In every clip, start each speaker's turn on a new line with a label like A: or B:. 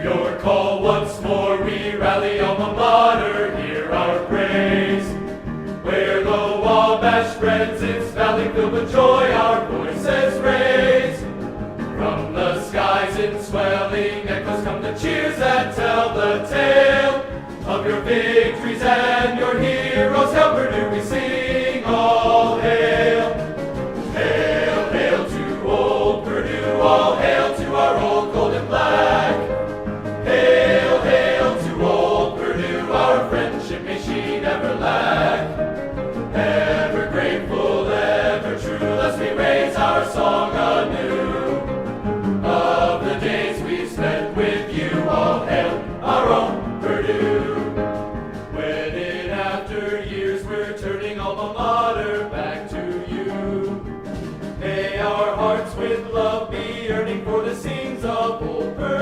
A: your call once more we rally, alma mater, hear our praise. Where the Wabash spreads its valley filled with joy, our voices raise. From the skies in swelling echoes come the cheers that tell the tale of your victories and your heroes. Hail Purdue, we sing all hail. Hail, hail to old Purdue, all hail to our old gold and black. Hail, hail to old Purdue, our friendship may she never lack. Ever grateful, ever true, lest we raise our song anew of the days we spent with you. All hail our own Purdue. When in after years we're turning alma mater back to you, may our hearts with love be yearning for the scenes of old Purdue.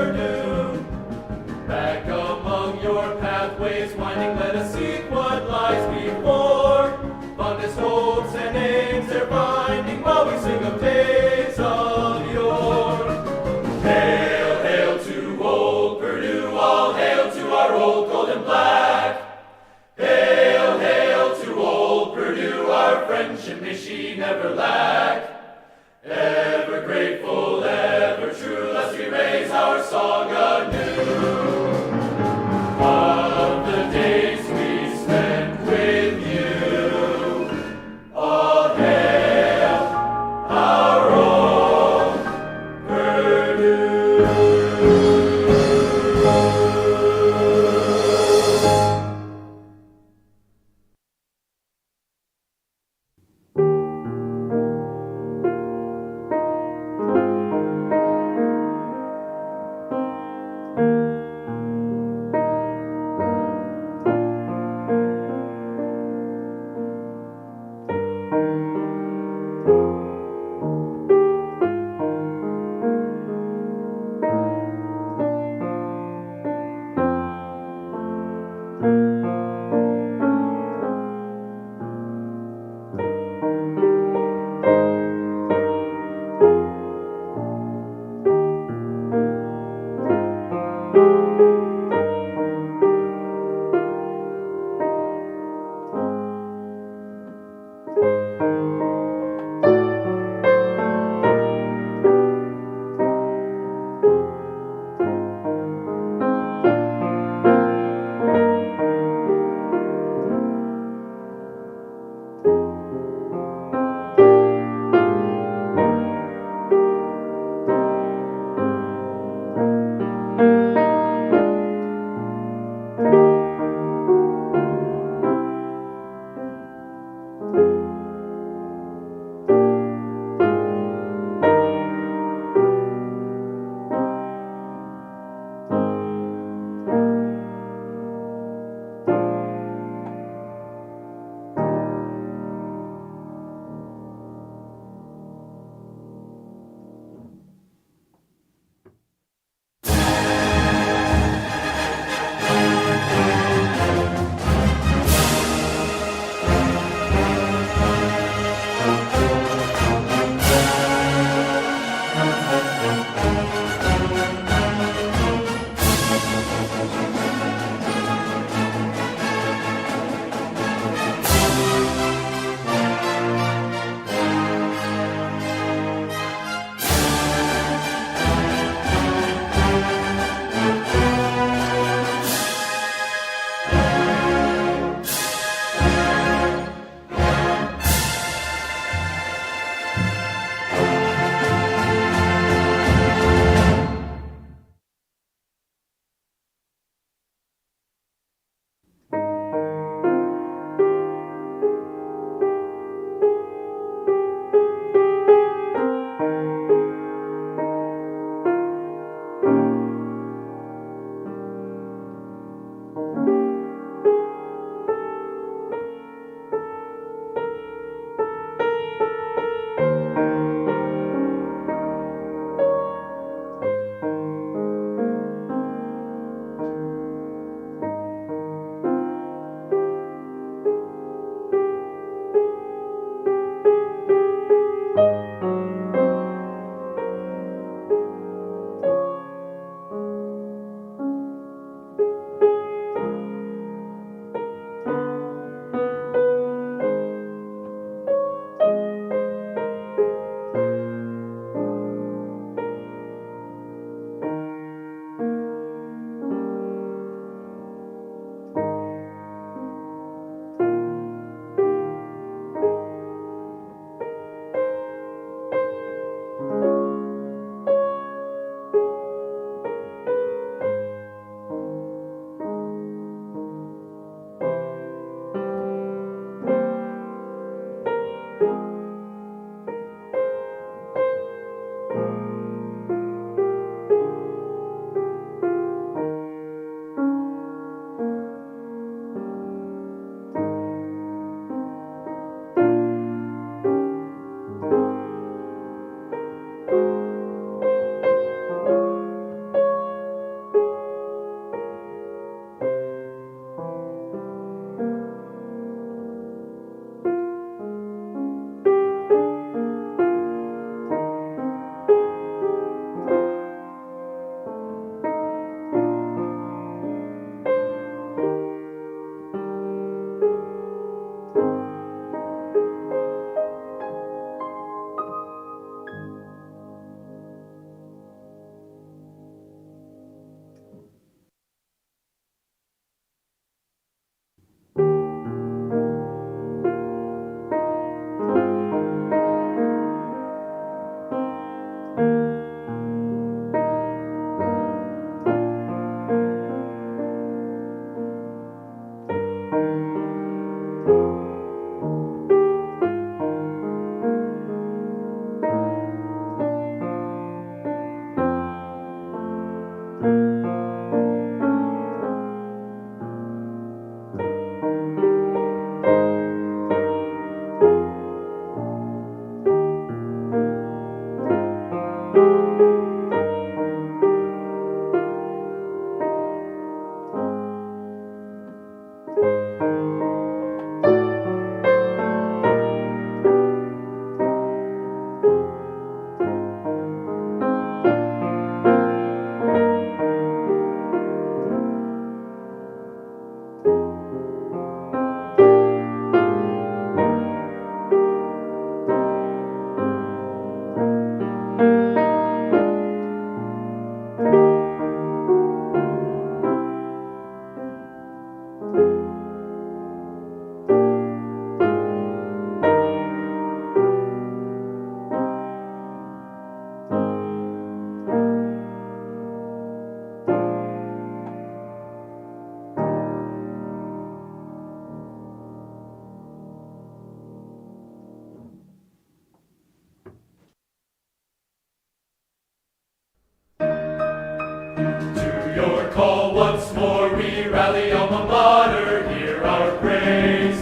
A: To your call once more we rally, alma mater, hear our praise.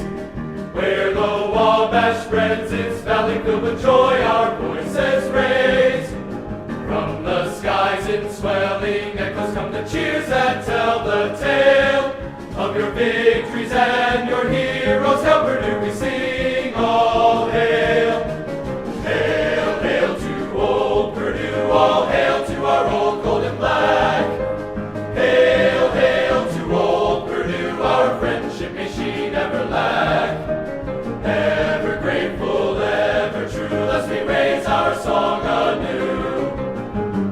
A: Where the Wabash spreads its valley filled with joy, our voices raise. From the skies in swelling echoes come the cheers that tell the tale of your victories and your heroes. Hail Purdue, we sing all hail. Hail, hail to old Purdue, all hail to our old gold and black. Hail, hail to old Purdue, our friendship may she never lack. Ever grateful, ever true, lest we raise our song anew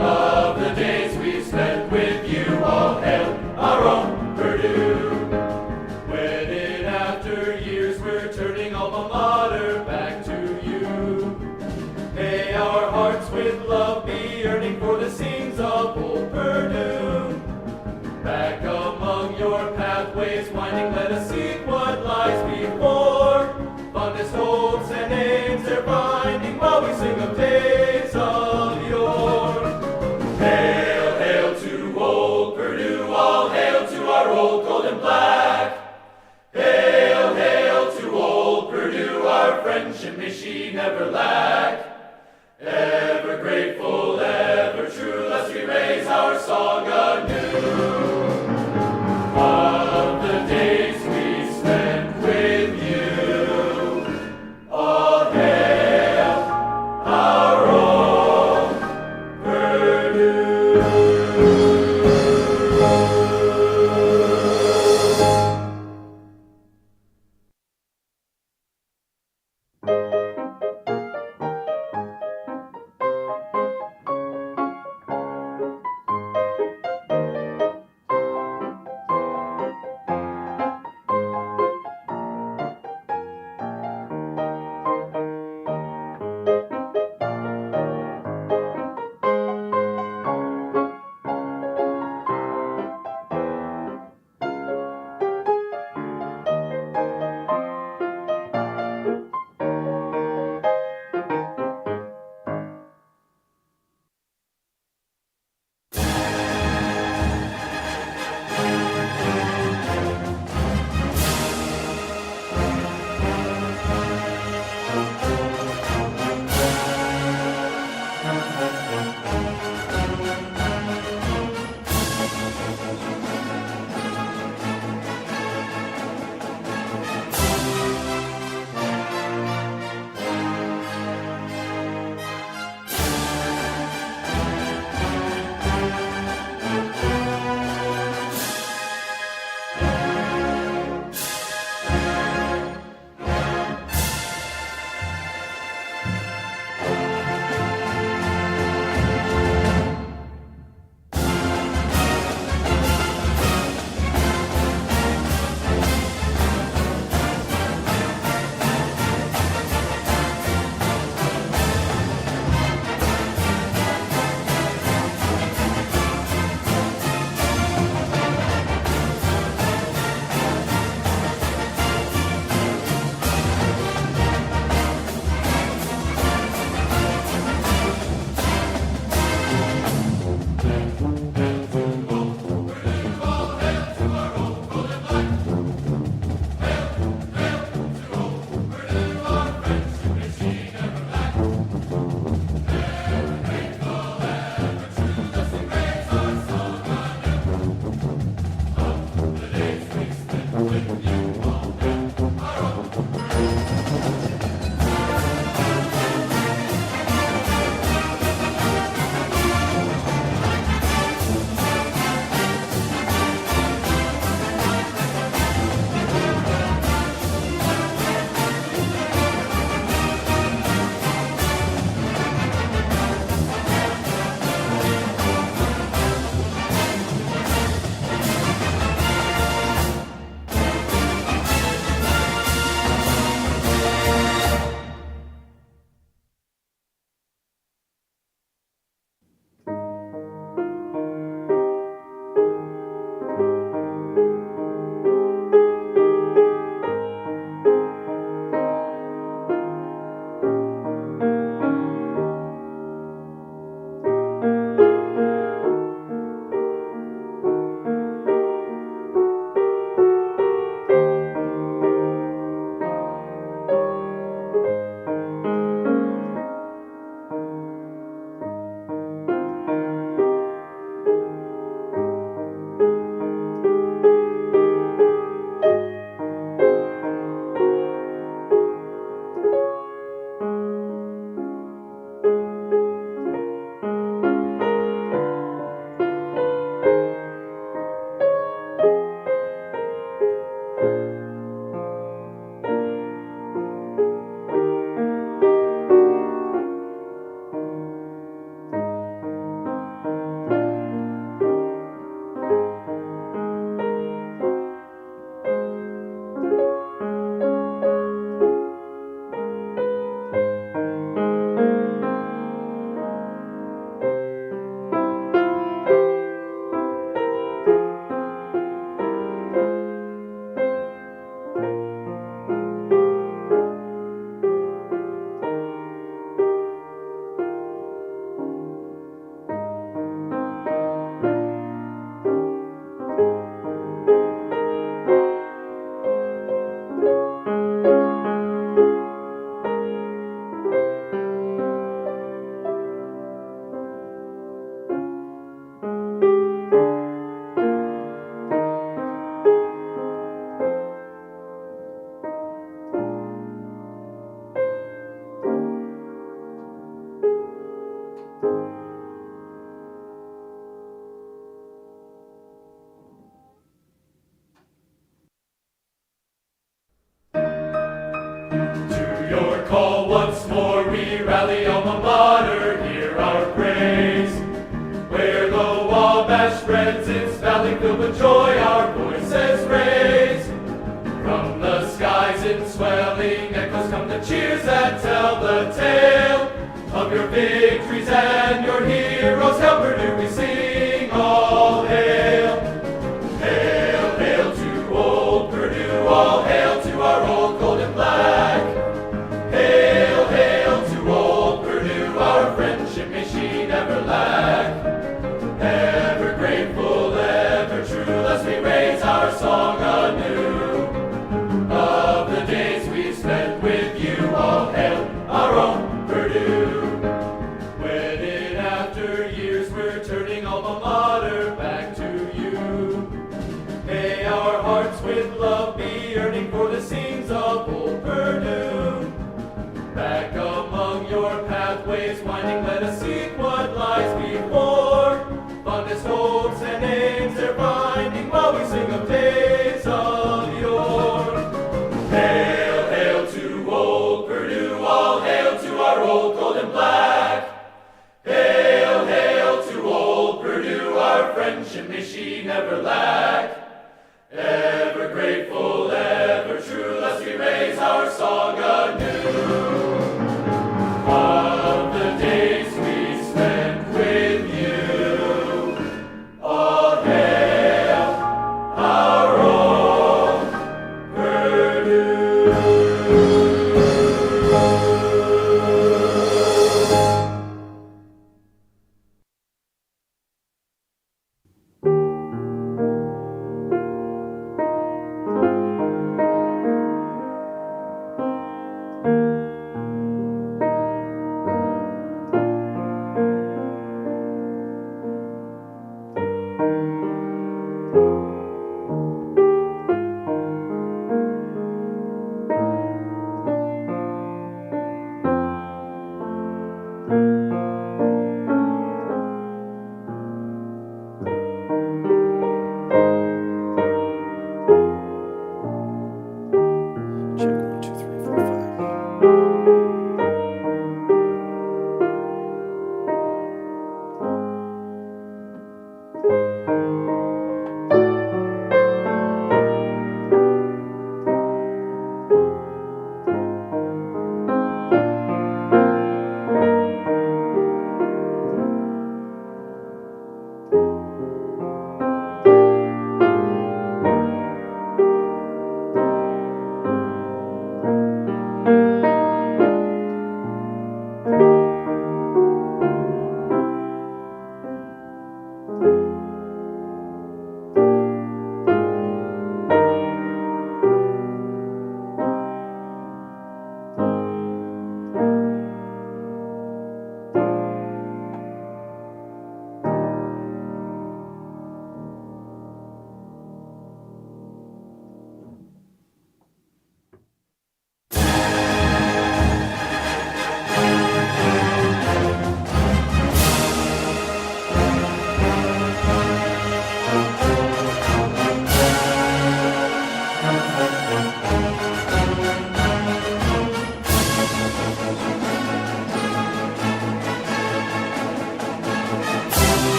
A: of the days we spent with you. All hail our own Purdue. When in after years we're turning alma mater back to you, may our hearts with love be yearning for the scenes of old Purdue. Back among your pathways winding, let us seek what lies before. Fondest hopes and aims they're finding while we sing of days of yore. Hail, hail to old Purdue, all hail to our old gold and black. Hail, hail to old Purdue, our friendship may she never lack. Ever grateful, ever true, lest we raise our song anew of the days we spent with you. All hail our own Purdue. Wabash spreads its valley filled with joy, our voices raise. From the skies in swelling echoes come the cheers that tell the tale of your victories and your heroes. Hail Purdue, we sing all hail. Hail, hail to old Purdue, all hail to our old gold and black. Hail, hail to old Purdue, our friendship may she never lack. Ever grateful, ever true, lest we raise our song anew of the days we spent with you. All hail our own Purdue. When in after years we're turning alma mater back to you, may our hearts with love be yearning for the scenes of old Purdue. Back among your pathways winding, let us seek what lies before. Fondest hopes and aims they're finding while we sing of days of yore. Hail, hail to old Purdue, all hail to our old gold and black. Hail, hail to old Purdue, our friendship may she never lack. Ever grateful, ever true, lest we raise our song anew of the days we spent with you. All hail our own Purdue.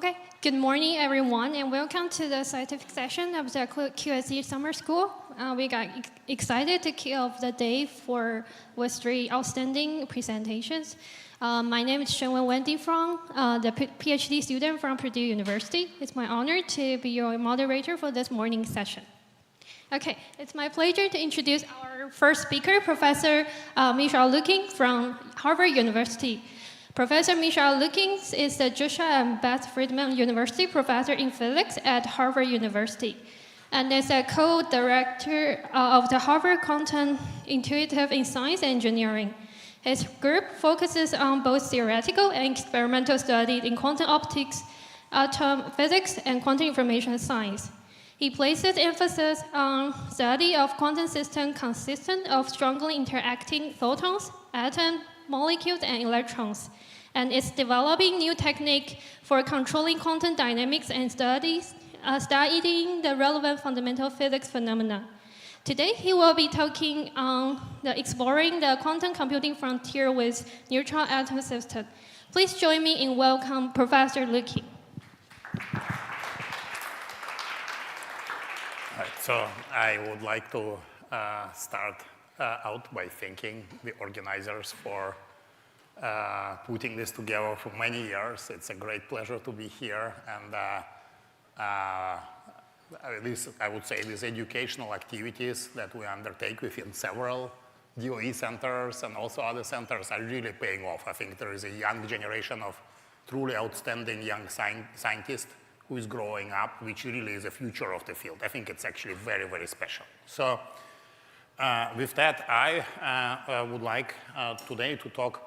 B: Okay, good morning, everyone, and welcome to the scientific session of the QSE Summer School. We got excited to kick off the day with 3 outstanding presentations. My name is Shenwen Wendy Fong, the PhD student from Purdue University. It's my honor to be your moderator for this morning's session. Okay, it's my pleasure to introduce our first speaker, Professor Michelle Looking from Harvard University. Professor Michelle Looking is the Joshua and Beth Friedman University Professor in Physics at Harvard University, and is a co-director of the Harvard Quantum Intuitive in Science and Engineering. His group focuses on both theoretical and experimental studies in quantum optics, atom physics, and quantum information science. He places emphasis on study of quantum systems consistent of strongly interacting photons, atoms, molecules, and electrons, and is developing new technique for controlling quantum dynamics and studying the relevant fundamental physics phenomena. Today, he will be talking on exploring the quantum computing frontier with neutron atom system. Please join me in welcome Professor Looking.
C: So I would like to start out by thanking the organizers for putting this together for many years. It's a great pleasure to be here, and I would say these educational activities that we undertake within several DOE centers and also other centers are really paying off. I think there is a young generation of truly outstanding young scientists who is growing up, which really is the future of the field. I think it's actually very, very special. So with that, I would like today to talk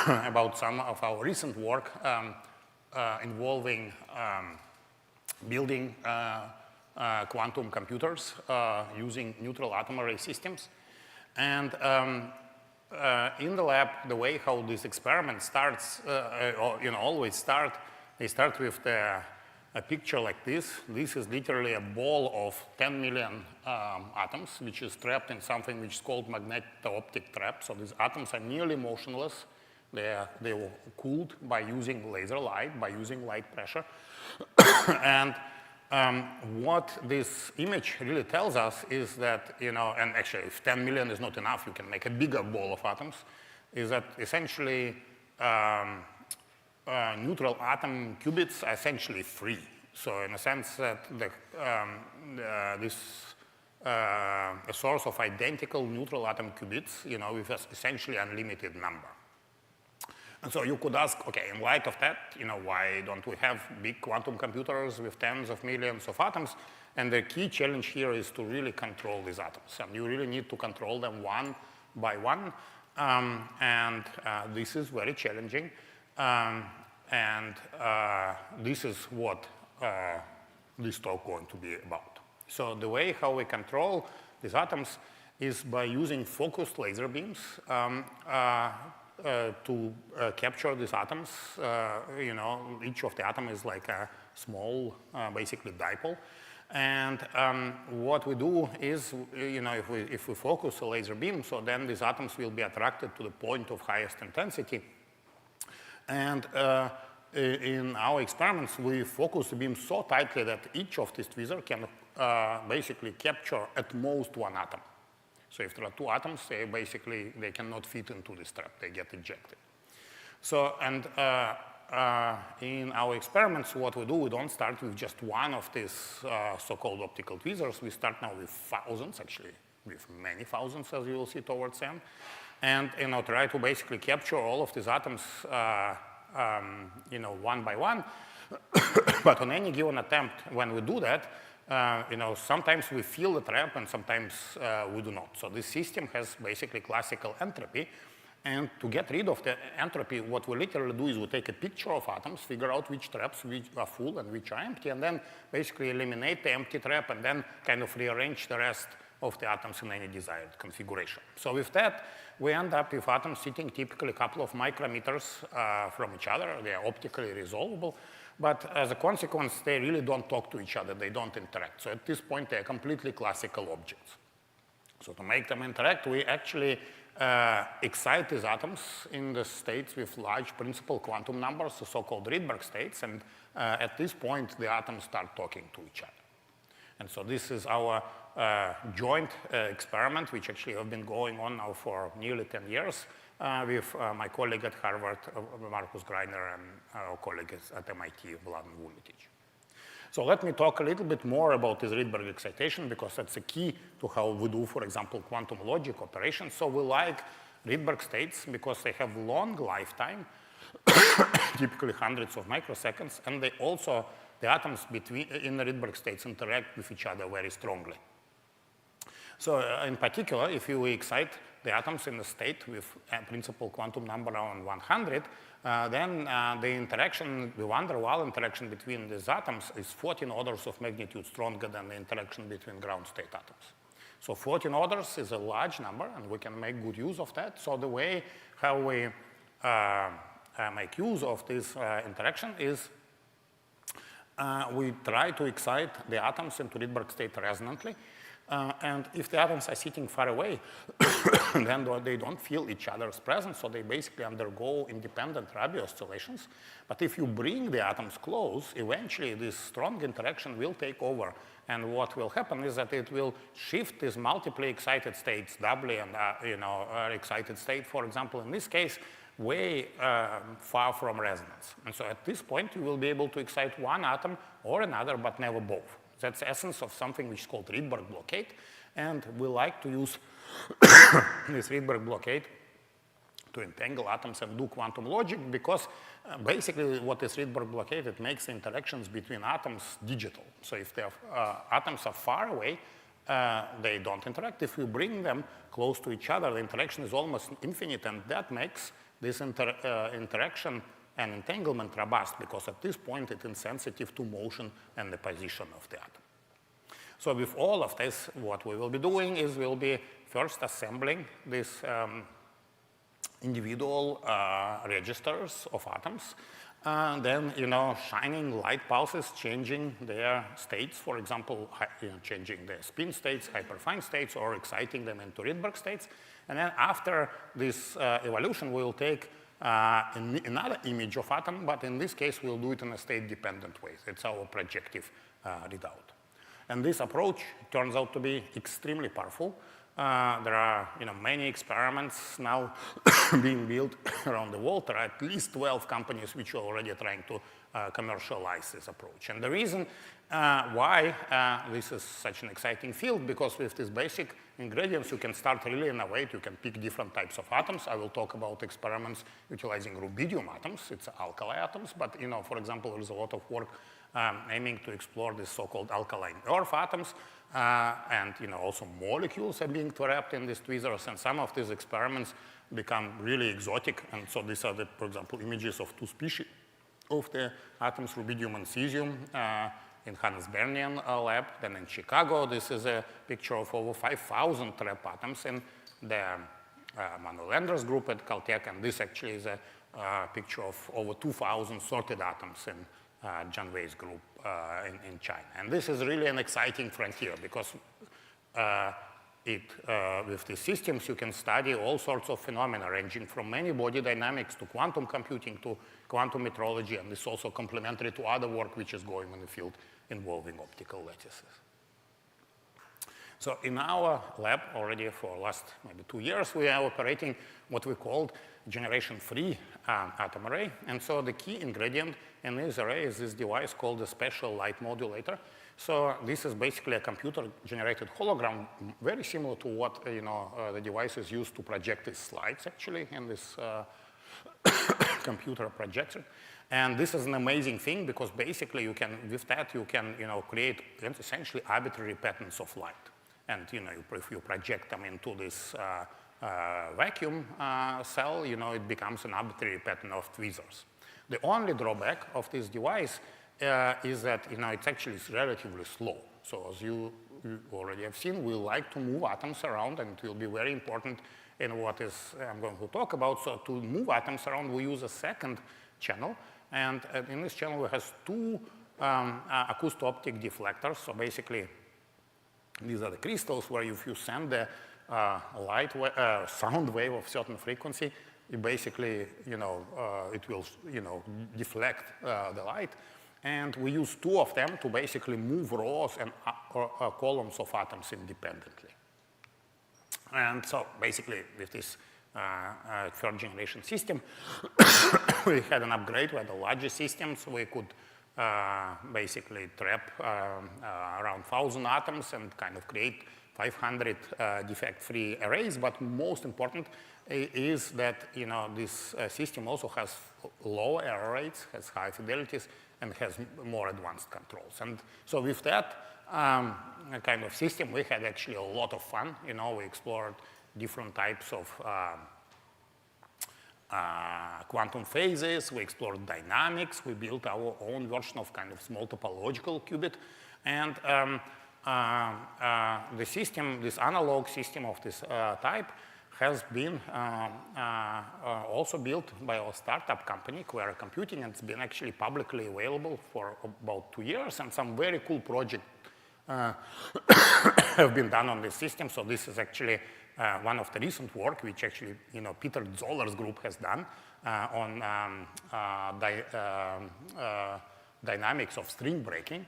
C: about some of our recent work involving building quantum computers using neutral atom array systems. And in the lab, the way how this experiment starts, always start, they start with a picture like this. This is literally a ball of 10 million atoms, which is trapped in something which is called magneto-optic trap. So these atoms are nearly motionless. They were cooled by using laser light, by using light pressure. And what this image really tells us is that, and actually if 10 million is not enough, you can make a bigger ball of atoms, is that essentially neutral atom qubits are essentially free. So in a sense that a source of identical neutral atom qubits, with essentially unlimited number. And so you could ask, okay, in light of that, why don't we have big quantum computers with tens of millions of atoms? And the key challenge here is to really control these atoms. And you really need to control them one by one. And this is very challenging. And this is what this talk is going to be about. So the way how we control these atoms is by using focused laser beams to capture these atoms. Each of the atoms is like a small, basically dipole. And what we do is, if we focus a laser beam, so then these atoms will be attracted to the point of highest intensity. And in our experiments, we focus the beam so tightly that each of these tweezers can basically capture at most one atom. So if there are 2 atoms, they cannot fit into this trap. They get ejected. So, and in our experiments, what we do, we don't start with just one of these so-called optical tweezers. We start now with thousands, actually, with many thousands, as you will see towards the end. And try to basically capture all of these atoms, one by one. But on any given attempt, when we do that, sometimes we feel the trap and sometimes we do not. So this system has basically classical entropy. And to get rid of the entropy, what we literally do is we take a picture of atoms, figure out which traps are full and which are empty, and then basically eliminate the empty trap and then kind of rearrange the rest of the atoms in any desired configuration. So with that, we end up with atoms sitting typically a couple of micrometers from each other. They are optically resolvable. But as a consequence, they really don't talk to each other. They don't interact. So at this point, they are completely classical objects. So to make them interact, we actually excite these atoms in the states with large principal quantum numbers, the so-called Rydberg states, and at this point, the atoms start talking to each other. And so this is our joint experiment, which actually have been going on now for nearly 10 years with my colleague at Harvard, Markus Greiner, and our colleague at MIT, Vladan Vuletic. So let me talk a little bit more about this Rydberg excitation, because that's the key to how we do, for example, quantum logic operations. So we like Rydberg states because they have long lifetime, typically hundreds of microseconds, and they also, the atoms in the Rydberg states interact with each other very strongly. So in particular, if you excite the atoms in a state with a principal quantum number around 100, then the interaction, the van der Waals interaction between these atoms is 14 orders of magnitude stronger than the interaction between ground state atoms. So 14 orders is a large number, and we can make good use of that. So the way how we make use of this interaction is we try to excite the atoms into Rydberg state resonantly. And if the atoms are sitting far away, then they don't feel each other's presence, so they basically undergo independent Rabi oscillations. But if you bring the atoms close, eventually this strong interaction will take over. And what will happen is that it will shift these multiply excited states, doubly and excited state, for example, in this case, way far from resonance. And so at this point, you will be able to excite one atom or another, but never both. That's the essence of something which is called Rydberg blockade. And we like to use this Rydberg blockade to entangle atoms and do quantum logic, because basically what is Rydberg blockade, it makes the interactions between atoms digital. So if the atoms are far away, they don't interact. If we bring them close to each other, the interaction is almost infinite, and that makes this interaction and entanglement robust, because at this point it's insensitive to motion and the position of the atom. So with all of this, what we will be doing is we'll be first assembling these individual registers of atoms, then shining light pulses, changing their states, for example, changing their spin states, hyperfine states, or exciting them into Rydberg states. And then after this evolution, we'll take another image of atom, but in this case, we'll do it in a state-dependent way. It's our projective readout. And this approach turns out to be extremely powerful. There are many experiments now being built around the world. There are at least 12 companies which are already trying to commercialize this approach. And the reason why this is such an exciting field, because with these basic ingredients, you can start really innovate. You can pick different types of atoms. I will talk about experiments utilizing rubidium atoms. It's alkali atoms, but for example, there's a lot of work aiming to explore these so-called alkaline earth atoms, and also molecules are being trapped in these tweezers, and some of these experiments become really exotic. And so these are, for example, images of two species of the atoms, rubidium and cesium, in Hannes Bernian lab. Then in Chicago, this is a picture of over 5,000 trap atoms in the Manuel Enders group at Caltech, and this actually is a picture of over 2,000 sorted atoms in Jian Wei's group in China. And this is really an exciting frontier, because with these systems, you can study all sorts of phenomena, ranging from many body dynamics to quantum computing to quantum metrology, and this is also complementary to other work which is going in the field involving optical lattices. So in our lab, already for the last maybe 2 years, we are operating what we called generation 3 atom array. And so the key ingredient in this array is this device called a special light modulator. So this is basically a computer-generated hologram, very similar to what the devices used to project these slides, actually, in this computer projector. And this is an amazing thing, because basically with that you can create essentially arbitrary patterns of light. And if you project them into this vacuum cell, it becomes an arbitrary pattern of tweezers. The only drawback of this device is that it's actually relatively slow. So as you already have seen, we like to move atoms around, and it will be very important in what I'm going to talk about. So to move atoms around, we use a second channel, and in this channel it has two acousto-optic deflectors. So basically, these are the crystals where if you send the sound wave of certain frequency, you basically, it will, deflect the light. And we use two of them to basically move rows and columns of atoms independently. And so basically with this third generation system, we had an upgrade where the larger systems, we could basically trap around 1,000 atoms and kind of create 500 defect-free arrays. But most important is that this system also has low error rates, has high fidelities, and has more advanced controls. And so with that kind of system, we had actually a lot of fun. We explored different types of quantum phases, we explored dynamics, we built our own version of kind of small topological qubit. And the system, this analog system of this type, has been also built by our startup company, Quera Computing, and it's been actually publicly available for about 2 years, and some very cool projects have been done on this system. So this is actually one of the recent work, which actually, Peter Zoller's group has done on dynamics of string breaking,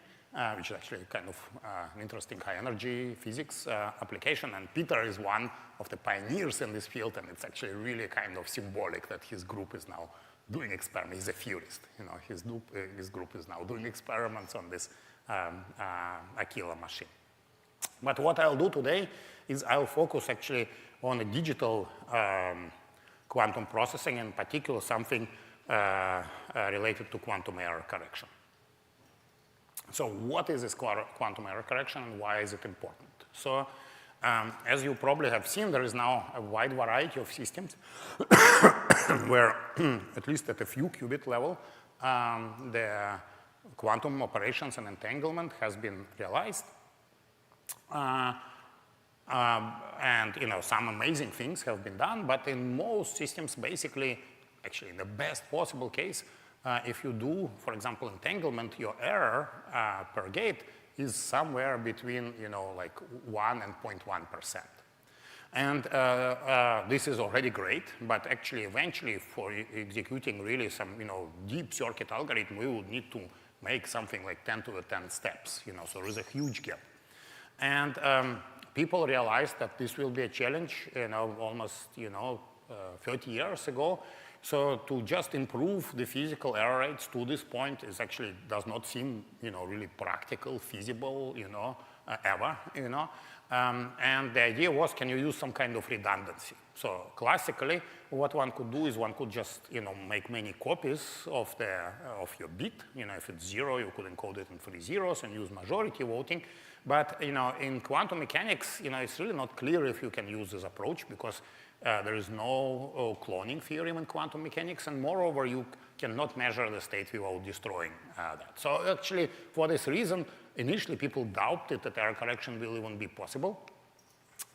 C: which is actually kind of an interesting high-energy physics application. And Peter is one of the pioneers in this field, and it's actually really kind of symbolic that his group is now doing experiments. He's a theorist, his group is now doing experiments on this Aquila machine. But what I'll do today is I'll focus actually on a digital quantum processing, in particular something related to quantum error correction. So what is this quantum error correction and why is it important? So as you probably have seen, there is now a wide variety of systems where, at least at a few qubit level, the quantum operations and entanglement has been realized. And some amazing things have been done, but in most systems, basically, actually in the best possible case, if you do, for example, entanglement, your error per gate is somewhere between, like 1 and 0.1%. And this is already great, but actually, eventually, for executing really some, deep circuit algorithm, we would need to make something like 10 to the 10 steps, so there is a huge gap. And people realized that this will be a challenge, almost, 30 years ago. So to just improve the physical error rates to this point is actually does not seem, really practical, feasible, ever, And the idea was, can you use some kind of redundancy? So classically, what one could do is one could just, make many copies of your bit. If it's 0, you could encode it in 3 zeros and use majority voting. But, in quantum mechanics, it's really not clear if you can use this approach because there is no cloning theorem in quantum mechanics, and moreover, you cannot measure the state without destroying that. So actually, for this reason, initially people doubted that error correction will even be possible.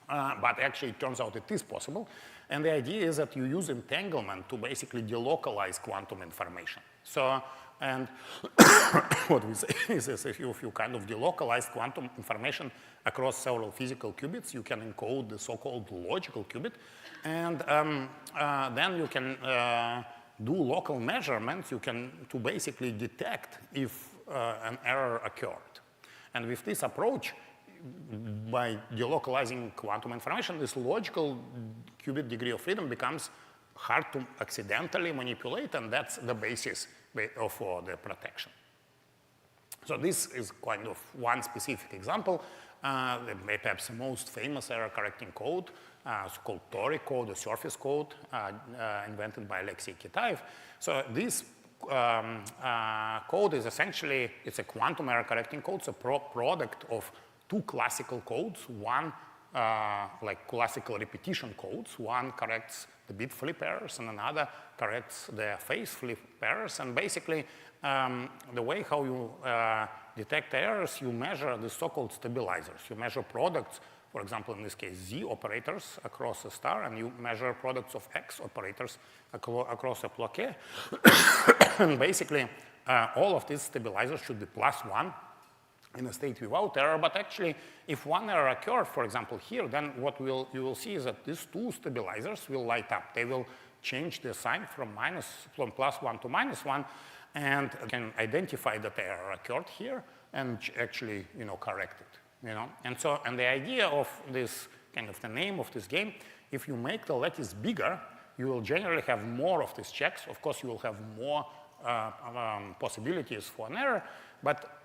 C: But actually, it turns out it is possible. And the idea is that you use entanglement to basically delocalize quantum information. So, and what we say is if you kind of delocalize quantum information across several physical qubits, you can encode the so-called logical qubit. And then you can do local measurements. You can to basically detect if an error occurred. And with this approach, by delocalizing quantum information, this logical qubit degree of freedom becomes hard to accidentally manipulate, and that's the basis for the protection. So this is kind of one specific example, perhaps the most famous error-correcting code, called Tori code, the surface code, invented by Alexei Kitaev. So this code is essentially, it's a quantum error-correcting code. It's a product of two classical codes, one like classical repetition codes. One corrects the bit flip errors and another corrects the phase flip errors. And basically, the way how you detect errors, you measure the so-called stabilizers. You measure products, for example, in this case, Z operators across a star, and you measure products of X operators across a blockade. And basically, all of these stabilizers should be +1. in a state without error, but actually, if one error occurred, for example, here, then what you will see is that these two stabilizers will light up. They will change the sign from +1 to -1, and can identify that error occurred here and actually, correct it. And the idea of this, kind of the name of this game, if you make the lattice bigger, you will generally have more of these checks. Of course, you will have more possibilities for an error, but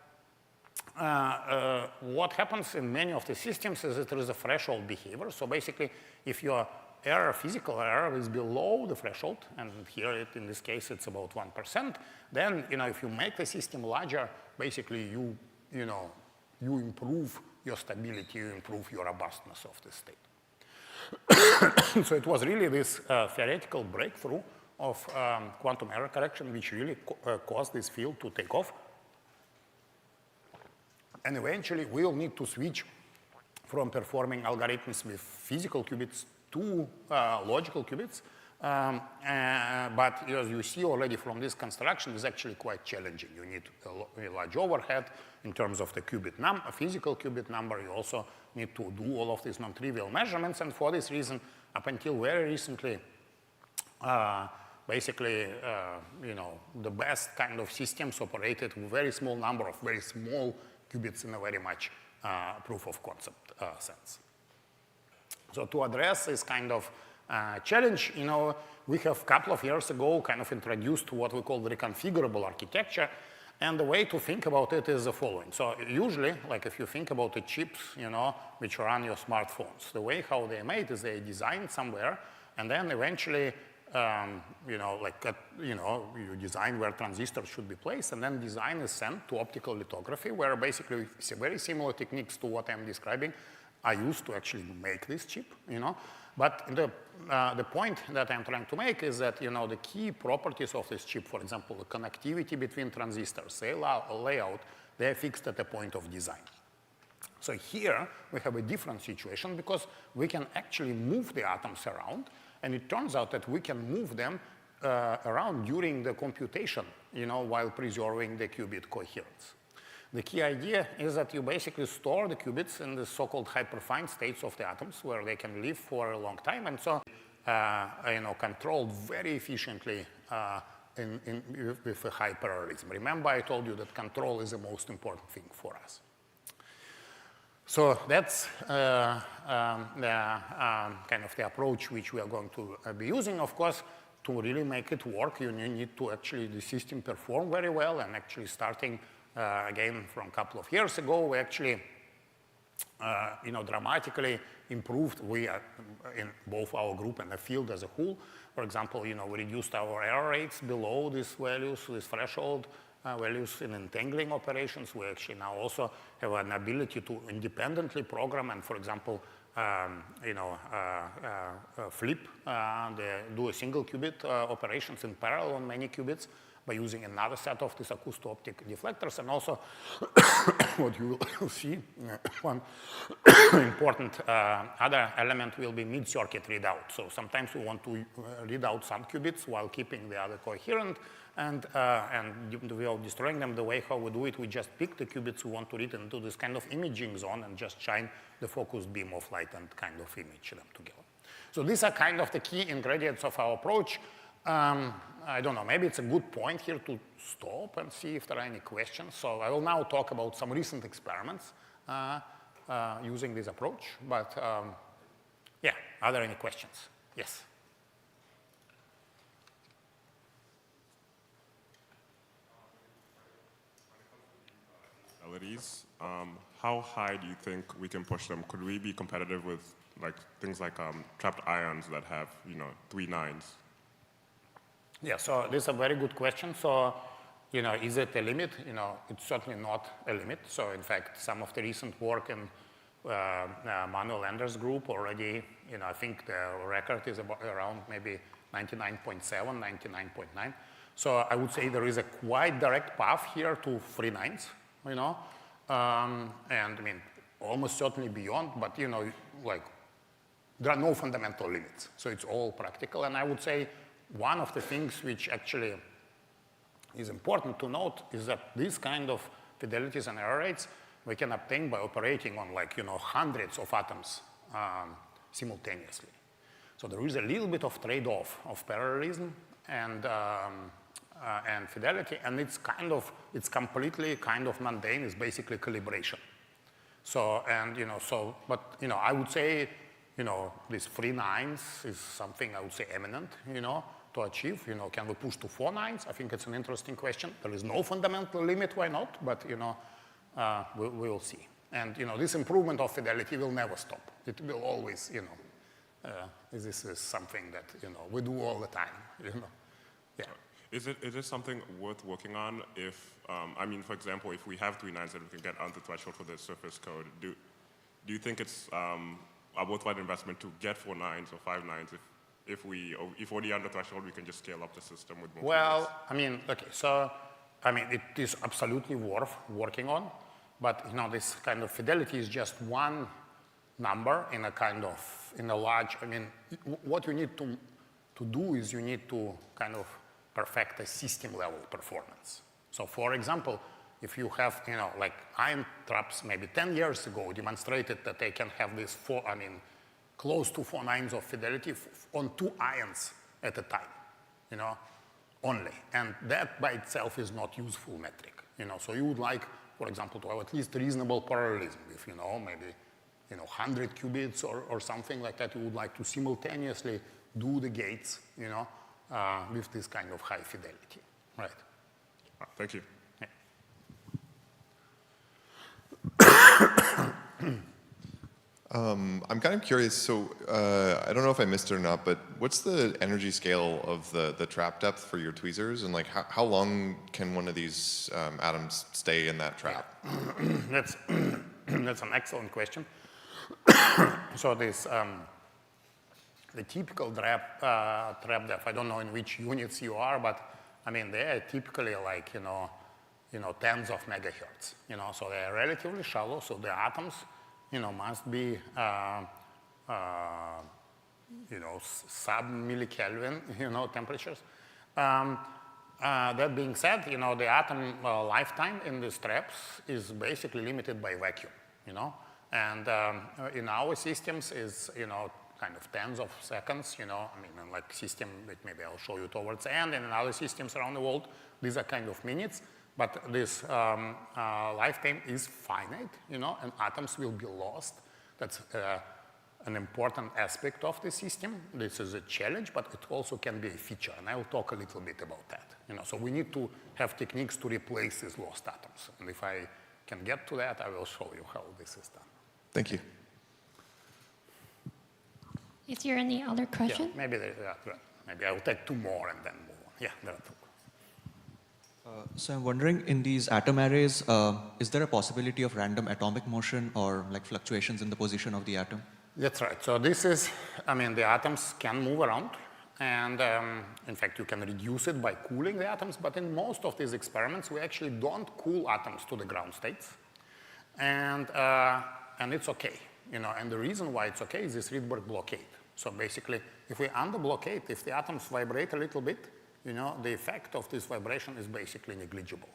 C: what happens in many of the systems is that there is a threshold behavior. So basically, if your error, physical error, is below the threshold, and here in this case it's about 1%, then if you make the system larger, basically you improve your stability, you improve your robustness of the state. So it was really this theoretical breakthrough of quantum error correction which really caused this field to take off. And eventually, we'll need to switch from performing algorithms with physical qubits to logical qubits. But as you see already from this construction, it's actually quite challenging. You need a large overhead in terms of the physical qubit number. You also need to do all of these non-trivial measurements. And for this reason, up until very recently, basically, the best kind of systems operated with very small number of very small qubits in a very much proof of concept sense. So to address this kind of challenge, we have a couple of years ago kind of introduced what we call the reconfigurable architecture. And the way to think about it is the following. So usually, like if you think about the chips, which run your smartphones, the way how they're made is they're designed somewhere, and then eventually you design where transistors should be placed, and then design is sent to optical lithography, where basically very similar techniques to what I'm describing are used to actually make this chip, But the point that I'm trying to make is that, the key properties of this chip, for example, the connectivity between transistors, the layout, they're fixed at the point of design. So here we have a different situation because we can actually move the atoms around. And it turns out that we can move them around during the computation, while preserving the qubit coherence. The key idea is that you basically store the qubits in the so-called hyperfine states of the atoms, where they can live for a long time, and so controlled very efficiently with a high parallelism. Remember, I told you that control is the most important thing for us. So that's kind of the approach which we are going to be using. Of course, to really make it work, you need to actually the system perform very well. And actually, starting again from a couple of years ago, we actually dramatically improved. We in both our group and the field as a whole. For example, we reduced our error rates below these values, this threshold. Values in entangling operations. We actually now also have an ability to independently program and, for example, do a single qubit operations in parallel on many qubits by using another set of these acousto-optic deflectors. And also, what you will see, one important other element will be mid-circuit readout. So sometimes we want to read out some qubits while keeping the other coherent. And without destroying them, the way how we do it, we just pick the qubits we want to read into this kind of imaging zone and just shine the focused beam of light and kind of image them together. So these are kind of the key ingredients of our approach. I don't know, maybe it's a good point here to stop and see if there are any questions. So I will now talk about some recent experiments using this approach. But yeah, are there any questions? Yes.
D: How high do you think we can push them? Could we be competitive with things like trapped ions that have 3 nines?
C: Yeah, so this is a very good question. So, is it a limit? It's certainly not a limit. So in fact, some of the recent work in Manuel Ender's group already, I think the record is around maybe 99.7, 99.9. So I would say there is a quite direct path here to 3 nines. And I mean, almost certainly beyond, but there are no fundamental limits. So it's all practical. And I would say one of the things which actually is important to note is that these kind of fidelities and error rates we can obtain by operating on hundreds of atoms simultaneously. So there is a little bit of trade-off of parallelism and fidelity, and it's completely kind of mundane. It's basically calibration. So, but I would say, these 3 nines is something I would say eminent, to achieve. Can we push to 4 nines? I think it's an interesting question. There is no fundamental limit, why not? But, we will see. And, this improvement of fidelity will never stop. It will always, this is something that, we do all the time, Yeah.
D: Is it something worth working on if, for example, if we have 3 nines that we can get on the threshold for the surface code, do you think it's a worthwhile investment to get 4 nines or 5 nines if already on the threshold we can just scale up the system with more
C: units? Okay, so, it is absolutely worth working on, but, this kind of fidelity is just one number in a large, what you need to do is you need to kind of perfect a system level performance. So for example, if you have, ion traps maybe 10 years ago demonstrated that they can have this close to 4 nines of fidelity on 2 ions at a time, only. And that by itself is not useful metric, So you would like, for example, to have at least reasonable parallelism. If, maybe, 100 qubits or something like that, you would like to simultaneously do the gates, with this kind of high fidelity, right?
D: Thank you.
E: I'm kind of curious, so I don't know if I missed it or not, but what's the energy scale of the trap depth for your tweezers, and how long can one of these atoms stay in that trap?
C: Yeah. That's an excellent question. So this, the typical trap depth, I don't know in which units you are, but they are typically tens of megahertz, so they are relatively shallow, so the atoms, must be, sub-millikelvin, temperatures. That being said, the atom lifetime in these traps is basically limited by vacuum, and in our systems is, kind of tens of seconds, like system that maybe I'll show you towards the end, and in other systems around the world, these are kind of minutes. But this lifetime is finite, and atoms will be lost. That's an important aspect of the system. This is a challenge, but it also can be a feature, and I will talk a little bit about that. So we need to have techniques to replace these lost atoms. And if I can get to that, I will show you how this is done.
E: Thank you.
B: Is there any other question?
C: Yeah, maybe I will take 2 more and then move on. Yeah, there are 2.
F: So I'm wondering, in these atom arrays, is there a possibility of random atomic motion or fluctuations in the position of the atom?
C: That's right. So this is, the atoms can move around, and in fact, you can reduce it by cooling the atoms, but in most of these experiments, we actually don't cool atoms to the ground states, and it's okay, and the reason why it's okay is this Rydberg blockade. So basically, if we under blockade, if the atoms vibrate a little bit, the effect of this vibration is basically negligible,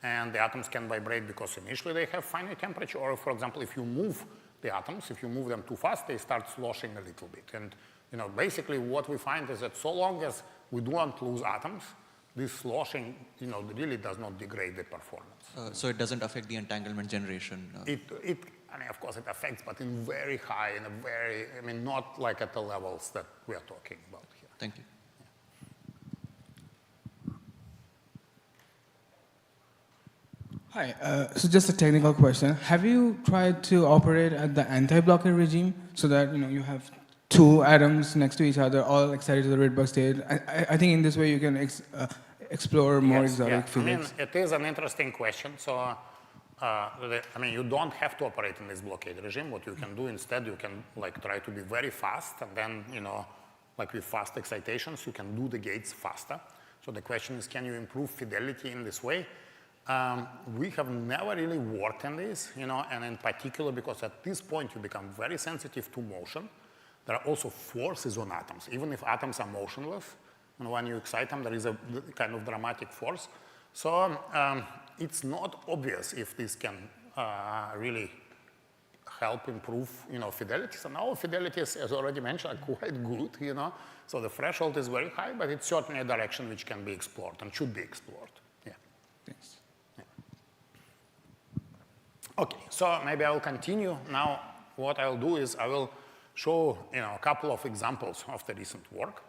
C: and the atoms can vibrate because initially they have finite temperature, or for example, if you move the atoms, if you move them too fast, they start sloshing a little bit. And, basically what we find is that so long as we don't lose atoms, this sloshing, really does not degrade the performance.
F: So it doesn't affect the entanglement generation?
C: Of course it affects, but in very high, in a very, not like at the levels that we are talking about here.
F: Thank you.
G: Hi, so just a technical question. Have you tried to operate at the anti-blockade regime so that you have 2 atoms next to each other, all excited to the Rydberg state? I think in this way you can explore more exotic physics.
C: It is an interesting question. So, you don't have to operate in this blockade regime. What you can do instead, you can try to be very fast, and then with fast excitations, you can do the gates faster. So the question is, can you improve fidelity in this way? We have never really worked on this, and in particular because at this point you become very sensitive to motion. There are also forces on atoms. Even if atoms are motionless, and when you excite them, there is a kind of dramatic force. So it's not obvious if this can really help improve, fidelities. And our fidelities, as already mentioned, are quite good, So the threshold is very high, but it's certainly a direction which can be explored and should be explored. Yeah.
G: Thanks.
C: Okay, so maybe I will continue. Now, what I'll do is I will show, a couple of examples of the recent work.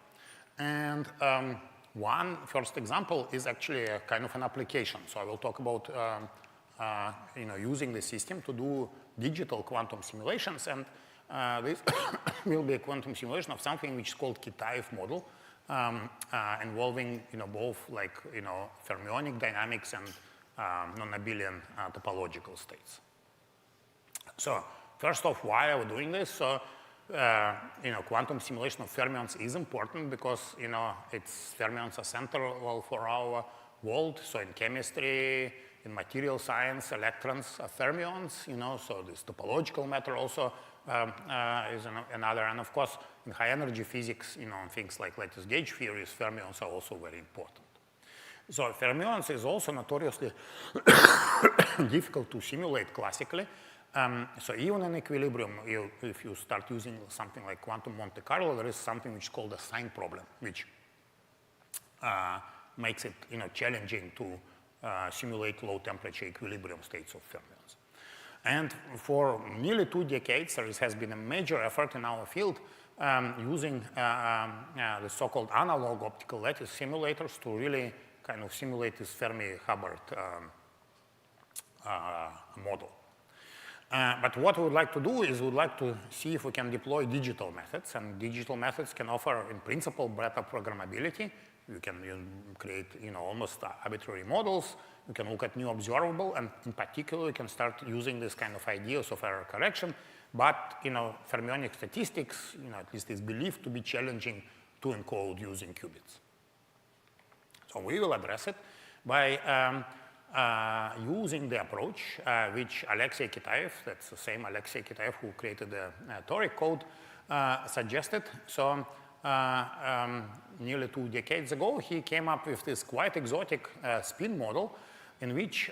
C: And one first example is actually a kind of an application. So I will talk about, using the system to do digital quantum simulations. And this will be a quantum simulation of something which is called Kitaev model, involving, both fermionic dynamics and non-abelian topological states. So first off, why are we doing this? So, quantum simulation of fermions is important because, fermions are central for our world. So in chemistry, in material science, electrons are fermions, so this topological matter also is another. And of course, in high energy physics, things like lattice gauge theories, fermions are also very important. So fermions is also notoriously difficult to simulate classically. So even in equilibrium, if you start using something like quantum Monte Carlo, there is something which is called a sign problem, which makes it challenging to simulate low temperature equilibrium states of fermions. And for nearly 2 decades, there has been a major effort in our field using the so-called analog optical lattice simulators to really kind of simulate this Fermi-Hubbard model. But what we would like to do is we would like to see if we can deploy digital methods, and digital methods can offer, in principle, better programmability. You can create, almost arbitrary models. You can look at new observable, and in particular, you can start using this kind of ideas of error correction. But, fermionic statistics, at least is believed to be challenging to encode using qubits. So we will address it by using the approach which Alexei Kitaev, that's the same Alexei Kitaev who created the toric code, suggested. So nearly 2 decades ago, he came up with this quite exotic spin model in which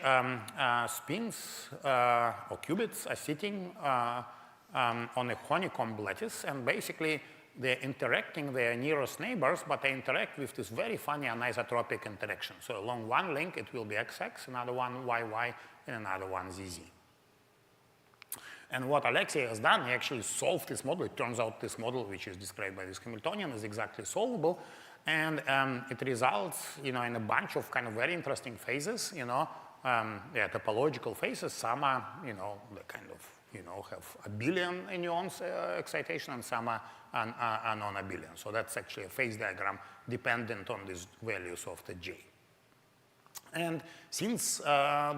C: spins or qubits are sitting on a honeycomb lattice, and basically they're interacting their nearest neighbors, but they interact with this very funny anisotropic interaction. So along one link, it will be XX, another one YY, and another one ZZ. And what Alexei has done, he actually solved this model. It turns out this model, which is described by this Hamiltonian, is exactly solvable. And it results, in a bunch of kind of very interesting phases, topological phases. Some are, they kind of, have a billion ions excitation, and some are non-abelian. So that's actually a phase diagram dependent on these values of the J. And since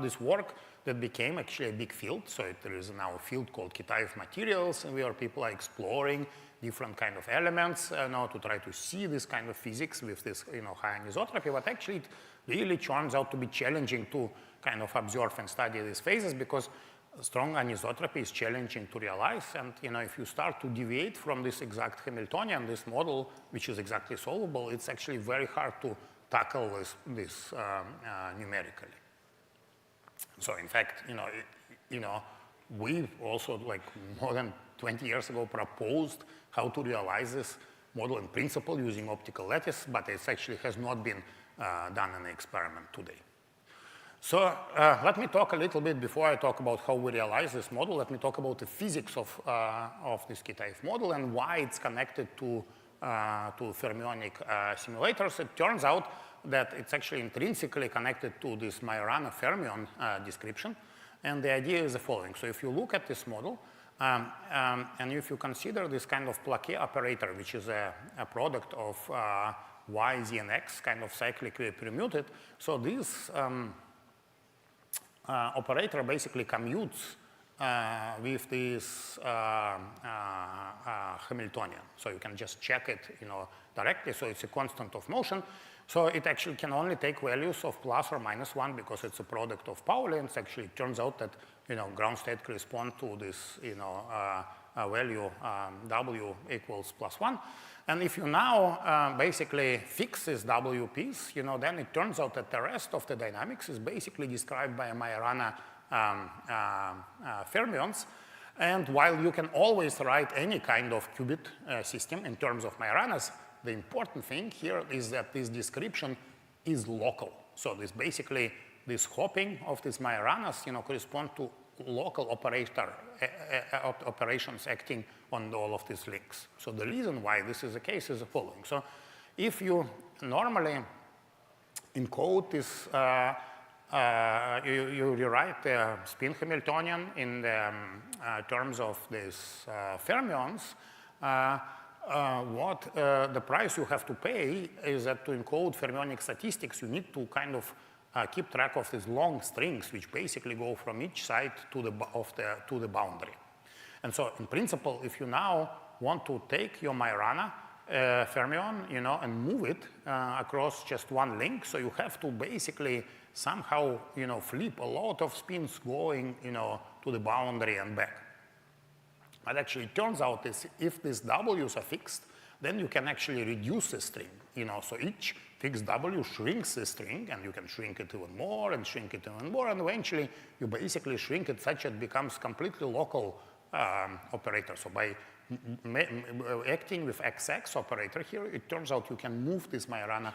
C: this work, that became actually a big field. So there is now a field called Kitaev materials, and where people are exploring different kind of elements now to try to see this kind of physics with this high anisotropy. But actually, it really turns out to be challenging to kind of observe and study these phases, because strong anisotropy is challenging to realize. And if you start to deviate from this exact Hamiltonian, this model, which is exactly solvable, it's actually very hard to tackle this numerically. So in fact, we also, like more than 20 years ago, proposed how to realize this model in principle using optical lattice, but it actually has not been done in an experiment today. So let me talk a little bit, before I talk about how we realize this model, let me talk about the physics of this Kitaev model and why it's connected to fermionic simulators. It turns out that it's actually intrinsically connected to this Majorana fermion description. And the idea is the following. So if you look at this model, and if you consider this kind of Plaquet operator, which is a product of y, z, and x, kind of cyclically permuted, so this operator basically commutes with this Hamiltonian. So you can just check it directly, so it's a constant of motion. So it actually can only take values of plus or minus 1 because it's a product of Pauli, and actually it turns out that ground state correspond to this value W equals plus 1. And if you now basically fix this W piece, then it turns out that the rest of the dynamics is basically described by a Majorana fermions. And while you can always write any kind of qubit system in terms of Majoranas, the important thing here is that this description is local. So this basically, this hopping of these Majoranas, correspond to local operations acting on all of these links. So the reason why this is the case is the following. So if you normally encode this, you rewrite the spin Hamiltonian in the terms of these fermions, the price you have to pay is that to encode fermionic statistics, you need to kind of keep track of these long strings, which basically go from each side to the boundary. And so, in principle, if you now want to take your Majorana fermion, and move it across just one link, so you have to basically somehow, flip a lot of spins going, to the boundary and back. But actually, it turns out if these W's are fixed, then you can actually reduce the string, so each fixed W shrinks the string, and you can shrink it even more and shrink it even more, and eventually you basically shrink it such that it becomes completely local operator. So by acting with XX operator here, it turns out you can move this Majorana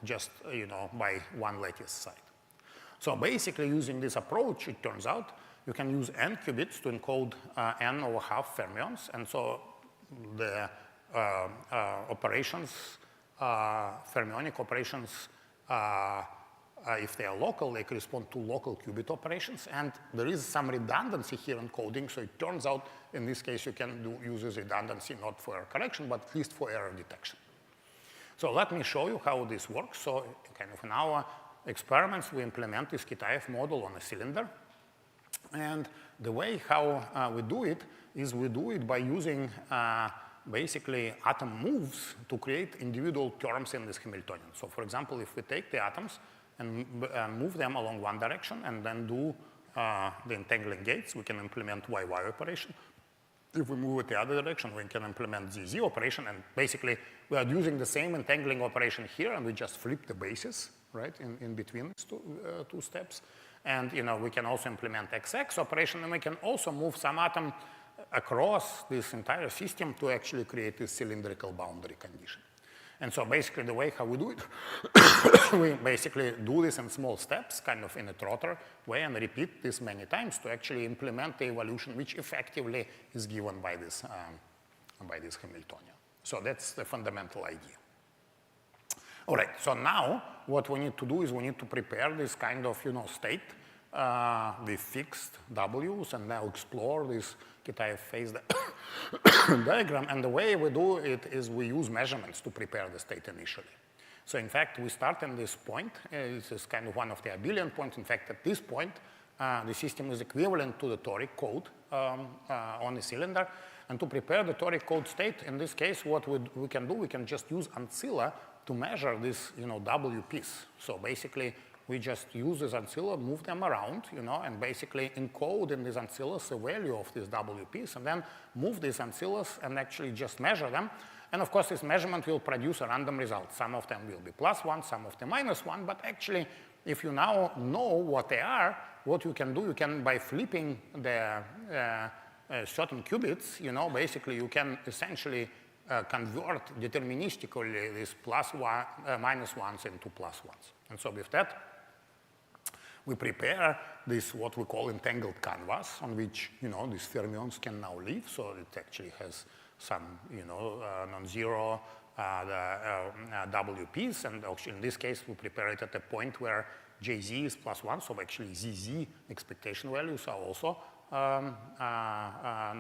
C: just, by one lattice side. So basically using this approach, it turns out, you can use n qubits to encode n over half fermions, and so the operations, fermionic operations, if they are local, they correspond to local qubit operations, and there is some redundancy here in coding, so it turns out in this case you can use this redundancy not for error correction, but at least for error detection. So let me show you how this works. So kind of in our experiments, we implement this Kitaev model on a cylinder. And the way how we do it is we do it by using basically atom moves to create individual terms in this Hamiltonian. So for example, if we take the atoms and move them along one direction and then do the entangling gates, we can implement YY operation. If we move it the other direction, we can implement ZZ operation, and basically we are using the same entangling operation here, and we just flip the bases, right, in between these two steps. And we can also implement XX operation, and we can also move some atom across this entire system to actually create this cylindrical boundary condition. And so basically the way how we do it, we basically do this in small steps, kind of in a trotter way, and repeat this many times to actually implement the evolution which effectively is given by this Hamiltonian. So that's the fundamental idea. All right, so now what we need to do is we need to prepare this kind of state with fixed W's and now explore this Kitaev phase diagram. And the way we do it is we use measurements to prepare the state initially. So in fact, we start in this point. This is kind of one of the abelian points. In fact, at this point, the system is equivalent to the toric code on the cylinder. And to prepare the toric code state, in this case, what we can do, we can just use ancilla to measure this W piece. So basically, we just use this ancilla, move them around, and basically encode in these ancillas the value of this W piece, and then move these ancillas and actually just measure them. And of course, this measurement will produce a random result. Some of them will be +1, some of them -1, but actually, if you now know what they are, what you can do, you can, by flipping the certain qubits, basically you can essentially convert deterministically these -1s into +1s. And so with that, we prepare this, what we call entangled canvas, on which, these fermions can now live. So it actually has some, non-zero WPs. And actually, in this case, we prepare it at a point where JZ is +1. So actually, ZZ expectation values are also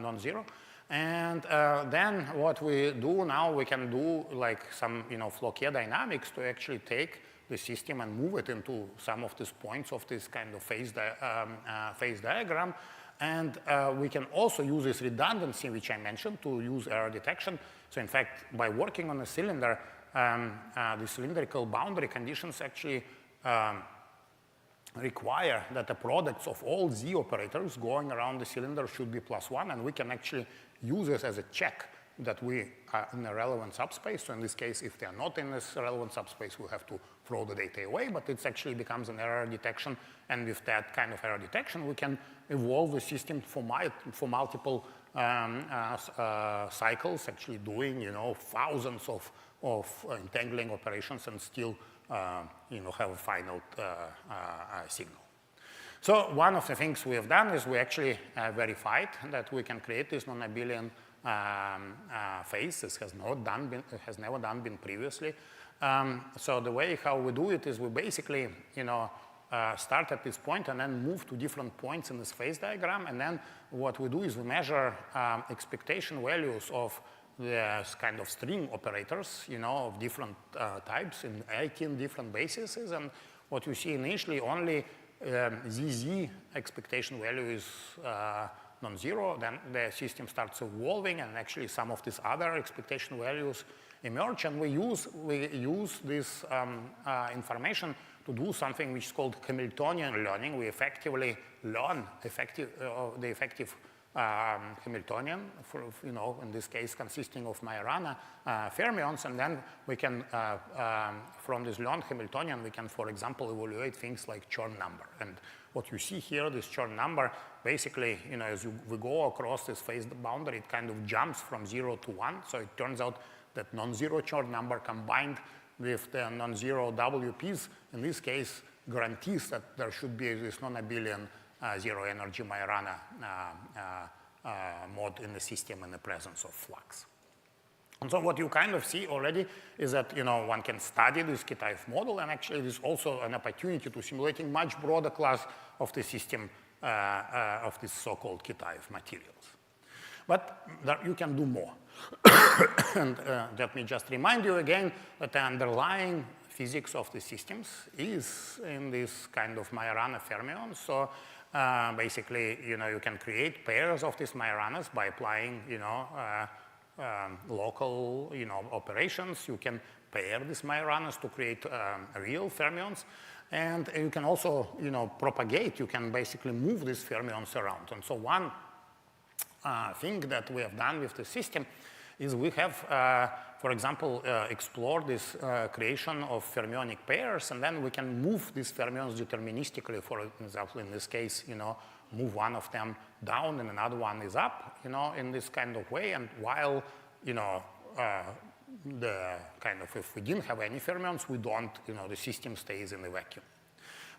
C: non-zero. And then what we do now, we can do like some, Floquet dynamics to actually take the system and move it into some of these points of this kind of phase diagram. And we can also use this redundancy, which I mentioned, to use error detection. So in fact, by working on a cylinder, the cylindrical boundary conditions actually require that the products of all Z operators going around the cylinder should be +1, and we can actually use this as a check that we are in a relevant subspace. So in this case, if they are not in this relevant subspace, we have to throw the data away, but it actually becomes an error detection. And with that kind of error detection, we can evolve the system for multiple cycles, actually doing, thousands of entangling operations and still, have a final signal. So one of the things we have done is we actually verified that we can create this non-abelian phase. This has never been previously. So the way how we do it is we basically, start at this point and then move to different points in this phase diagram. And then what we do is we measure expectation values of the kind of string operators, of different types in 18 different bases. And what you see initially, only ZZ expectation value is non-zero. Then the system starts evolving, and actually some of these other expectation values emerge. And we use this information to do something which is called Hamiltonian learning. We effectively learn the effective Hamiltonian, in this case consisting of Majorana fermions, and then we can, from this learned Hamiltonian, we can, for example, evaluate things like Chern number. And what you see here, this Chern number, basically, as we go across this phase boundary, it kind of jumps from 0 to 1. So it turns out that non-zero Chern number combined with the non-zero WPs, in this case, guarantees that there should be this non-abelian zero energy Majorana mode in the system in the presence of flux. And so what you kind of see already is that, one can study this Kitaev model, and actually there's also an opportunity to simulating much broader class of the system of these so-called Kitaev materials. But you can do more. And let me just remind you again that the underlying physics of the systems is in this kind of Majorana fermions. So basically, you can create pairs of these Majoranas by applying, local, operations. You can pair these Majoranas to create real fermions. And you can also, propagate. You can basically move these fermions around. And so one thing that we have done with the system is we have, for example, explored this creation of fermionic pairs, and then we can move these fermions deterministically. For example, in this case, move one of them down and another one is up, in this kind of way. And while, the kind of, if we didn't have any fermions, we don't, the system stays in the vacuum.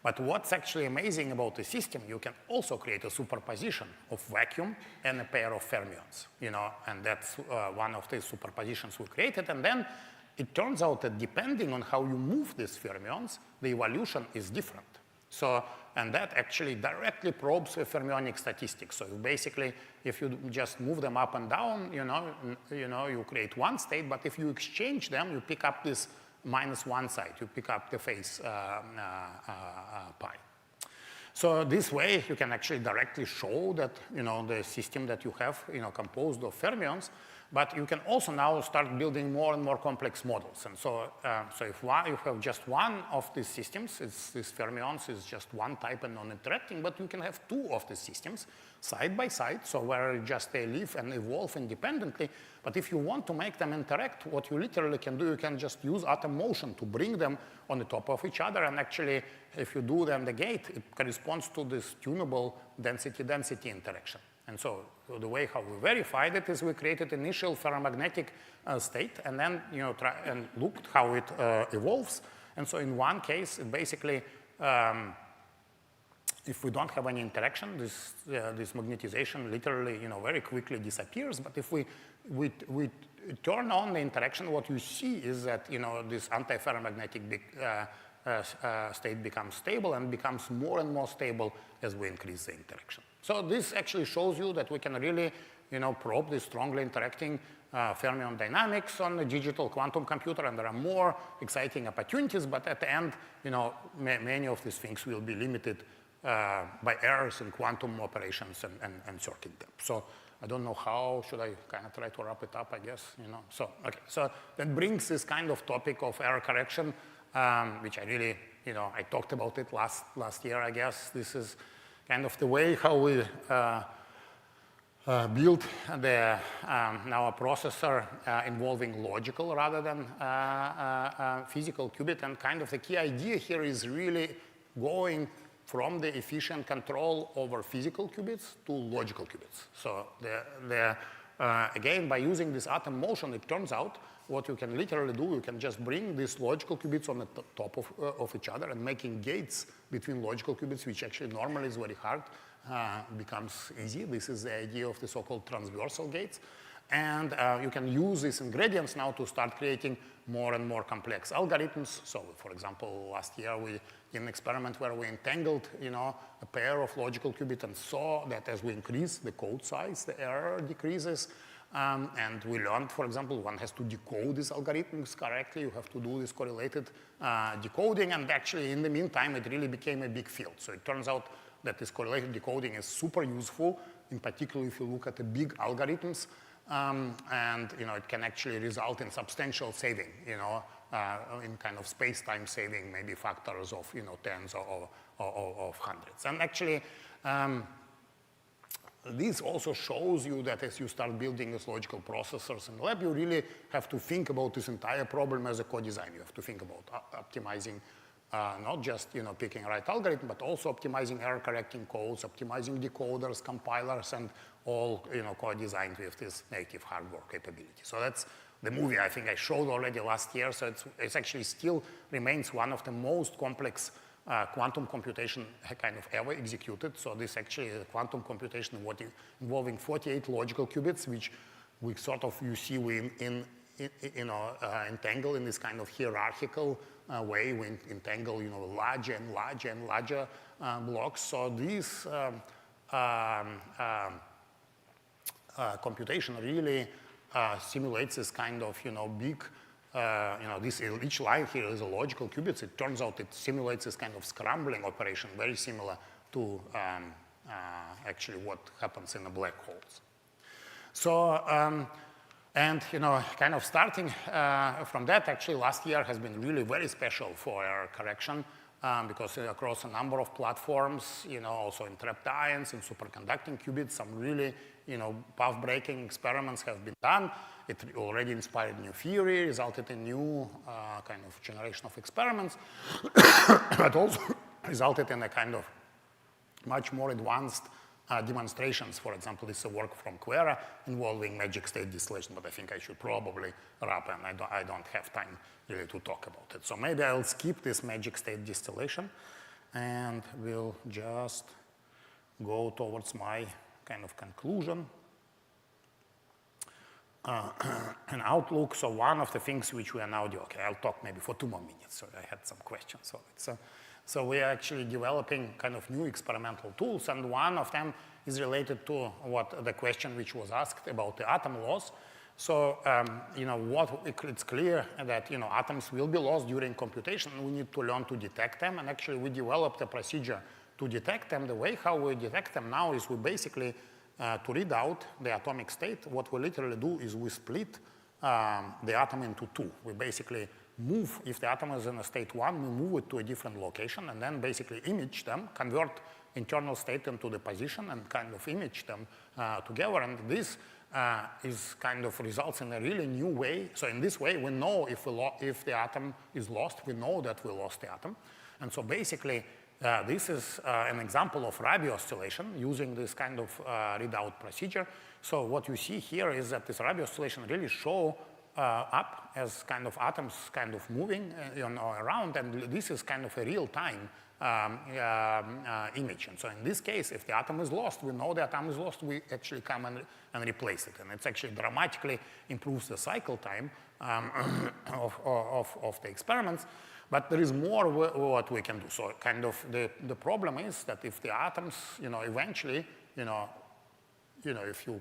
C: But what's actually amazing about the system, you can also create a superposition of vacuum and a pair of fermions, and that's one of the superpositions we created. And then it turns out that depending on how you move these fermions, the evolution is different. So, and that actually directly probes the fermionic statistics. So basically, if you just move them up and down, you create one state, but if you exchange them, you pick up this -1 side, you pick up the phase pi. So this way, you can actually directly show that, the system that you have, composed of fermions, but you can also now start building more and more complex models. And so, if you have just one of these systems, these fermions is just one type and non-interacting, but you can have two of these systems side by side, so where just they live and evolve independently. But if you want to make them interact, what you literally can do, you can just use atom motion to bring them on the top of each other. And actually, if you do them the gate, it corresponds to this tunable density-density interaction. And so the way how we verified it is we created initial ferromagnetic state, and then try and looked how it evolves. And so in one case, it basically, if we don't have any interaction, this magnetization literally very quickly disappears. But if we turn on the interaction, what you see is that this anti-ferromagnetic state becomes stable and becomes more and more stable as we increase the interaction. So this actually shows you that we can really, probe this strongly interacting fermion dynamics on a digital quantum computer, and there are more exciting opportunities. But at the end, many of these things will be limited by errors in quantum operations and circuit depth. So I don't know how should I kind of try to wrap it up, I guess. So okay, so that brings this kind of topic of error correction, which I really, I talked about it last year, I guess. This is kind of the way how we build now a processor involving logical rather than physical qubit. And kind of the key idea here is really going from the efficient control over physical qubits to logical qubits. So again, by using this atom motion, it turns out what you can literally do, you can just bring these logical qubits on the top of each other, and making gates between logical qubits, which actually normally is very hard, becomes easy. This is the idea of the so-called transversal gates. And you can use these ingredients now to start creating more and more complex algorithms. So, for example, last year we did an experiment where we entangled, a pair of logical qubits and saw that as we increase the code size, the error decreases. And we learned, for example, one has to decode these algorithms correctly. You have to do this correlated decoding. And actually, in the meantime, it really became a big field. So it turns out that this correlated decoding is super useful, in particular if you look at the big algorithms. And it can actually result in substantial saving, in kind of space-time saving, maybe factors of tens or of hundreds. And actually, this also shows you that as you start building these logical processors in the lab, you really have to think about this entire problem as a co-design. You have to think about optimizing not just picking the right algorithm, but also optimizing error-correcting codes, optimizing decoders, compilers, and all co-designed with this native hardware capability. So that's the movie I think I showed already last year. So it's actually still remains one of the most complex quantum computation kind of ever executed. So this actually is a quantum computation involving 48 logical qubits, which we sort of we entangle in this kind of hierarchical way. We entangle larger and larger and larger blocks. So these computation really simulates this kind of big. Each line here is a logical qubits. It turns out it simulates this kind of scrambling operation, very similar to actually what happens in the black holes. So, and kind of starting from that, actually last year has been really very special for error correction because across a number of platforms, also in trapped ions, in superconducting qubits, some really path-breaking experiments have been done. It already inspired new theory, resulted in new kind of generation of experiments, but also resulted in a kind of much more advanced demonstrations. For example, this is a work from Quera involving magic state distillation, but I think I should probably wrap, and I don't have time really to talk about it. So maybe I'll skip this magic state distillation, and we'll just go towards my kind of conclusion. An outlook. So one of the things which we are now doing, okay, I'll talk maybe for 2 more minutes. So I had some questions. So we are actually developing kind of new experimental tools, and one of them is related to what the question which was asked about the atom loss. So it's clear that atoms will be lost during computation. We need to learn to detect them, and actually we developed a procedure to detect them. The way how we detect them now is we basically to read out the atomic state, what we literally do is we split the atom into two. We basically move, if the atom is in a state 1, we move it to a different location and then basically image them, convert internal state into the position and kind of image them together. And this is kind of results in a really new way. So in this way, we know if the atom is lost, we know that we lost the atom. And so basically, this is an example of Rabi oscillation using this kind of readout procedure. So what you see here is that this Rabi oscillation really show up as kind of atoms kind of moving around, and this is kind of a real-time image. And so in this case, if the atom is lost, we know the atom is lost, we actually come and replace it. And it's actually dramatically improves the cycle time of the experiments. But there is more what we can do. So kind of the problem is that if the atoms, eventually, if you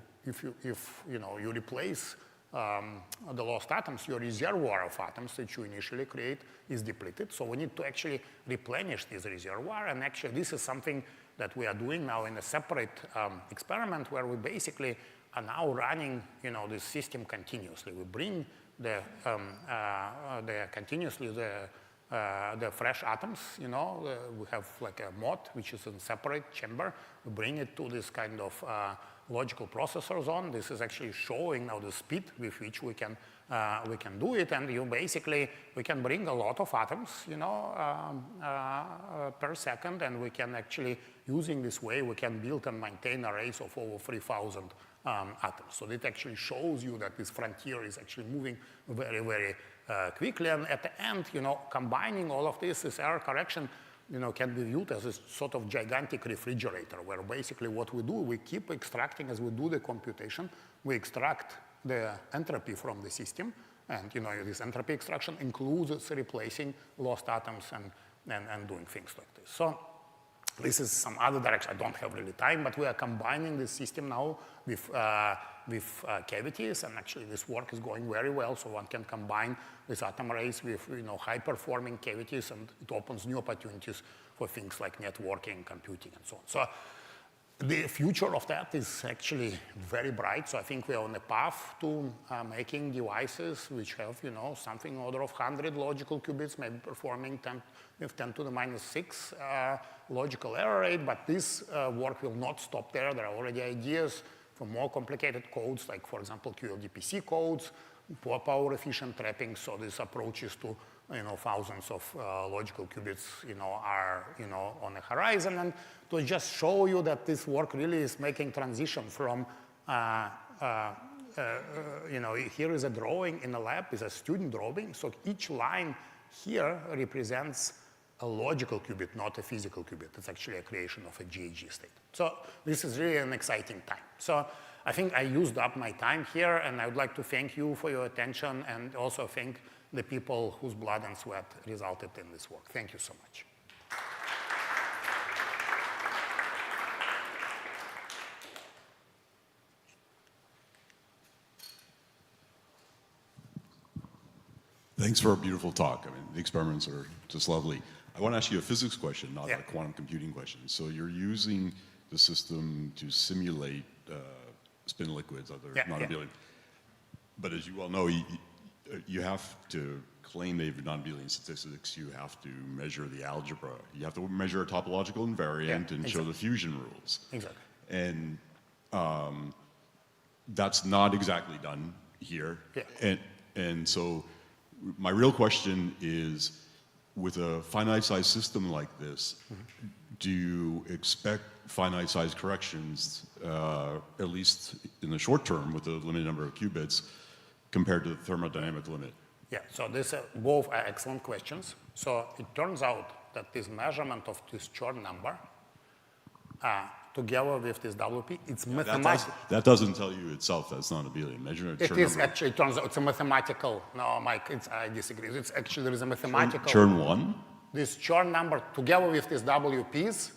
C: replace the lost atoms, your reservoir of atoms that you initially create is depleted. So we need to actually replenish this reservoir. And actually, this is something that we are doing now in a separate experiment where we basically are now running, this system continuously. We bring continuously the the fresh atoms, you know, we have like a mod, which is in separate chamber. We bring it to this kind of logical processor zone. This is actually showing now the speed with which we can do it, and we can bring a lot of atoms, you know, per second, and we can actually, using this way, we can build and maintain arrays of over 3,000 atoms. So it actually shows you that this frontier is actually moving very, very quickly, and at the end, you know, combining all of this error correction, you know, can be viewed as a sort of gigantic refrigerator, where basically what we do, we keep extracting as we do the computation, we extract the entropy from the system, and you know, this entropy extraction includes replacing lost atoms and doing things like this. So this is some other direction. I don't have really time, but we are combining this system now with cavities, and actually this work is going very well. So one can combine these atom arrays with, you know, high-performing cavities, and it opens new opportunities for things like networking, computing, and so on. So the future of that is actually very bright. So I think we are on a path to making devices which have, you know, something order of 100 logical qubits, maybe performing 10 to the minus 6 logical error rate. But this work will not stop there. There are already ideas for more complicated codes, like, for example, QLDPC codes, power efficient trapping. So these approaches to, you know, thousands of logical qubits, you know, are, you know, on the horizon. And to just show you that this work really is making transition from, you know, here is a drawing in a lab, is a student drawing. So each line here represents a logical qubit, not a physical qubit. It's actually a creation of a GHZ state. So this is really an exciting time. So I think I used up my time here, and I would like to thank you for your attention, and also thank the people whose blood and sweat resulted in this work. Thank you so much.
H: Thanks for a beautiful talk. I mean, the experiments are just lovely. I want to ask you a physics question, not a quantum computing question. So you're using the system to simulate spin liquids, not abelian. But as you well know, you have to claim they have non-abelian statistics. You have to measure the algebra. You have to measure a topological invariant and show the fusion rules.
C: Exactly.
H: And that's not exactly done here.
C: Yeah.
H: And so my real question is, with a finite-sized system like this, do you expect finite-sized corrections, at least in the short term, with the limited number of qubits, compared to the thermodynamic limit?
C: Yeah, so these both are excellent questions. So it turns out that this measurement of this Chern number, together with this WP, it's mathematical.
H: That doesn't tell you itself that's not abelian. Measure a Chern
C: It is
H: number.
C: actually, it turns out it's a mathematical, no, Mike, I disagree. It's actually, there is a mathematical.
H: Chern 1?
C: This Chern number, together with these WPs,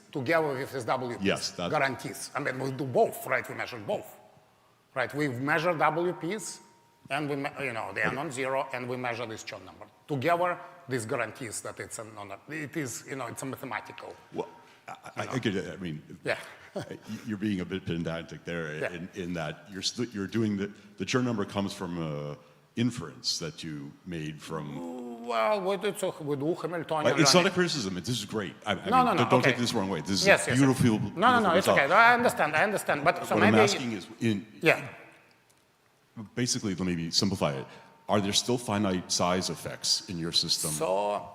H: Yes, that
C: guarantees. I mean, we do both, right? We measure both, right? We measure WPs, and we, you know, they are non-zero, and we measure this Chern number. Together, this guarantees that it's it is, you know, it's a mathematical.
H: Well, I get it. I mean,
C: yeah.
H: You're being a bit pedantic there
C: Yeah.
H: in that you're doing the Chern number comes from inference that you made from.
C: Well, we do Hamiltonian.
H: It's not a criticism. This is great.
C: No,
H: don't
C: okay.
H: take this the wrong way. This is
C: Yes,
H: beautiful.
C: No, it's okay. I understand. But so
H: what
C: maybe
H: I'm asking is,
C: yeah.
H: basically, let me simplify it. Are there still finite size effects in your system?
C: So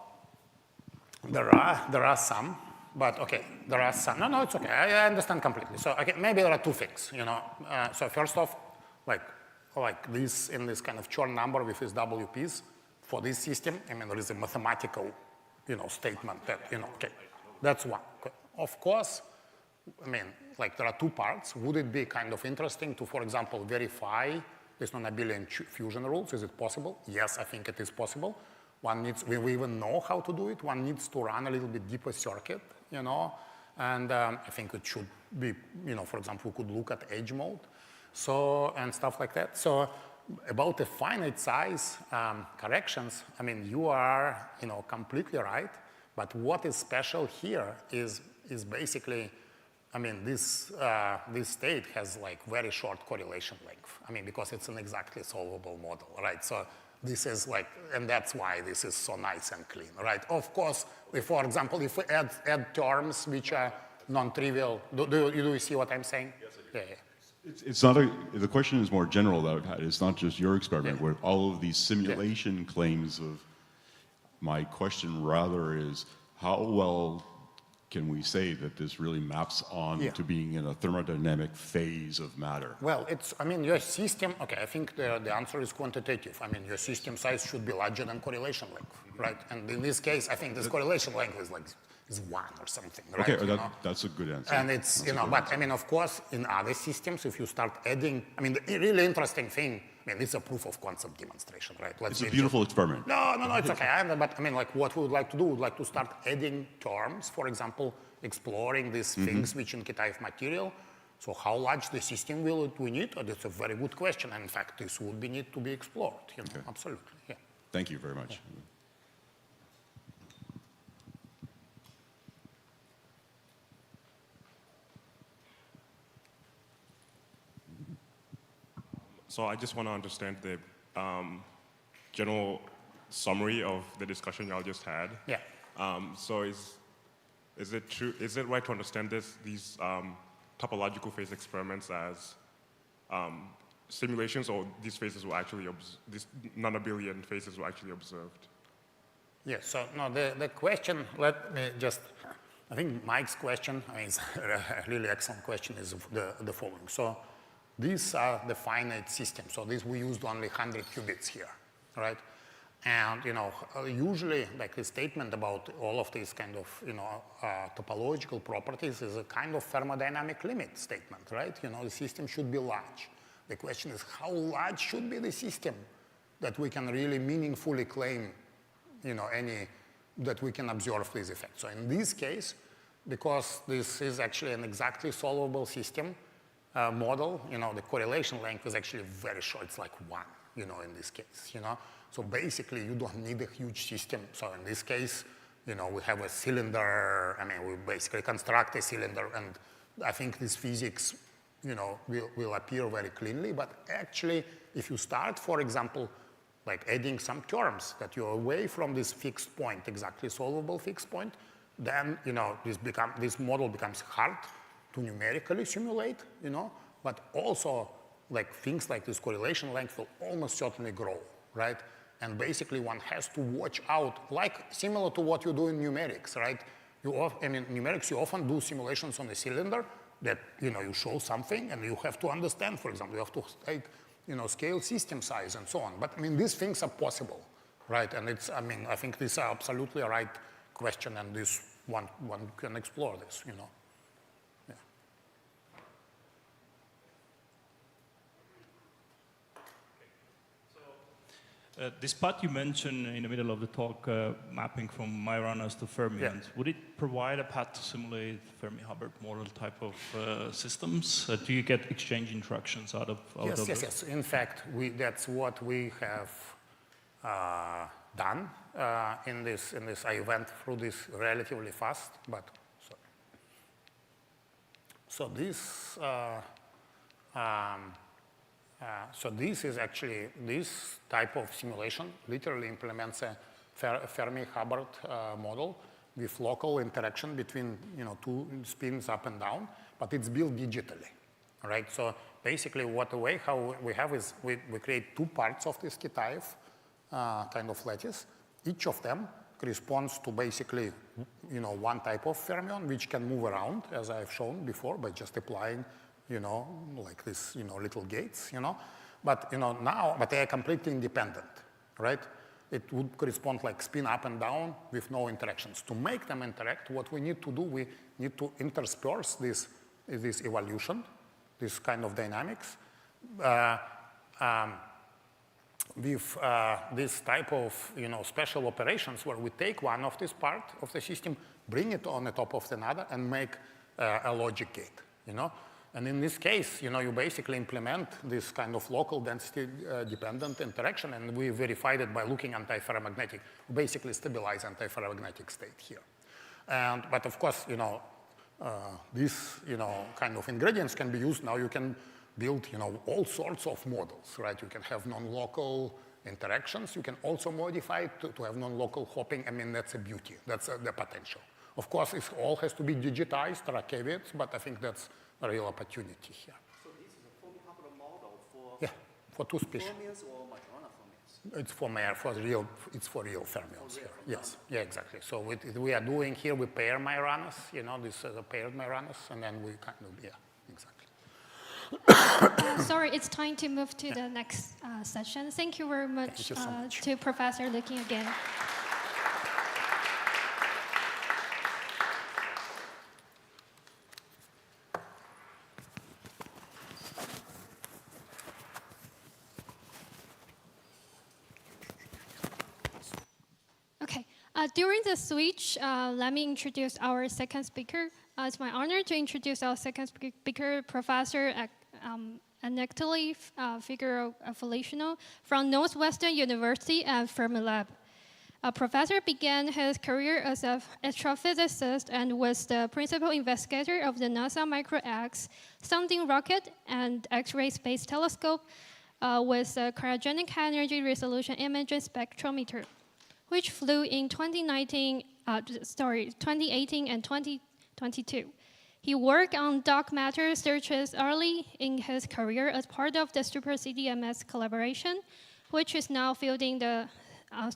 C: there are some, but okay, there are some. No, it's okay. I understand completely. So okay, maybe there are two things. You know, so first off, like this in this kind of Chern number with its WPs. For this system, I mean, there is a mathematical, you know, statement that, you know, okay, that's one. Of course, I mean, like there are two parts. Would it be kind of interesting to, for example, verify these non-abelian fusion rules? Is it possible? Yes, I think it is possible. One needs, we even know how to do it. One needs to run a little bit deeper circuit, you know, and I think it should be, you know, for example, we could look at edge mode, so, and stuff like that. So, about the finite size corrections, I mean, you are, you know, completely right. But what is special here is basically, I mean, this state has like very short correlation length. I mean, because it's an exactly solvable model, right? So this is like, and that's why this is so nice and clean, right? Of course, for example, if we add terms which are non-trivial, do you see what I'm saying? Yes, I do. Yeah.
H: It's not the question is more general that I've had. It's not just your experiment where all of these simulation claims of, my question rather is, how well can we say that this really maps on to being in a thermodynamic phase of matter?
C: Well, your system, okay, I think the answer is quantitative. I mean, your system size should be larger than correlation length, right? And in this case, I think this correlation length is 1 or something, right?
H: Okay, that's a good answer.
C: And it's, but I mean, of course, in other systems, if you start adding, I mean, the really interesting thing, I mean, it's a proof of concept demonstration, right?
H: It's a beautiful experiment.
C: No, it's okay. But I mean, like what we would like to do, we would like to start adding terms, for example, exploring these things which in Kitaev material. So how large the system will we need? That's a very good question. And in fact, this would need to be explored, absolutely, yeah.
H: Thank you very much.
C: Yeah.
D: So I just want to understand the general summary of the discussion y'all just had.
C: Yeah.
D: So is it true? Is it right to understand these topological phase experiments as simulations, or these phases were actually these non-abelian phases were actually observed?
C: Yes. So no, the question. Let me just. I think Mike's question, is a really excellent question, is the following. So these are the finite systems. So we used only 100 qubits here, right? And usually, like the statement about all of these kind of topological properties is a kind of thermodynamic limit statement, right? The system should be large. The question is, how large should be the system that we can really meaningfully claim, that we can observe these effects? So in this case, because this is actually an exactly solvable system model, the correlation length is actually very short. It's like 1, in this case, So basically, you don't need a huge system. So in this case, we have a cylinder. I mean, we basically construct a cylinder, and I think this physics, will appear very cleanly. But actually, if you start, for example, like adding some terms that you're away from this fixed point, exactly solvable fixed point, then, this model becomes hard to numerically simulate, but also like things like this correlation length will almost certainly grow, right? And basically one has to watch out, like similar to what you do in numerics, right? Numerics, you often do simulations on a cylinder that, you show something and you have to understand, for example, you have to take, scale system size and so on. But these things are possible, right? And I think these are absolutely a right question, and this one can explore this, Yeah.
I: This part you mentioned in the middle of the talk, mapping from Majoranas to fermions, would it provide a path to simulate Fermi-Hubbard model type of systems? Do you get exchange instructions out of
C: Yes. In fact, that's what we have done in this. I went through this relatively fast, but so this. So this is actually, this type of simulation literally implements a Fermi-Hubbard model with local interaction between 2 spins up and down, but it's built digitally, right? So basically how we have is we create 2 parts of this Kitaev kind of lattice. Each of them corresponds to basically 1 type of fermion, which can move around, as I've shown before, by just applying like this, little gates, But, but they are completely independent, right? It would correspond like spin up and down with no interactions. To make them interact, what we need to do, we need to intersperse this evolution, this kind of dynamics, with this type of, special operations where we take one of this part of the system, bring it on the top of another, and make a logic gate, And in this case, you basically implement this kind of local density dependent interaction, and we verified it by looking antiferromagnetic, basically stabilize antiferromagnetic state here. But of course, these, kind of ingredients can be used. Now you can build, all sorts of models, right? You can have non-local, interactions. You can also modify it to have non-local hopping. I mean, that's a beauty. That's the potential. Of course, it all has to be digitized. There are caveats, but I think that's a real opportunity here.
J: So this is a fully coupled model for
C: Yeah, for two species.
J: fermions or Majorana fermions?
C: It's for real fermions here. Yes, yeah, exactly. So we are doing here, we pair Majoranas, this is a paired Majoranas, and then we kind of, yeah, exactly.
B: Sorry, it's time to move to the next session. Thank you very much,
C: Thank you so much.
B: to Professor Looking again. Okay, during the switch, let me introduce our second speaker. It's my honor to introduce our second speaker, Professor Anectally Figaro Feliciano from Northwestern University at Fermilab. Professor began his career as an astrophysicist and was the principal investigator of the NASA Micro-X sounding rocket and X-ray space telescope with a cryogenic high energy resolution imaging spectrometer, which flew in 2018 and 2022. He worked on dark matter searches early in his career as part of the Super CDMS collaboration, which is now fielding the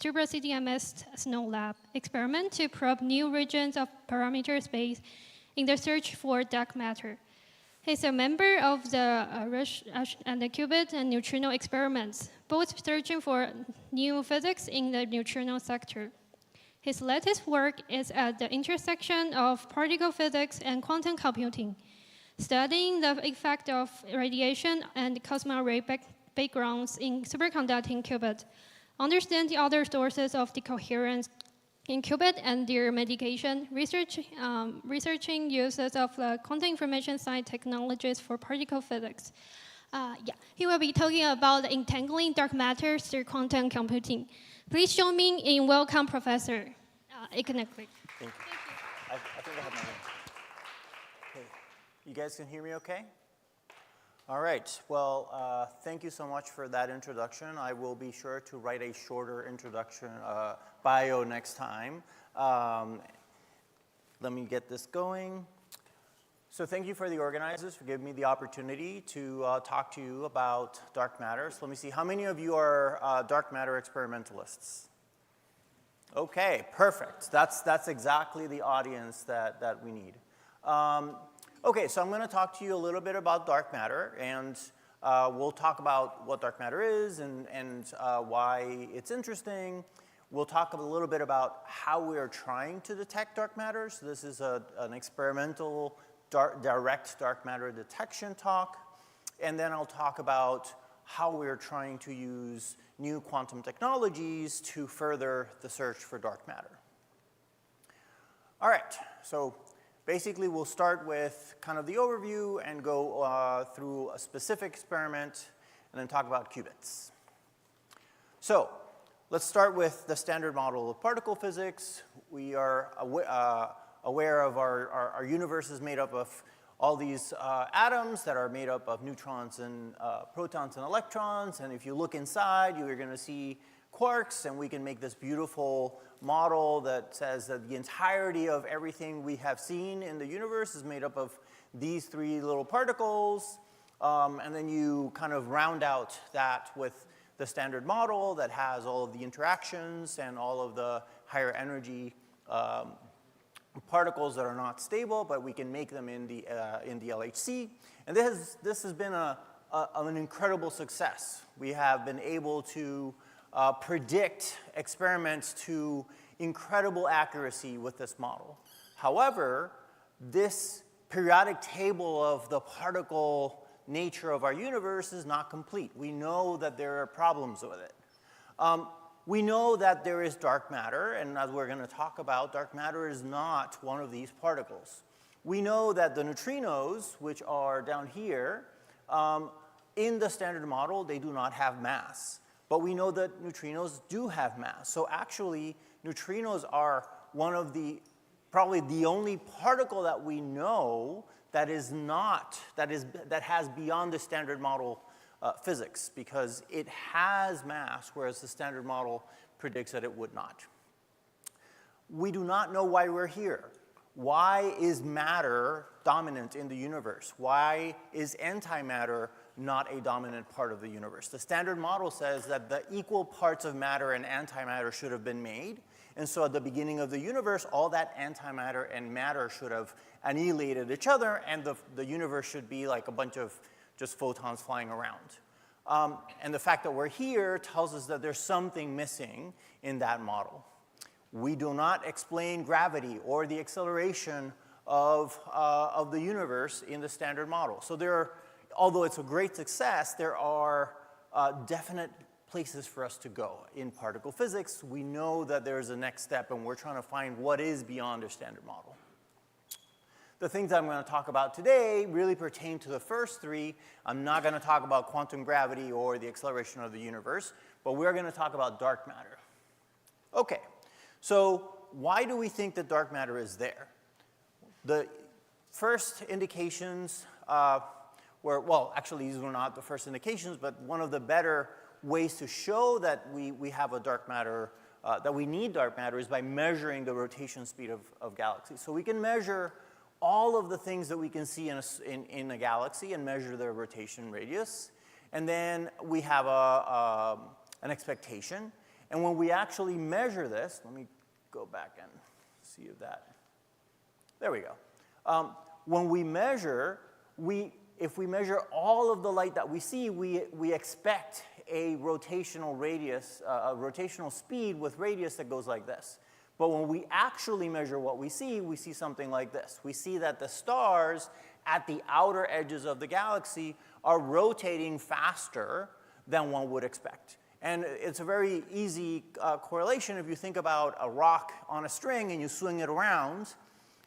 B: Super CDMS Snow Lab experiment to probe new regions of parameter space in the search for dark matter. He's a member of the Rush and the qubit and neutrino experiments, both searching for new physics in the neutrino sector. His latest work is at the intersection of particle physics and quantum computing, studying the effect of radiation and cosmic ray backgrounds in superconducting qubit, understand the other sources of decoherence in qubit and their mitigation, researching uses of quantum information science technologies for particle physics. He will be talking about entangling dark matter through quantum computing. Please join me in welcome Professor Ignacli.
J: Thank you. I think I have my hand. Okay. You guys can hear me okay? All right. Well, thank you so much for that introduction. I will be sure to write a shorter introduction bio next time. Let me get this going. So thank you for the organizers for giving me the opportunity to talk to you about dark matter. So let me see, how many of you are dark matter experimentalists? Okay, perfect. That's exactly the audience that we need. Okay, so I'm going to talk to you a little bit about dark matter, and we'll talk about what dark matter is and why it's interesting. We'll talk a little bit about how we are trying to detect dark matter. So this is an experimental direct dark matter detection talk. And then I'll talk about how we're trying to use new quantum technologies to further the search for dark matter. All right, so basically we'll start with kind of the overview and go through a specific experiment and then talk about qubits. So let's start with the standard model of particle physics. We are aware of our universe is made up of all these atoms that are made up of neutrons and protons and electrons. And if you look inside, you're going to see quarks. And we can make this beautiful model that says that the entirety of everything we have seen in the universe is made up of these three little particles. And then you kind of round out that with the standard model that has all of the interactions and all of the higher energy particles that are not stable, but we can make them in the LHC. And this has been an incredible success. We have been able to predict experiments to incredible accuracy with this model. However, this periodic table of the particle nature of our universe is not complete. We know that there are problems with it. We know that there is dark matter, and as we're going to talk about, dark matter is not one of these particles. We know that the neutrinos, which are down here, in the standard model, they do not have mass. But we know that neutrinos do have mass. So actually, neutrinos are one of probably the only particle that we know that is not, that has beyond the standard model physics because it has mass, whereas the Standard Model predicts that it would not. We do not know why we're here. Why is matter dominant in the universe? Why is antimatter not a dominant part of the universe? The Standard Model says that the equal parts of matter and antimatter should have been made. And so at the beginning of the universe, all that antimatter and matter should have annihilated each other, and the universe should be like a bunch of just photons flying around. And the fact that we're here tells us that there's something missing in that model. We do not explain gravity or the acceleration of the universe in the Standard Model. So although it's a great success, there are definite places for us to go. In particle physics, we know that there's a next step, and we're trying to find what is beyond our Standard Model. The things I'm going to talk about today really pertain to the first three. I'm not going to talk about quantum gravity or the acceleration of the universe, but we're going to talk about dark matter. Okay, so why do we think that dark matter is there? The first indications were, well, actually these were not the first indications, but one of the better ways to show that we have a dark matter, that we need dark matter is by measuring the rotation speed of galaxies. So we can measure all of the things that we can see in a galaxy and measure their rotation radius. And then we have an expectation. And when we actually measure this, let me go back and see if that, there we go. When we measure, if we measure all of the light that we see, we expect a rotational radius, a rotational speed with radius that goes like this. But when we actually measure what we see something like this. We see that the stars at the outer edges of the galaxy are rotating faster than one would expect. And it's a very easy correlation. If you think about a rock on a string and you swing it around,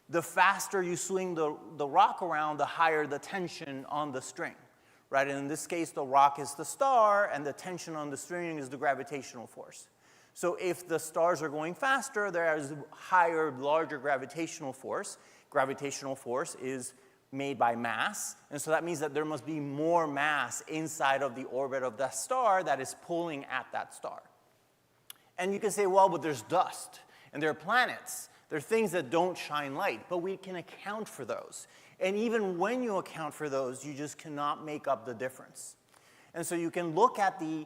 J: the faster you swing the rock around, the higher the tension on the string, right? And in this case, the rock is the star, and the tension on the string is the gravitational force. So if the stars are going faster, there is higher, larger gravitational force. Gravitational force is made by mass, and so that means that there must be more mass inside of the orbit of that star that is pulling at that star. And you can say, well, but there's dust, and there are planets. There are things that don't shine light, but we can account for those. And even when you account for those, you just cannot make up the difference. And so you can look at the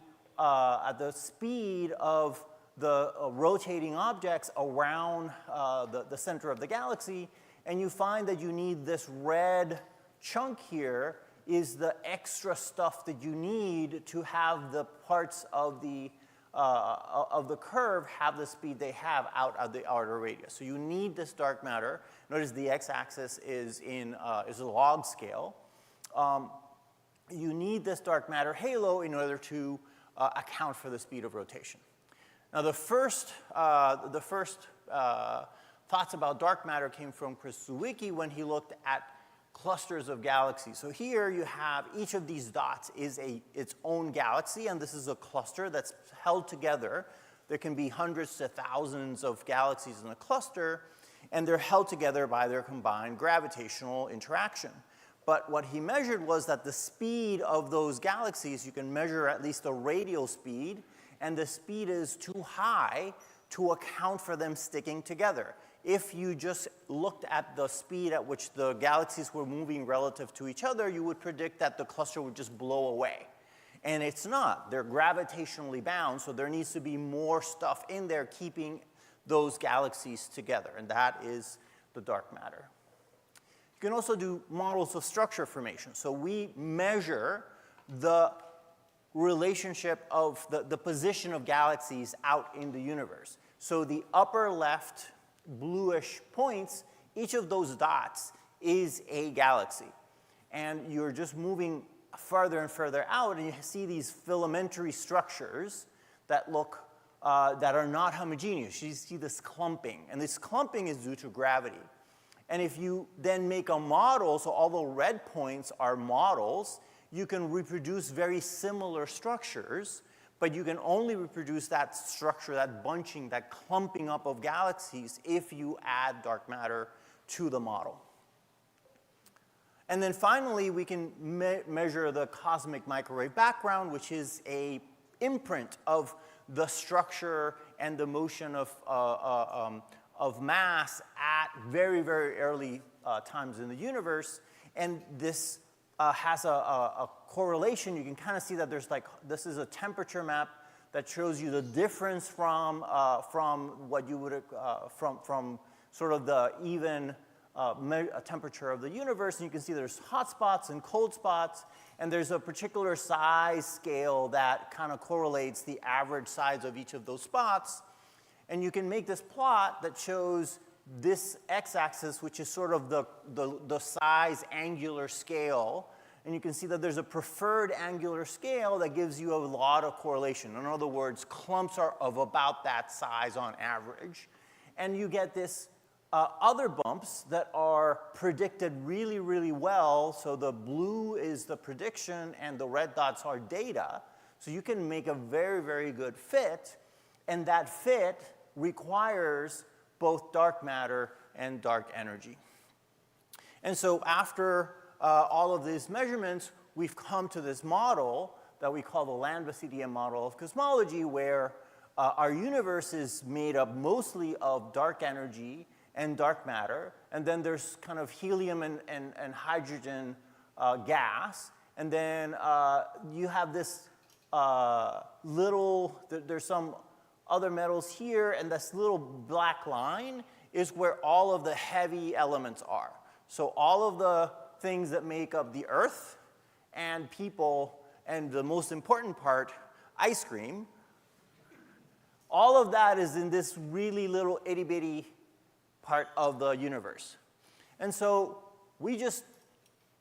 J: speed of the rotating objects around the center of the galaxy, and you find that you need this red chunk here is the extra stuff that you need to have the parts of the curve have the speed they have out of the outer radius. So you need this dark matter. Notice the x-axis is a log scale. You need this dark matter halo in order to account for the speed of rotation. Now the first thoughts about dark matter came from Chris Zwicky when he looked at clusters of galaxies. So here you have each of these dots is its own galaxy, and this is a cluster that's held together. There can be hundreds to thousands of galaxies in a cluster, and they're held together by their combined gravitational interaction. But what he measured was that the speed of those galaxies, you can measure at least the radial speed, and the speed is too high to account for them sticking together. If you just looked at the speed at which the galaxies were moving relative to each other, you would predict that the cluster would just blow away. And it's not. They're gravitationally bound, so there needs to be more stuff in there keeping those galaxies together, and that is the dark matter. You can also do models of structure formation. So we measure the relationship of the position of galaxies out in the universe. So the upper left bluish points, each of those dots is a galaxy. And you're just moving farther and further out, and you see these filamentary structures that look, that are not homogeneous. You see this clumping, and this clumping is due to gravity. And if you then make a model, so all the red points are models, you can reproduce very similar structures, but you can only reproduce that structure, that bunching, that clumping up of galaxies if you add dark matter to the model. And then finally, we can measure the cosmic microwave background, which is a imprint of the structure and the motion of mass at very, very early times in the universe. And this has a correlation. You can kind of see that there's this is a temperature map that shows you the difference from what you would, from sort of the even temperature of the universe. And you can see there's hot spots and cold spots. And there's a particular size scale that kind of correlates the average size of each of those spots. And you can make this plot that shows this x-axis, which is sort of the size angular scale. And you can see that there's a preferred angular scale that gives you a lot of correlation. In other words, clumps are of about that size on average. And you get this other bumps that are predicted really, really well. So the blue is the prediction and the red dots are data. So you can make a very, very good fit. And that fit requires both dark matter and dark energy. And so after all of these measurements, we've come to this model that we call the Land-Basidian model of cosmology, where our universe is made up mostly of dark energy and dark matter, and then there's kind of helium and hydrogen gas, and then you have this there's some other metals here, and this little black line is where all of the heavy elements are. So all of the things that make up the Earth and people, and the most important part, ice cream, all of that is in this really little itty-bitty part of the universe. And so we just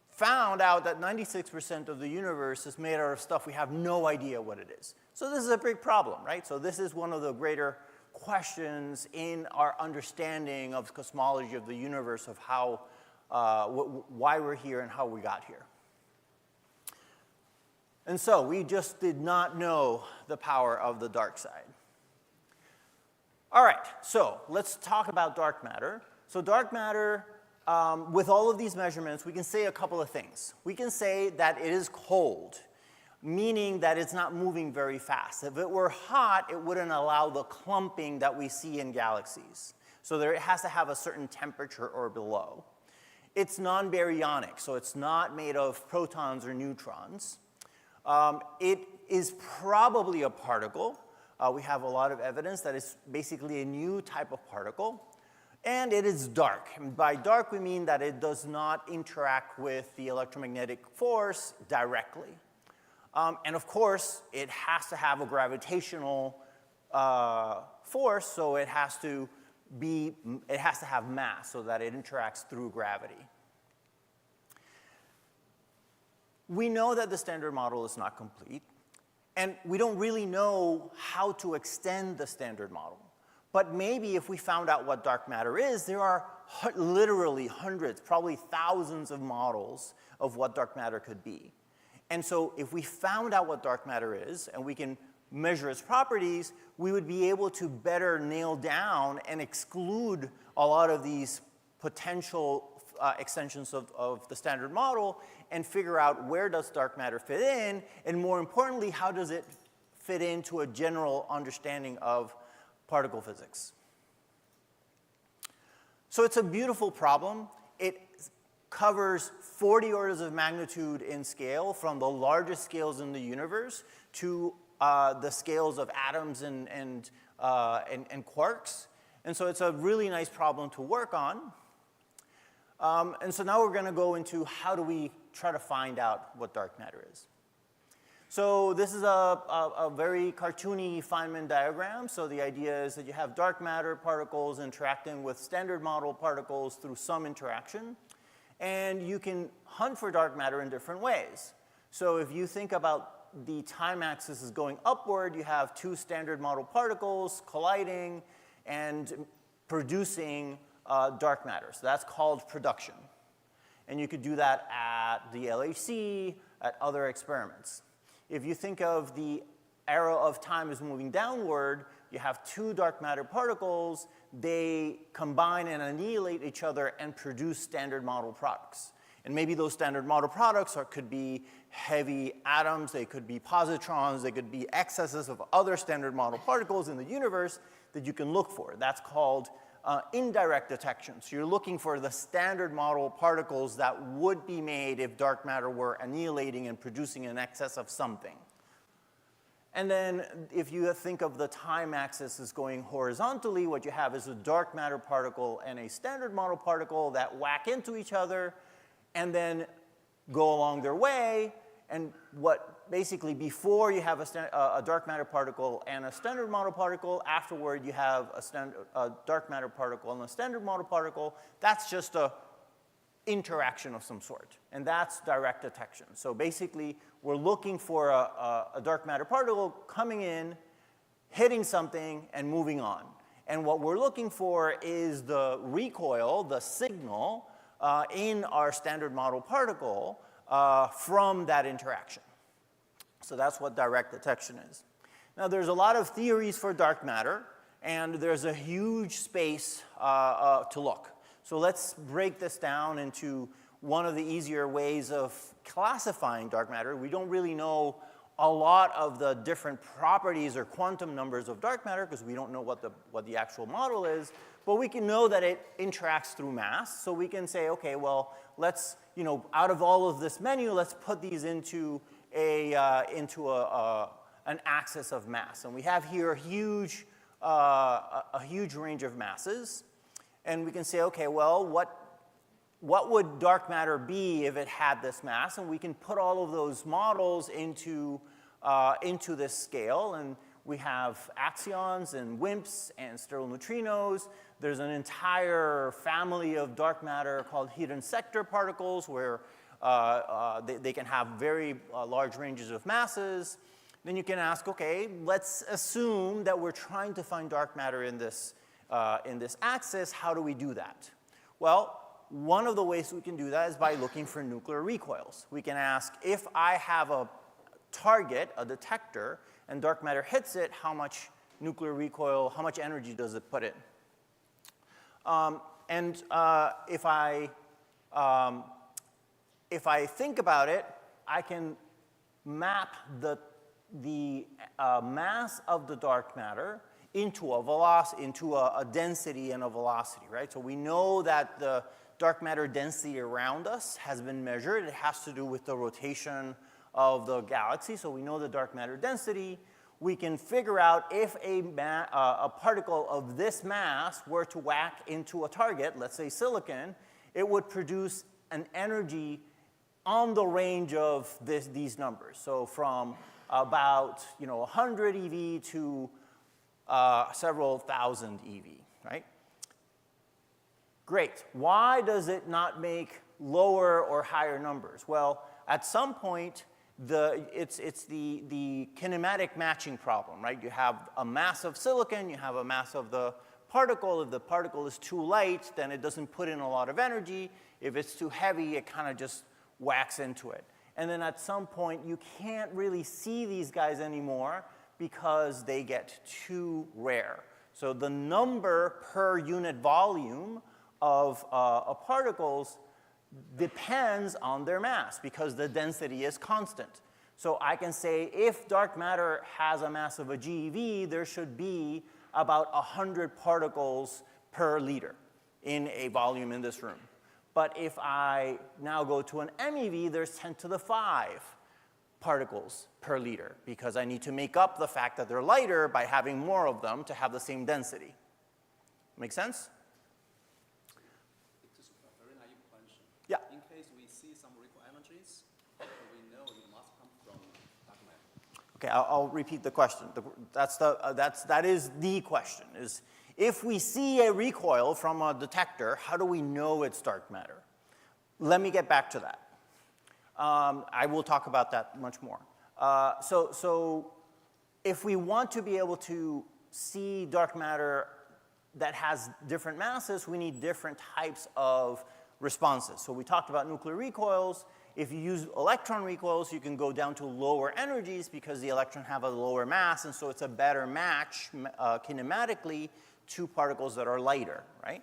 J: found out that 96% of the universe is made out of stuff we have no idea what it is. So this is a big problem, right? So this is one of the greater questions in our understanding of cosmology of the universe, of how, why we're here and how we got here. And so we just did not know the power of the dark side. All right, so let's talk about dark matter. So dark matter, with all of these measurements, we can say a couple of things. We can say that it is cold, meaning that it's not moving very fast. If it were hot, it wouldn't allow the clumping that we see in galaxies. So it has to have a certain temperature or below. It's non-baryonic, so it's not made of protons or neutrons. It is probably a particle. We have a lot of evidence that it's basically a new type of particle. And it is dark. And by dark, we mean that it does not interact with the electromagnetic force directly. And of course, it has to have a gravitational force, so it has to have mass so that it interacts through gravity. We know that the standard model is not complete. And we don't really know how to extend the standard model. But maybe if we found out what dark matter is, there are literally hundreds, probably thousands of models of what dark matter could be. And so if we found out what dark matter is, and we can measure its properties, we would be able to better nail down and exclude a lot of these potential extensions of the standard model and figure out where does dark matter fit in, and more importantly, how does it fit into a general understanding of particle physics. So it's a beautiful problem. It covers 40 orders of magnitude in scale, from the largest scales in the universe to the scales of atoms and quarks. And so it's a really nice problem to work on. And so now we're going to go into how do we try to find out what dark matter is. So this is a very cartoony Feynman diagram. So the idea is that you have dark matter particles interacting with standard model particles through some interaction. And you can hunt for dark matter in different ways. So if you think about the time axis is going upward, you have two standard model particles colliding and producing dark matter. So that's called production. And you could do that at the LHC, at other experiments. If you think of the arrow of time as moving downward, you have two dark matter particles. They combine and annihilate each other and produce standard model products. And maybe those standard model products could be heavy atoms, they could be positrons, they could be excesses of other standard model particles in the universe that you can look for. That's called indirect detection. So you're looking for the standard model particles that would be made if dark matter were annihilating and producing an excess of something. And then if you think of the time axis as going horizontally, what you have is a dark matter particle and a standard model particle that whack into each other and then go along their way. And what basically before you have a dark matter particle and a standard model particle, afterward you have a dark matter particle and a standard model particle. That's just a interaction of some sort, and that's direct detection. So basically, we're looking for a dark matter particle coming in, hitting something, and moving on. And what we're looking for is the recoil, the signal, in our standard model particle from that interaction. So that's what direct detection is. Now, there's a lot of theories for dark matter, and there's a huge space to look. So let's break this down into one of the easier ways of classifying dark matter. We don't really know a lot of the different properties or quantum numbers of dark matter because we don't know what the actual model is, but we can know that it interacts through mass. So we can say, okay, well, let's, out of all of this menu, let's put these into an axis of mass. And we have here a huge range of masses. And we can say, okay, well, what would dark matter be if it had this mass? And we can put all of those models into this scale. And we have axions and WIMPs and sterile neutrinos. There's an entire family of dark matter called hidden sector particles where they can have very large ranges of masses. Then you can ask, okay, let's assume that we're trying to find dark matter in this axis. How do we do that? Well, one of the ways we can do that is by looking for nuclear recoils. We can ask, if I have a target, a detector, and dark matter hits it, how much nuclear recoil, how much energy does it put in? If I think about it, I can map the mass of the dark matter into a density and a velocity, right? So we know that the dark matter density around us has been measured. It has to do with the rotation of the galaxy. So we know the dark matter density. We can figure out if a particle of this mass were to whack into a target, let's say silicon, it would produce an energy on the range of these numbers. So from about 100 eV to several thousand EV, right? Great. Why does it not make lower or higher numbers? Well, at some point, it's the kinematic matching problem, right? You have a mass of silicon, you have a mass of the particle. If the particle is too light, then it doesn't put in a lot of energy. If it's too heavy, it kind of just whacks into it. And then at some point, you can't really see these guys anymore because they get too rare. So the number per unit volume of particles depends on their mass because the density is constant. So I can say if dark matter has a mass of a GeV, there should be about 100 particles per liter in a volume in this room. But if I now go to an MeV, there's 10 to the 5 particles per liter because I need to make up the fact that they're lighter by having more of them to have the same density. Make sense?
K: It's a very naive question.
J: Yeah.
K: In case we see some recoil energies, we know it must come from dark matter.
J: Okay, I'll repeat the question. That is the question, is if we see a recoil from a detector, how do we know it's dark matter? Let me get back to that. I will talk about that much more. So if we want to be able to see dark matter that has different masses, we need different types of responses. So we talked about nuclear recoils. If you use electron recoils, you can go down to lower energies because the electron have a lower mass, and so it's a better match kinematically to particles that are lighter, right?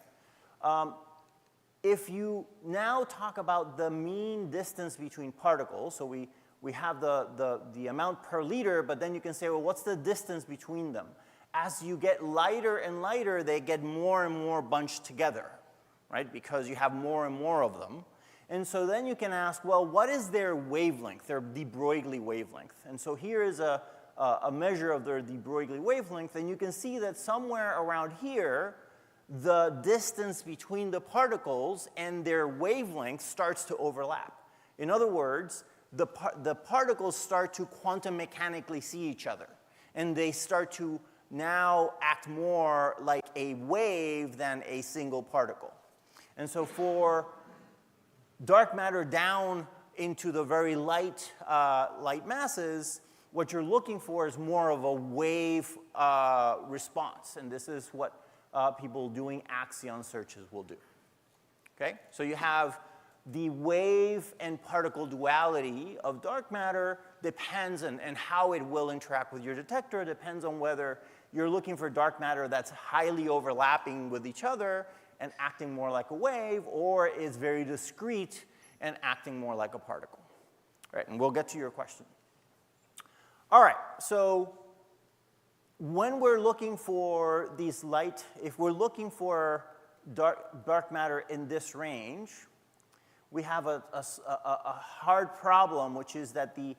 J: if you now talk about the mean distance between particles, so we have the amount per liter, but then you can say, well, what's the distance between them? As you get lighter and lighter, they get more and more bunched together, right? Because you have more and more of them. And so then you can ask, well, what is their wavelength, their de Broglie wavelength? And so here is a measure of their de Broglie wavelength, and you can see that somewhere around here, the distance between the particles and their wavelength starts to overlap. In other words, the particles start to quantum mechanically see each other, and they start to now act more like a wave than a single particle. And so for dark matter down into the very light masses, what you're looking for is more of a wave response. And this is what people doing axion searches will do. Okay? So you have the wave and particle duality of dark matter depends on and how it will interact with your detector depends on whether you're looking for dark matter that's highly overlapping with each other and acting more like a wave, or is very discrete and acting more like a particle. All right, and we'll get to your question. All right, so when we're looking for these light, if we're looking for dark matter in this range, we have a hard problem, which is that the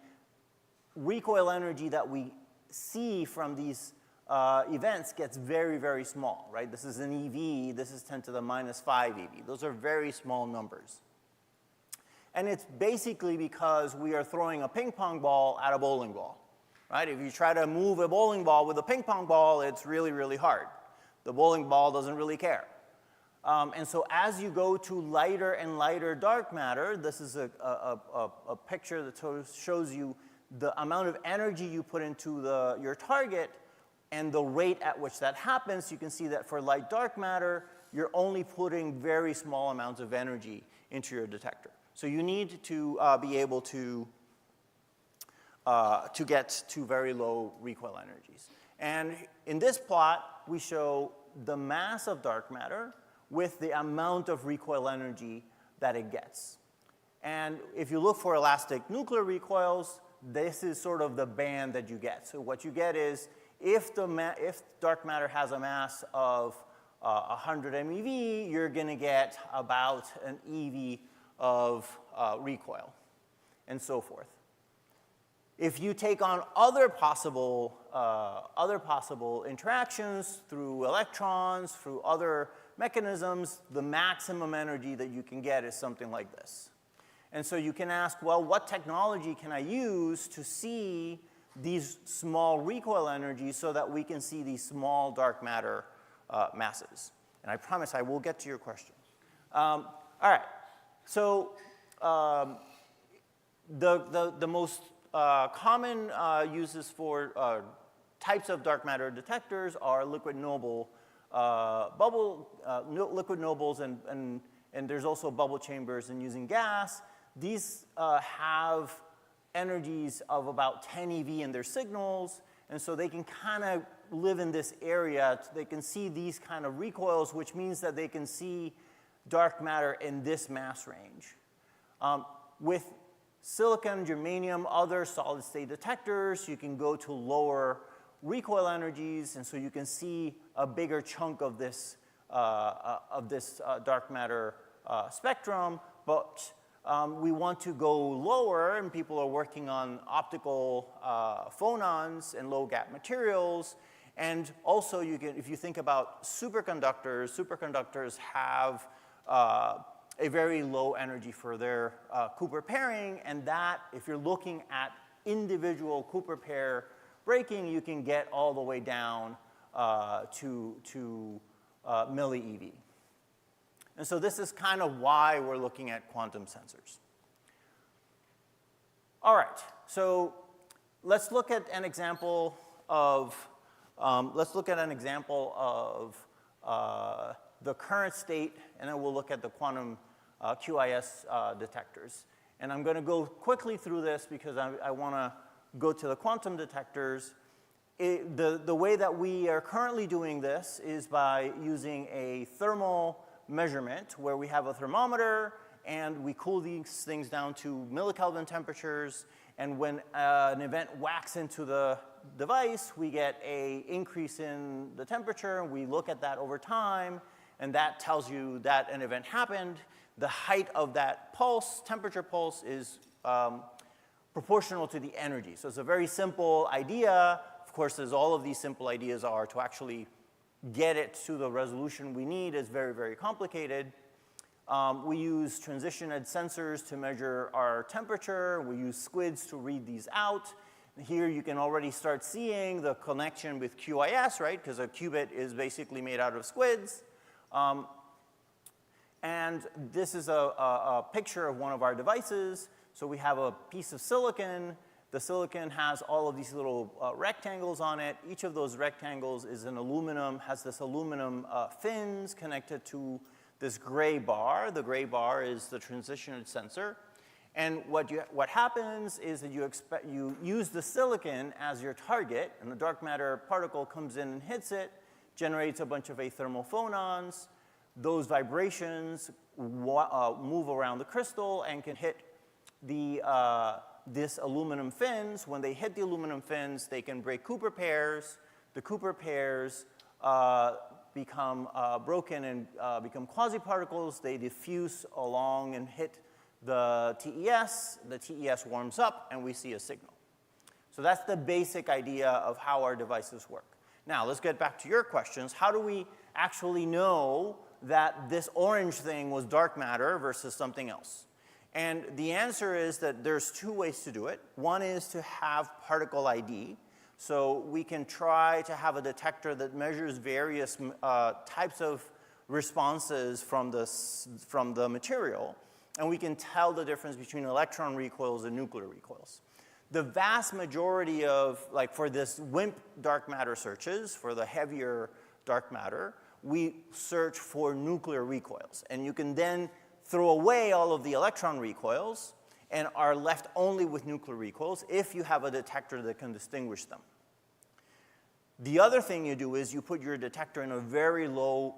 J: recoil energy that we see from these events gets very, very small, right? This is an EV, this is 10 to the minus 5 EV. Those are very small numbers. And it's basically because we are throwing a ping pong ball at a bowling ball, right? If you try to move a bowling ball with a ping pong ball, it's really, really hard. The bowling ball doesn't really care. And so as you go to lighter and lighter dark matter, this is a picture that shows you the amount of energy you put into your target and the rate at which that happens. You can see that for light dark matter, you're only putting very small amounts of energy into your detector. So you need to be able to get to very low recoil energies. And in this plot, we show the mass of dark matter with the amount of recoil energy that it gets. And if you look for elastic nuclear recoils, this is sort of the band that you get. So what you get is if dark matter has a mass of 100 MeV, you're going to get about an EV of recoil, and so forth. If you take on other possible interactions through electrons, through other mechanisms, the maximum energy that you can get is something like this. And so you can ask, well, what technology can I use to see these small recoil energies so that we can see these small dark matter masses? And I promise I will get to your question. All right. So the most common uses for types of dark matter detectors are liquid noble liquid nobles, and there's also bubble chambers and using gas. These have energies of about 10 eV in their signals, and so they can kind of live in this area. They can see these kind of recoils, which means that they can see dark matter in this mass range. With silicon, germanium, other solid-state detectors, you can go to lower recoil energies, and so you can see a bigger chunk of this dark matter spectrum, but we want to go lower, and people are working on optical phonons and low-gap materials. And also, if you think about superconductors have a very low energy for their Cooper pairing, and that, if you're looking at individual Cooper pair breaking, you can get all the way down to milli-eV. And so this is kind of why we're looking at quantum sensors. All right, so let's look at an example of the current state, and then we'll look at the quantum QIS detectors. And I'm going to go quickly through this because I want to go to the quantum detectors. The way that we are currently doing this is by using a thermal measurement where we have a thermometer and we cool these things down to millikelvin temperatures. And when an event whacks into the device, we get an increase in the temperature. And we look at that over time, and that tells you that an event happened. The height of that pulse, temperature pulse, is proportional to the energy. So it's a very simple idea. Of course, as all of these simple ideas are, to actually get it to the resolution we need is very, very complicated. We use transition edge sensors to measure our temperature. We use squids to read these out. Here you can already start seeing the connection with QIS, right? Because a qubit is basically made out of squids. And this is a picture of one of our devices. So we have a piece of silicon. The silicon has all of these little rectangles on it. Each of those rectangles is an aluminum, has this aluminum fins connected to this gray bar. The gray bar is the transition edge sensor. And what happens is that you use the silicon as your target, and the dark matter particle comes in and hits it, generates a bunch of athermal phonons. Those vibrations move around the crystal and can hit this aluminum fins. When they hit the aluminum fins, they can break Cooper pairs. The Cooper pairs become broken and become quasi-particles. They diffuse along and hit the TES. The TES warms up, and we see a signal. So that's the basic idea of how our devices work. Now, let's get back to your questions. How do we actually know that this orange thing was dark matter versus something else? And the answer is that there's two ways to do it. One is to have particle ID. So we can try to have a detector that measures various types of responses from the material. And we can tell the difference between electron recoils and nuclear recoils. The vast majority of, like for this WIMP dark matter searches, for the heavier dark matter, we search for nuclear recoils. And you can then throw away all of the electron recoils and are left only with nuclear recoils if you have a detector that can distinguish them. The other thing you do is you put your detector in a very low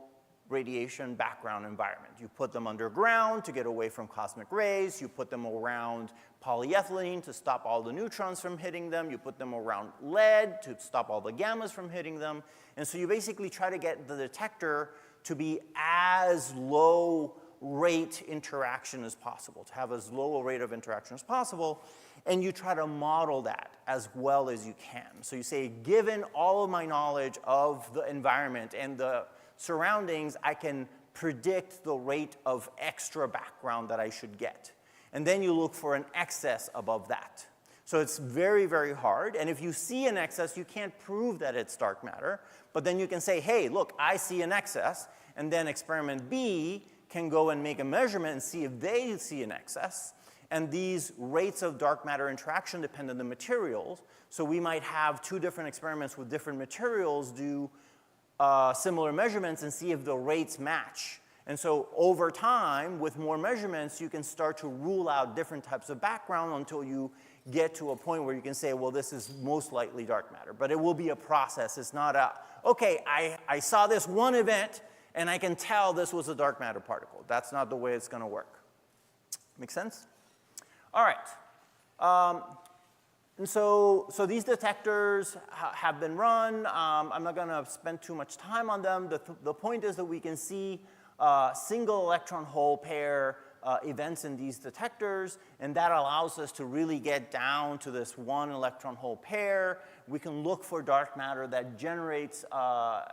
J: radiation background environment. You put them underground to get away from cosmic rays. You put them around polyethylene to stop all the neutrons from hitting them. You put them around lead to stop all the gammas from hitting them. And so you basically try to get the detector to be as low rate interaction as possible, to have as low a rate of interaction as possible, and you try to model that as well as you can. So you say, given all of my knowledge of the environment and the surroundings, I can predict the rate of extra background that I should get. And then you look for an excess above that. So it's very, very hard. And if you see an excess, you can't prove that it's dark matter. But then you can say, hey, look, I see an excess. And then experiment B can go and make a measurement and see if they see an excess. And these rates of dark matter interaction depend on the materials. So we might have two different experiments with different materials do similar measurements and see if the rates match. And so over time, with more measurements, you can start to rule out different types of background until you get to a point where you can say, well, this is most likely dark matter. But it will be a process. It's not a, okay, I saw this one event, and I can tell this was a dark matter particle. That's not the way it's going to work. Make sense? All right. And so these detectors have been run. I'm not going to spend too much time on them. The point is that we can see single electron hole pair events in these detectors, and that allows us to really get down to this one electron hole pair. We can look for dark matter that generates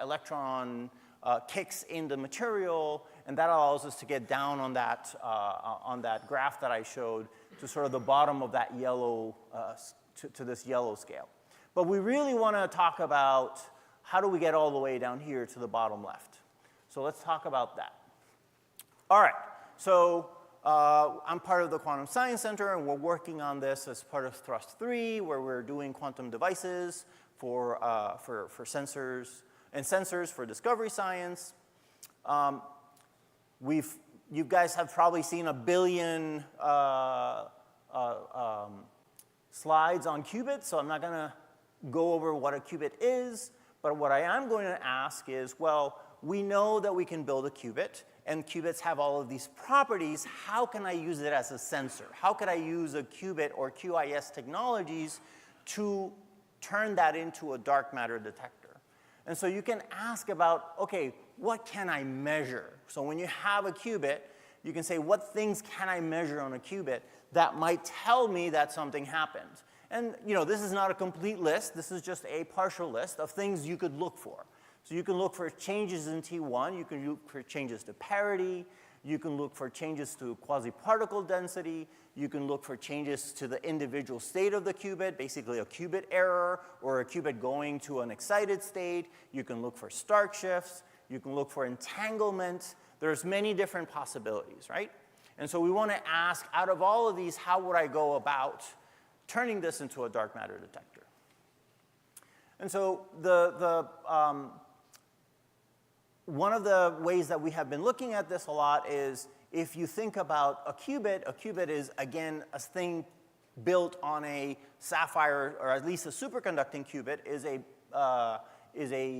J: electron kicks in the material, and that allows us to get down on that graph that I showed to sort of the bottom of that yellow, to this yellow scale. But we really want to talk about how do we get all the way down here to the bottom left. So let's talk about that. All right, so I'm part of the Quantum Science Center, and we're working on this as part of Thrust 3, where we're doing quantum devices for sensors and sensors for discovery science. You guys have probably seen a billion slides on qubits, so I'm not going to go over what a qubit is, but what I am going to ask is, well, we know that we can build a qubit, and qubits have all of these properties, how can I use it as a sensor? How could I use a qubit or QIS technologies to turn that into a dark matter detector? And so you can ask about, okay, what can I measure? So when you have a qubit, you can say, what things can I measure on a qubit that might tell me that something happened? And this is not a complete list. This is just a partial list of things you could look for. So you can look for changes in T1. You can look for changes to parity. You can look for changes to quasi-particle density. You can look for changes to the individual state of the qubit, basically a qubit error or a qubit going to an excited state. You can look for Stark shifts. You can look for entanglement. There's many different possibilities, right? And so we want to ask, out of all of these, how would I go about turning this into a dark matter detector? And so one of the ways that we have been looking at this a lot is if you think about a qubit is, again, a thing built on a sapphire, or at least a superconducting qubit is a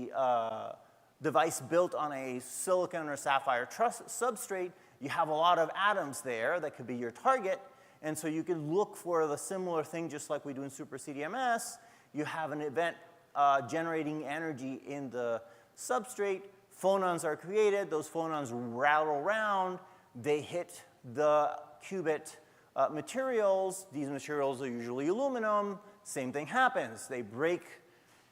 J: device built on a silicon or sapphire substrate. You have a lot of atoms there that could be your target, and so you can look for the similar thing just like we do in Super CDMS. You have an event generating energy in the substrate. Phonons are created. Those phonons rattle around. They hit the qubit materials. These materials are usually aluminum. Same thing happens. They break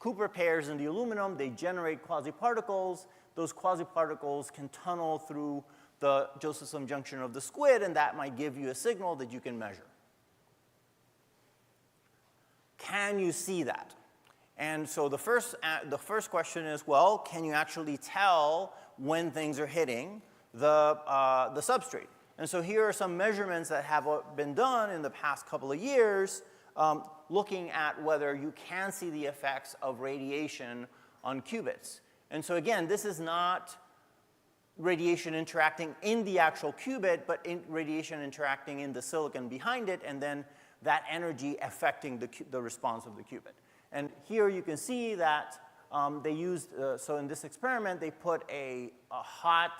J: Cooper pairs in the aluminum. They generate quasi-particles. Those quasi-particles can tunnel through the Josephson junction of the squid, and that might give you a signal that you can measure. Can you see that? And so the first question is, well, can you actually tell when things are hitting the substrate? And so here are some measurements that have been done in the past couple of years looking at whether you can see the effects of radiation on qubits. And so again, this is not radiation interacting in the actual qubit, but radiation interacting in the silicon behind it, and then that energy affecting the response of the qubit. And here you can see that they used, so in this experiment, they put a hot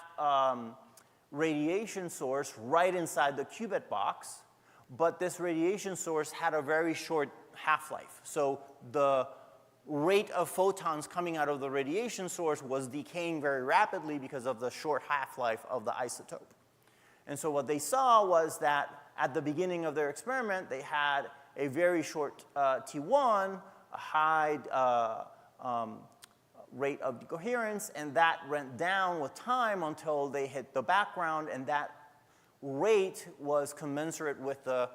J: radiation source right inside the qubit box, but this radiation source had a very short half-life. So the rate of photons coming out of the radiation source was decaying very rapidly because of the short half-life of the isotope. And so what they saw was that at the beginning of their experiment, they had a very short T1, a high rate of decoherence, and that went down with time until they hit the background, and that rate was commensurate with the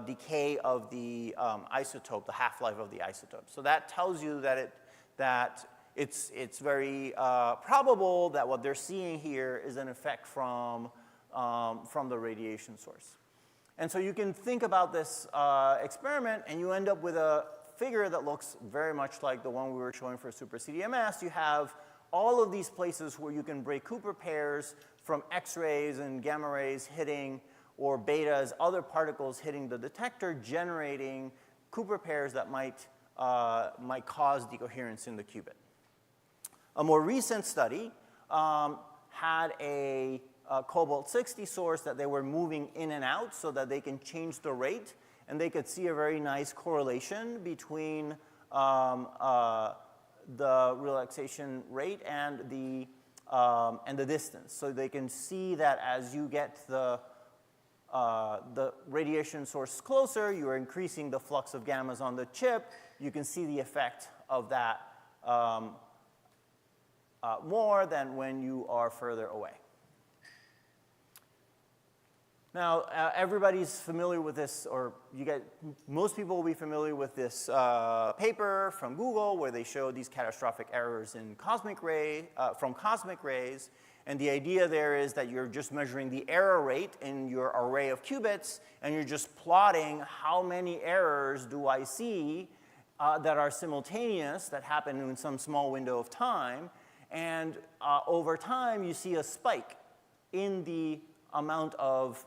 J: decay of the isotope, the half-life of the isotope. So that tells you that it's very probable that what they're seeing here is an effect from the radiation source. And so you can think about this experiment, and you end up with a figure that looks very much like the one we were showing for Super CDMS. You have all of these places where you can break Cooper pairs from X-rays and gamma rays hitting, or betas, other particles hitting the detector, generating Cooper pairs that might cause decoherence in the qubit. A more recent study had a cobalt-60 source that they were moving in and out so that they can change the rate, and they could see a very nice correlation between the relaxation rate and the distance. So they can see that as you get the radiation source closer, you are increasing the flux of gammas on the chip. You can see the effect of that more than when you are further away. Now, everybody's familiar with this, or most people will be familiar with this paper from Google where they show these catastrophic errors in from cosmic rays. And the idea there is that you're just measuring the error rate in your array of qubits, and you're just plotting how many errors do I see that are simultaneous, that happen in some small window of time. And over time, you see a spike in the amount of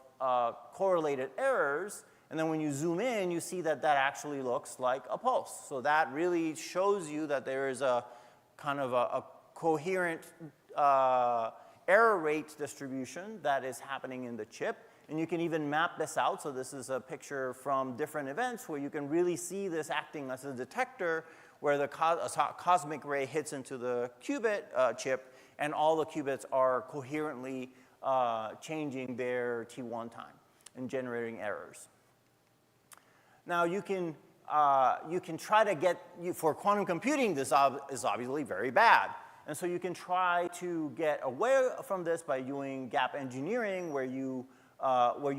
J: correlated errors. And then when you zoom in, you see that that actually looks like a pulse. So that really shows you that there is a kind of a coherent error rate distribution that is happening in the chip. And you can even map this out. So this is a picture from different events where you can really see this acting as a detector where the cosmic ray hits into the qubit chip, and all the qubits are coherently changing their T1 time and generating errors. Now you can try to get, for quantum computing, this is obviously very bad. And so you can try to get away from this by doing gap engineering, where you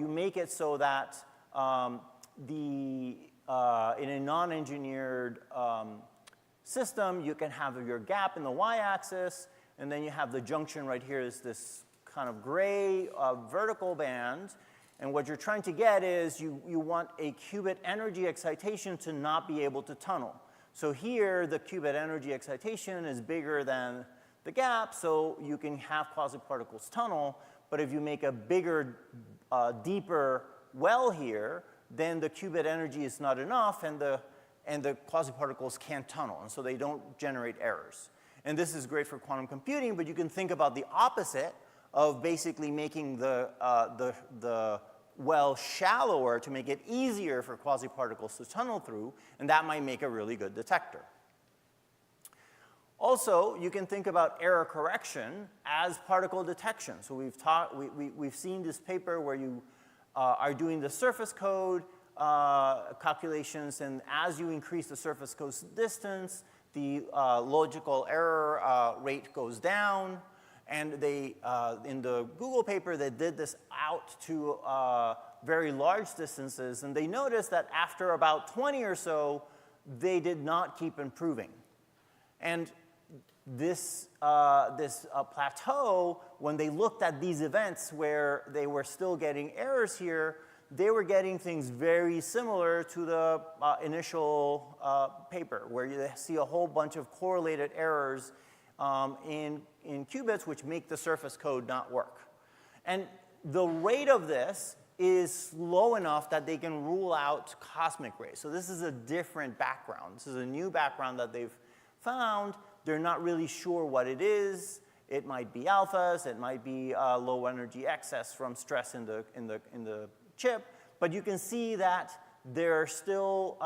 J: make it so that in a non-engineered system, you can have your gap in the y-axis, and then you have the junction right here is this kind of gray vertical band. And what you're trying to get is you want a qubit energy excitation to not be able to tunnel. So here, the qubit energy excitation is bigger than the gap, so you can have quasi-particles tunnel. But if you make a bigger, deeper well here, then the qubit energy is not enough, and the quasi-particles can't tunnel, and so they don't generate errors. And this is great for quantum computing, but you can think about the opposite of basically making the well shallower to make it easier for quasi-particles to tunnel through, and that might make a really good detector. Also, you can think about error correction as particle detection. So we've seen this paper where you are doing the surface code calculations, and as you increase the surface code distance, the logical error rate goes down. And they, in the Google paper, they did this out to very large distances, and they noticed that after about 20 or so, they did not keep improving. And this plateau, when they looked at these events where they were still getting errors here, they were getting things very similar to the initial paper, where you see a whole bunch of correlated errors in qubits, which make the surface code not work. And the rate of this is slow enough that they can rule out cosmic rays. So this is a different background. This is a new background that they've found. They're not really sure what it is. It might be alphas. It might be low energy excess from stress in the chip. But you can see that there's still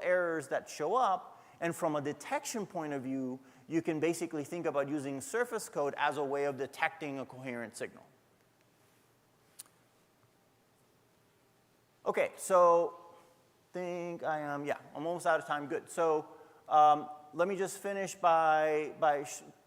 J: errors that show up. And from a detection point of view, you can basically think about using surface code as a way of detecting a coherent signal. OK, so I think I'm almost out of time. Good. So let me just finish by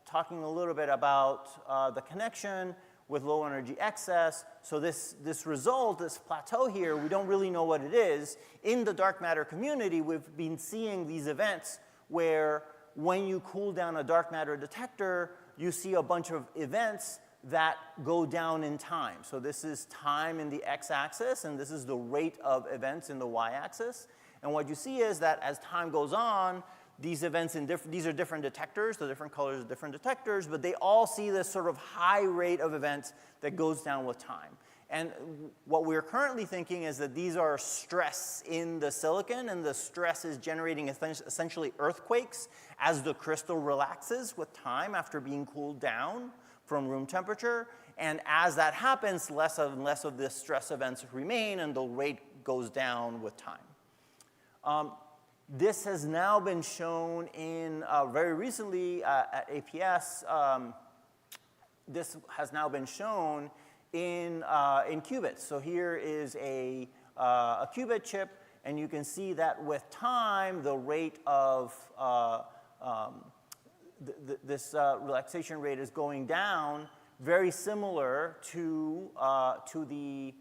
J: talking a little bit about the connection with low energy excess. So this result, this plateau here, we don't really know what it is. In the dark matter community, we've been seeing these events where when you cool down a dark matter detector, you see a bunch of events that go down in time. So this is time in the x-axis, and this is the rate of events in the y-axis. And what you see is that as time goes on, these events these are different detectors, the different colors are different detectors, but they all see this sort of high rate of events that goes down with time. And what we're currently thinking is that these are stress in the silicon, and the stress is generating essentially earthquakes as the crystal relaxes with time after being cooled down from room temperature. And as that happens, less and less of the stress events remain, and the rate goes down with time. This has now been shown in, very recently at APS, this has now been shown in qubits. So here is a qubit chip, and you can see that with time, the rate of this relaxation rate is going down, very similar to the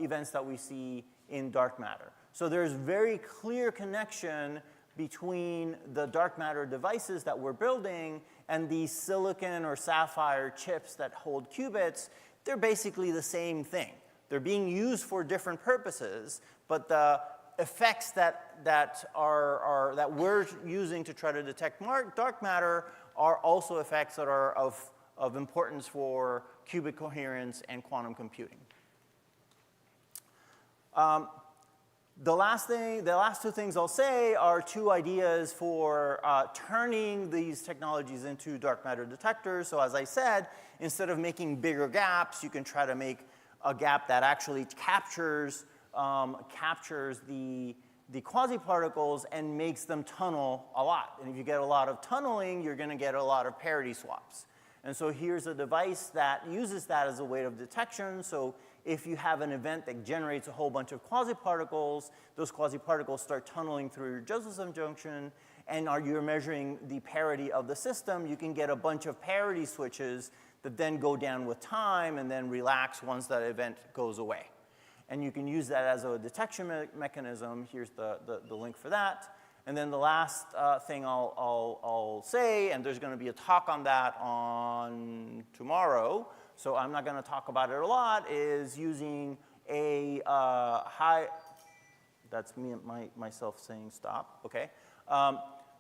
J: events that we see in dark matter. So there's very clear connection between the dark matter devices that we're building and these silicon or sapphire chips that hold qubits. They're basically the same thing. They're being used for different purposes, but the effects that we're using to try to detect dark matter are also effects that are of importance for qubit coherence and quantum computing. The last two things I'll say are two ideas for turning these technologies into dark matter detectors. So as I said, instead of making bigger gaps, you can try to make a gap that actually captures the quasi-particles and makes them tunnel a lot. And if you get a lot of tunneling, you're going to get a lot of parity swaps. And so here's a device that uses that as a way of detection. So if you have an event that generates a whole bunch of quasi-particles, those quasi-particles start tunneling through your Josephson junction, and you're measuring the parity of the system, you can get a bunch of parity switches that then go down with time and then relax once that event goes away. And you can use that as a detection mechanism. Here's the link for that. And then the last thing I'll say, and there's going to be a talk on that on tomorrow, so I'm not going to talk about it a lot, is using a that's me, myself saying stop, okay.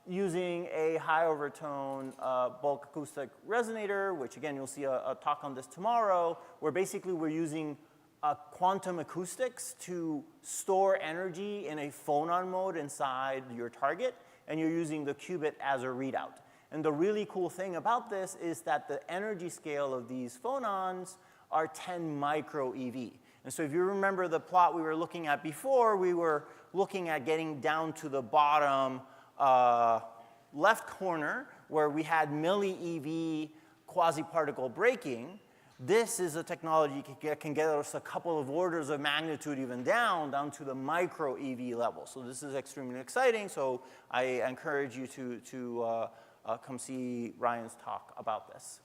J: Using a high overtone bulk acoustic resonator, which again, you'll see a talk on this tomorrow, where basically we're using quantum acoustics to store energy in a phonon mode inside your target, and you're using the qubit as a readout. And the really cool thing about this is that the energy scale of these phonons are 10 micro EV. And so if you remember the plot we were looking at before, we were looking at getting down to the bottom left corner where we had milli-EV quasi-particle breaking. This is a technology that can get us a couple of orders of magnitude even down to the micro EV level. So this is extremely exciting. So I encourage you to come see Ryan's talk about this.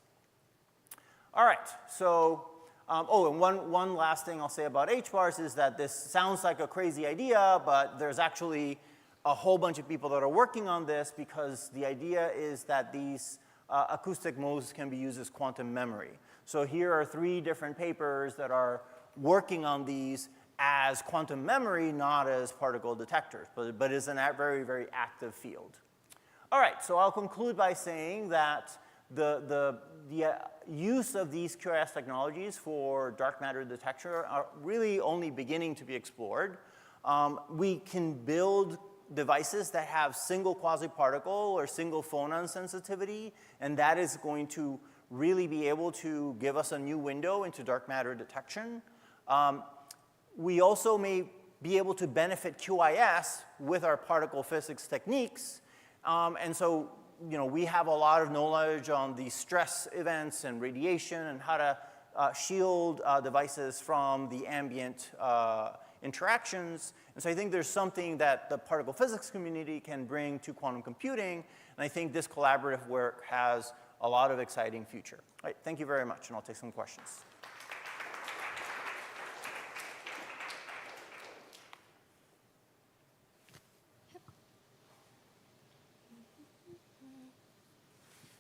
J: All right, so, and one last thing I'll say about H-bars is that this sounds like a crazy idea, but there's actually a whole bunch of people that are working on this, because the idea is that these acoustic modes can be used as quantum memory. So here are 3 different papers that are working on these as quantum memory, not as particle detectors, but is a very, very active field. All right, so I'll conclude by saying that the use of these QRS technologies for dark matter detection are really only beginning to be explored. We can build devices that have single quasi-particle or single phonon sensitivity, and that is going to really be able to give us a new window into dark matter detection. We also may be able to benefit QIS with our particle physics techniques. And so, we have a lot of knowledge on the stress events and radiation and how to shield devices from the ambient interactions. And so I think there's something that the particle physics community can bring to quantum computing. And I think this collaborative work has a lot of exciting future. All right, thank you very much, and I'll take some questions.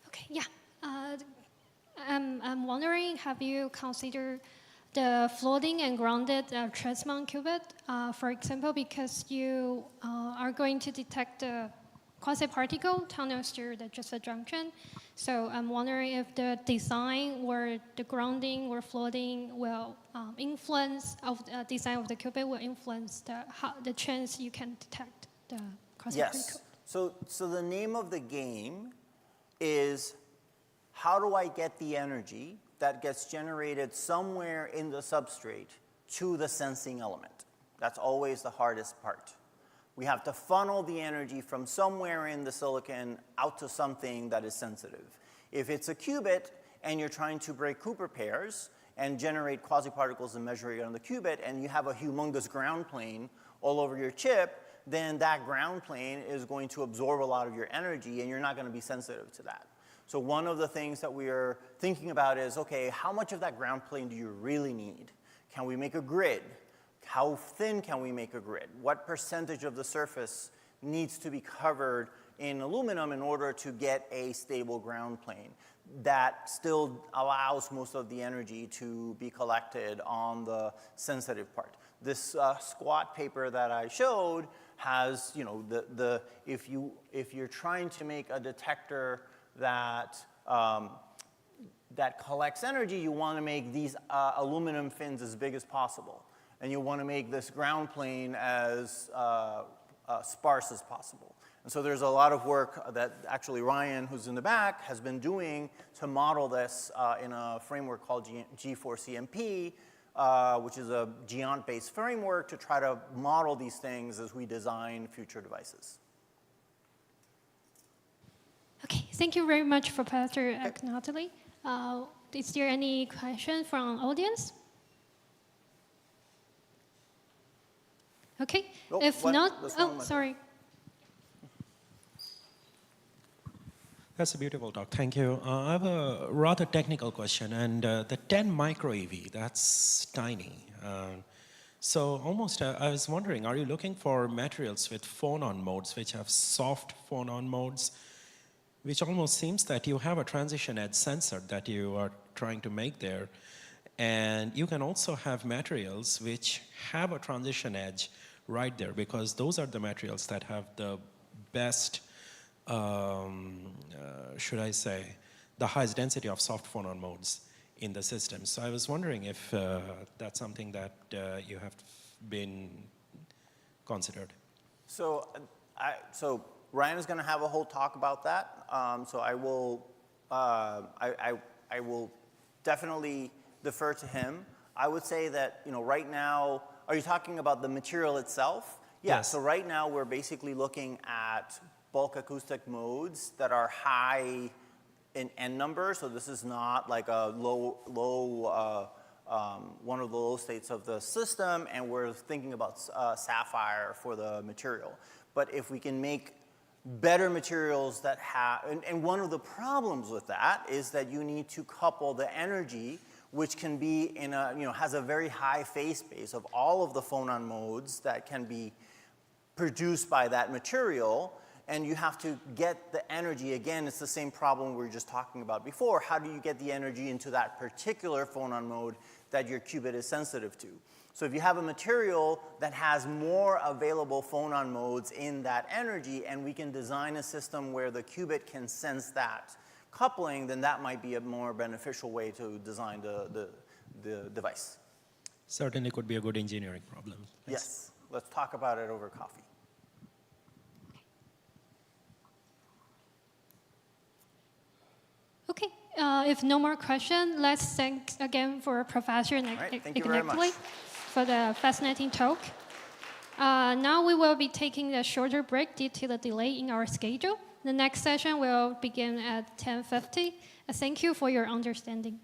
B: Okay, yeah. I'm wondering, have you considered the floating and grounded transmon qubit, for example, because you are going to detect the quasi-particle tunnels through the Josephson junction. So I'm wondering if the design or the grounding or floating will influence of the design of the qubit will influence the chance you can detect the quasi-particle.
J: Yes. So the name of the game is, how do I get the energy that gets generated somewhere in the substrate to the sensing element? That's always the hardest part. We have to funnel the energy from somewhere in the silicon out to something that is sensitive. If it's a qubit and you're trying to break Cooper pairs and generate quasi-particles and measure it on the qubit, and you have a humongous ground plane all over your chip, then that ground plane is going to absorb a lot of your energy, and you're not going to be sensitive to that. So one of the things that we are thinking about is, okay, how much of that ground plane do you really need? Can we make a grid? How thin can we make a grid? What percentage of the surface needs to be covered in aluminum in order to get a stable ground plane that still allows most of the energy to be collected on the sensitive part? This squat paper that I showed has, if you're trying to make a detector that collects energy, you want to make these aluminum fins as big as possible. And you want to make this ground plane as sparse as possible. And so there's a lot of work that actually Ryan, who's in the back, has been doing to model this in a framework called G4CMP, which is a Geant-based framework to try to model these things as we design future devices.
B: Okay, thank you very much, Professor Aknatali. Is there any question from audience? Okay,
J: Oh,
B: if not, sorry.
L: That's a beautiful talk. Thank you. I have a rather technical question, and the 10 micro EV, that's tiny. So almost, I was wondering, are you looking for materials with phone-on modes, which have soft phone-on modes, which almost seems that you have a transition edge sensor that you are trying to make there, and you can also have materials which have a transition edge right there, because those are the materials that have the best, should I say, the highest density of soft phone-on modes in the system. So I was wondering if that's something that you have been considered.
J: So, so Ryan is going to have a whole talk about that. So I will definitely defer to him. I would say that, you know, right now, are you talking about the material itself? Yeah,
L: Yes.
J: so right now we're basically looking at bulk acoustic modes that are high in N number. So this is not like a one of the low states of the system, and we're thinking about sapphire for the material. But if we can make better materials that have, and one of the problems with that is that you need to couple the energy, which can be in a, you know, has a very high phase space of all of the phonon modes that can be produced by that material, and you have to get the energy. Again, it's the same problem we were just talking about before. How do you get the energy into that particular phonon mode that your qubit is sensitive to? So if you have a material that has more available phonon modes in that energy, and we can design a system where the qubit can sense that coupling, then that might be a more beneficial way to design the device.
L: Certainly could be a good engineering problem. Thanks.
J: Yes, let's talk about it over coffee.
B: Okay, if no more questions, let's thank again for Professor Aknatali for the fascinating talk. Now we will be taking a shorter break due to the delay in our schedule. The next session will begin at 10:50. Thank you for your understanding.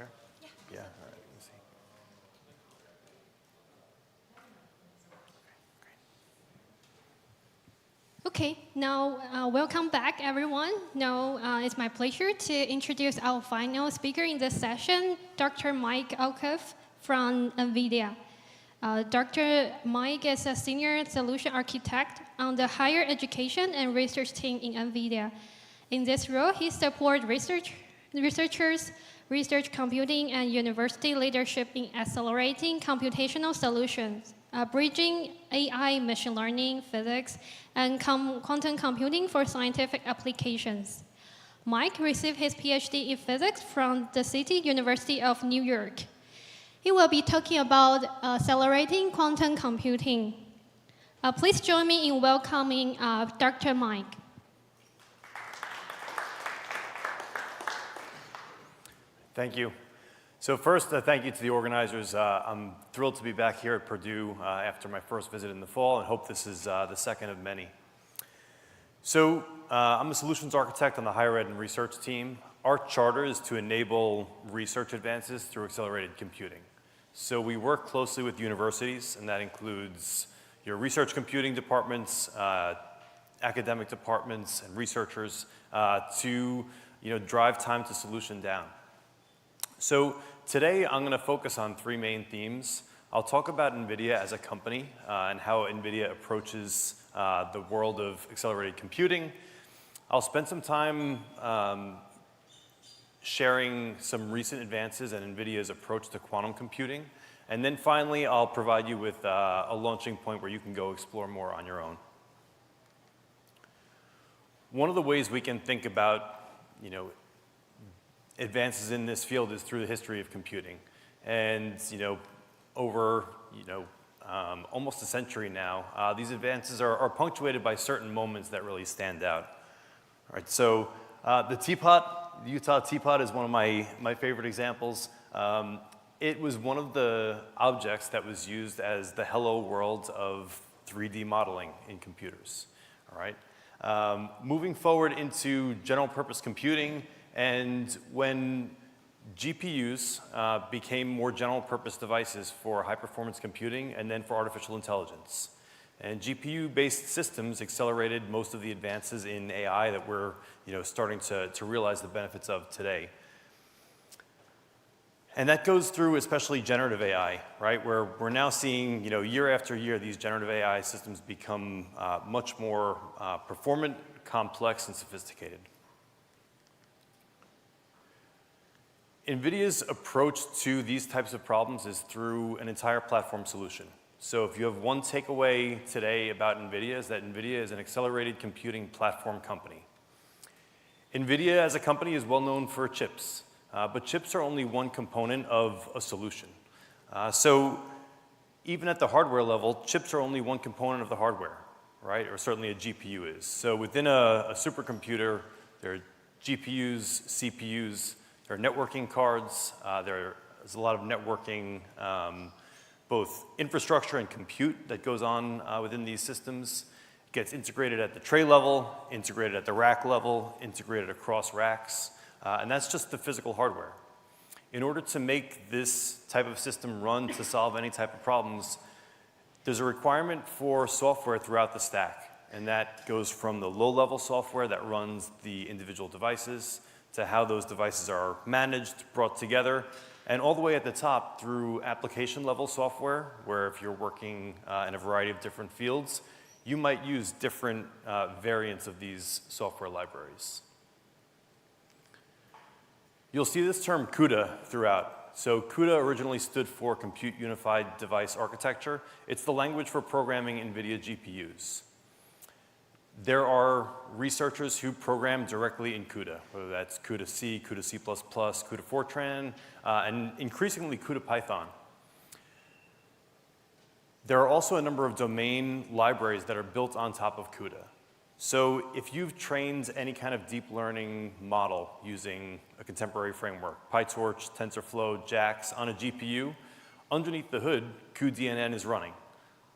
J: share? Yeah. All right. Let me see.
B: Okay, now welcome back, everyone. Now it's my pleasure to introduce our final speaker in this session, Dr. Mike Alcoff from NVIDIA. Dr. Mike is a senior solution architect on the higher education and research team in NVIDIA. In this role, he supports researchers, research computing, and university leadership in accelerating computational solutions, bridging AI, machine learning, physics, and quantum computing for scientific applications. Mike received his PhD in physics from the City University of New York. He will be talking about accelerating quantum computing. Please join me in welcoming Dr. Mike.
M: Thank you. So first, thank you to the organizers. I'm thrilled to be back here at Purdue after my first visit in the fall, and hope this is the second of many. So I'm a solutions architect on the higher ed and research team. Our charter is to enable research advances through accelerated computing. So we work closely with universities, and that includes your research computing departments, academic departments, and researchers to drive time to solution down. So today I'm going to focus on three main themes. I'll talk about NVIDIA as a company and how NVIDIA approaches the world of accelerated computing. I'll spend some time sharing some recent advances in NVIDIA's approach to quantum computing. And then finally, I'll provide you with a launching point where you can go explore more on your own. One of the ways we can think about, advances in this field is through the history of computing. And, over, almost a century now, these advances are punctuated by certain moments that really stand out. All right, so the teapot, the Utah teapot is one of my favorite examples. It was one of the objects that was used as the hello world of 3D modeling in computers, all right? Moving forward into general purpose computing, and when GPUs became more general purpose devices for high performance computing and then for artificial intelligence. And GPU-based systems accelerated most of the advances in AI that we're starting to realize the benefits of today. And that goes through especially generative AI, right? Where we're now seeing year after year these generative AI systems become much more performant, complex, and sophisticated. NVIDIA's approach to these types of problems is through an entire platform solution. So if you have one takeaway today about NVIDIA, is that NVIDIA is an accelerated computing platform company. NVIDIA as a company is well known for chips, but chips are only one component of a solution. So even at the hardware level, chips are only one component of the hardware, right? Or certainly a GPU is. So within a supercomputer, there are GPUs, CPUs, there are networking cards, there's a lot of networking, both infrastructure and compute that goes on within these systems. It gets integrated at the tray level, integrated at the rack level, integrated across racks, and that's just the physical hardware. In order to make this type of system run to solve any type of problems, there's a requirement for software throughout the stack, and that goes from the low-level software that runs the individual devices to how those devices are managed, brought together, and all the way at the top through application-level software, where if you're working in a variety of different fields, you might use different variants of these software libraries. You'll see this term CUDA throughout. So CUDA originally stood for Compute Unified Device Architecture. It's the language for programming NVIDIA GPUs. There are researchers who program directly in CUDA, whether that's CUDA C, CUDA C++, CUDA Fortran, and increasingly CUDA Python. There are also a number of domain libraries that are built on top of CUDA. So if you've trained any kind of deep learning model using a contemporary framework, PyTorch, TensorFlow, JAX, on a GPU, underneath the hood, cuDNN is running.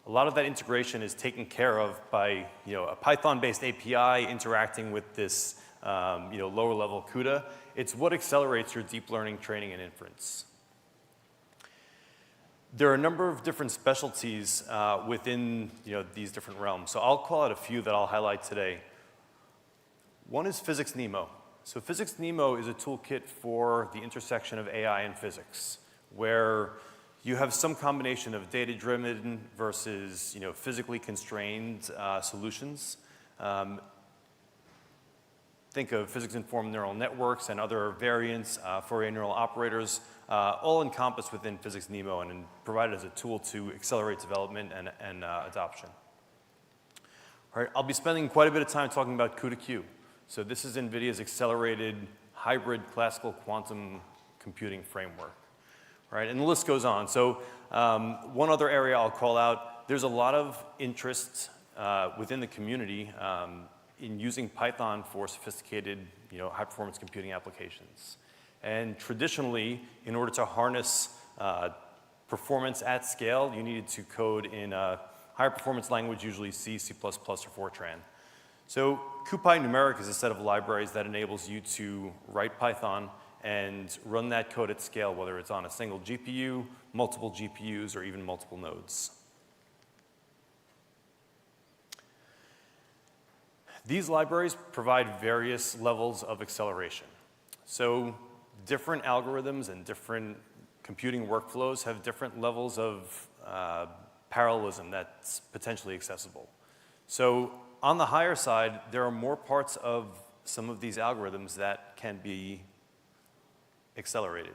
M: A lot of that integration is taken care of by a Python-based API interacting with this lower level CUDA. It's what accelerates your deep learning training and inference. There are a number of different specialties within these different realms. So I'll call out a few that I'll highlight today. One is Physics Nemo. So Physics Nemo is a toolkit for the intersection of AI and physics, where you have some combination of data-driven versus physically constrained solutions. Think of physics-informed neural networks and other variants, Fourier neural operators, all encompassed within Physics Nemo and provided as a tool to accelerate development and adoption. All right, I'll be spending quite a bit of time talking about CUDA-Q. So this is NVIDIA's accelerated hybrid classical quantum computing framework. Right, and the list goes on. So one other area I'll call out, there's a lot of interest within the community in using Python for sophisticated high-performance computing applications. And traditionally, in order to harness performance at scale, you needed to code in a higher performance language, usually C, C++, or Fortran. So CuPy Numeric is a set of libraries that enables you to write Python and run that code at scale, whether it's on a single GPU, multiple GPUs, or even multiple nodes. These libraries provide various levels of acceleration. So different algorithms and different computing workflows have different levels of parallelism that's potentially accessible. So on the higher side, there are more parts of some of these algorithms that can be accelerated.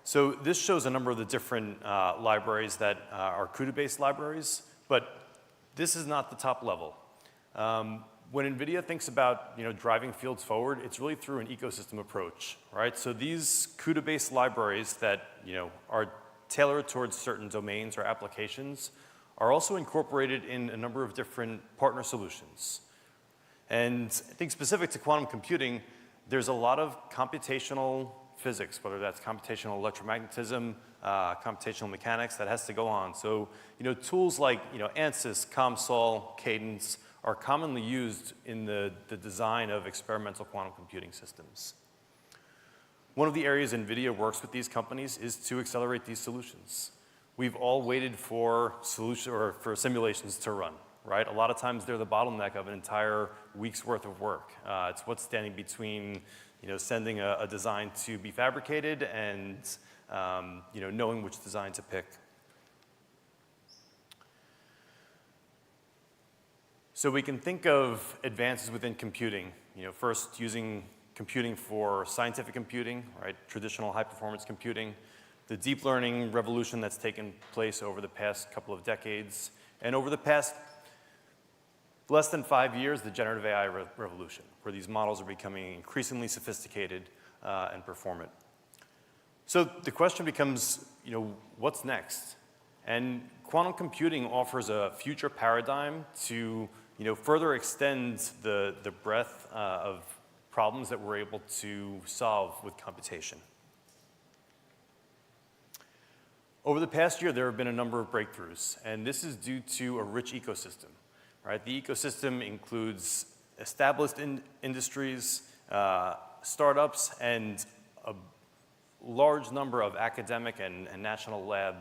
M: So this shows a number of the different libraries that are CUDA-based libraries, but this is not the top level. When NVIDIA thinks about driving fields forward, it's really through an ecosystem approach, right? So these CUDA-based libraries that are tailored towards certain domains or applications are also incorporated in a number of different partner solutions. And I think specific to quantum computing, there's a lot of computational physics, whether that's computational electromagnetism, computational mechanics, that has to go on. So, tools like, ANSYS, COMSOL, Cadence are commonly used in the design of experimental quantum computing systems. One of the areas NVIDIA works with these companies is to accelerate these solutions. We've all waited for simulations to run, right? A lot of times they're the bottleneck of an entire week's worth of work. It's what's standing between sending a design to be fabricated and knowing which design to pick. So we can think of advances within computing. First using computing for scientific computing, right? Traditional high-performance computing. The deep learning revolution that's taken place over the past couple of decades, and over the past less than 5 years, the generative AI revolution, where these models are becoming increasingly sophisticated and performant. So the question becomes, what's next? And quantum computing offers a future paradigm to further extend the breadth of problems that we're able to solve with computation. Over the past year, there have been a number of breakthroughs, and this is due to a rich ecosystem. Right? The ecosystem includes established industries, startups, and a large number of academic and national lab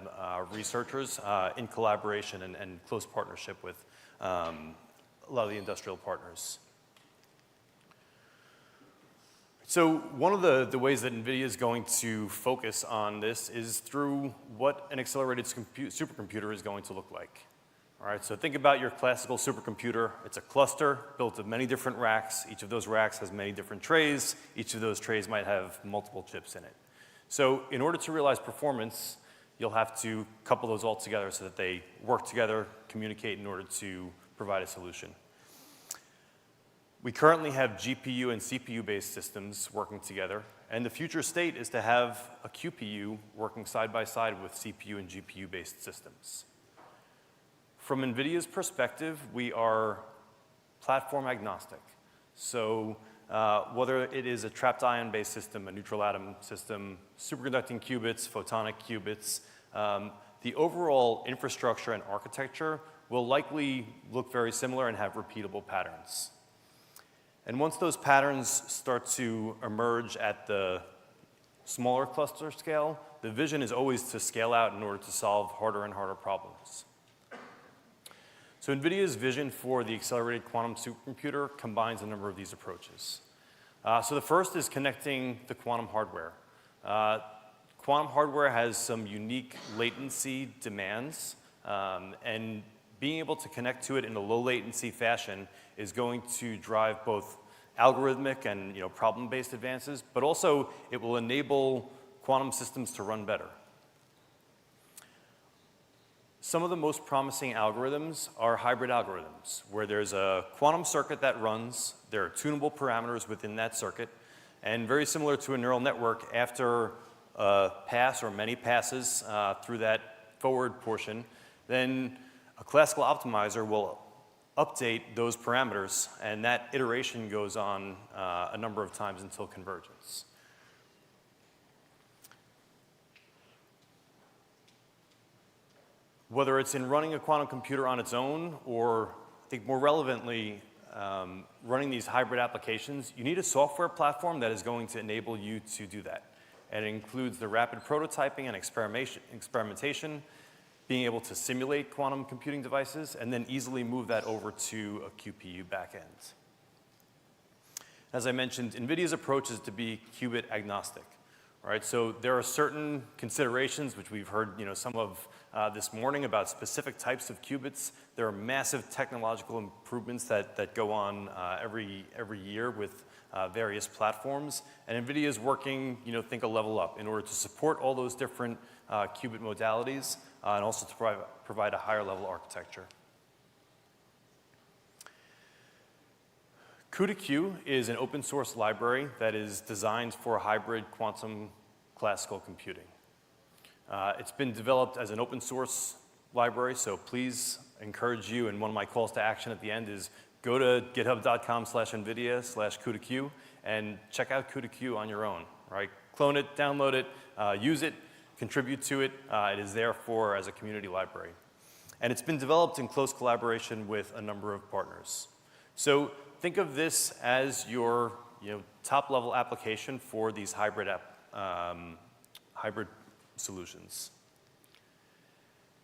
M: researchers in collaboration and close partnership with a lot of the industrial partners. So one of the ways that NVIDIA is going to focus on this is through what an accelerated supercomputer is going to look like. All right, so think about your classical supercomputer. It's a cluster built of many different racks. Each of those racks has many different trays. Each of those trays might have multiple chips in it. So in order to realize performance, you'll have to couple those all together so that they work together, communicate in order to provide a solution. We currently have GPU and CPU-based systems working together, and the future state is to have a QPU working side by side with CPU and GPU-based systems. From NVIDIA's perspective, we are platform agnostic. So whether it is a trapped ion-based system, a neutral atom system, superconducting qubits, photonic qubits, the overall infrastructure and architecture will likely look very similar and have repeatable patterns. And once those patterns start to emerge at the smaller cluster scale, the vision is always to scale out in order to solve harder and harder problems. So NVIDIA's vision for the accelerated quantum supercomputer combines a number of these approaches. So the first is connecting the quantum hardware. Quantum hardware has some unique latency demands, and being able to connect to it in a low latency fashion is going to drive both algorithmic and problem-based advances, but also it will enable quantum systems to run better. Some of the most promising algorithms are hybrid algorithms, where there's a quantum circuit that runs, there are tunable parameters within that circuit, and very similar to a neural network, after a pass or many passes through that forward portion, then a classical optimizer will update those parameters, and that iteration goes on a number of times until convergence. Whether it's in running a quantum computer on its own, or I think more relevantly, running these hybrid applications, you need a software platform that is going to enable you to do that. And it includes the rapid prototyping and experimentation, being able to simulate quantum computing devices, and then easily move that over to a QPU backend. As I mentioned, NVIDIA's approach is to be qubit agnostic. Right, so there are certain considerations, which we've heard some of this morning, about specific types of qubits. There are massive technological improvements that go on every year with various platforms. And NVIDIA is working, think a level up in order to support all those different qubit modalities and also to provide a higher level architecture. CUDA-Q is an open source library that is designed for hybrid quantum classical computing. It's been developed as an open source library, so please encourage you, and one of my calls to action at the end is go to github.com/nvidia/CUDA-Q and check out CUDA-Q on your own, right? Clone it, download it, use it, contribute to it. It is there as a community library. And it's been developed in close collaboration with a number of partners. So think of this as your top-level application for these hybrid solutions.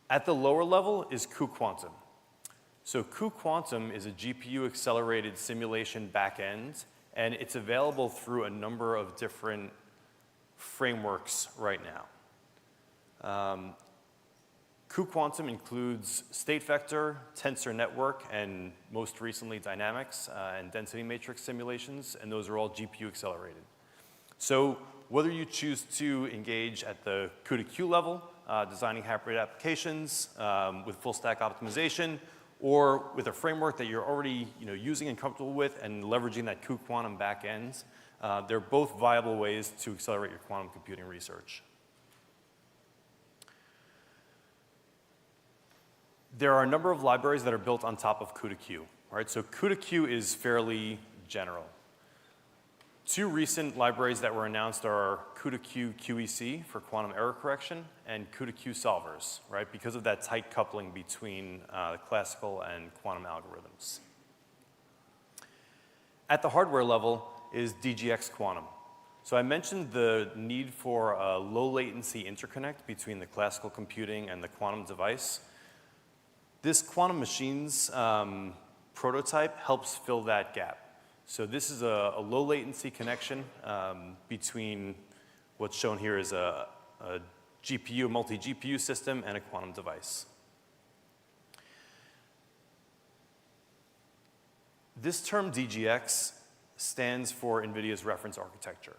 M: At the lower level is cuQuantum. So cuQuantum is a GPU-accelerated simulation backend, and it's available through a number of different frameworks right now. cuQuantum includes state vector, tensor network, and most recently dynamics and density matrix simulations, and those are all GPU accelerated. So whether you choose to engage at the CUDA-Q level, designing hybrid applications with full stack optimization, or with a framework that you're already using and comfortable with and leveraging that cuQuantum backend, they're both viable ways to accelerate your quantum computing research. There are a number of libraries that are built on top of CUDA-Q, right? So CUDA-Q is fairly general. Two recent libraries that were announced are CUDA-Q QEC for quantum error correction and CUDA-Q solvers, right? Because of that tight coupling between classical and quantum algorithms. At the hardware level is DGX Quantum. So I mentioned the need for a low latency interconnect between the classical computing and the quantum device. This quantum machines prototype helps fill that gap. So this is a low latency connection between what's shown here is a GPU, multi-GPU system, and a quantum device. This term DGX stands for NVIDIA's reference architecture.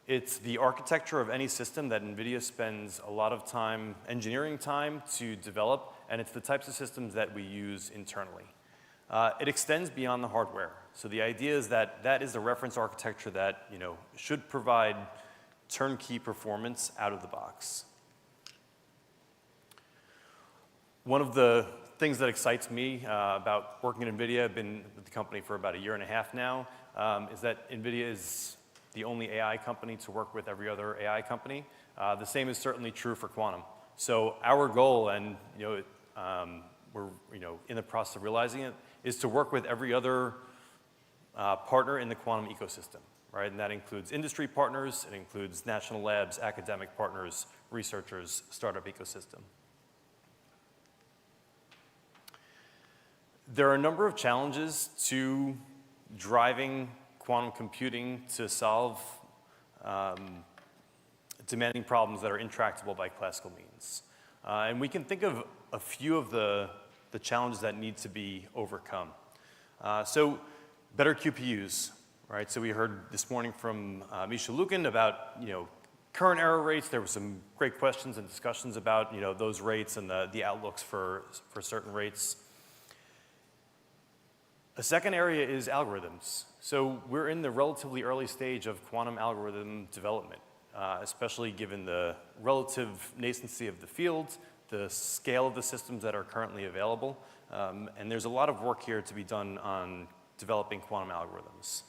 M: It's the architecture of any system that NVIDIA spends a lot of time, engineering time, to develop, and it's the types of systems that we use internally. It extends beyond the hardware. So the idea is that that is the reference architecture that should provide turnkey performance out of the box. One of the things that excites me about working at NVIDIA, I've been with the company for about 1.5 years now, is that NVIDIA is the only AI company to work with every other AI company. The same is certainly true for quantum. So our goal, and we're in the process of realizing it, is to work with every other partner in the quantum ecosystem, right? And that includes industry partners, it includes national labs, academic partners, researchers, startup ecosystem. There are a number of challenges to driving quantum computing to solve demanding problems that are intractable by classical means. And we can think of a few of the challenges that need to be overcome. So better QPUs, right? So we heard this morning from Misha Lukin about, current error rates. There were some great questions and discussions about, those rates and the outlooks for certain rates. A second area is algorithms. So we're in the relatively early stage of quantum algorithm development, especially given the relative nascency of the field, the scale of the systems that are currently available, and there's a lot of work here to be done on developing quantum algorithms.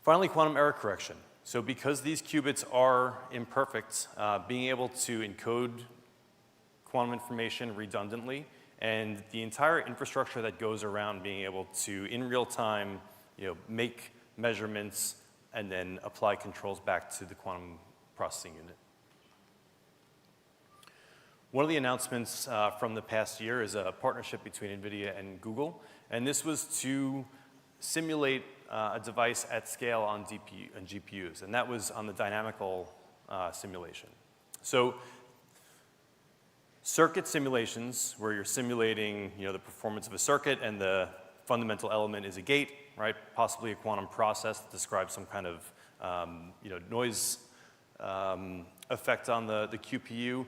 M: Finally, quantum error correction. So because these qubits are imperfect, being able to encode quantum information redundantly and the entire infrastructure that goes around being able to, in real time, make measurements and then apply controls back to the quantum processing unit. One of the announcements from the past year is a partnership between NVIDIA and Google, and this was to simulate a device at scale on GPUs, and that was on the dynamical simulation. So circuit simulations, where you're simulating the performance of a circuit and the fundamental element is a gate, right? Possibly a quantum process that describes some kind of noise effect on the QPU.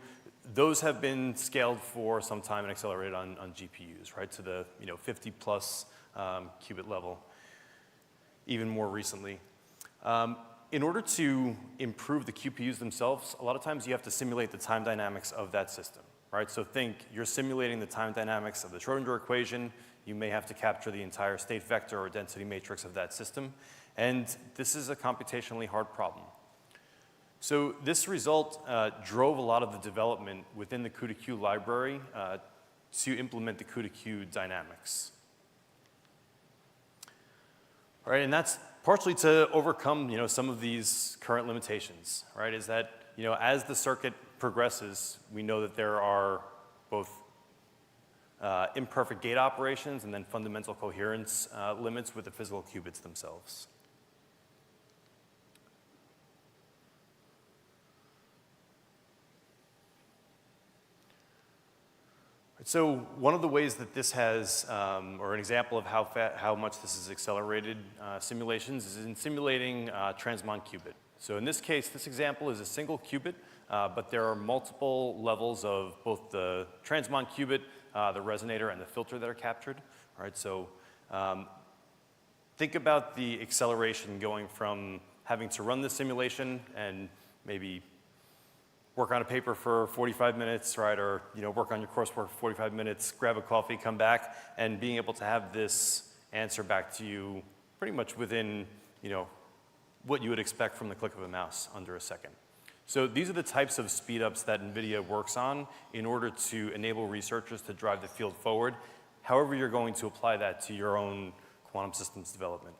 M: Those have been scaled for some time and accelerated on GPUs, right? To the 50 plus qubit level, even more recently. In order to improve the QPUs themselves, a lot of times you have to simulate the time dynamics of that system, right? So think you're simulating the time dynamics of the Schrodinger equation. You may have to capture the entire state vector or density matrix of that system. And this is a computationally hard problem. So this result drove a lot of the development within the CUDA-Q library to implement the CUDA-Q dynamics. All right, and that's partially to overcome some of these current limitations, right? Is that as the circuit progresses, we know that there are both imperfect gate operations and then fundamental coherence limits with the physical qubits themselves. So one of the ways that this has, or an example of how much this has accelerated simulations is in simulating transmon qubit. So in this case, this example is a single qubit, but there are multiple levels of both the transmon qubit, the resonator, and the filter that are captured. All right, so think about the acceleration going from having to run the simulation and maybe work on a paper for 45 minutes, right, or work on your coursework for 45 minutes, grab a coffee, come back, and being able to have this answer back to you pretty much within what you would expect from the click of a mouse under a second. So these are the types of speedups that NVIDIA works on in order to enable researchers to drive the field forward, however you're going to apply that to your own quantum systems development.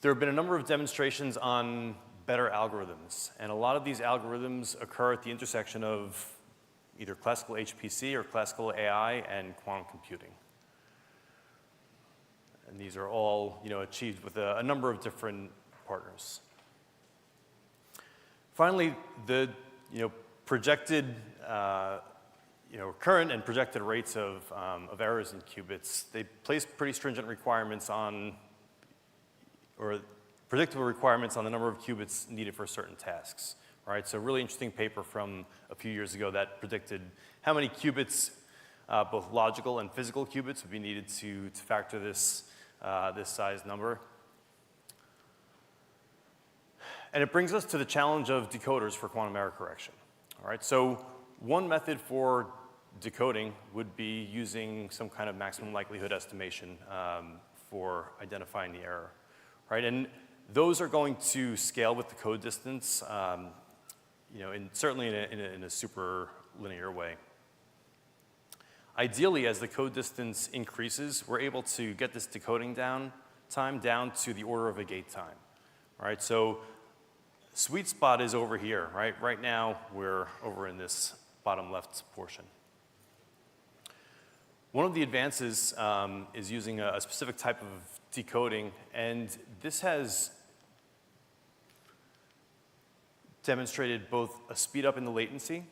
M: There have been a number of demonstrations on better algorithms, and a lot of these algorithms occur at the intersection of either classical HPC or classical AI and quantum computing. And these are all achieved with a number of different partners. Finally, the projected current and projected rates of errors in qubits, they place pretty stringent requirements on, or predictable requirements on the number of qubits needed for certain tasks, right? So a really interesting paper from a few years ago that predicted how many qubits, both logical and physical qubits, would be needed to factor this size number. And it brings us to the challenge of decoders for quantum error correction. All right, so one method for decoding would be using some kind of maximum likelihood estimation for identifying the error, right? And those are going to scale with the code distance, certainly in a super linear way. Ideally, as the code distance increases, we're able to get this decoding time down to the order of a gate time. All right, so sweet spot is over here, right? Right now, we're over in this bottom left portion. One of the advances is using a specific type of decoding, and this has demonstrated both a speed up in the latency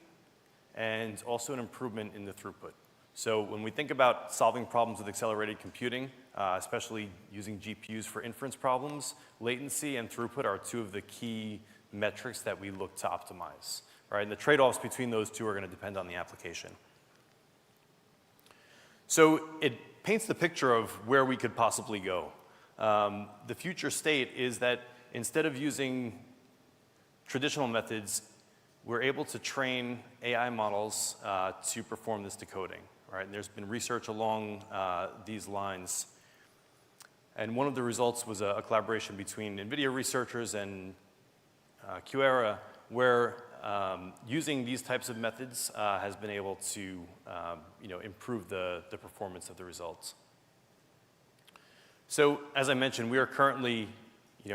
M: and also an improvement in the throughput. So when we think about solving problems with accelerated computing, especially using GPUs for inference problems, latency and throughput are two of the key metrics that we look to optimize, right? And the trade-offs between those two are going to depend on the application. So it paints the picture of where we could possibly go. The future state is that instead of using traditional methods, we're able to train AI models to perform this decoding, right? And there's been research along these lines. And one of the results was a collaboration between NVIDIA researchers and QEra, where using these types of methods has been able to improve the performance of the results. So as I mentioned, we are currently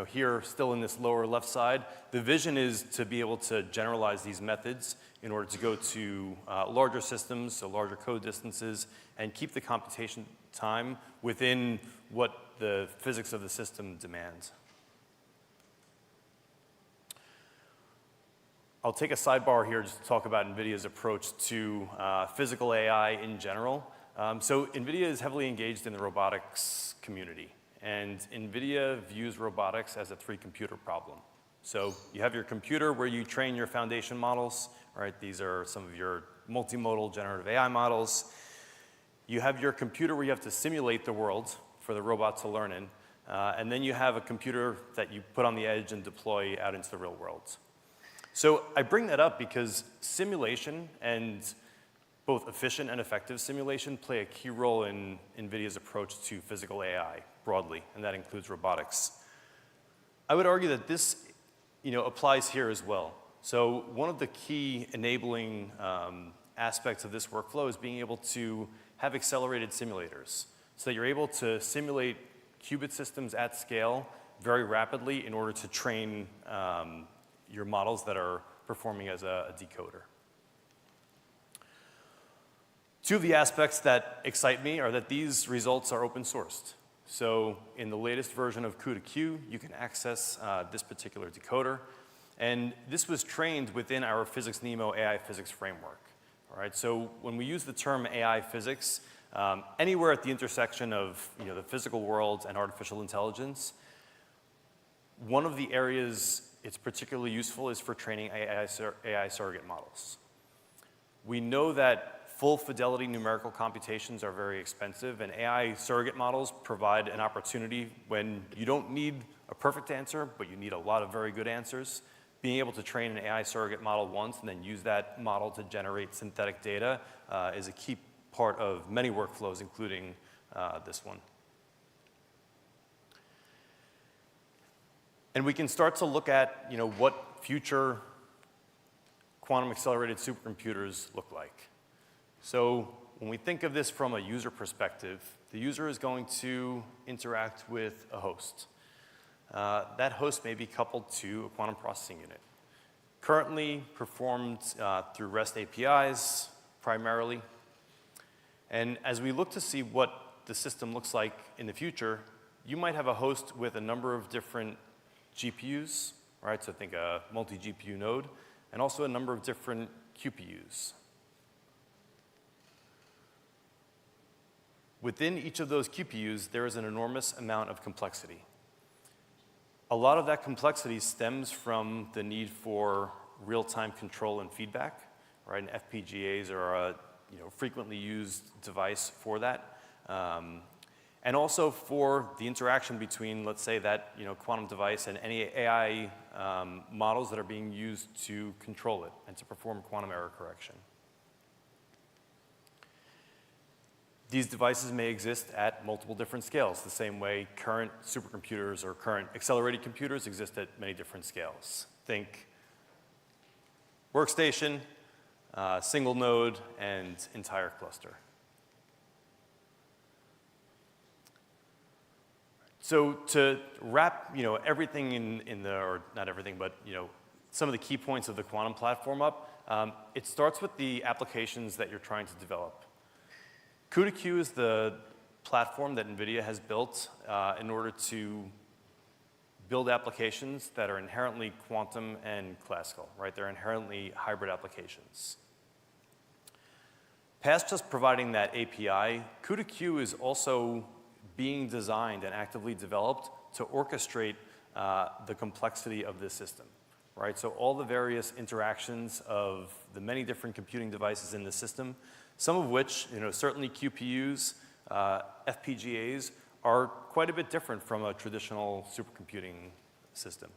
M: here still in this lower left side. The vision is to be able to generalize these methods in order to go to larger systems, so larger code distances, and keep the computation time within what the physics of the system demands. I'll take a sidebar here just to talk about NVIDIA's approach to physical AI in general. So NVIDIA is heavily engaged in the robotics community. And NVIDIA views robotics as a three-computer problem. So you have your computer where you train your foundation models, right? These are some of your multimodal generative AI models. You have your computer where you have to simulate the world for the robot to learn in. And then you have a computer that you put on the edge and deploy out into the real world. So I bring that up because simulation and both efficient and effective simulation play a key role in NVIDIA's approach to physical AI broadly, and that includes robotics. I would argue that this applies here as well. So one of the key enabling aspects of this workflow is being able to have accelerated simulators so that you're able to simulate qubit systems at scale very rapidly in order to train your models that are performing as a decoder. Two of the aspects that excite me are that these results are open sourced. So in the latest version of CUDA-Q, you can access this particular decoder. And this was trained within our PhysicsNeMo AI physics framework. All right, so when we use the term AI physics, anywhere at the intersection of the physical world and artificial intelligence, one of the areas it's particularly useful is for training AI surrogate models. We know that full fidelity numerical computations are very expensive, and AI surrogate models provide an opportunity when you don't need a perfect answer, but you need a lot of very good answers. Being able to train an AI surrogate model once and then use that model to generate synthetic data is a key part of many workflows, including this one. And we can start to look at what future quantum accelerated supercomputers look like. So when we think of this from a user perspective, the user is going to interact with a host. That host may be coupled to a quantum processing unit. Currently performed through REST APIs primarily. And as we look to see what the system looks like in the future, you might have a host with a number of different GPUs, right? So think a multi-GPU node, and also a number of different QPUs. Within each of those QPUs, there is an enormous amount of complexity. A lot of that complexity stems from the need for real-time control and feedback, right? And FPGAs are a frequently used device for that. And also for the interaction between, let's say, that quantum device and any AI models that are being used to control it and to perform quantum error correction. These devices may exist at multiple different scales, the same way current supercomputers or current accelerated computers exist at many different scales. Think workstation, single node, and entire cluster. So to wrap, everything in the, or not everything, but, some of the key points of the quantum platform up, it starts with the applications that you're trying to develop. CUDA-Q is the platform that NVIDIA has built in order to build applications that are inherently quantum and classical, right? They're inherently hybrid applications. Past just providing that API, CUDA-Q is also being designed and actively developed to orchestrate the complexity of this system, right? So all the various interactions of the many different computing devices in the system, some of which, certainly QPUs, FPGAs, are quite a bit different from a traditional supercomputing system.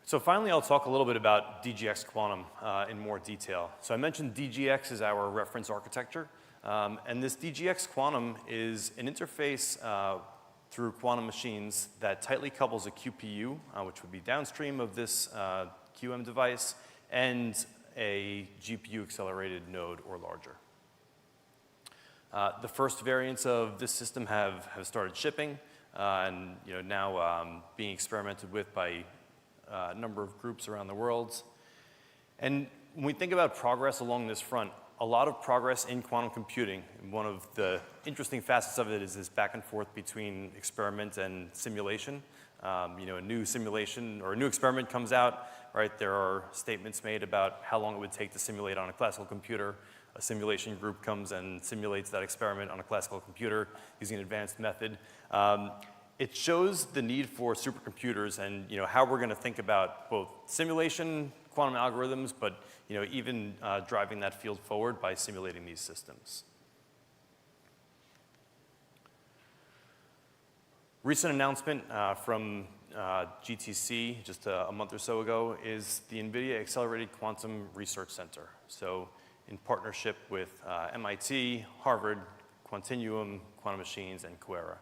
M: So finally, I'll talk a little bit about DGX Quantum in more detail. So I mentioned DGX is our reference architecture, and this DGX Quantum is an interface through quantum machines that tightly couples a QPU, which would be downstream of this QM device, and a GPU-accelerated node or larger. The first variants of this system have started shipping, and now being experimented with by a number of groups around the world. And when we think about progress along this front, a lot of progress in quantum computing, and one of the interesting facets of it is this back and forth between experiment and simulation. A new simulation or a new experiment comes out, right? There are statements made about how long it would take to simulate on a classical computer. A simulation group comes and simulates that experiment on a classical computer using an advanced method. It shows the need for supercomputers and how we're going to think about both simulation, quantum algorithms, but even driving that field forward by simulating these systems. Recent announcement from GTC just a month or so ago is the NVIDIA Accelerated Quantum Research Center. So in partnership with MIT, Harvard, Quantinuum, Quantum Machines, and Quera.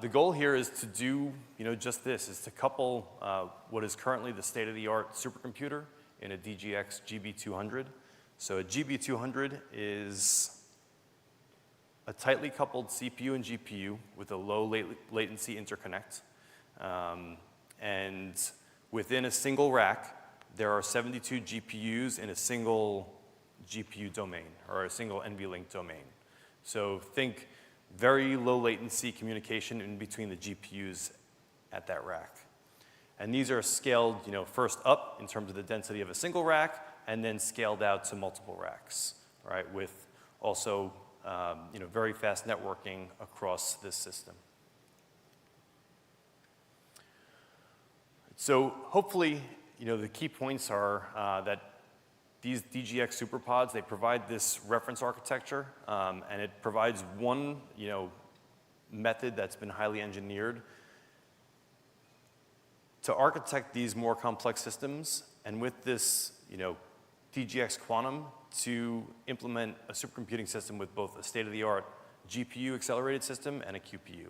M: The goal here is to do just this, is to couple what is currently the state-of-the-art supercomputer in a DGX GB200. So a GB200 is a tightly coupled CPU and GPU with a low latency interconnect. And within a single rack, there are 72 GPUs in a single GPU domain, or a single NVLink domain. So think very low latency communication in between the GPUs at that rack. And these are scaled, first up in terms of the density of a single rack, and then scaled out to multiple racks, right? With also, very fast networking across this system. So hopefully, the key points are that these DGX superpods, they provide this reference architecture, and it provides one, method that's been highly engineered to architect these more complex systems, and with this, DGX Quantum to implement a supercomputing system with both a state-of-the-art GPU accelerated system and a QPU.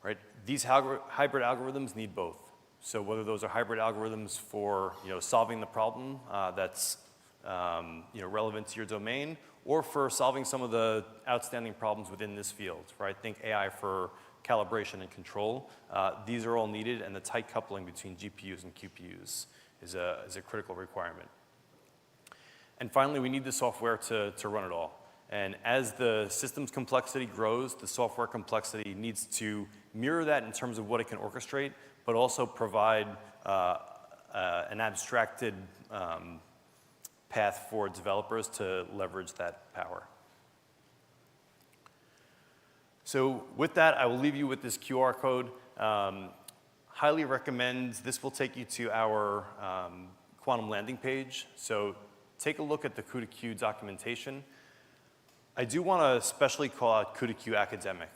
M: Right? These hybrid algorithms need both. So whether those are hybrid algorithms for solving the problem that's relevant to your domain, or for solving some of the outstanding problems within this field, right? Think AI for calibration and control. These are all needed, and the tight coupling between GPUs and QPUs is a critical requirement. And finally, we need the software to run it all. And as the system's complexity grows, the software complexity needs to mirror that in terms of what it can orchestrate, but also provide an abstracted path for developers to leverage that power. So with that, I will leave you with this QR code. Highly recommend, this will take you to our quantum landing page. So take a look at the CUDA-Q documentation. I do want to especially call out CUDA-Q Academic.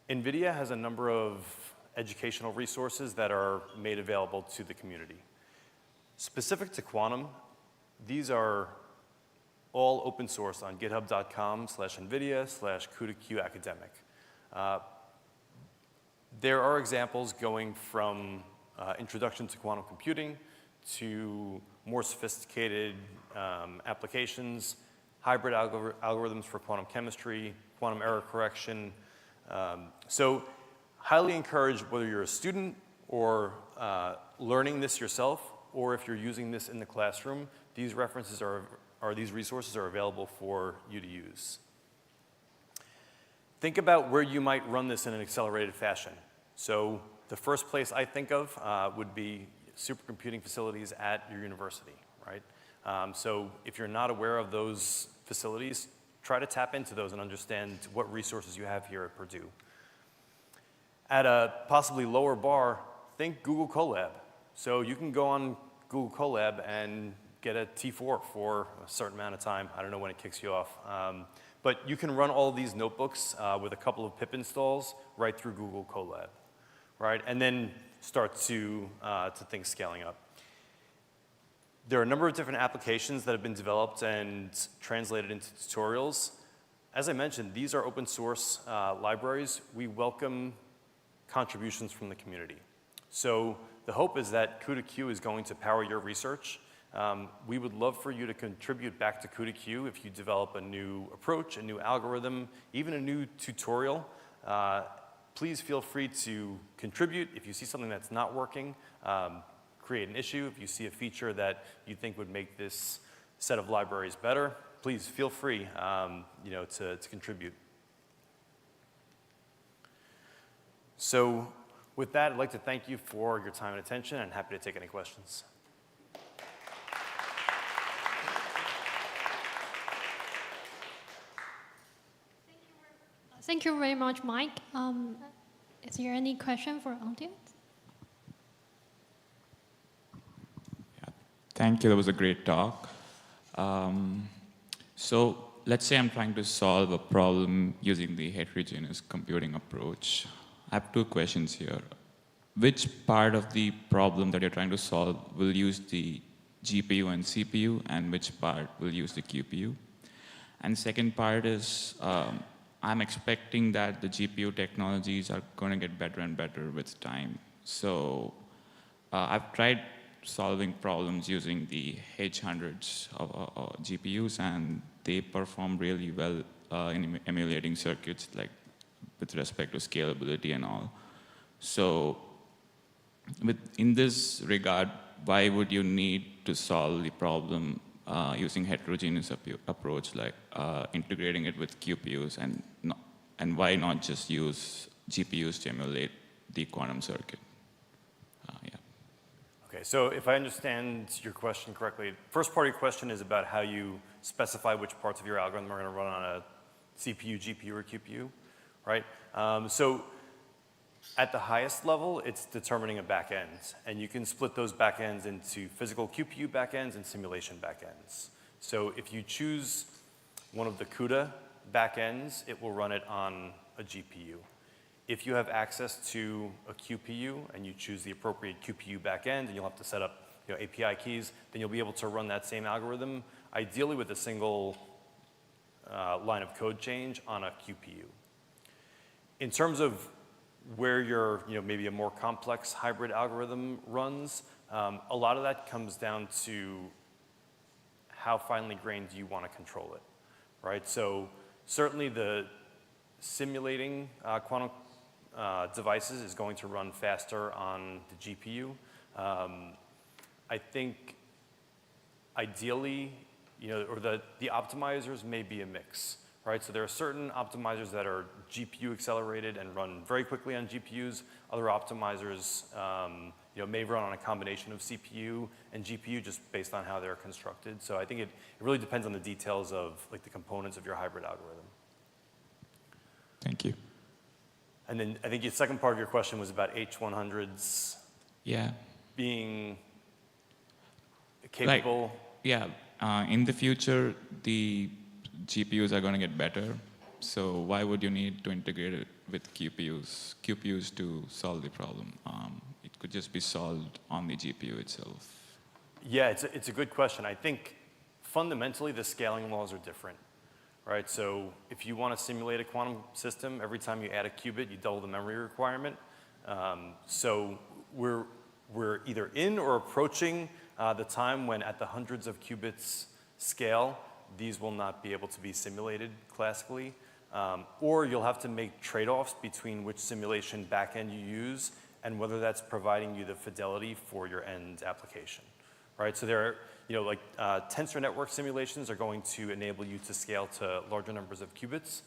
M: NVIDIA has a number of educational resources that are made available to the community. Specific to quantum, these are all open source on github.com/NVIDIA/CUDA-Q Academic. There are examples going from introduction to quantum computing to more sophisticated applications hybrid algorithms for quantum chemistry, quantum error correction. So highly encourage whether you're a student or learning this yourself, or if you're using this in the classroom, these references these resources are available for you to use. Think about where you might run this in an accelerated fashion. So the first place I think of would be supercomputing facilities at your university, right? So if you're not aware of those facilities, try to tap into those and understand what resources you have here at Purdue. At a possibly lower bar, think Google Colab. So you can go on Google Colab and get a T4 for a certain amount of time. I don't know when it kicks you off. But you can run all of these notebooks with a couple of pip installs right through Google Colab, right? And then start to think scaling up. There are a number of different applications that have been developed and translated into tutorials. As I mentioned, these are open source libraries. We welcome contributions from the community. So the hope is that CUDA-Q is going to power your research. We would love for you to contribute back to CUDA-Q if you develop a new approach, a new algorithm, even a new tutorial. Please feel free to contribute. If you see something that's not working, create an issue. If you see a feature that you think would make this set of libraries better, please feel free to contribute. So with that, I'd like to thank you for your time and attention, and happy to take any questions.
B: Thank you very much, Mike. Is there any question for audience?
N: Thank you, that was a great talk. So let's say I'm trying to solve a problem using the heterogeneous computing approach. I have two questions here. Which part of the problem that you're trying to solve will use the GPU and CPU, and which part will use the QPU? And second part is, I'm expecting that the GPU technologies are going to get better and better with time. So I've tried solving problems using the H100s of GPUs, and they perform really well in emulating circuits, like with respect to scalability and all. So in this regard, why would you need to solve the problem using heterogeneous approach, like integrating it with QPUs, and why not just use GPUs to emulate the quantum circuit? Yeah.
M: Okay, so if I understand your question correctly, first part of your question is about how you specify which parts of your algorithm are going to run on a CPU, GPU, or QPU, right? So at the highest level, it's determining a backend, and you can split those backends into physical QPU backends and simulation backends. So if you choose one of the CUDA backends, it will run it on a GPU. If you have access to a QPU and you choose the appropriate QPU backend, and you'll have to set up API keys, then you'll be able to run that same algorithm, ideally with a single line of code change on a QPU. In terms of where your maybe a more complex hybrid algorithm runs, a lot of that comes down to how finely grained you want to control it, right? So certainly the simulating quantum devices is going to run faster on the GPU. I think ideally, or the optimizers may be a mix, right? So there are certain optimizers that are GPU accelerated and run very quickly on GPUs. Other optimizers may run on a combination of CPU and GPU just based on how they're constructed. So I think it really depends on the details of the components of your hybrid algorithm.
N: Thank you.
M: And then I think the second part of your question was about H100s being capable.
N: In the future, the GPUs are going to get better. So why would you need to integrate it with QPUs to solve the problem? It could just be solved on the GPU itself.
M: Yeah, it's a good question. I think fundamentally the scaling laws are different, right? So if you want to simulate a quantum system, every time you add a qubit, you double the memory requirement. So we're either in or approaching the time when at the hundreds of qubits scale, these will not be able to be simulated classically. Or you'll have to make trade-offs between which simulation backend you use and whether that's providing you the fidelity for your end application, right? So there are, tensor network simulations are going to enable you to scale to larger numbers of qubits,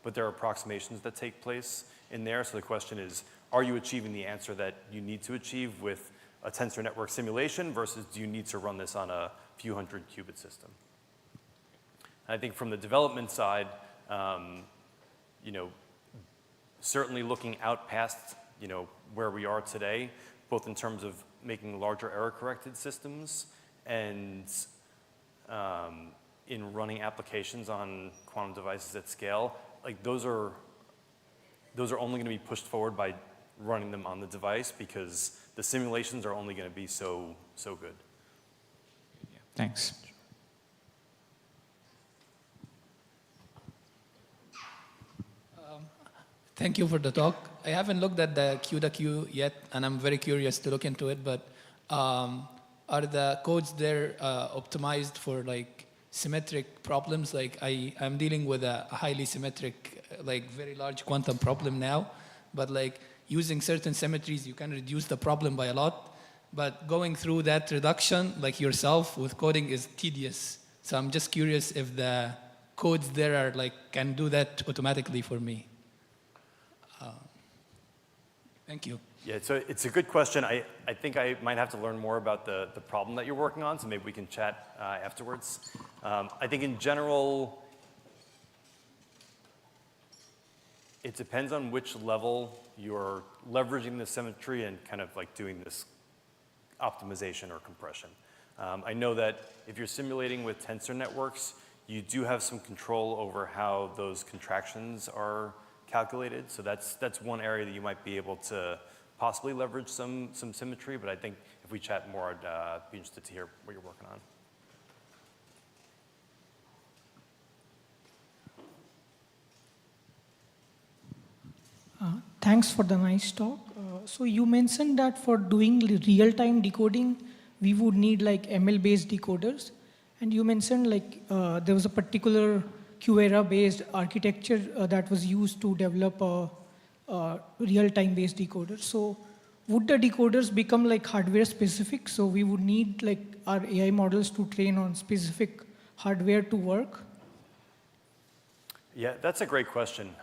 M: but there are approximations that take place in there. So the question is, are you achieving the answer that you need to achieve with a tensor network simulation versus do you need to run this on a few hundred qubit system? And I think from the development side, certainly looking out past, where we are today, both in terms of making larger error-corrected systems and in running applications on quantum devices at scale, like those are only going to be pushed forward by running them on the device because the simulations are only going to be so good.
N: Thanks.
O: Thank you for the talk. I haven't looked at the Q yet, and I'm very curious to look into it, but are the codes there optimized for like symmetric problems? Like I'm dealing with a highly symmetric, like very large quantum problem now, but like using certain symmetries, you can reduce the problem by a lot, but going through that reduction, like yourself with coding is tedious. So I'm just curious if the codes there are like, can do that automatically for me. Thank you.
M: Yeah, so it's a good question. I think I might have to learn more about the problem that you're working on, so maybe we can chat afterwards. I think in general, it depends on which level you're leveraging the symmetry and kind of like doing this optimization or compression. I know that if you're simulating with tensor networks, you do have some control over how those contractions are calculated. So that's one area that you might be able to possibly leverage some symmetry, but I think if we chat more, I'd be interested to hear what you're working
P: on. Thanks for the nice talk. So you mentioned that for doing real-time decoding, we would need like ML-based decoders. And you mentioned like there was a particular QERA-based architecture that was used to develop a real-time based decoder. So would the decoders become like hardware specific? So we would need like our AI models to train on specific hardware to work?
M: Yeah, that's a great question.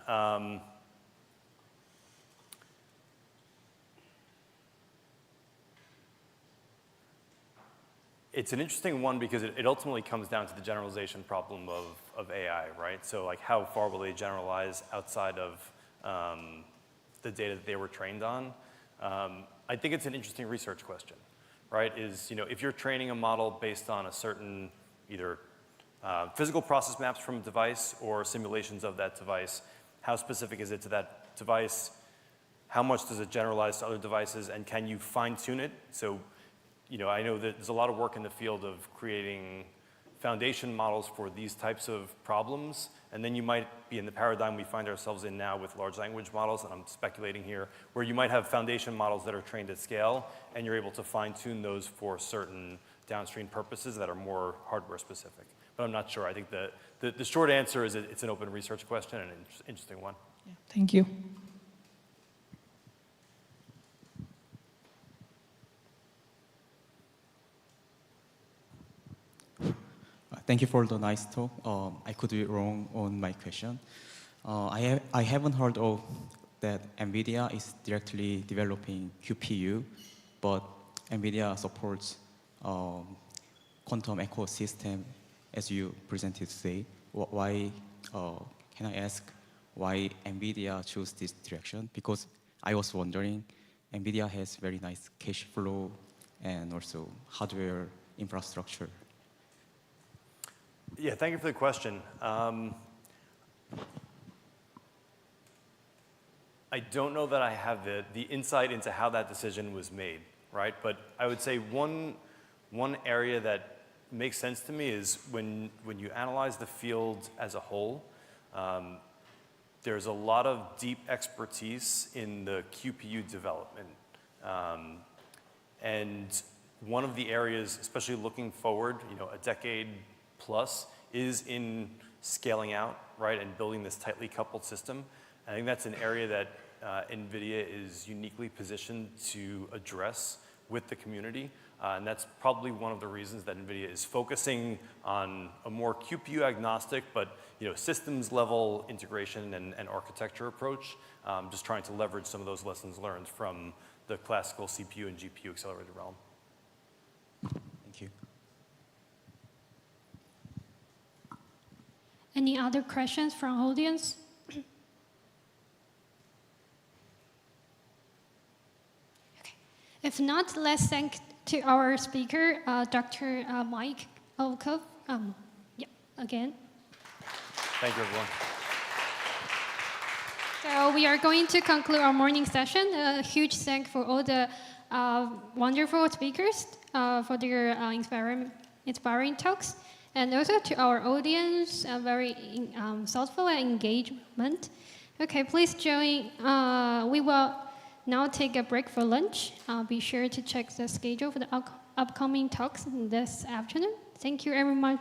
M: It's an interesting one because it ultimately comes down to the generalization problem of AI, right? So like how far will they generalize outside of the data that they were trained on? I think it's an interesting research question, right? If you're training a model based on a certain either physical process maps from a device or simulations of that device, how specific is it to that device? How much does it generalize to other devices? And can you fine tune it? So I know that there's a lot of work in the field of creating foundation models for these types of problems, and then you might be in the paradigm we find ourselves in now with large language models, and I'm speculating here, where you might have foundation models that are trained at scale, and you're able to fine-tune those for certain downstream purposes that are more hardware specific. But I'm not sure. I think the short answer is it's an open research question and an interesting one.
P: Yeah, thank you.
Q: Thank you for the nice talk. I could be wrong on my question. I haven't heard of that NVIDIA is directly developing QPU, but NVIDIA supports quantum ecosystem as you presented today. Why, can I ask why NVIDIA chose this direction? Because I was wondering, NVIDIA has very nice cash flow and also hardware infrastructure.
M: Yeah, thank you for the question. I don't know that I have the insight into how that decision was made, right? But I would say one area that makes sense to me is when you analyze the field as a whole, there's a lot of deep expertise in the QPU development. And one of the areas, especially looking forward, a decade plus, is in scaling out, right, and building this tightly coupled system. I think that's an area that NVIDIA is uniquely positioned to address with the community. And that's probably one of the reasons that NVIDIA is focusing on a more QPU agnostic, but systems level integration and architecture approach, just trying to leverage some of those lessons learned from the classical CPU and GPU accelerated realm.
Q: Thank you.
B: Any other questions from audience? If not, let's thank to our speaker, Dr. Mike Olkov. Again.
M: Thank you, everyone.
B: So we are going to conclude our morning session. A huge thank for all the wonderful speakers for their inspiring talks, and also to our audience, very thoughtful and engagement. Okay, please join. We will now take a break for lunch. Be sure to check the schedule for the upcoming talks this afternoon. Thank you, everyone.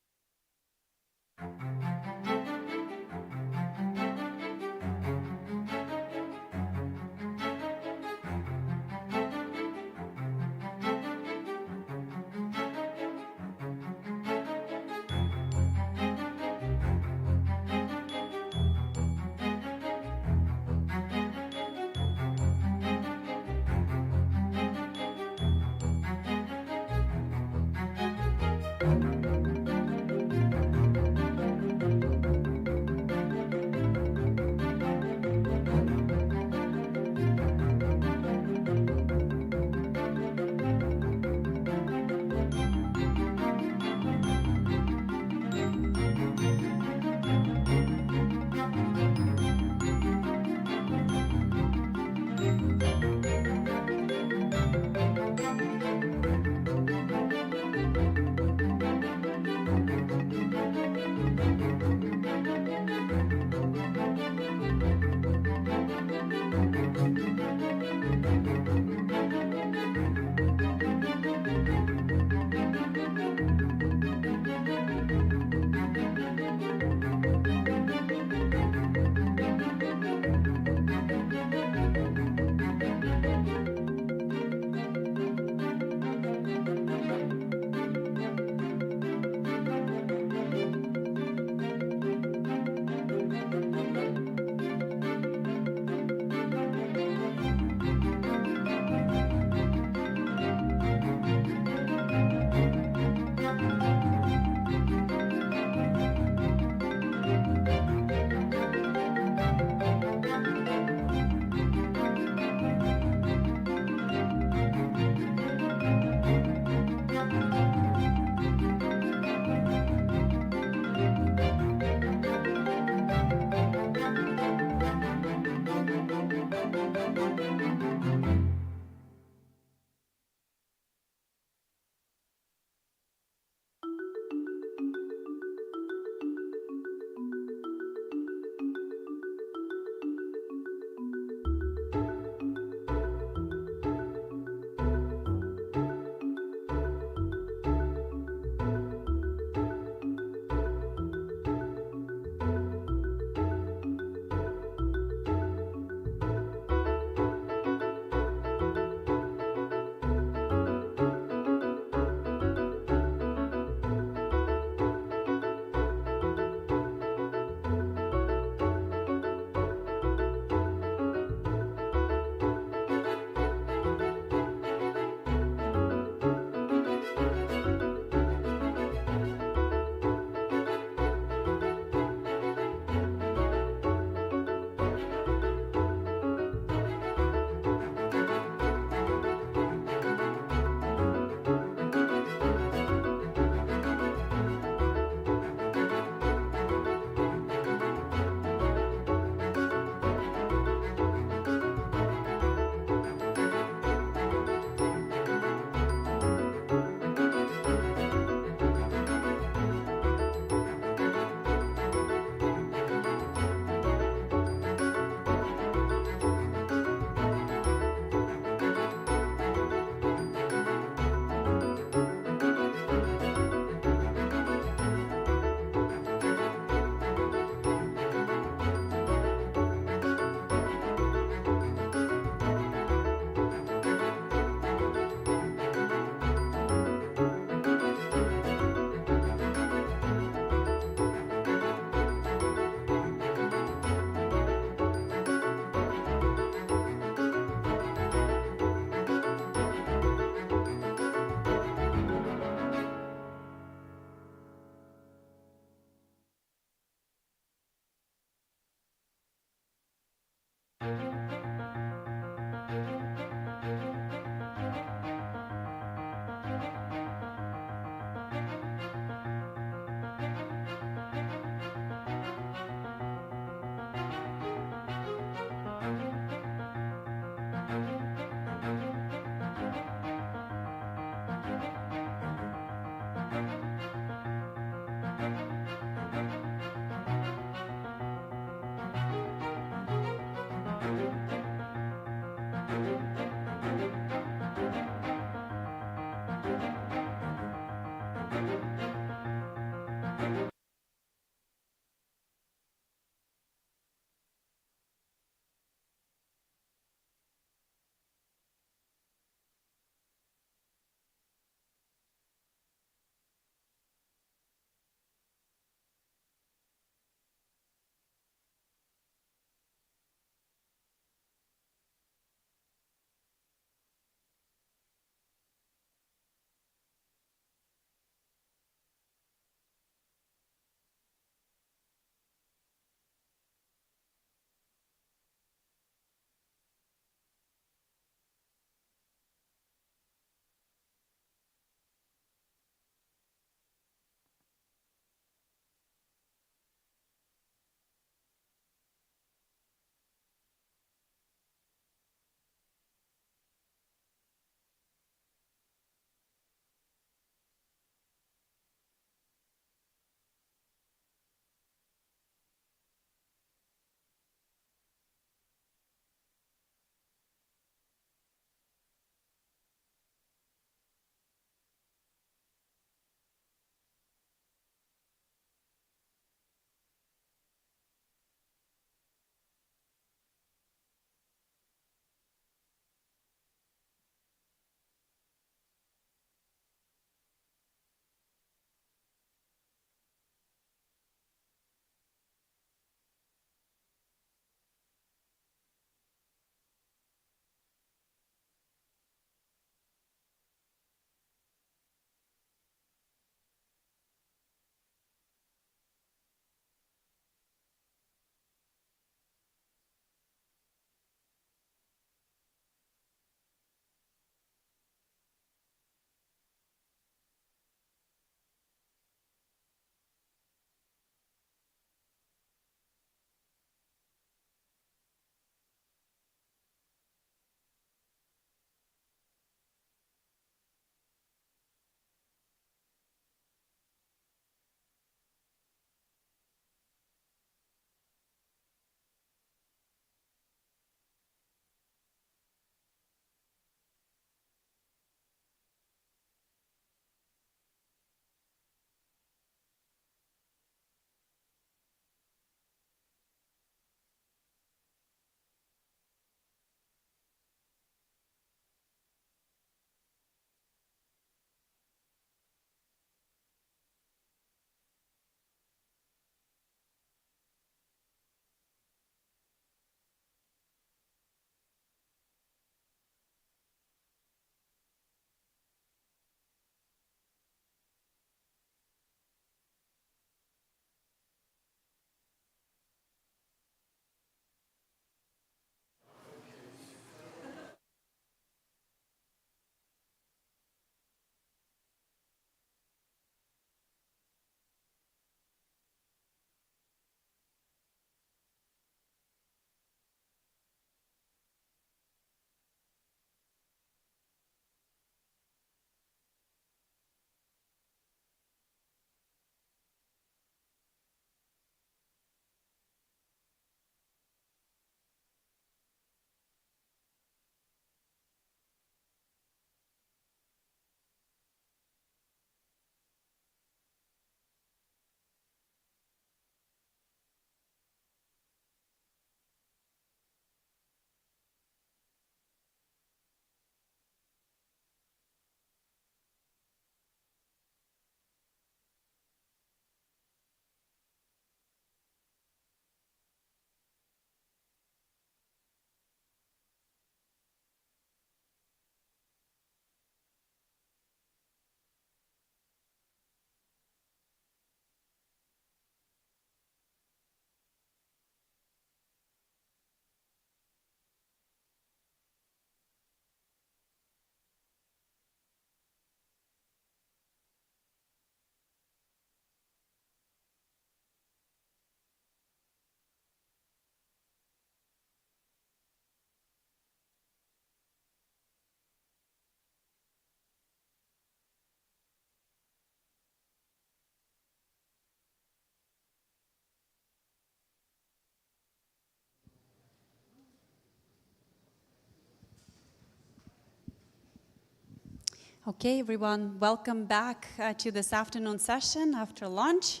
R: Okay, everyone, welcome back to this afternoon session after lunch.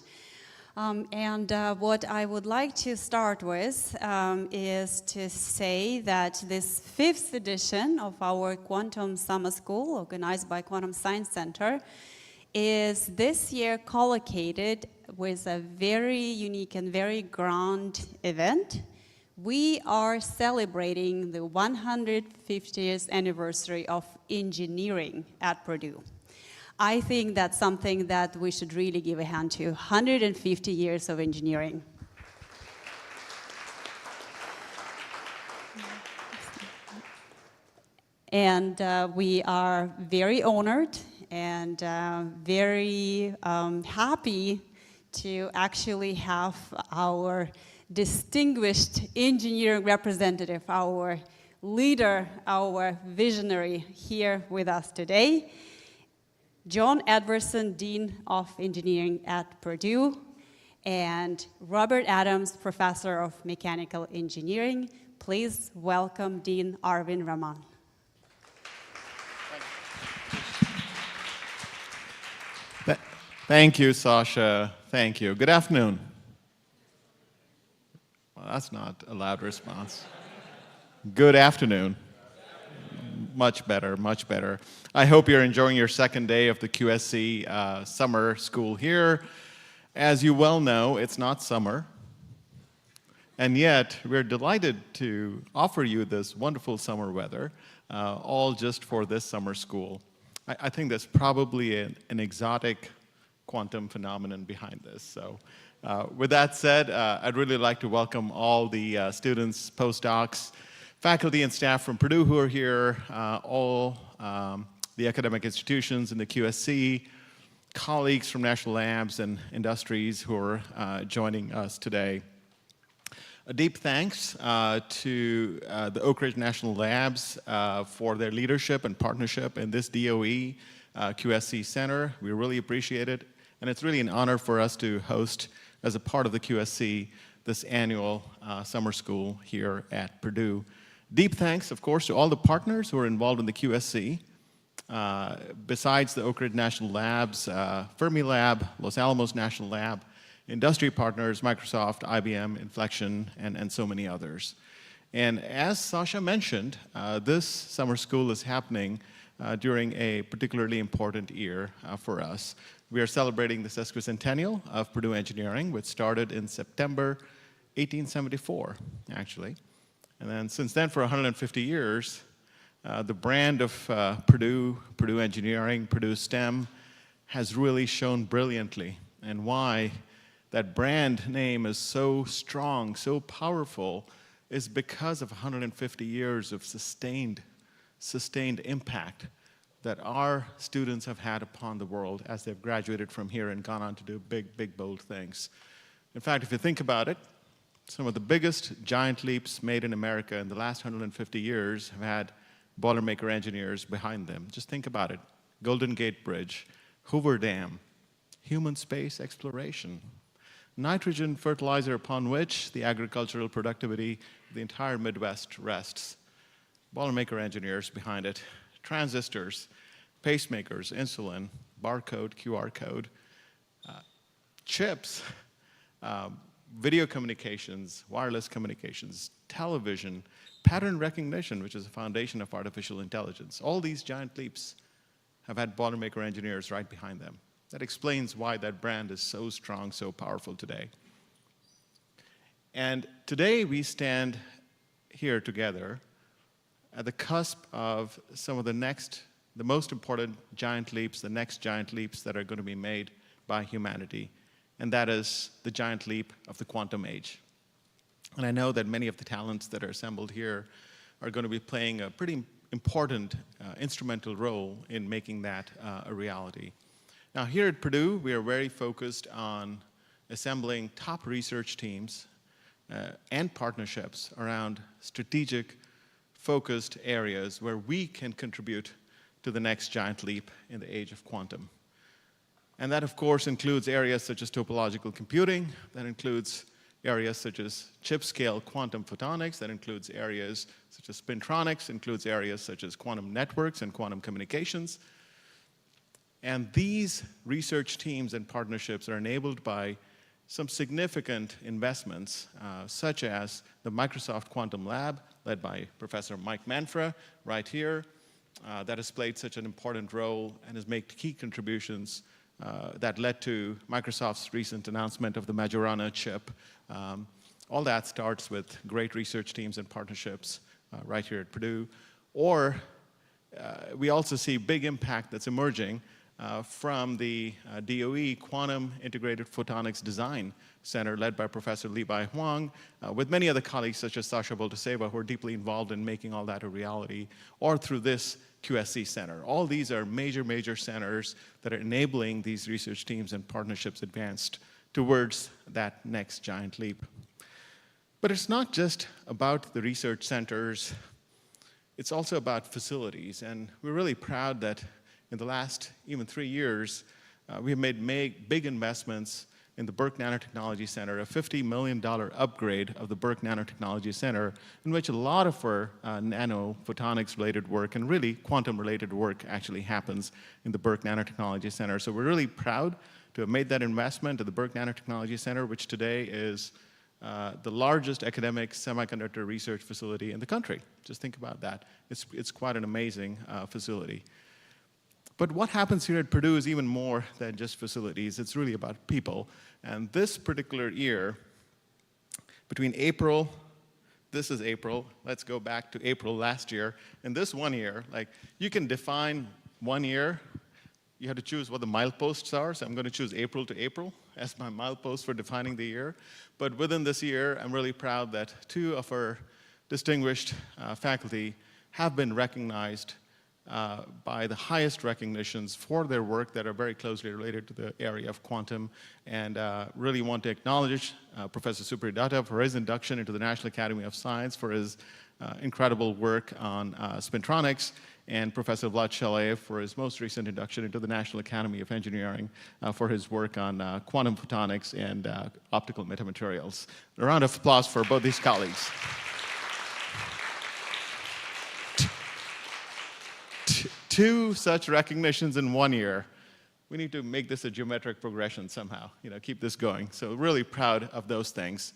R: What I would like to start with is to say that this 5th edition of our Quantum Summer School, organized by Quantum Science Center, is this year collocated with a very unique and very grand event. We are celebrating the 150th anniversary of engineering at Purdue. I think that's something that we should really give a hand to, 150 years of engineering. And we are very honored and very happy to actually have our distinguished engineering representative, our leader, our visionary here with us today. John Edwardson, Dean of Engineering at Purdue, and Robert Adams, Professor of Mechanical Engineering. Please welcome Dean Arvind Raman.
S: Thank you, Sasha. Thank you. Good afternoon. Well, that's not a loud response. Good afternoon. Much better, much better. I hope you're enjoying your second day of the QSC summer school here. As you well know, it's not summer. And yet, we're delighted to offer you this wonderful summer weather, all just for this summer school. I think there's probably an exotic quantum phenomenon behind this. So with that said, I'd really like to welcome all the students, postdocs, faculty and staff from Purdue who are here, all the academic institutions in the QSC, colleagues from national labs and industries who are joining us today. A deep thanks to the Oak Ridge National Labs for their leadership and partnership in this DOE QSC Center. We really appreciate it. And it's really an honor for us to host, as a part of the QSC, this annual summer school here at Purdue. Deep thanks, of course, to all the partners who are involved in the QSC. Besides the Oak Ridge National Labs, Fermilab, Los Alamos National Lab, industry partners, Microsoft, IBM, Inflection, and so many others. And as Sasha mentioned, this summer school is happening during a particularly important year for us. We are celebrating the sesquicentennial of Purdue Engineering, which started in September 1874, actually. And then since then, for 150 years, the brand of Purdue Engineering, Purdue STEM, has really shone brilliantly. And why that brand name is so strong, so powerful, is because of 150 years of sustained impact that our students have had upon the world as they've graduated from here and gone on to do big, bold things. In fact, if you think about it, some of the biggest giant leaps made in America in the last 150 years have had Boilermaker engineers behind them. Just think about it. Golden Gate Bridge, Hoover Dam, human space exploration, nitrogen fertilizer upon which the agricultural productivity of the entire Midwest rests. Boilermaker engineers behind it. Transistors, pacemakers, insulin, barcode, QR code, chips, video communications, wireless communications, television, pattern recognition, which is the foundation of artificial intelligence. All these giant leaps have had Boilermaker engineers right behind them. That explains why that brand is so strong, so powerful today. And today we stand here together at the cusp of some of the most important giant leaps, the next giant leaps that are going to be made by humanity, and that is the giant leap of the quantum age. And I know that many of the talents that are assembled here are going to be playing a pretty important instrumental role in making that a reality. Now, here at Purdue, we are very focused on assembling top research teams and partnerships around strategic, focused areas where we can contribute to the next giant leap in the age of quantum. And that, of course, includes areas such as topological computing, that includes areas such as chip-scale quantum photonics, that includes areas such as spintronics, includes areas such as quantum networks and quantum communications. And these research teams and partnerships are enabled by some significant investments, such as the Microsoft Quantum Lab, led by Professor Mike Manfra, right here, that has played such an important role and has made key contributions that led to Microsoft's recent announcement of the Majorana chip. All that starts with great research teams and partnerships right here at Purdue. Or we also see big impact that's emerging from the DOE Quantum Integrated Photonics Design Center, led by Professor Li-Bai Huang, with many other colleagues such as Sasha Boltaseva, who are deeply involved in making all that a reality, or through this QSC Center. All these are major, major centers that are enabling these research teams and partnerships advanced towards that next giant leap. But it's not just about the research centers, it's also about facilities. And we're really proud that in the last even 3 years, we have made big investments in the Burke Nanotechnology Center, a $50 million upgrade of the Burke Nanotechnology Center, in which a lot of our nanophotonics-related work and really quantum-related work actually happens in the Burke Nanotechnology Center. So we're really proud to have made that investment at the Burke Nanotechnology Center, which today is the largest academic semiconductor research facility in the country. Just think about that. It's quite an amazing facility. But what happens here at Purdue is even more than just facilities. It's really about people. And this particular year, between April, this is April, let's go back to April last year, and this 1 year, like, you can define 1 year. You have to choose what the mileposts are, so I'm going to choose April to April as my milepost for defining the year. But within this year, I'm really proud that 2 of our distinguished faculty have been recognized by the highest recognitions for their work that are very closely related to the area of quantum, and really want to acknowledge Professor Supriya Datta for his induction into the National Academy of Science for his incredible work on spintronics, and Professor Vlad Shalev for his most recent induction into the National Academy of Engineering for his work on quantum photonics and optical metamaterials. A round of applause for both these colleagues. Two such recognitions in 1 year. We need to make this a geometric progression somehow, keep this going. So really proud of those things.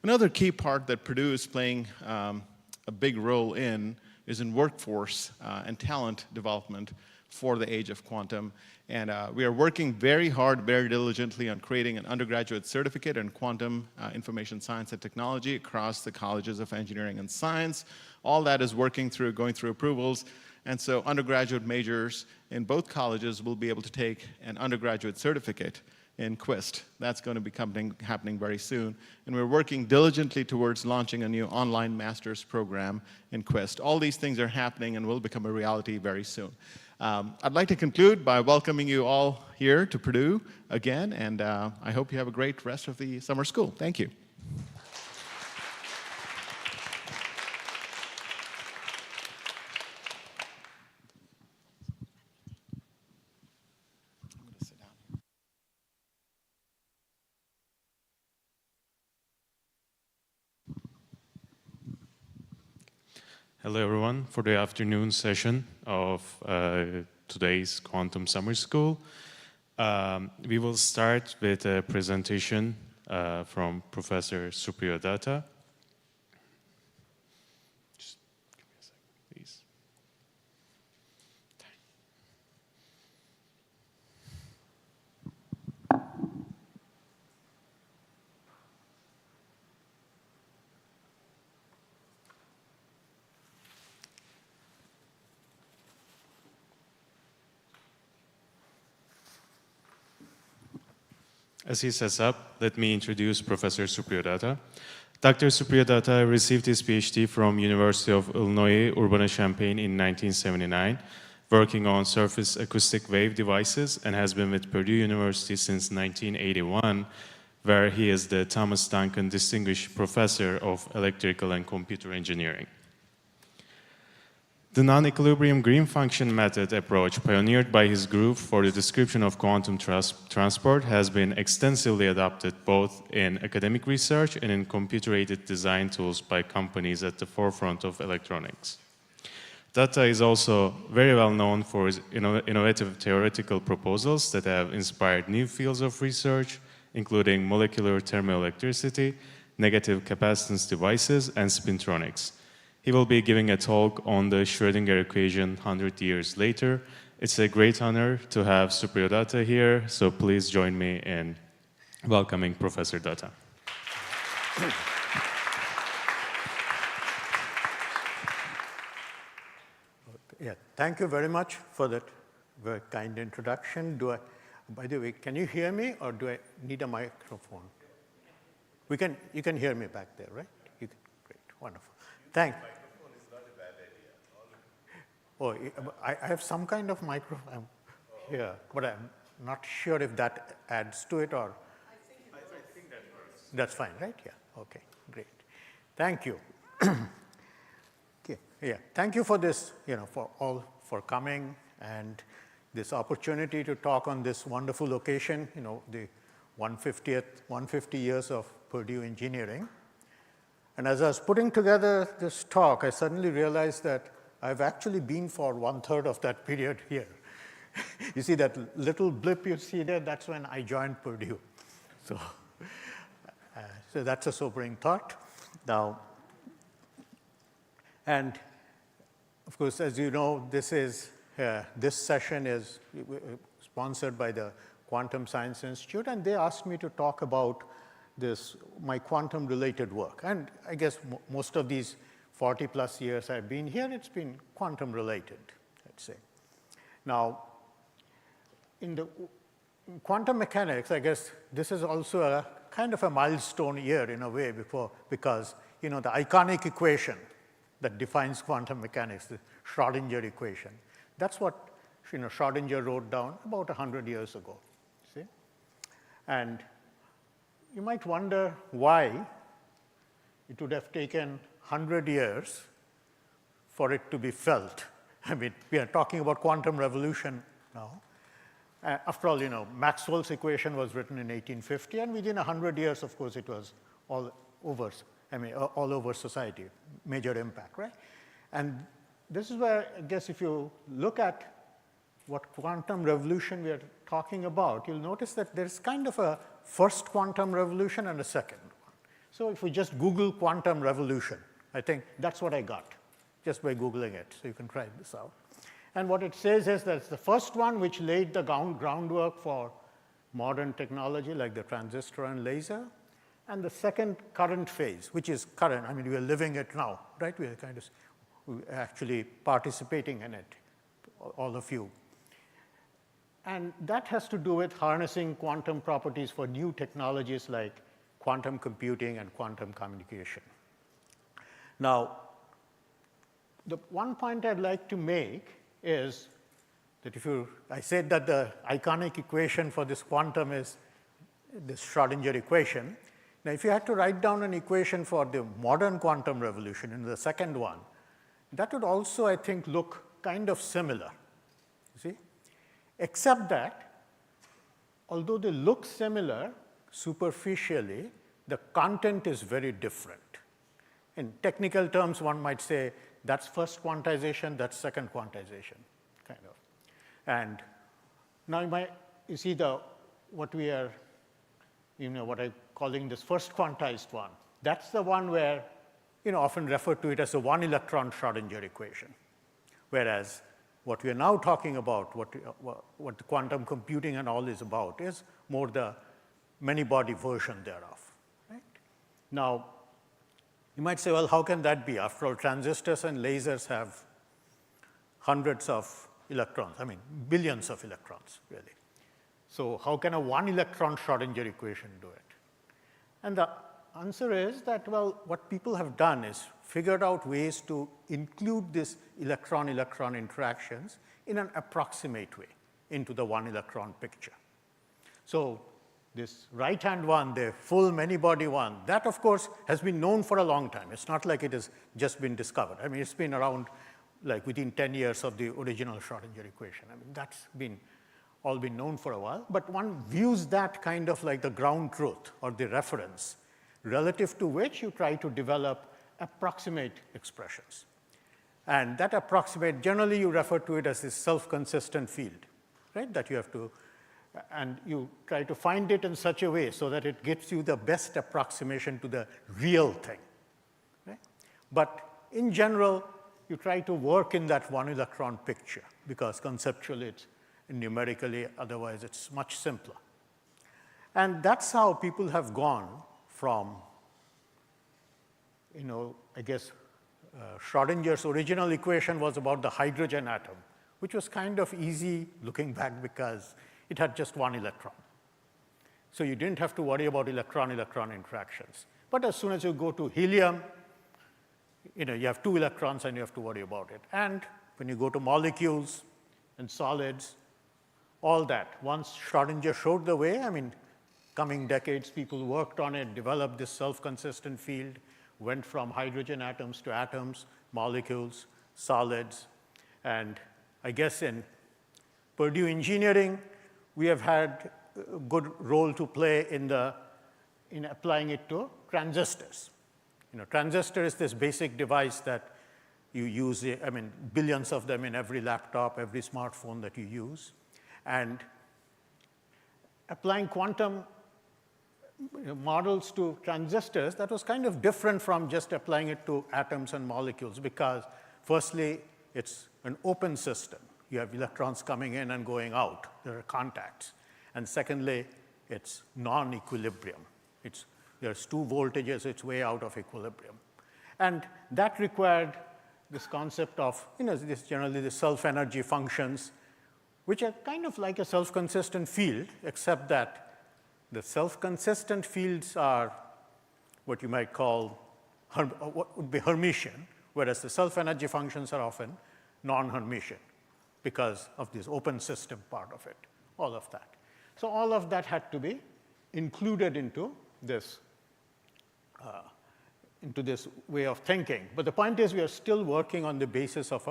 S: Another key part that Purdue is playing a big role in is in workforce and talent development for the age of quantum. And we are working very hard, very diligently on creating an undergraduate certificate in quantum information science and technology across the colleges of engineering and science. All that is going through approvals. And so undergraduate majors in both colleges will be able to take an undergraduate certificate in Quist. That's going to be happening very soon. And we're working diligently towards launching a new online master's program in Quist. All these things are happening and will become a reality very soon. I'd like to conclude by welcoming you all here to Purdue again, and I hope you have a great rest of the summer school. Thank you.
T: Hello, everyone, for the afternoon session of today's Quantum Summer School. We will start with a presentation from Professor Supriya Datta. Just give me a second, please. As he sets up, let me introduce Professor Supriya Datta. Dr. Supriya Datta received his PhD from University of Illinois Urbana-Champaign in 1979, working on surface acoustic wave devices, and has been with Purdue University since 1981, where he is the Thomas Duncan Distinguished Professor of Electrical and Computer Engineering. The non-equilibrium green function method approach pioneered by his group for the description of quantum transport has been extensively adopted both in academic research and in computer-aided design tools by companies at the forefront of electronics. Data is also very well known for its innovative theoretical proposals that have inspired new fields of research, including molecular thermoelectricity, negative capacitance devices, and spintronics. He will be giving a talk on the Schrödinger equation 100 years later. It's a great honor to have Supriyo Datta here, so please join me in welcoming Professor Datta.
U: Yeah, thank you very much for that very kind introduction. By the way, can you hear me, or do I need a microphone? You can hear me back there, right? Great, wonderful. Thanks. Oh, I have some kind of microphone here, but I'm not sure if that adds to it or. I think that works. That's fine, right? Yeah. Okay. Great. Thank you. Okay. Yeah. Thank you for this. For coming and this opportunity to talk on this wonderful occasion. The 150 years of Purdue engineering. And as I was putting together this talk, I suddenly realized that I've actually been for 1/3 of that period here. You see that little blip you see there? That's when I joined Purdue. So that's a sobering thought. Now, and of course, as you know, this session is sponsored by the Quantum Science Institute, and they asked me to talk about my quantum-related work. And I guess most of these 40+ years I've been here, it's been quantum-related, let's say. Now, in quantum mechanics, I guess this is also a kind of a milestone year in a way because the iconic equation that defines quantum mechanics, the Schrödinger equation, that's what Schrödinger wrote down about 100 years ago. See? And you might wonder why it would have taken 100 years for it to be felt. I mean, we are talking about quantum revolution now. After all, Maxwell's equation was written in 1850, and within 100 years, of course, it was all over society, major impact, right? And this is where, I guess, if you look at what quantum revolution we are talking about, you'll notice that there's kind of a first quantum revolution and a second one. So if we just Google quantum revolution, I think that's what I got just by Googling it. So you can try this out. And what it says is that it's the first one which laid the groundwork for modern technology like the transistor and laser, and the second current phase, which is current. I mean, we are living it now, right? We are actually participating in it, all of you. And that has to do with harnessing quantum properties for new technologies like quantum computing and quantum communication. Now, the one point I'd like to make is that I said that the iconic equation for this quantum is this Schrödinger equation. Now, if you had to write down an equation for the modern quantum revolution in the second one, that would also, I think, look kind of similar, you see? Except that, although they look similar superficially, the content is very different. In technical terms, one might say that's first quantization, that's second quantization, kind of. And now you see what we are, what I'm calling this first quantized one. That's the one where, often referred to it as a one-electron Schrödinger equation. Whereas what we are now talking about, what the quantum computing and all is about, is more the many-body version thereof. Right? Now, you might say, well, how can that be? After all, transistors and lasers have hundreds of electrons, billions of electrons, really. So how can a one-electron Schrödinger equation do it? And the answer is that, well, what people have done is figured out ways to include this electron-electron interactions in an approximate way into the one-electron picture. So this right-hand one, the full many-body one, that, of course, has been known for a long time. It's not like it has just been discovered. It's been around like within 10 years of the original Schrödinger equation. That's all been known for a while. But one views that kind of like the ground truth or the reference, relative to which you try to develop approximate expressions. And that approximate, generally you refer to it as this self-consistent field, right? That you have to, and you try to find it in such a way so that it gives you the best approximation to the real thing, right? But in general, you try to work in that one electron picture because conceptually it's numerically, otherwise it's much simpler. And that's how people have gone from, I guess, Schrodinger's original equation was about the hydrogen atom, which was kind of easy looking back because it had just one electron. So you didn't have to worry about electron-electron interactions. But as soon as you go to helium, you have 2 electrons and you have to worry about it. And when you go to molecules and solids, all that, once Schrodinger showed the way, coming decades, people worked on it, developed this self-consistent field, went from hydrogen atoms to atoms, molecules, solids. And I guess in Purdue engineering, we have had a good role to play in applying it to transistors. Transistor is this basic device that you use, billions of them in every laptop, every smartphone that you use. And applying quantum models to transistors, that was kind of different from just applying it to atoms and molecules because, firstly, it's an open system. You have electrons coming in and going out. There are contacts. And secondly, it's non-equilibrium. There's 2 voltages. It's way out of equilibrium. And that required this concept of, generally the self-energy functions, which are kind of like a self-consistent field, except that the self-consistent fields are what you might call, what would be Hermitian, whereas the self-energy functions are often non-Hermitian because of this open system part of it, all of that. So all of that had to be included into this way of thinking. But the point is we are still working on the basis of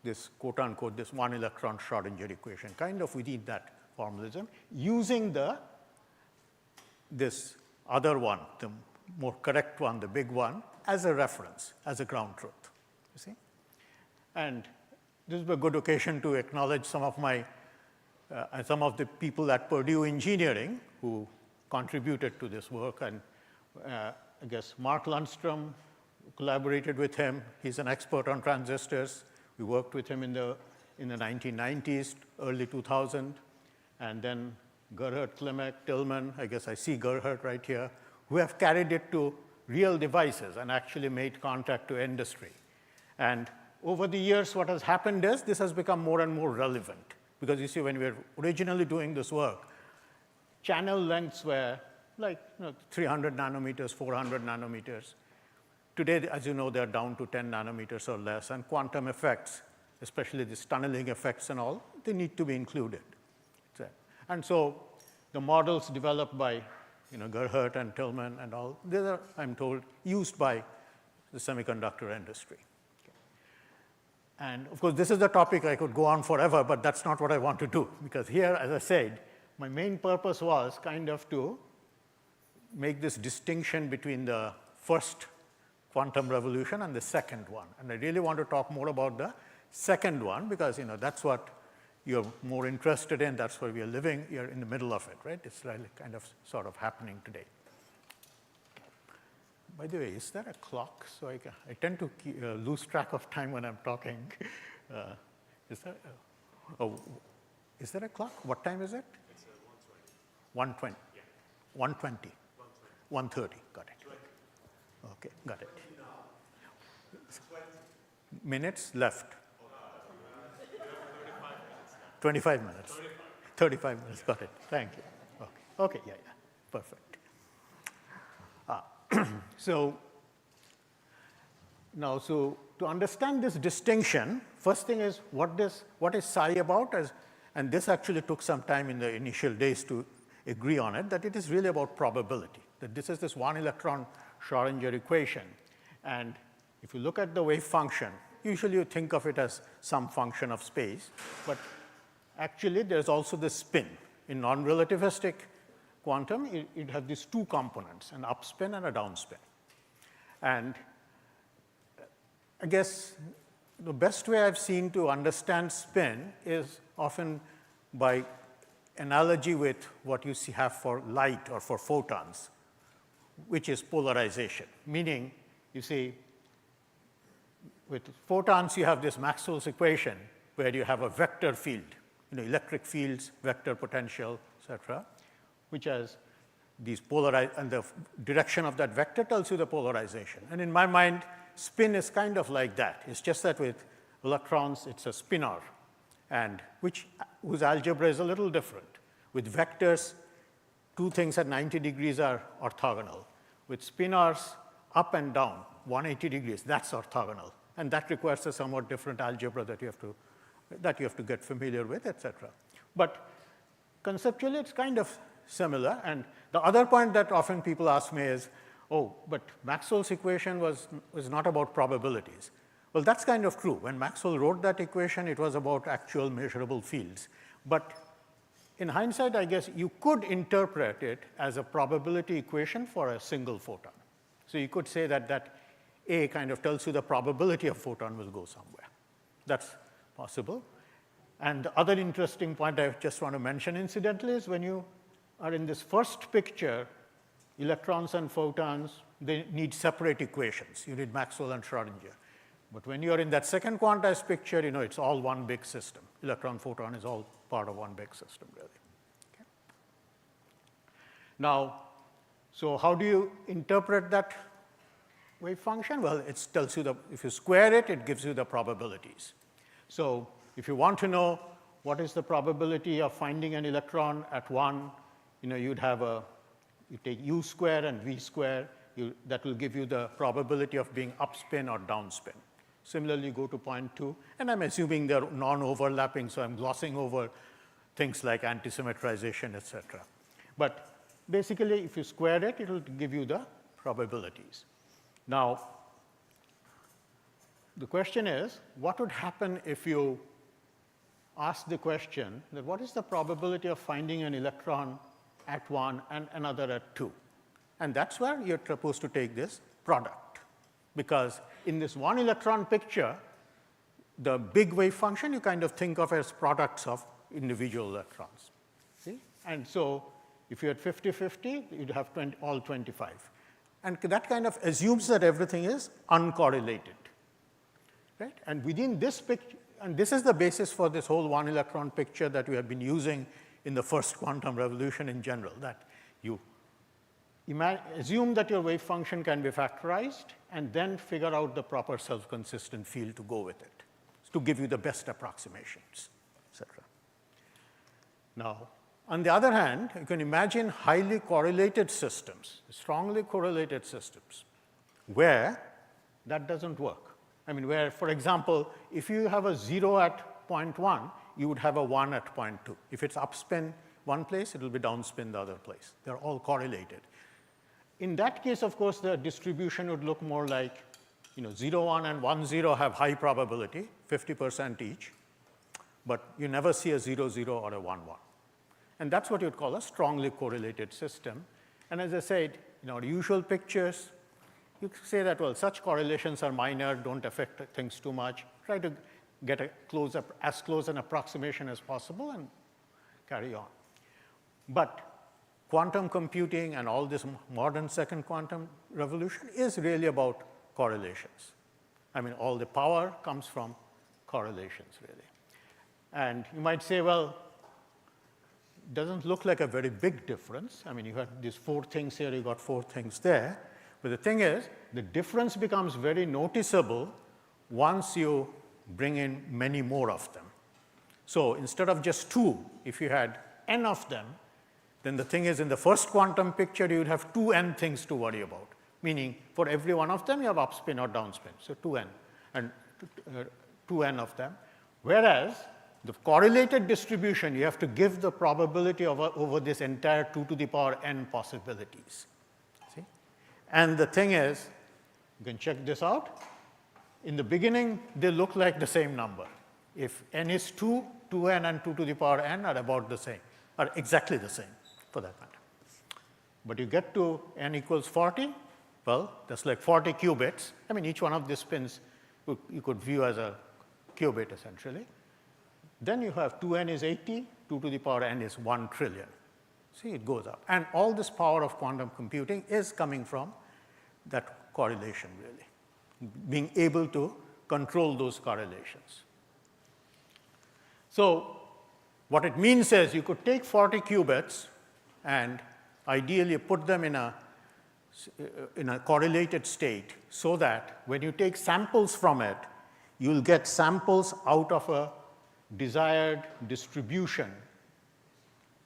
U: this quote-unquote, this one electron Schrodinger equation. Kind of we need that formalism using this other one, the more correct one, the big one, as a reference, as a ground truth, you see? And this is a good occasion to acknowledge some of the people at Purdue Engineering who contributed to this work. And I guess Mark Lundstrom collaborated with him. He's an expert on transistors. We worked with him in the 1990s, early 2000, and then Gerhard Klimek, Tillman, I guess I see Gerhard right here, who have carried it to real devices and actually made contact to industry. And over the years, what has happened is this has become more and more relevant. Because you see, when we were originally doing this work, channel lengths were like 300 nanometers, 400 nanometers. Today, as you know, they're down to 10 nanometers or less. And quantum effects, especially these tunneling effects and all, they need to be included. And so the models developed by Gerhard and Tillman and all, they are, I'm told, used by the semiconductor industry. Okay. And of course, this is the topic I could go on forever, but that's not what I want to do. Because here, as I said, my main purpose was kind of to make this distinction between the first quantum revolution and the second one. And I really want to talk more about the second one because that's what you're more interested in. That's where we are living. You're in the middle of it, right? It's really kind of sort of happening today. By the way, is there a clock? So I tend to lose track of time when I'm talking. Is there a clock? What time is it? It's 1:20. 1:20. Yeah. 1:20. 1:30. Got it. Okay, got it. minutes left. 25 minutes. 35 minutes. Got it. Thank you. Okay. Yeah. Perfect. So to understand this distinction, first thing is what is psi about? And this actually took some time in the initial days to agree on it, that it is really about probability, that this is this one electron Schrodinger equation. And if you look at the wave function, usually you think of it as some function of space, but actually there's also the spin. In non-relativistic quantum, it has these two components, an upspin and a downspin. And I guess the best way I've seen to understand spin is often by analogy with what you have for light or for photons, which is polarization. Meaning, you see, with photons, you have this Maxwell's equation where you have a vector field, electric fields, vector potential, etc., which has these polarized, and the direction of that vector tells you the polarization. And in my mind, spin is kind of like that. It's just that with electrons, it's a spinor, and whose algebra is a little different. With vectors, two things at 90 degrees are orthogonal. With spinors, up and down, 180 degrees, that's orthogonal. And that requires a somewhat different algebra that you have to get familiar with, etc. But conceptually, it's kind of similar. And the other point that often people ask me is, oh, but Maxwell's equation was not about probabilities. Well, that's kind of true. When Maxwell wrote that equation, it was about actual measurable fields. But in hindsight, I guess you could interpret it as a probability equation for a single photon. So you could say that A kind of tells you the probability a photon will go somewhere. That's possible. And the other interesting point I just want to mention incidentally is when you are in this first picture, electrons and photons, they need separate equations. You need Maxwell and Schrodinger. But when you're in that second quantized picture, it's all one big system. Electron, photon is all part of one big system, really. Okay. Now, so how do you interpret that wave function? Well, it tells you if you square it, it gives you the probabilities. So if you want to know what is the probability of finding an electron at 1, you take u square and v square. That will give you the probability of being upspin or downspin. Similarly, go to point 2. And I'm assuming they're non-overlapping, so I'm glossing over things like antisymmetrization, etc. But basically, if you square it, it will give you the probabilities. Now, the question is, what would happen if you ask the question that what is the probability of finding an electron at 1 and another at 2? And that's where you're supposed to take this product. Because in this one electron picture, the big wave function you kind of think of as products of individual electrons. See? And so if you had 50-50, you'd have all 25. And that kind of assumes that everything is uncorrelated. Right? And within this picture, and this is the basis for this whole one electron picture that we have been using in the first quantum revolution in general, that you assume that your wave function can be factorized and then figure out the proper self-consistent field to go with it, to give you the best approximations, etc. Now, on the other hand, you can imagine highly correlated systems, strongly correlated systems, where that doesn't work. I mean, where, for example, if you have a 0 at point 1, you would have a 1 at point 2. If it's upspin one place, it will be downspin the other place. They're all correlated. In that case, of course, the distribution would look more like 0, 1, and 1, 0 have high probability, 50% each. But you never see a 0, 0 or a 1, 1. And that's what you'd call a strongly correlated system. And as I said, our usual pictures, you say that, well, such correlations are minor, don't affect things too much. Try to get as close an approximation as possible and carry on. But quantum computing and all this modern second quantum revolution is really about correlations. I mean, all the power comes from correlations, really. And you might say, well, it doesn't look like a very big difference. I mean, you have these 4 things here, you got 4 things there. But the thing is, the difference becomes very noticeable once you bring in many more of them. So instead of just 2, if you had n of them, then the thing is, in the first quantum picture, you would have 2n things to worry about, meaning for every one of them, you have upspin or downspin, so 2n, and 2n of them. Whereas the correlated distribution, you have to give the probability over this entire 2 to the power n possibilities. See? And the thing is, you can check this out. In the beginning, they look like the same number. If n is 2, 2n and 2 to the power n are about the same, are exactly the same, for that matter. But you get to n equals 40, well, that's like 40 qubits. I mean, each one of these spins you could view as a qubit, essentially. Then you have 2n is 80, 2 to the power n is 1 trillion. See, it goes up. And all this power of quantum computing is coming from that correlation, really, being able to control those correlations. So what it means is you could take 40 qubits and ideally put them in a correlated state so that when you take samples from it, you'll get samples out of a desired distribution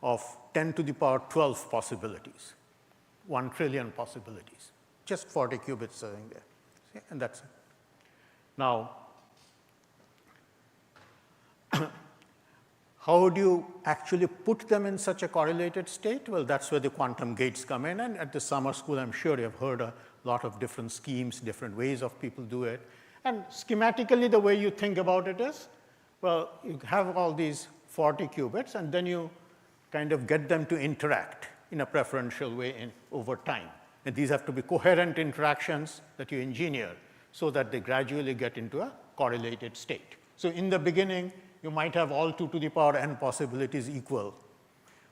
U: of 10 to the power 12 possibilities, 1 trillion possibilities. Just 40 qubits sitting there. See? And that's it. Now, how do you actually put them in such a correlated state? Well, that's where the quantum gates come in. And at the summer school, I'm sure you've heard a lot of different schemes, different ways of people do it. And schematically, the way you think about it is, well, you have all these 40 qubits, and then you kind of get them to interact in a preferential way over time. And these have to be coherent interactions that you engineer so that they gradually get into a correlated state. So in the beginning, you might have all 2 to the power n possibilities equal.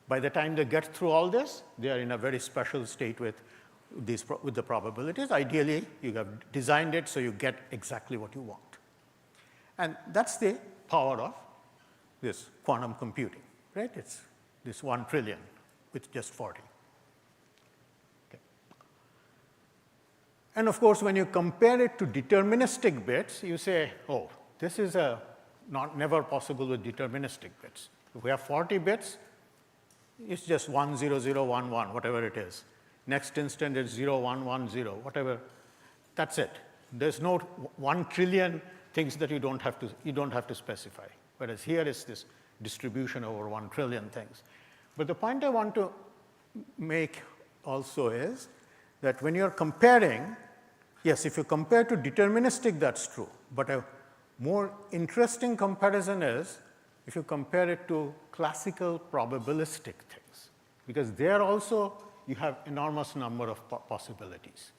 U: By the time they get through all this, they are in a very special state with the probabilities. Ideally, you have designed it so you get exactly what you want. And that's the power of this quantum computing, right? It's this 1 trillion with just 40. Okay. And of course, when you compare it to deterministic bits, you say, oh, this is never possible with deterministic bits. If we have 40 bits, it's just 1, 0, 0, 1, 1, whatever it is. Next instant, it's 0, 1, 1, 0, whatever. That's it. There's no 1 trillion things that you don't have to specify. Whereas here is this distribution over 1 trillion things. But the point I want to make also is that when you're comparing, yes, if you compare to deterministic, that's true. But a more interesting comparison is if you compare it to classical probabilistic things, because there also you have enormous number of possibilities.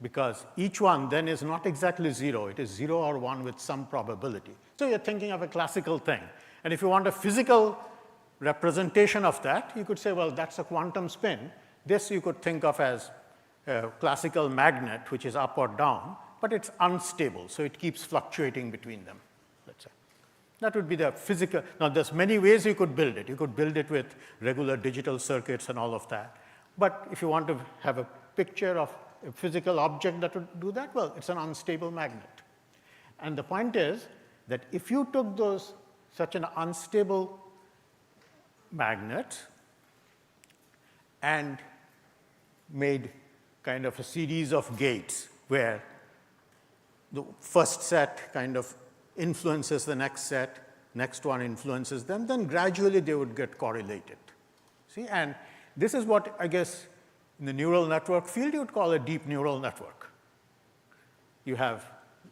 U: Because each one then is not exactly 0. It is 0 or 1 with some probability. So you're thinking of a classical thing. And if you want a physical representation of that, you could say, well, that's a quantum spin. This you could think of as a classical magnet, which is up or down, but it's unstable, so it keeps fluctuating between them, let's say. That would be the physical. Now, there's many ways you could build it. You could build it with regular digital circuits and all of that. But if you want to have a picture of a physical object that would do that, well, it's an unstable magnet. And the point is that if you took such an unstable magnet and made kind of a series of gates where the first set kind of influences the next set, next one influences them, then gradually they would get correlated. See, and this is what I guess in the neural network field you would call a deep neural network. You have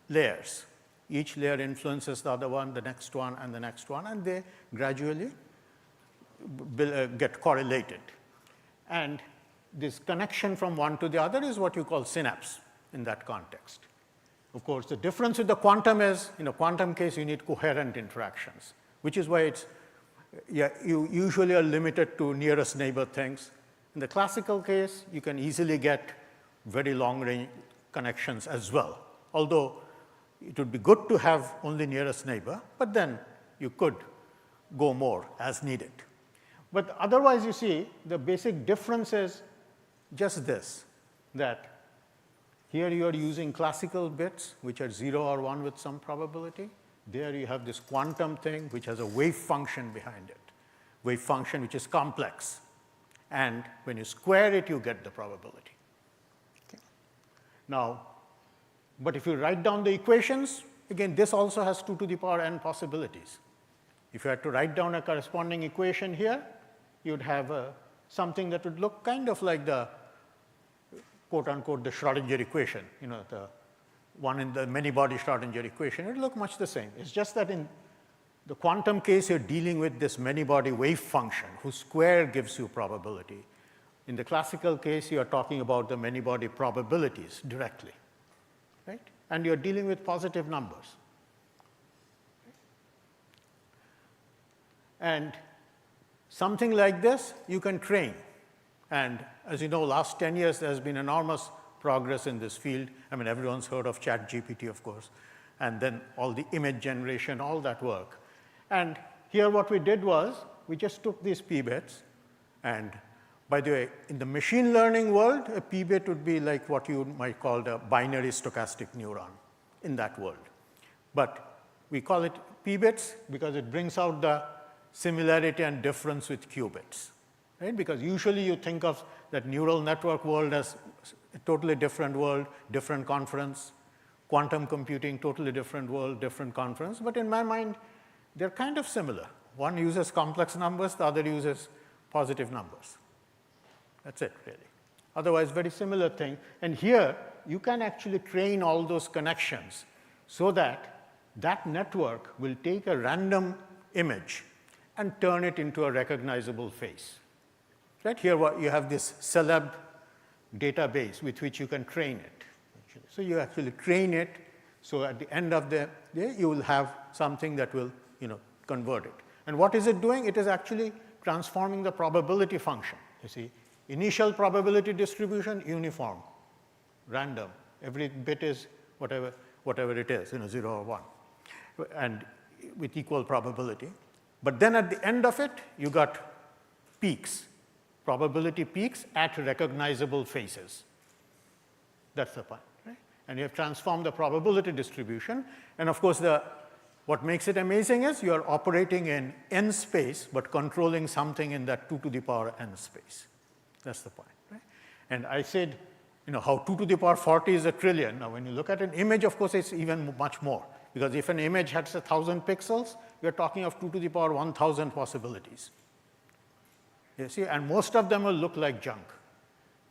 U: layers. Each layer influences the other one, the next one, and the next one, and they gradually get correlated. And this connection from one to the other is what you call synapse in that context. Of course, the difference with the quantum is, in a quantum case, you need coherent interactions, which is why you usually are limited to nearest neighbor things. In the classical case, you can easily get very long-range connections as well, although it would be good to have only nearest neighbor, but then you could go more as needed. But otherwise, you see, the basic difference is just this, that here you are using classical bits, which are 0 or 1 with some probability. There you have this quantum thing, which has a wave function behind it, wave function which is complex. And when you square it, you get the probability. Okay. Now, but if you write down the equations, again, this also has 2 to the power n possibilities. If you had to write down a corresponding equation here, you'd have something that would look kind of like the quote unquote the Schrodinger equation, the one in the many-body Schrodinger equation. It would look much the same. It's just that in the quantum case, you're dealing with this many-body wave function whose square gives you probability. In the classical case, you are talking about the many-body probabilities directly, right? And you're dealing with positive numbers. And something like this, you can train. And as you know, last 10 years, there's been enormous progress in this field. I mean, everyone's heard of ChatGPT, of course, and then all the image generation, all that work. And here what we did was, we just took these p-bits, and by the way, in the machine learning world, a p-bit would be like what you might call the binary stochastic neuron in that world. But we call it p-bits because it brings out the similarity and difference with qubits, right? Because usually you think of that neural network world as a totally different world, different conference. Quantum computing, totally different world, different conference. But in my mind, they're kind of similar. One uses complex numbers, the other uses positive numbers. That's it, really. Otherwise, very similar thing. And here, you can actually train all those connections so that that network will take a random image and turn it into a recognizable face. Right here, you have this celeb database with which you can train it. So you actually train it, so at the end of the day, you will have something that will convert it. And what is it doing? It is actually transforming the probability function. You see, initial probability distribution, uniform, random. Every bit is whatever it is, 0 or 1, and with equal probability. But then at the end of it, you got peaks, probability peaks at recognizable faces. That's the point, right? And you have transformed the probability distribution. And of course, what makes it amazing is you are operating in n space, but controlling something in that 2 to the power n space. That's the point, right? And I said, how 2 to the power 40 is a trillion. Now, when you look at an image, of course, it's even much more. Because if an image has 1,000 pixels, you're talking of 2 to the power 1,000 possibilities. You see, and most of them will look like junk.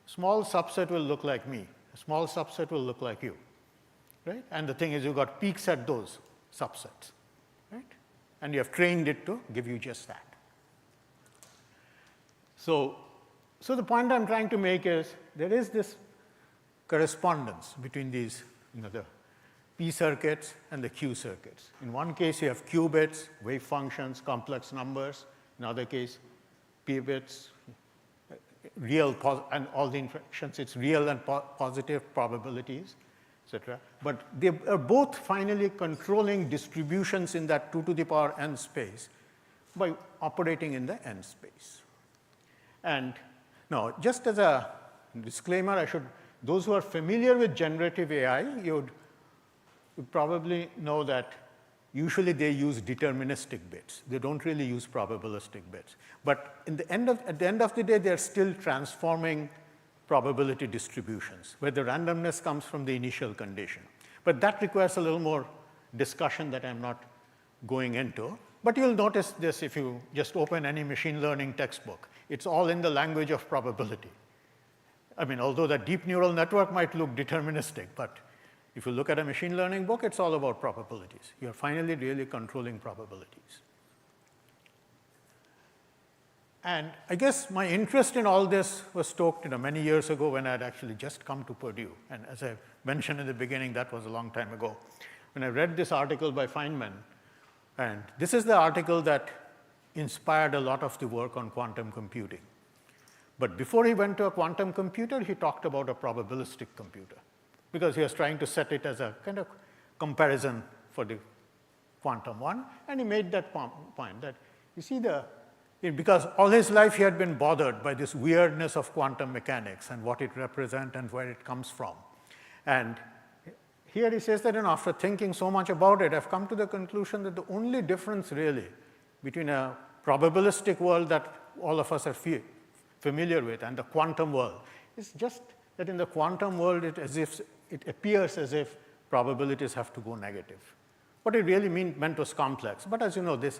U: Small subset will look like me. A small subset will look like you, right? And the thing is, you've got peaks at those subsets, right? And you have trained it to give you just that. So the point I'm trying to make is there is this correspondence between these, the P circuits and the Q circuits. In one case, you have qubits, wave functions, complex numbers. In other case, P bits, real, and all the interactions, it's real and positive probabilities, etc. But they are both finally controlling distributions in that 2 to the power n space by operating in the n space. And now, just as a disclaimer, those who are familiar with generative AI, you would probably know that usually they use deterministic bits. They don't really use probabilistic bits. But at the end of the day, they're still transforming probability distributions, where the randomness comes from the initial condition. But that requires a little more discussion that I'm not going into. But you'll notice this if you just open any machine learning textbook. It's all in the language of probability. I mean, although the deep neural network might look deterministic, but if you look at a machine learning book, it's all about probabilities. You're finally really controlling probabilities. And I guess my interest in all this was stoked many years ago when I had actually just come to Purdue. And as I mentioned in the beginning, that was a long time ago. When I read this article by Feynman, and this is the article that inspired a lot of the work on quantum computing. But before he went to a quantum computer, he talked about a probabilistic computer, because he was trying to set it as a kind of comparison for the quantum one. And he made that point that, you see, because all his life he had been bothered by this weirdness of quantum mechanics and what it represents and where it comes from. And here he says that after thinking so much about it, I've come to the conclusion that the only difference really between a probabilistic world that all of us are familiar with and the quantum world is just that in the quantum world, it appears as if probabilities have to go negative. What it really meant was complex. But as you know, this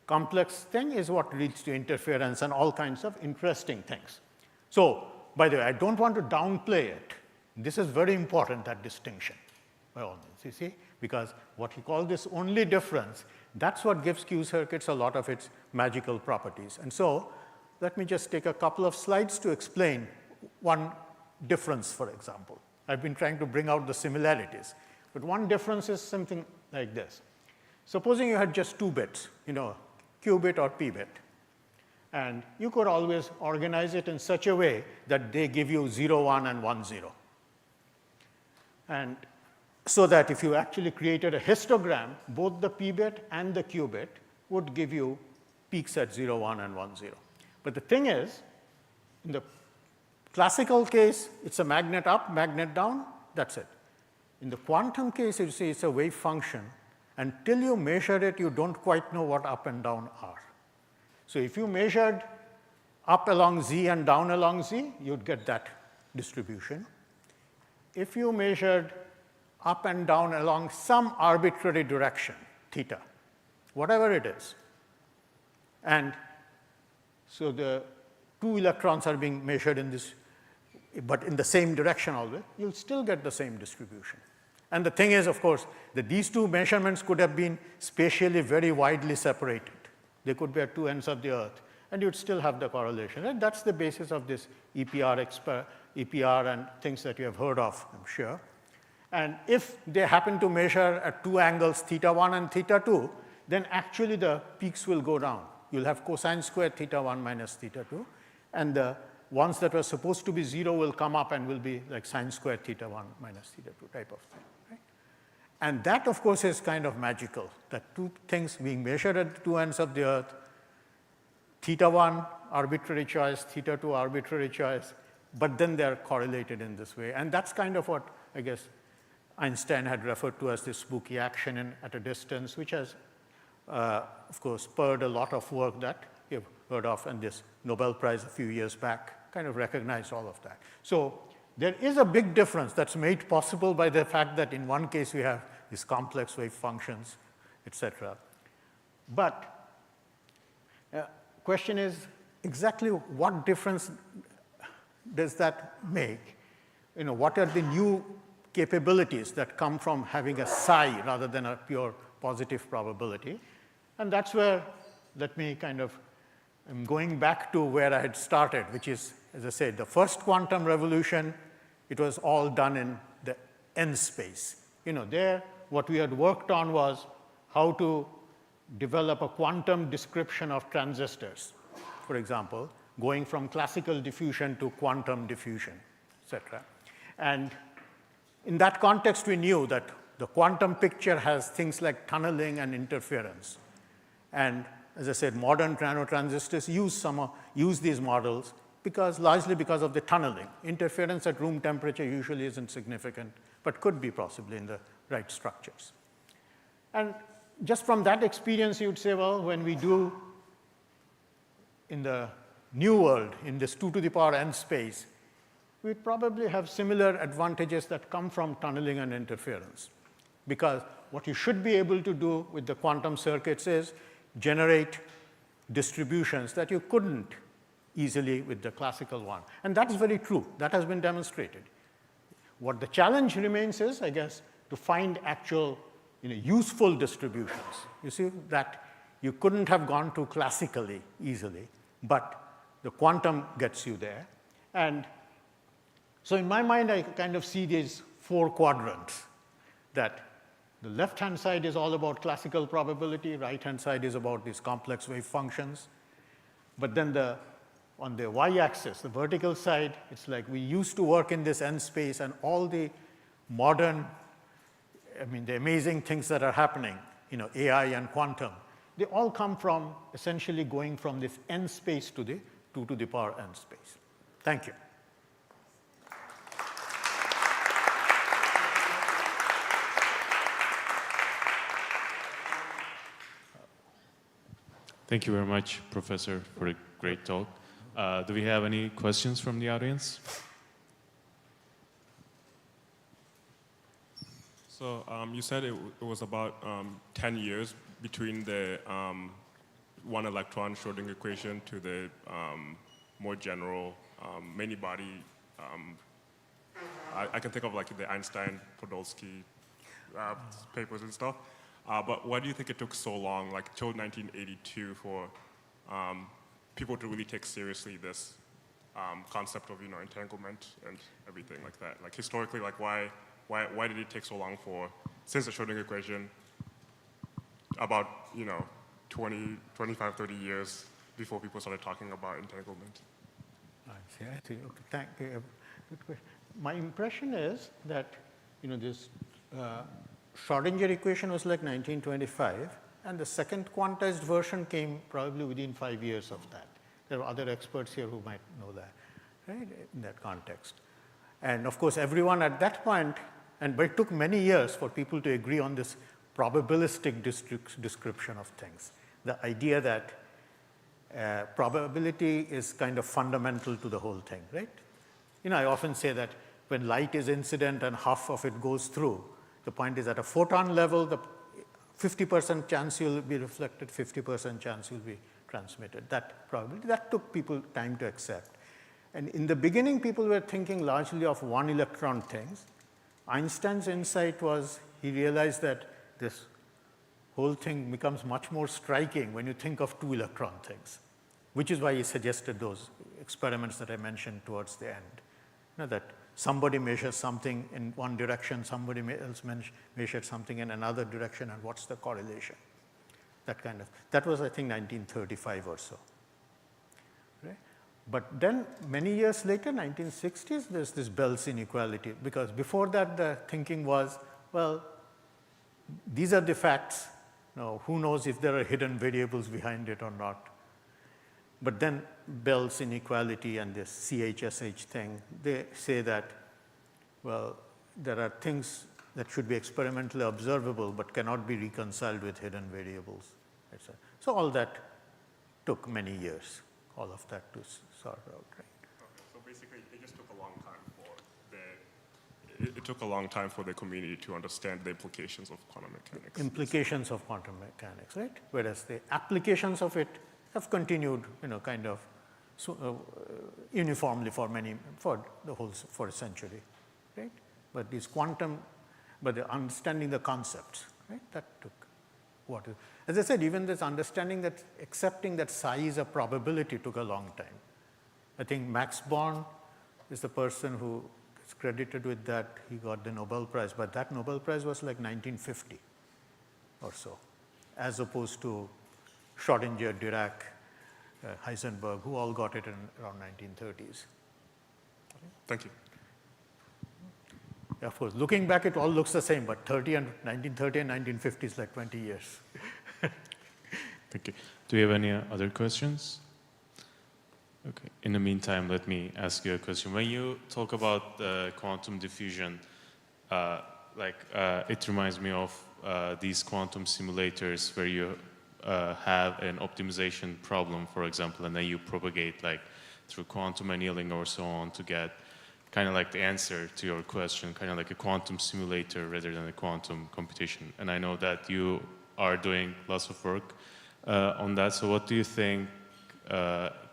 U: complex thing is what leads to interference and all kinds of interesting things. So, by the way, I don't want to downplay it. This is very important, that distinction, by all means, you see, because what he called this only difference, that's what gives Q circuits a lot of its magical properties. And so, let me just take a couple of slides to explain one difference, for example. I've been trying to bring out the similarities. But one difference is something like this. Supposing you had just 2 bits, qubit or p-bit. And you could always organize it in such a way that they give you 0, 1, and 1, 0. And so that if you actually created a histogram, both the p-bit and the qubit would give you peaks at 0, 1, and 1, 0. But the thing is, in the classical case, it's a magnet up, magnet down, that's it. In the quantum case, you see it's a wave function. Until you measure it, you don't quite know what up and down are. So if you measured up along z and down along z, you'd get that distribution. If you measured up and down along some arbitrary direction, theta, whatever it is, and so the two electrons are being measured in this, but in the same direction always, you'll still get the same distribution. And the thing is, of course, that these two measurements could have been spatially very widely separated. They could be at two ends of the Earth, and you'd still have the correlation. And that's the basis of this EPR and things that you have heard of, I'm sure. And if they happen to measure at two angles, theta 1 and theta 2, then actually the peaks will go down. You'll have cosine squared theta 1 minus theta 2, and the ones that were supposed to be 0 will come up and will be like sine squared theta 1 minus theta 2 type of thing. Right? And that, of course, is kind of magical, that two things being measured at the two ends of the Earth, theta 1 arbitrary choice, theta 2 arbitrary choice, but then they're correlated in this way. And that's kind of what, I guess, Einstein had referred to as this spooky action at a distance, which has, of course, spurred a lot of work that you've heard of, and this Nobel Prize a few years back kind of recognized all of that. So there is a big difference that's made possible by the fact that in one case we have these complex wave functions, etc. But question is exactly what difference does that make? You know, what are the new capabilities that come from having a psi rather than a pure positive probability? And that's where, let me kind of, I'm going back to where I had started, which is, as I said, the first quantum revolution, it was all done in the n space. You know, there, what we had worked on was how to develop a quantum description of transistors, for example, going from classical diffusion to quantum diffusion, etc. And in that context, we knew that the quantum picture has things like tunneling and interference. And as I said, modern nanotransistors use these models largely because of the tunneling. Interference at room temperature usually isn't significant, but could be possibly in the right structures. And just from that experience, you'd say, well, when we do in the new world, in this 2 to the power n space, we'd probably have similar advantages that come from tunneling and interference. Because what you should be able to do with the quantum circuits is generate distributions that you couldn't easily with the classical one. And that's very true. That has been demonstrated. What the challenge remains is, I guess, to find actual useful distributions. You see that you couldn't have gone to classically easily, but the quantum gets you there. And so in my mind, I kind of see these 4 quadrants, that the left-hand side is all about classical probability, right-hand side is about these complex wave functions. But then on the y-axis, the vertical side, it's like we used to work in this n space, and all the modern, the amazing things that are happening, AI and quantum, they all come from essentially going from this n space to the 2 to the power n space. Thank you.
T: Thank you very much, Professor, for a great talk. Do we have any questions from the audience?
D: So you said it was about 10 years between the one electron Schrodinger equation to the more general many body. I can think of like the Einstein, Podolsky papers and stuff. But why do you think it took so long, like till 1982, for people to really take seriously this concept of entanglement and everything like that? Like historically, like why did it take so long for, since the Schrodinger equation, about 25, 30 years before people started talking about entanglement.
U: I see. Okay, thank you. Good question. My impression is that, this Schrodinger equation was like 1925, and the second quantized version came probably within 5 years of that. There are other experts here who might know that, right, in that context. And of course, everyone at that point, but it took many years for people to agree on this probabilistic description of things. The idea that probability is kind of fundamental to the whole thing, right? I often say that when light is incident and half of it goes through, the point is at a photon level, the 50% chance you'll be reflected, 50% chance you'll be transmitted. That probability, that took people time to accept. And in the beginning, people were thinking largely of one electron things. Einstein's insight was he realized that this whole thing becomes much more striking when you think of two electron things, which is why he suggested those experiments that I mentioned towards the end. That somebody measures something in one direction, somebody else measured something in another direction, and what's the correlation? That was, I think, 1935 or so. Right? But then many years later, 1960s, there's this Bell's inequality, because before that the thinking was, well, these are the facts. Now, who knows if there are hidden variables behind it or not? But then Bell's inequality and this CHSH thing, they say that, well, there are things that should be experimentally observable but cannot be reconciled with hidden variables, etc. So all that took many years, all of that to sort out, right?
D: Okay, so basically it just took a long time it took a long time for the community to understand the implications of quantum mechanics.
U: Implications of quantum mechanics, right? Whereas the applications of it have continued, kind of uniformly for a century, right? But these the understanding the concepts, right? That took as I said, even this understanding that accepting that psi is a probability took a long time. I think Max Born is the person who is credited with that. He got the Nobel Prize, but that Nobel Prize was like 1950 or so, as opposed to Schrodinger, Dirac, Heisenberg, who all got it in around 1930s.
D: Thank you.
U: Yeah, of course, looking back, it all looks the same, but 1930 and 1950 is like 20 years.
T: Thank you. Do you have any other questions? Okay. In the meantime, let me ask you a question. When you talk about quantum diffusion, it reminds me of these quantum simulators where you have an optimization problem, for example, and then you propagate through quantum annealing or so on to get kind of like the answer to your question, kind of like a quantum simulator rather than a quantum computation. And I know that you are doing lots of work on that. So what do you think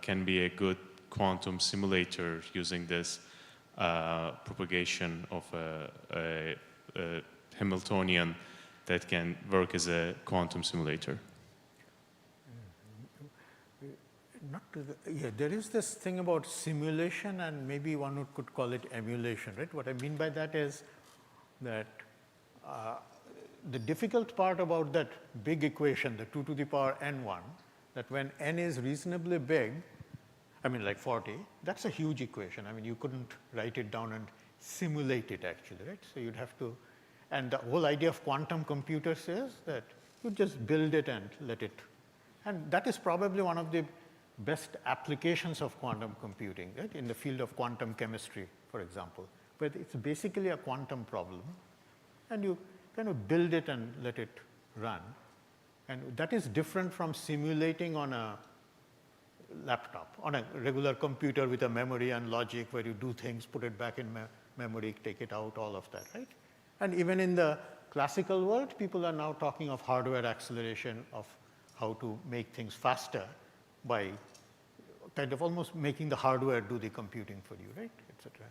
T: can be a good quantum simulator using this propagation of a Hamiltonian that can work as a quantum simulator?
U: There is this thing about simulation, and maybe one could call it emulation, right? What I mean by that is that the difficult part about that big equation, the 2 to the power n1, that when n is reasonably big, I mean like 40, that's a huge equation. I mean, you couldn't write it down and simulate it actually, right? So you'd have to, and the whole idea of quantum computers is that you just build it and let it, and that is probably one of the best applications of quantum computing, right? In the field of quantum chemistry, for example. But it's basically a quantum problem, and you kind of build it and let it run. And that is different from simulating on a laptop, on a regular computer with a memory and logic where you do things, put it back in memory, take it out, all of that, right? And even in the classical world, people are now talking of hardware acceleration, of how to make things faster by kind of almost making the hardware do the computing for you, right, etc.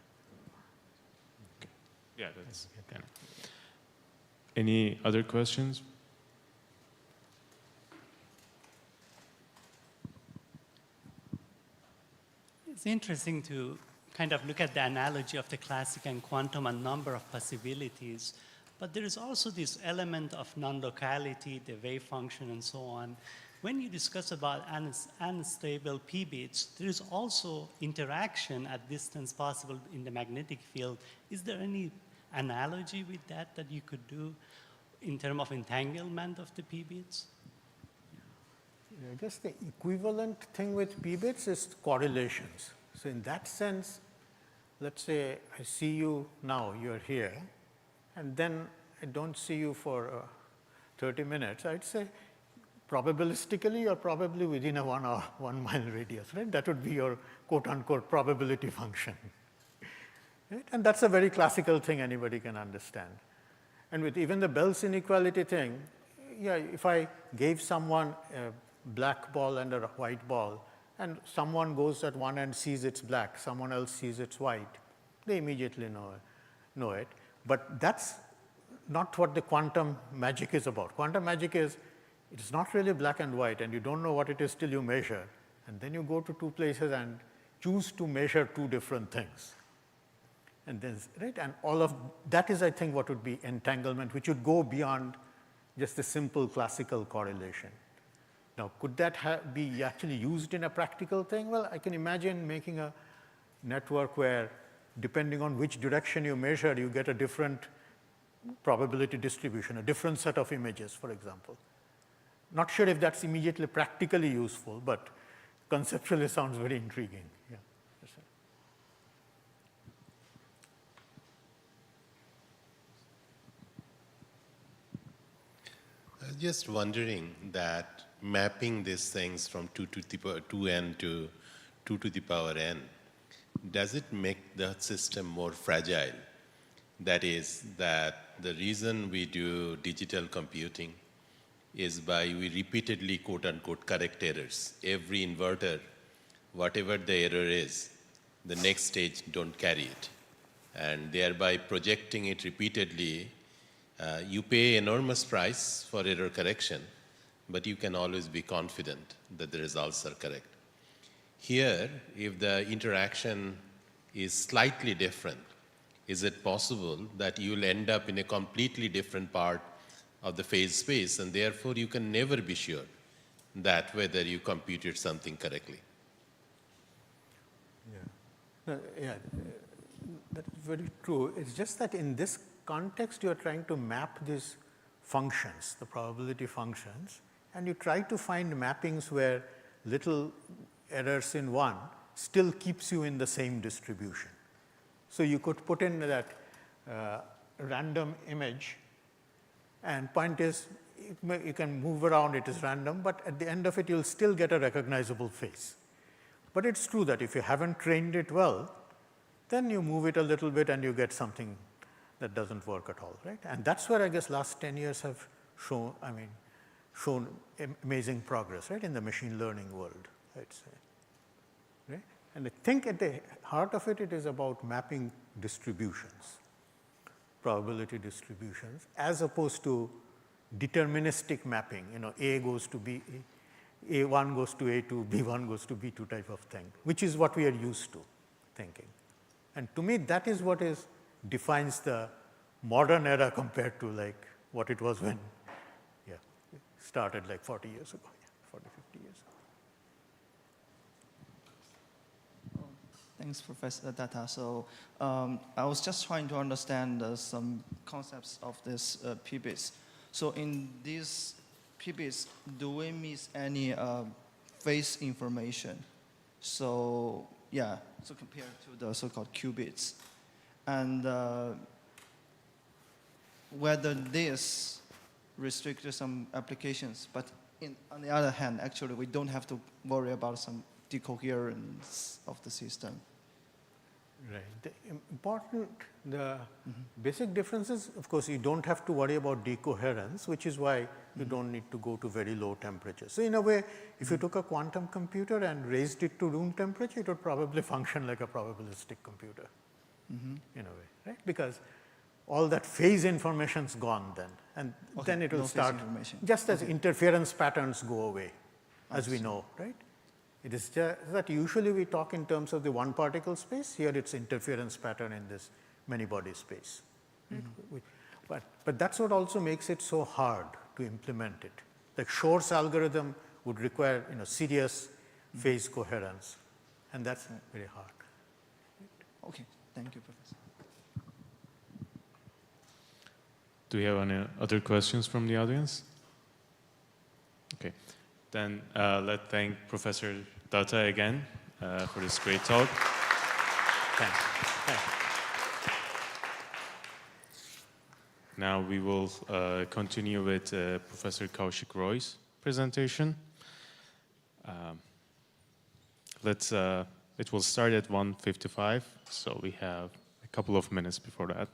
T: Okay. Yeah, that's kind of. Any other questions?
A: It's interesting to kind of look at the analogy of the classic and quantum, a number of possibilities. But there is also this element of non-locality, the wave function and so on, when you discuss about unstable p-bits, there is also interaction at distance possible in the magnetic field. Is there any analogy with that you could do in terms of entanglement of the p-bits?
U: I guess the equivalent thing with p-bits is correlations. So in that sense, let's say I see you now, you're here, and then I don't see you for 30 minutes. I'd say probabilistically, you're probably within a 1 mile radius, right? That would be your quote-unquote probability function. Right? And that's a very classical thing anybody can understand. And with even the Bell's inequality thing, yeah, if I gave someone a black ball and a white ball, and someone goes at one end, sees it's black, someone else sees it's white, they immediately know it. But that's not what the quantum magic is about. Quantum magic is, it's not really black and white, and you don't know what it is till you measure. And then you go to two places and choose to measure two different things. And then, right? And all of that is, I think, what would be entanglement, which would go beyond just a simple classical correlation. Now, could that be actually used in a practical thing? Well, I can imagine making a network where, depending on which direction you measure, you get a different probability distribution, a different set of images, for example. Not sure if that's immediately practically useful, but conceptually sounds very intriguing. Yeah.
E: I was just wondering that mapping these things from 2n to 2 to the power n, does it make the system more fragile? That is, that the reason we do digital computing is by we repeatedly quote-unquote correct errors. Every inverter, whatever the error is, the next stage don't carry it. And thereby projecting it repeatedly, you pay enormous price for error correction, but you can always be confident that the results are correct. Here, if the interaction is slightly different, is it possible that you will end up in a completely different part of the phase space, and therefore you can never be sure that whether you computed something correctly?
U: Yeah, that is very true. It's just that in this context, you are trying to map these functions, the probability functions, and you try to find mappings where little errors in one still keeps you in the same distribution. So you could put in that random image, and point is, you can move around, it is random, but at the end of it, you'll still get a recognizable face. But it's true that if you haven't trained it well, then you move it a little bit and you get something that doesn't work at all, right? And that's where I guess last 10 years have shown amazing progress, right, in the machine learning world, I'd say. Right? And I think at the heart of it, it is about mapping distributions, probability distributions, as opposed to deterministic mapping, A goes to B, A1 goes to A2, B1 goes to B2 type of thing, which is what we are used to thinking. And to me, that is what defines the modern era compared to like what it was when it started like 40 years ago, 40, 50 years ago.
V: Thanks, Professor Datta. So I was just trying to understand some concepts of this p-bits. So in these p-bits, do we miss any phase information? So yeah, so compared to the so-called qubits. And whether this restricts some applications, but on the other hand, actually, we don't have to worry about some decoherence of the system.
U: Right. The basic difference is, of course, you don't have to worry about decoherence, which is why you don't need to go to very low temperatures. So in a way, if you took a quantum computer and raised it to room temperature, it would probably function like a probabilistic computer, in a way, right? Because all that phase information is gone then, and then it will start, just as interference patterns go away, as we know, right? It is just that usually we talk in terms of the one particle space. Here it's interference pattern in this many body space. Right? But that's what also makes it so hard to implement it. Like Shor's algorithm would require serious phase coherence, and that's very hard.
V: Okay, thank you, Professor.
T: Do we have any other questions from the audience? Okay, then let's thank Professor Datta again for this great talk.
U: Thanks. Thanks.
T: Now we will continue with Professor Kaushik Roy's presentation. It will start at 1:55, so we have a couple of minutes before that.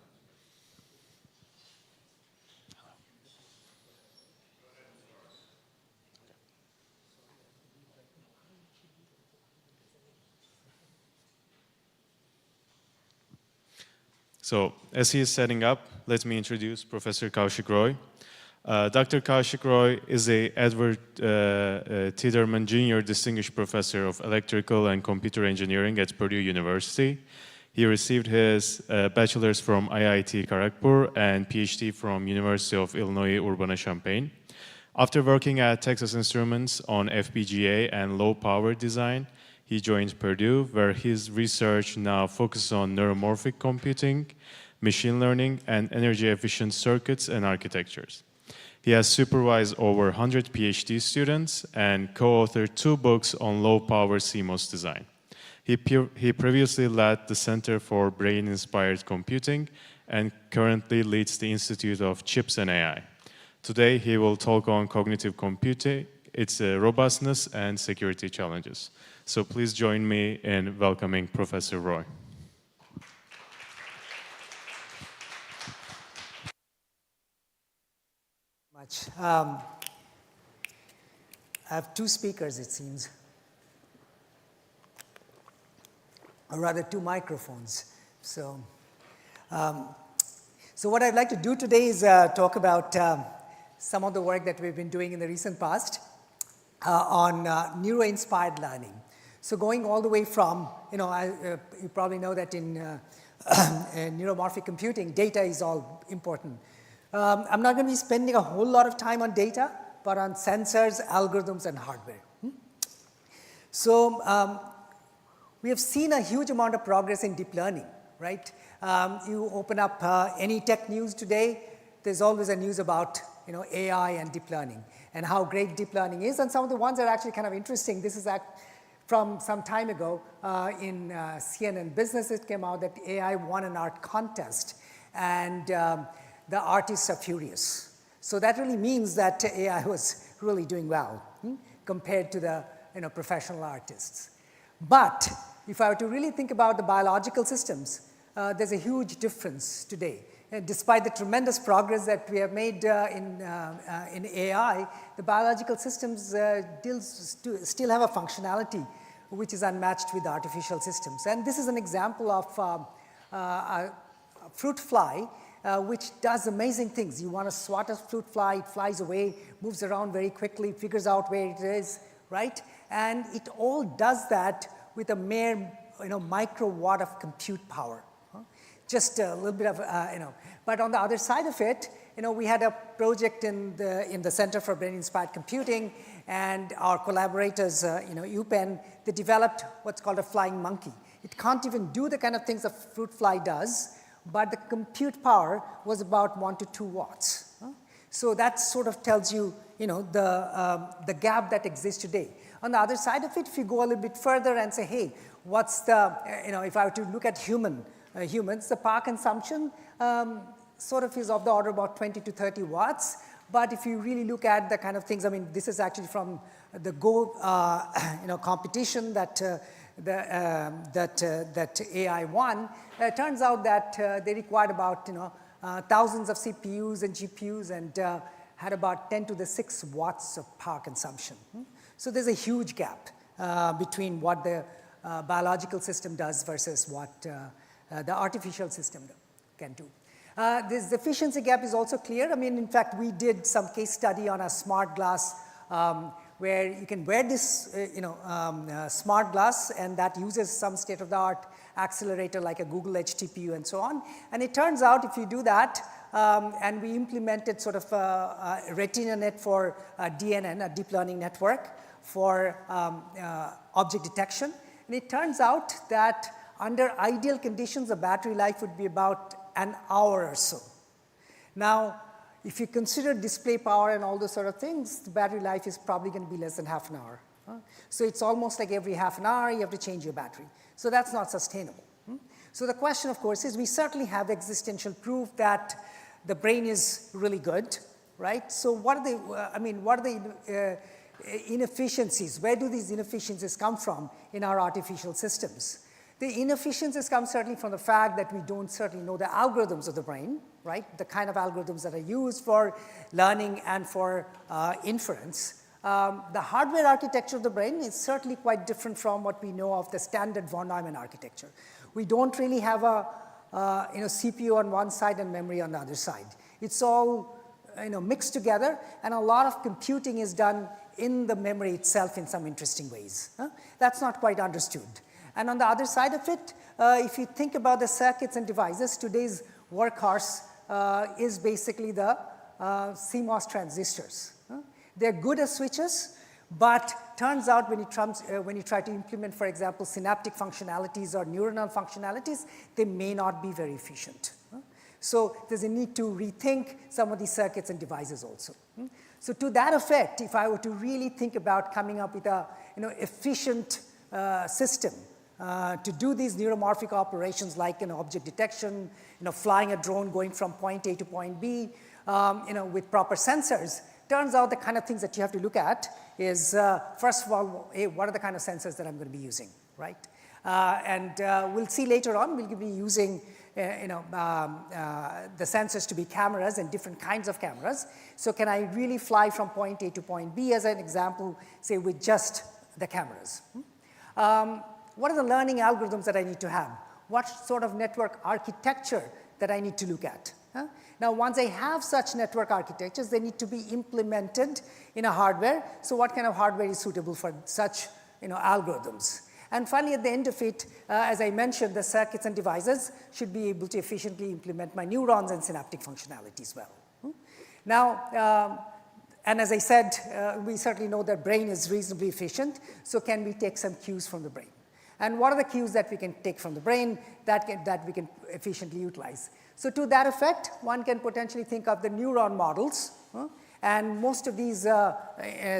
T: So, as he is setting up, let me introduce Professor Kaushik Roy. Dr. Kaushik Roy is a Edward Tiderman Jr. Distinguished Professor of Electrical and Computer Engineering at Purdue University. He received his bachelor's from IIT Kharagpur and PhD from University of Illinois Urbana-Champaign. After working at Texas Instruments on FPGA and low-power design, he joined Purdue, where his research now focuses on neuromorphic computing, machine learning, and energy-efficient circuits and architectures. He has supervised over 100 PhD students and co-authored 2 books on low-power CMOS design. He previously led the Center for Brain-Inspired Computing and currently leads the Institute of Chips and AI. Today, he will talk on cognitive computing, its robustness and security challenges. So please join me in welcoming Professor Roy.
F: I have 2 speakers, it seems, or rather 2 microphones. So what I'd like to do today is talk about some of the work that we've been doing in the recent past on neuro-inspired learning. So going all the way from, you probably know that in neuromorphic computing, data is all important. I'm not going to be spending a whole lot of time on data, but on sensors, algorithms, and hardware. So we have seen a huge amount of progress in deep learning, right? You open up any tech news today, there's always a news about AI and deep learning and how great deep learning is. And some of the ones that are actually kind of interesting, this is from some time ago in CNN Business, it came out that AI won an art contest, and the artists are furious. So that really means that AI was really doing well compared to the professional artists. But if I were to really think about the biological systems, there's a huge difference today. And despite the tremendous progress that we have made in AI, the biological systems still have a functionality which is unmatched with artificial systems. And this is an example of a fruit fly, which does amazing things. You want to swat a fruit fly, it flies away, moves around very quickly, figures out where it is, right? And it all does that with a mere microwatt of compute power. Just a little bit of, But on the other side of it, we had a project in the Center for Brain-Inspired Computing, and our collaborators, UPenn, they developed what's called a flying monkey. It can't even do the kind of things a fruit fly does, but the compute power was about 1 to 2 watts. So that sort of tells you, the gap that exists today. On the other side of it, if you go a little bit further and say, hey, what's the, if I were to look at humans, the power consumption sort of is of the order about 20 to 30 watts. But if you really look at the kind of things, this is actually from the Go, competition that AI won. It turns out that they required about, thousands of CPUs and GPUs and had about 10 to the 6 watts of power consumption. So there's a huge gap between what the biological system does versus what the artificial system can do. This efficiency gap is also clear. In fact, we did some case study on a smart glass where you can wear this smart glass, and that uses some state-of-the-art accelerator like a Google Edge TPU and so on. And it turns out if you do that, and we implemented sort of a RetinaNet for DNN, a deep learning network for object detection. And it turns out that under ideal conditions, the battery life would be about an hour or so. Now, if you consider display power and all those sort of things, the battery life is probably going to be less than half an hour. So it's almost like every half an hour you have to change your battery. So that's not sustainable. So the question, of course, is we certainly have existential proof that the brain is really good, right? So what are the inefficiencies? Where do these inefficiencies come from in our artificial systems? The inefficiencies come certainly from the fact that we don't certainly know the algorithms of the brain, right? The kind of algorithms that are used for learning and for inference. The hardware architecture of the brain is certainly quite different from what we know of the standard von Neumann architecture. We don't really have a CPU on one side and memory on the other side. It's all mixed together, and a lot of computing is done in the memory itself in some interesting ways. That's not quite understood. And on the other side of it, if you think about the circuits and devices, today's workhorse is basically the CMOS transistors. They're good as switches, but turns out when you try to implement, for example, synaptic functionalities or neuronal functionalities, they may not be very efficient. So there's a need to rethink some of these circuits and devices also. So to that effect, if I were to really think about coming up with a efficient system to do these neuromorphic operations like object detection, flying a drone going from point A to point B, with proper sensors, turns out the kind of things that you have to look at is, first of all, what are the kind of sensors that I'm going to be using, right? And we'll see later on, we'll be using the sensors to be cameras and different kinds of cameras. So can I really fly from point A to point B, as an example, say with just the cameras? What are the learning algorithms that I need to have? What sort of network architecture that I need to look at? Now, once I have such network architectures, they need to be implemented in a hardware. So what kind of hardware is suitable for such algorithms? And finally, at the end of it, as I mentioned, the circuits and devices should be able to efficiently implement my neurons and synaptic functionality as well. Now, and as I said, we certainly know that brain is reasonably efficient. So can we take some cues from the brain? And what are the cues that we can take from the brain that we can efficiently utilize? So to that effect, one can potentially think of the neuron models. And most of these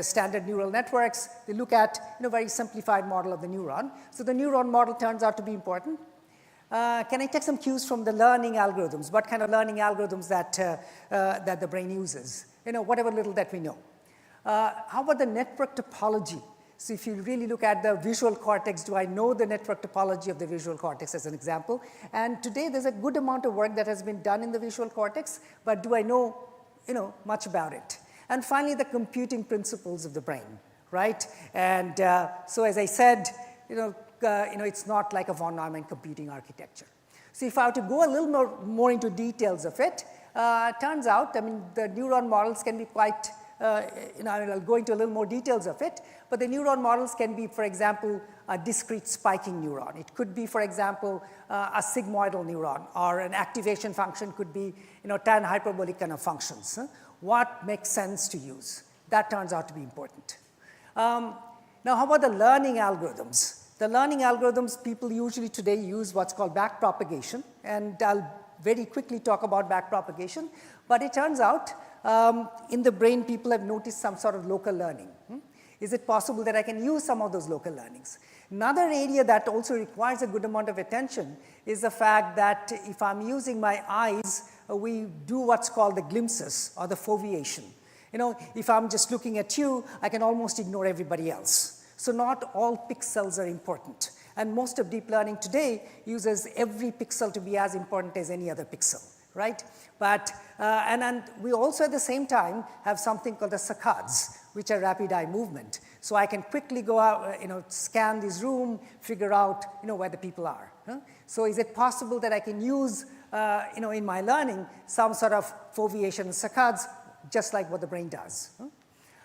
F: standard neural networks, they look at a very simplified model of the neuron. So the neuron model turns out to be important. Can I take some cues from the learning algorithms? What kind of learning algorithms that the brain uses? Whatever little that we know. How about the network topology? So if you really look at the visual cortex, do I know the network topology of the visual cortex as an example? And today there's a good amount of work that has been done in the visual cortex, but do I know much about it? And finally, the computing principles of the brain, right? And so as I said, it's not like a von Neumann computing architecture. So if I were to go a little more into details of it, turns out, the neuron models can be quite, I'll go into a little more details of it, but the neuron models can be, for example, a discrete spiking neuron. It could be, for example, a sigmoidal neuron, or an activation function could be, tan hyperbolic kind of functions. What makes sense to use? That turns out to be important. Now, how about the learning algorithms? The learning algorithms, people usually today use what's called backpropagation, and I'll very quickly talk about backpropagation, but it turns out in the brain, people have noticed some sort of local learning. Is it possible that I can use some of those local learnings? Another area that also requires a good amount of attention is the fact that if I'm using my eyes, we do what's called the glimpses or the foveation. If I'm just looking at you, I can almost ignore everybody else. So not all pixels are important. And most of deep learning today uses every pixel to be as important as any other pixel, right? But, and we also at the same time have something called the saccades, which are rapid eye movement. So I can quickly go out, scan this room, figure out, where the people are. So is it possible that I can use, in my learning, some sort of foveation and saccades, just like what the brain does?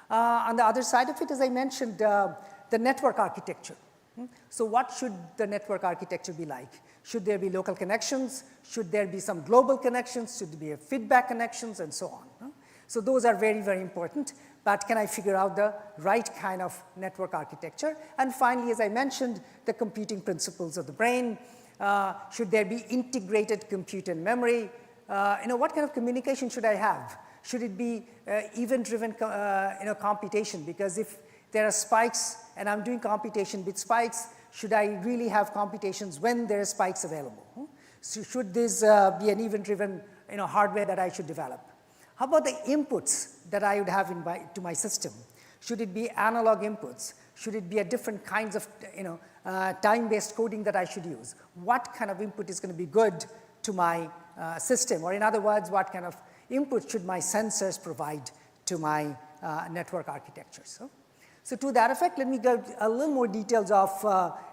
F: On the other side of it, as I mentioned, the network architecture. So what should the network architecture be like? Should there be local connections? Should there be some global connections? Should there be feedback connections and so on? So those are very, very important. But can I figure out the right kind of network architecture? And finally, as I mentioned, the computing principles of the brain. Should there be integrated compute and memory? What kind of communication should I have? Should it be event-driven computation? Because if there are spikes and I'm doing computation with spikes, should I really have computations when there are spikes available? So should this be an event-driven hardware that I should develop? How about the inputs that I would have to my system? Should it be analog inputs? Should it be a different kinds of time-based coding that I should use? What kind of input is going to be good to my system? Or in other words, what kind of input should my sensors provide to my network architecture? So to that effect, let me go a little more details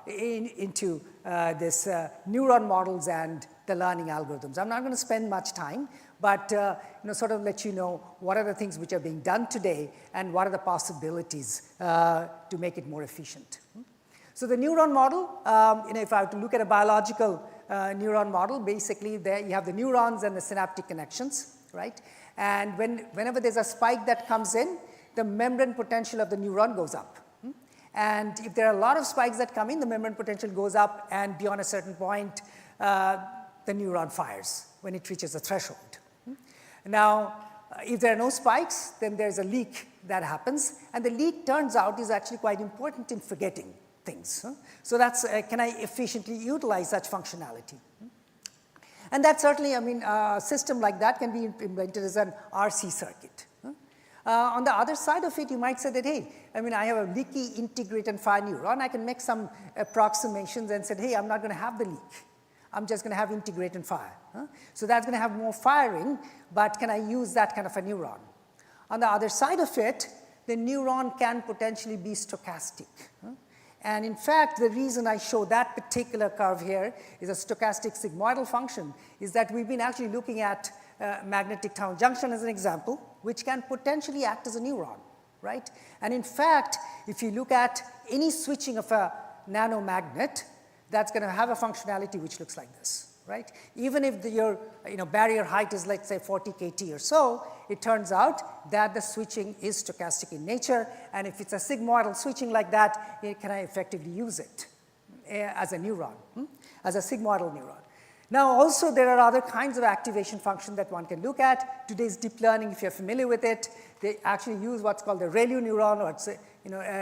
F: into this neuron models and the learning algorithms. I'm not going to spend much time, but sort of let you know what are the things which are being done today and what are the possibilities to make it more efficient. So the neuron model, if I have to look at a biological neuron model, basically there you have the neurons and the synaptic connections, right? And whenever there's a spike that comes in, the membrane potential of the neuron goes up. And if there are a lot of spikes that come in, the membrane potential goes up, and beyond a certain point, the neuron fires when it reaches a threshold. Now, if there are no spikes, then there's a leak that happens, and the leak turns out is actually quite important in forgetting things. So that's, can I efficiently utilize such functionality? And that certainly, a system like that can be implemented as an RC circuit. On the other side of it, you might say that, hey, I have a leaky integrate and fire neuron. I can make some approximations and say, hey, I'm not going to have the leak. I'm just going to have integrate and fire. So that's going to have more firing, but can I use that kind of a neuron? On the other side of it, the neuron can potentially be stochastic. And in fact, the reason I show that particular curve here is a stochastic sigmoidal function, is that we've been actually looking at magnetic town junction as an example, which can potentially act as a neuron, right? And in fact, if you look at any switching of a nanomagnet, that's going to have a functionality which looks like this, right? Even if your barrier height is, let's say, 40 KT or so, it turns out that the switching is stochastic in nature, and if it's a sigmoidal switching like that, can I effectively use it as a neuron, as a sigmoidal neuron? Now, also, there are other kinds of activation functions that one can look at. Today's deep learning, if you're familiar with it, they actually use what's called the ReLU neuron, or it's a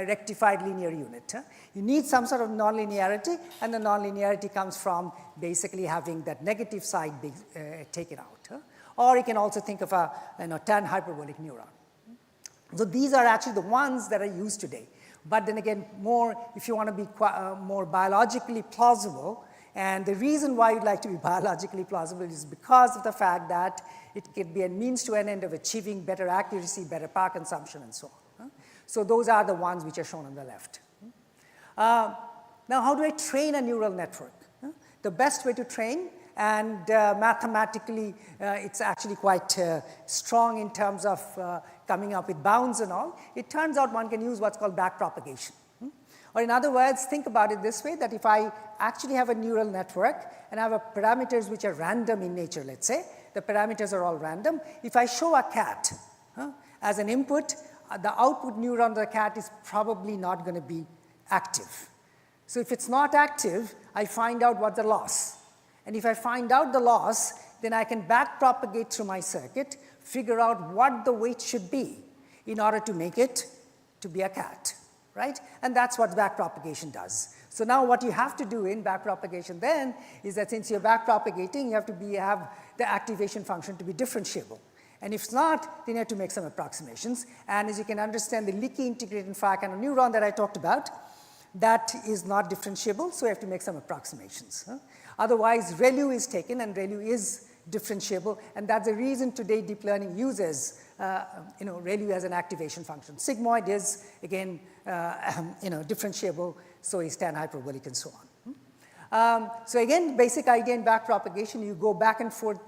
F: rectified linear unit. You need some sort of nonlinearity, and the nonlinearity comes from basically having that negative side be taken out. Or you can also think of a tan hyperbolic neuron. So these are actually the ones that are used today. But then again, if you want to be more biologically plausible, and the reason why you'd like to be biologically plausible is because of the fact that it can be a means to an end of achieving better accuracy, better power consumption, and so on. So those are the ones which are shown on the left. Now, how do I train a neural network? The best way to train, and mathematically it's actually quite strong in terms of coming up with bounds and all, it turns out one can use what's called backpropagation. Or in other words, think about it this way, that if I actually have a neural network and I have parameters which are random in nature, let's say, the parameters are all random. If I show a cat as an input, the output neuron of the cat is probably not going to be active. So if it's not active, I find out what the loss. And if I find out the loss, then I can backpropagate through my circuit, figure out what the weight should be in order to make it to be a cat. Right? And that's what backpropagation does. So now what you have to do in backpropagation then is that since you're backpropagating, you have to have the activation function to be differentiable. And if it's not, then you have to make some approximations. And as you can understand, the leaky integrated fire kind of neuron that I talked about, that is not differentiable, so you have to make some approximations. Otherwise, ReLU is taken, and ReLU is differentiable, and that's the reason today deep learning uses ReLU as an activation function. Sigmoid is, again, differentiable, so is tan hyperbolic and so on. So again, basic idea in backpropagation, you go back and forth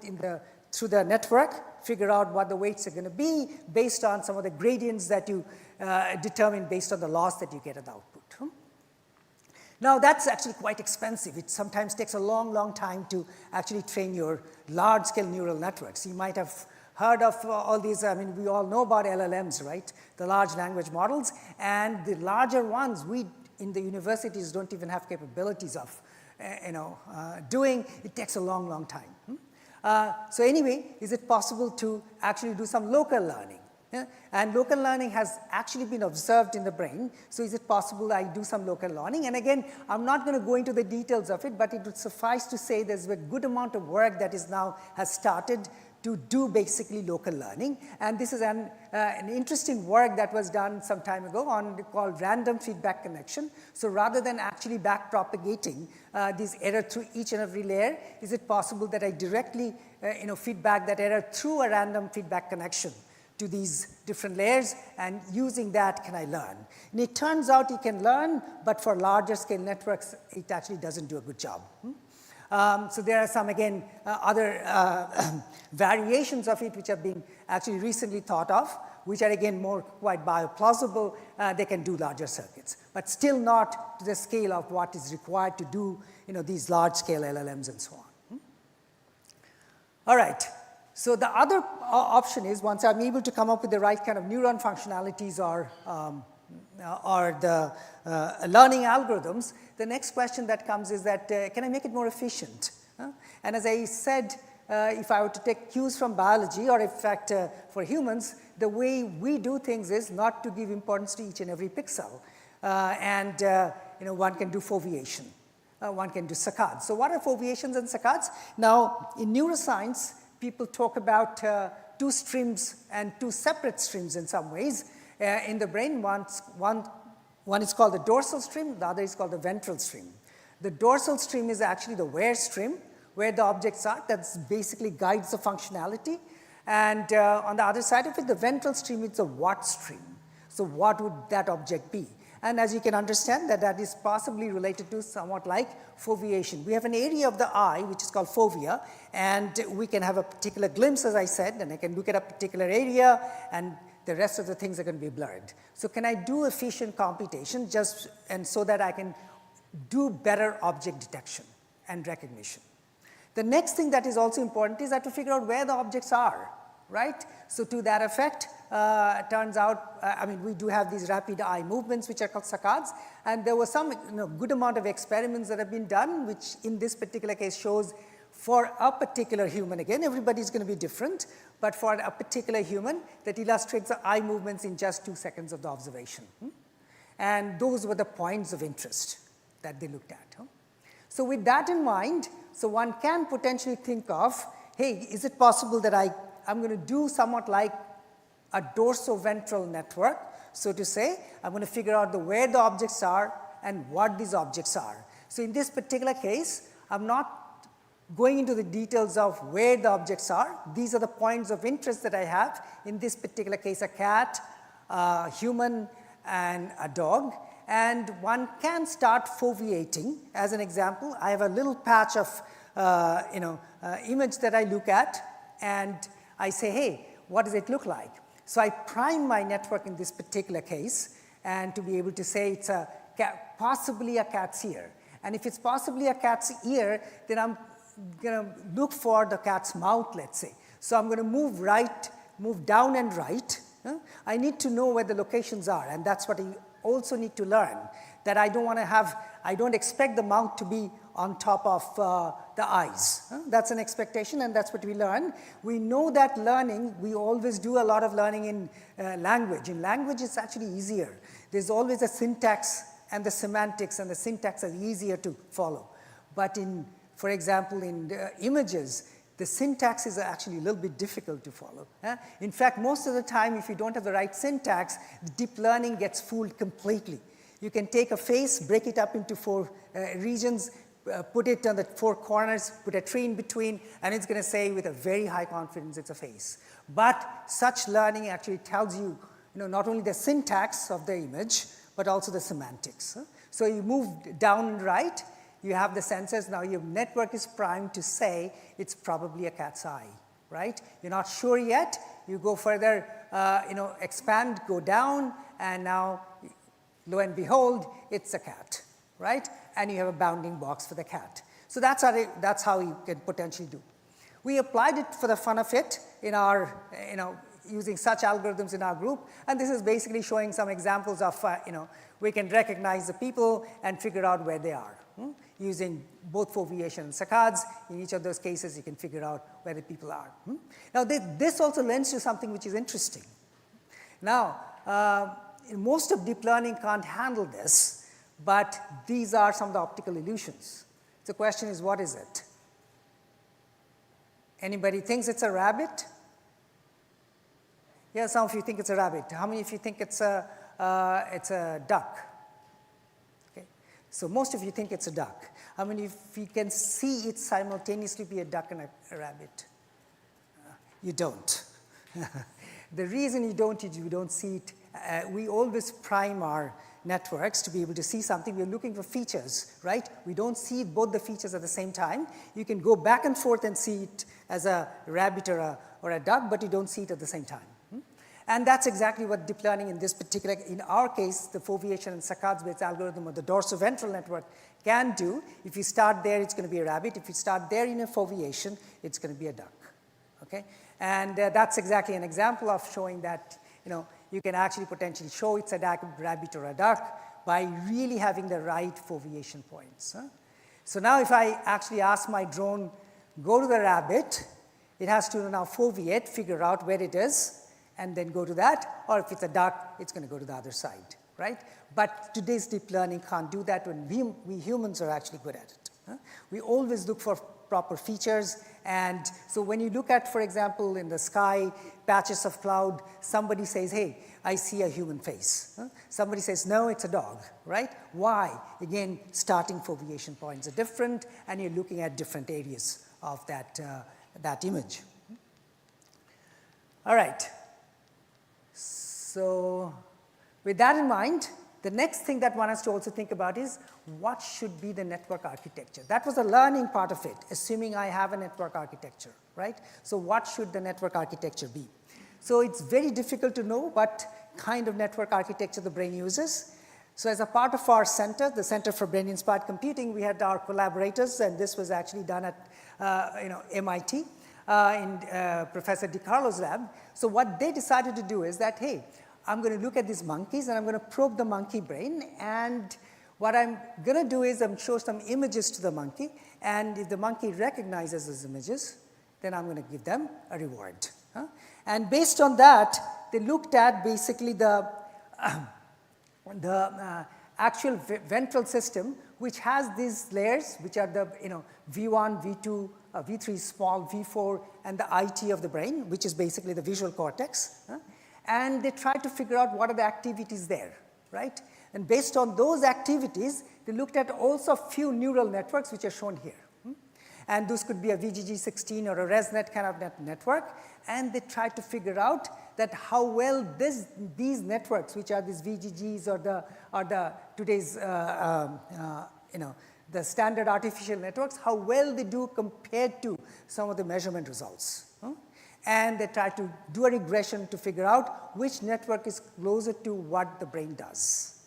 F: through the network, figure out what the weights are going to be based on some of the gradients that you determine based on the loss that you get at the output. Now that's actually quite expensive. It sometimes takes a long, long time to actually train your large-scale neural networks. You might have heard of all these, I mean, we all know about LLMs, right? The large language models, and the larger ones, we in the universities don't even have capabilities of, doing. It takes a long, long time. So anyway, is it possible to actually do some local learning? Yeah? And local learning has actually been observed in the brain. So is it possible I do some local learning? And again, I'm not going to go into the details of it, but it would suffice to say there's a good amount of work that is now has started to do basically local learning. And this is an interesting work that was done some time ago called random feedback connection. So rather than actually back propagating this error through each and every layer, is it possible that I directly feedback that error through a random feedback connection to these different layers, and using that can I learn? And it turns out you can learn, but for larger scale networks, it actually doesn't do a good job. So there are some, again, other variations of it which have been actually recently thought of, which are, again, more quite bioplausible. They can do larger circuits, but still not to the scale of what is required to do these large-scale LLMs and so on. All right. So the other option is, once I'm able to come up with the right kind of neuron functionalities or the learning algorithms, the next question that comes is that, can I make it more efficient? And as I said, if I were to take cues from biology, or in fact for humans, the way we do things is not to give importance to each and every pixel. One can do foveation. One can do saccades. So what are foveations and saccades? Now, in neuroscience, people talk about two streams and two separate streams in some ways. In the brain, one is called the dorsal stream, the other is called the ventral stream. The dorsal stream is actually the where stream, where the objects are. That basically guides the functionality. And on the other side of it, the ventral stream is the what stream. So what would that object be? And as you can understand, that is possibly related to somewhat like foveation. We have an area of the eye, which is called fovea, and we can have a particular glimpse, as I said, and I can look at a particular area, and the rest of the things are going to be blurred. So can I do efficient computation so that I can do better object detection and recognition? The next thing that is also important is that to figure out where the objects are, right? So to that effect, it turns out, we do have these rapid eye movements, which are called saccades, and there was some good amount of experiments that have been done, which in this particular case shows for a particular human, again, everybody's going to be different, but for a particular human, that illustrates the eye movements in just 2 seconds of the observation. And those were the points of interest that they looked at. So with that in mind, so one can potentially think of, hey, is it possible that I'm going to do somewhat like a dorsoventral network, so to say. I'm going to figure out where the objects are and what these objects are. So in this particular case, I'm not going into the details of where the objects are. These are the points of interest that I have. In this particular case, a cat, a human, and a dog. And one can start foveating. As an example, I have a little patch of image that I look at, and I say, hey, what does it look like? So I prime my network in this particular case, and to be able to say it's possibly a cat's ear. And if it's possibly a cat's ear, then I'm going to look for the cat's mouth, let's say. So I'm going to move down and right. I need to know where the locations are, and that's what I also need to learn, that I don't expect the mouth to be on top of the eyes. That's an expectation, and that's what we learn. We know that learning, we always do a lot of learning in language. In language, it's actually easier. There's always a syntax and the semantics, and the syntax are easier to follow. But for example, in images, the syntax is actually a little bit difficult to follow. In fact, most of the time, if you don't have the right syntax, deep learning gets fooled completely. You can take a face, break it up into 4 regions, put it on the 4 corners, put a tree in between, and it's going to say with a very high confidence it's a face. But such learning actually tells you, not only the syntax of the image, but also the semantics. So you move down and right, you have the sensors. Now your network is primed to say it's probably a cat's eye, right? You're not sure yet. You go further, expand, go down, and now, lo and behold, it's a cat, right? and you have a bounding box for the cat. So that's how you can potentially do. We applied it for the fun of it in our, using such algorithms in our group, and this is basically showing some examples of, we can recognize the people and figure out where they are. Using both foveation and saccades. In each of those cases, you can figure out where the people are. Now, this also lends to something which is interesting. Now, most of deep learning can't handle this, but these are some of the optical illusions. The question is, what is it? Anybody thinks it's a rabbit? Yeah, some of you think it's a rabbit. How many of you think it's a duck? Okay. So most of you think it's a duck. How many of you can see it simultaneously be a duck and a rabbit? You don't. The reason you don't is you don't see it. We always prime our networks to be able to see something. We're looking for features, right? We don't see both the features at the same time. You can go back and forth and see it as a rabbit or a duck, but you don't see it at the same time. And that's exactly what deep learning in this particular, in our case, the foveation and saccades-based algorithm or the dorsoventral network can do. If you start there, it's going to be a rabbit. If you start there in a foveation, it's going to be a duck. Okay? And that's exactly an example of showing that, you can actually potentially show it's a rabbit or a duck by really having the right foveation points. So now if I actually ask my drone, go to the rabbit, it has to now foveate, figure out where it is, and then go to that, or if it's a duck, it's going to go to the other side, right? But today's deep learning can't do that when we humans are actually good at it. We always look for proper features, and so when you look at, for example, in the sky, patches of cloud, somebody says, hey, I see a human face. Somebody says, no, it's a dog, right? Why? Again, starting foveation points are different, and you're looking at different areas of that image. All right. So with that in mind, the next thing that one has to also think about is what should be the network architecture. That was the learning part of it, assuming I have a network architecture, right? So what should the network architecture be? So it's very difficult to know what kind of network architecture the brain uses. So as a part of our center, the Center for Brain-Inspired Computing, we had our collaborators, and this was actually done at MIT in Professor DiCarlo's lab. So what they decided to do is that, hey, I'm going to look at these monkeys and I'm going to probe the monkey brain, and what I'm going to do is I'm show some images to the monkey, and if the monkey recognizes those images, then I'm going to give them a reward. And based on that, they looked at basically the actual ventral system, which has these layers, which are the V1, V2, V3 small, V4, and the IT of the brain, which is basically the visual cortex. And they tried to figure out what are the activities there, right? And based on those activities, they looked at also a few neural networks, which are shown here. And this could be a VGG16 or a ResNet kind of network. And they tried to figure out that how well these networks, which are these VGGs or the today's the standard artificial networks, how well they do compared to some of the measurement results. And they try to do a regression to figure out which network is closer to what the brain does.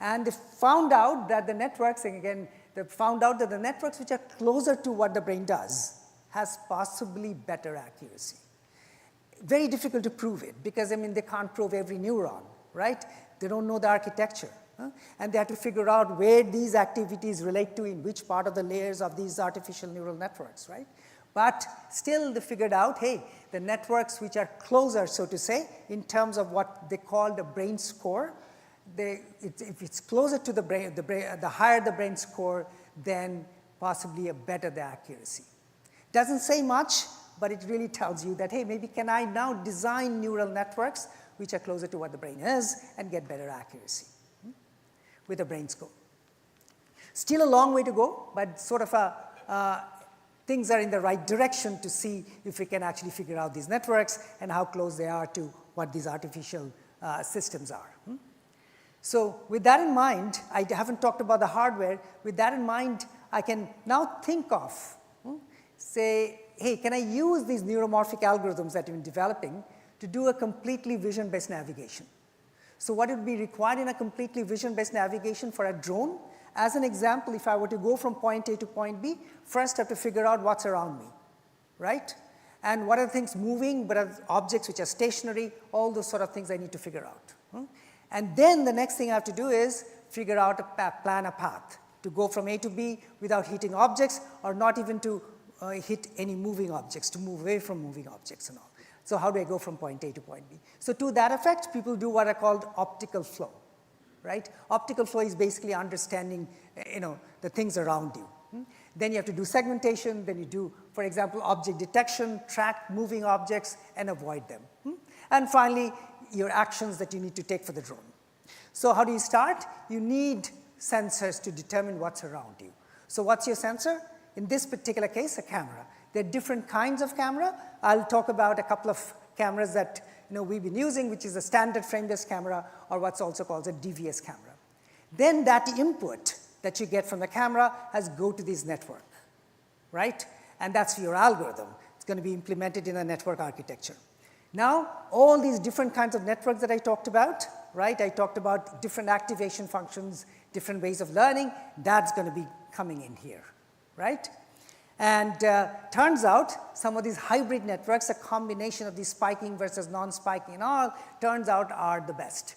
F: And they found out that the networks, and again, they found out that the networks which are closer to what the brain does has possibly better accuracy. Very difficult to prove it because, they can't probe every neuron, right? They don't know the architecture. And they have to figure out where these activities relate to in which part of the layers of these artificial neural networks, right? But still they figured out, hey, the networks which are closer, so to say, in terms of what they call the brain score, if it's closer to the brain, the higher the brain score, then possibly a better the accuracy. Doesn't say much, but it really tells you that, hey, maybe can I now design neural networks which are closer to what the brain is and get better accuracy with a brain score. Still a long way to go, but sort of things are in the right direction to see if we can actually figure out these networks and how close they are to what these artificial systems are. So with that in mind, I haven't talked about the hardware. With that in mind, I can now think of, say, hey, can I use these neuromorphic algorithms that you've been developing to do a completely vision-based navigation? So what would be required in a completely vision-based navigation for a drone? As an example, if I were to go from point A to point B, first I have to figure out what's around me, right? And what are things moving, what are objects which are stationary, all those sort of things I need to figure out. And then the next thing I have to do is figure out plan a path to go from A to B without hitting objects or not even to hit any moving objects, to move away from moving objects and all. So how do I go from point A to point B? So to that effect, people do what are called optical flow, right? Optical flow is basically understanding, the things around you. Then you have to do segmentation, then you do, for example, object detection, track moving objects and avoid them. And finally, your actions that you need to take for the drone. So how do you start? You need sensors to determine what's around you. So what's your sensor? In this particular case, a camera. There are different kinds of camera. I'll talk about a couple of cameras that we've been using, which is a standard frame-based camera or what's also called a DVS camera. Then that input that you get from the camera has go to this network, right? And that's your algorithm. It's going to be implemented in a network architecture. Now, all these different kinds of networks that I talked about, right? I talked about different activation functions, different ways of learning. That's going to be coming in here, right? And turns out some of these hybrid networks, a combination of these spiking versus non-spiking and all, turns out are the best.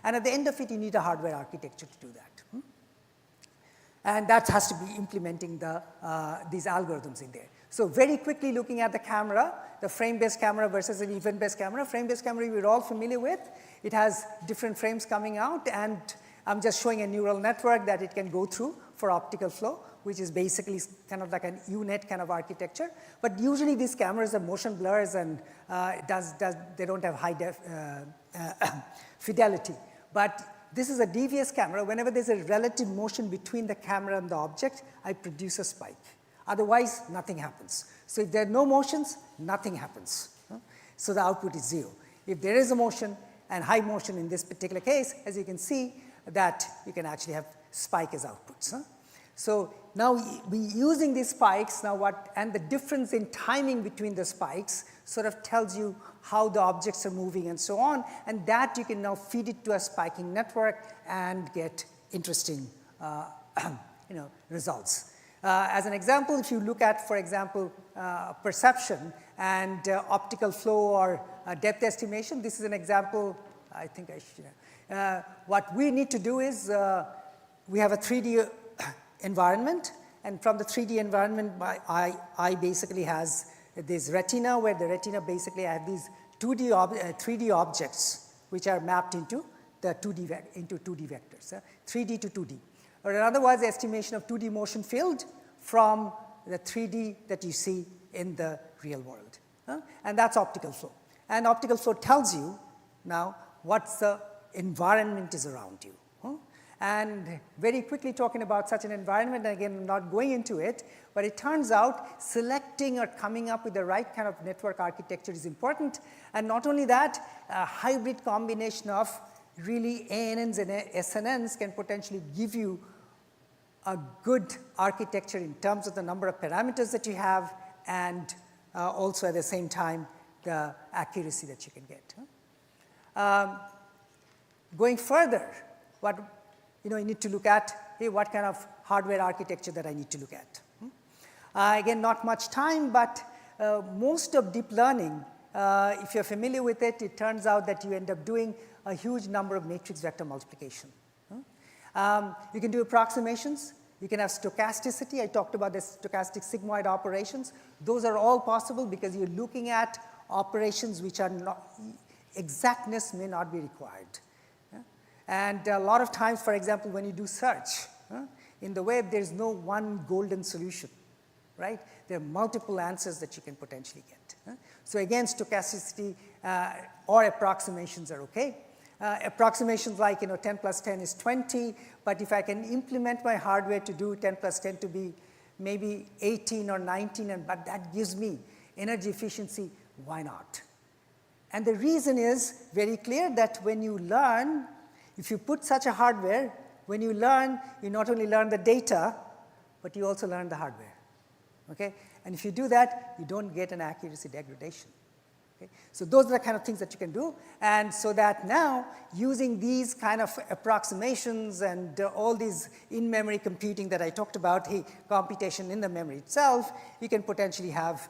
F: And at the end of it, you need a hardware architecture to do that. And that has to be implementing these algorithms in there. So very quickly looking at the camera, the frame-based camera versus an event-based camera. Frame-based camera we're all familiar with. It has different frames coming out, and I'm just showing a neural network that it can go through for optical flow, which is basically kind of like an UNet kind of architecture. But usually these cameras are motion blurs and they don't have high fidelity. But this is a DVS camera. Whenever there's a relative motion between the camera and the object, I produce a spike. Otherwise, nothing happens. So if there are no motions, nothing happens. So the output is 0. If there is a motion, and high motion in this particular case, as you can see, that you can actually have spike as outputs. So now we using these spikes, and the difference in timing between the spikes sort of tells you how the objects are moving and so on, and that you can now feed it to a spiking network and get interesting results. As an example, if you look at, for example, perception and optical flow or depth estimation, this is an example. I think I should. What we need to do is we have a 3D environment, and from the 3D environment, my eye basically has this retina, where the retina basically has these 3D objects which are mapped into the 2D vectors, 3D to 2D. Or in other words, the estimation of 2D motion field from the 3D that you see in the real world. And that's optical flow. And optical flow tells you now what's the environment is around you. And very quickly talking about such an environment, and again, I'm not going into it, but it turns out selecting or coming up with the right kind of network architecture is important. And not only that, a hybrid combination of really ANNs and SNNs can potentially give you a good architecture in terms of the number of parameters that you have, and also at the same time, the accuracy that you can get. Going further, what you need to look at, hey, what kind of hardware architecture that I need to look at. Again, not much time, but most of deep learning, if you're familiar with it, it turns out that you end up doing a huge number of matrix vector multiplication. You can do approximations. You can have stochasticity. I talked about the stochastic sigmoid operations. Those are all possible because you're looking at operations which are not, exactness may not be required. And a lot of times, for example, when you do search in the web, there's no one golden solution, right? There are multiple answers that you can potentially get. So again, stochasticity or approximations are okay. Approximations like 10 plus 10 is 20, but if I can implement my hardware to do 10 plus 10 to be maybe 18 or 19, but that gives me energy efficiency, why not? And the reason is very clear that when you learn, if you put such a hardware, when you learn, you not only learn the data, but you also learn the hardware. Okay? And if you do that, you don't get an accuracy degradation. Okay? So those are the kind of things that you can do. And so that now, using these kind of approximations and all these in-memory computing that I talked about, computation in the memory itself, you can potentially have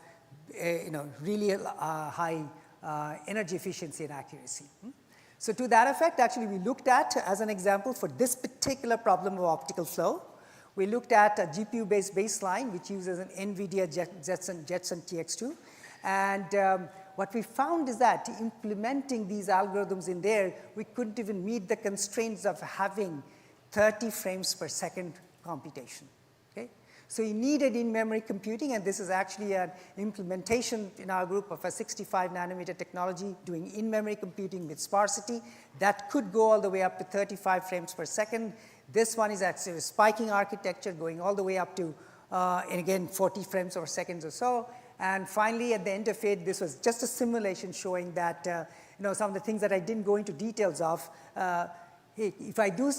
F: really high energy efficiency and accuracy. So to that effect, actually, we looked at, as an example, for this particular problem of optical flow, we looked at a GPU-based baseline, which uses an NVIDIA Jetson TX2. And what we found is that implementing these algorithms in there, we couldn't even meet the constraints of having 30 frames per second computation. Okay? So you needed in-memory computing, and this is actually an implementation in our group of a 65 nanometer technology doing in-memory computing with sparsity that could go all the way up to 35 frames per second. This one is actually a spiking architecture going all the way up to, and again, 40 frames per second or so. And finally, at the end of it, this was just a simulation showing that some of the things that I didn't go into details of. If I do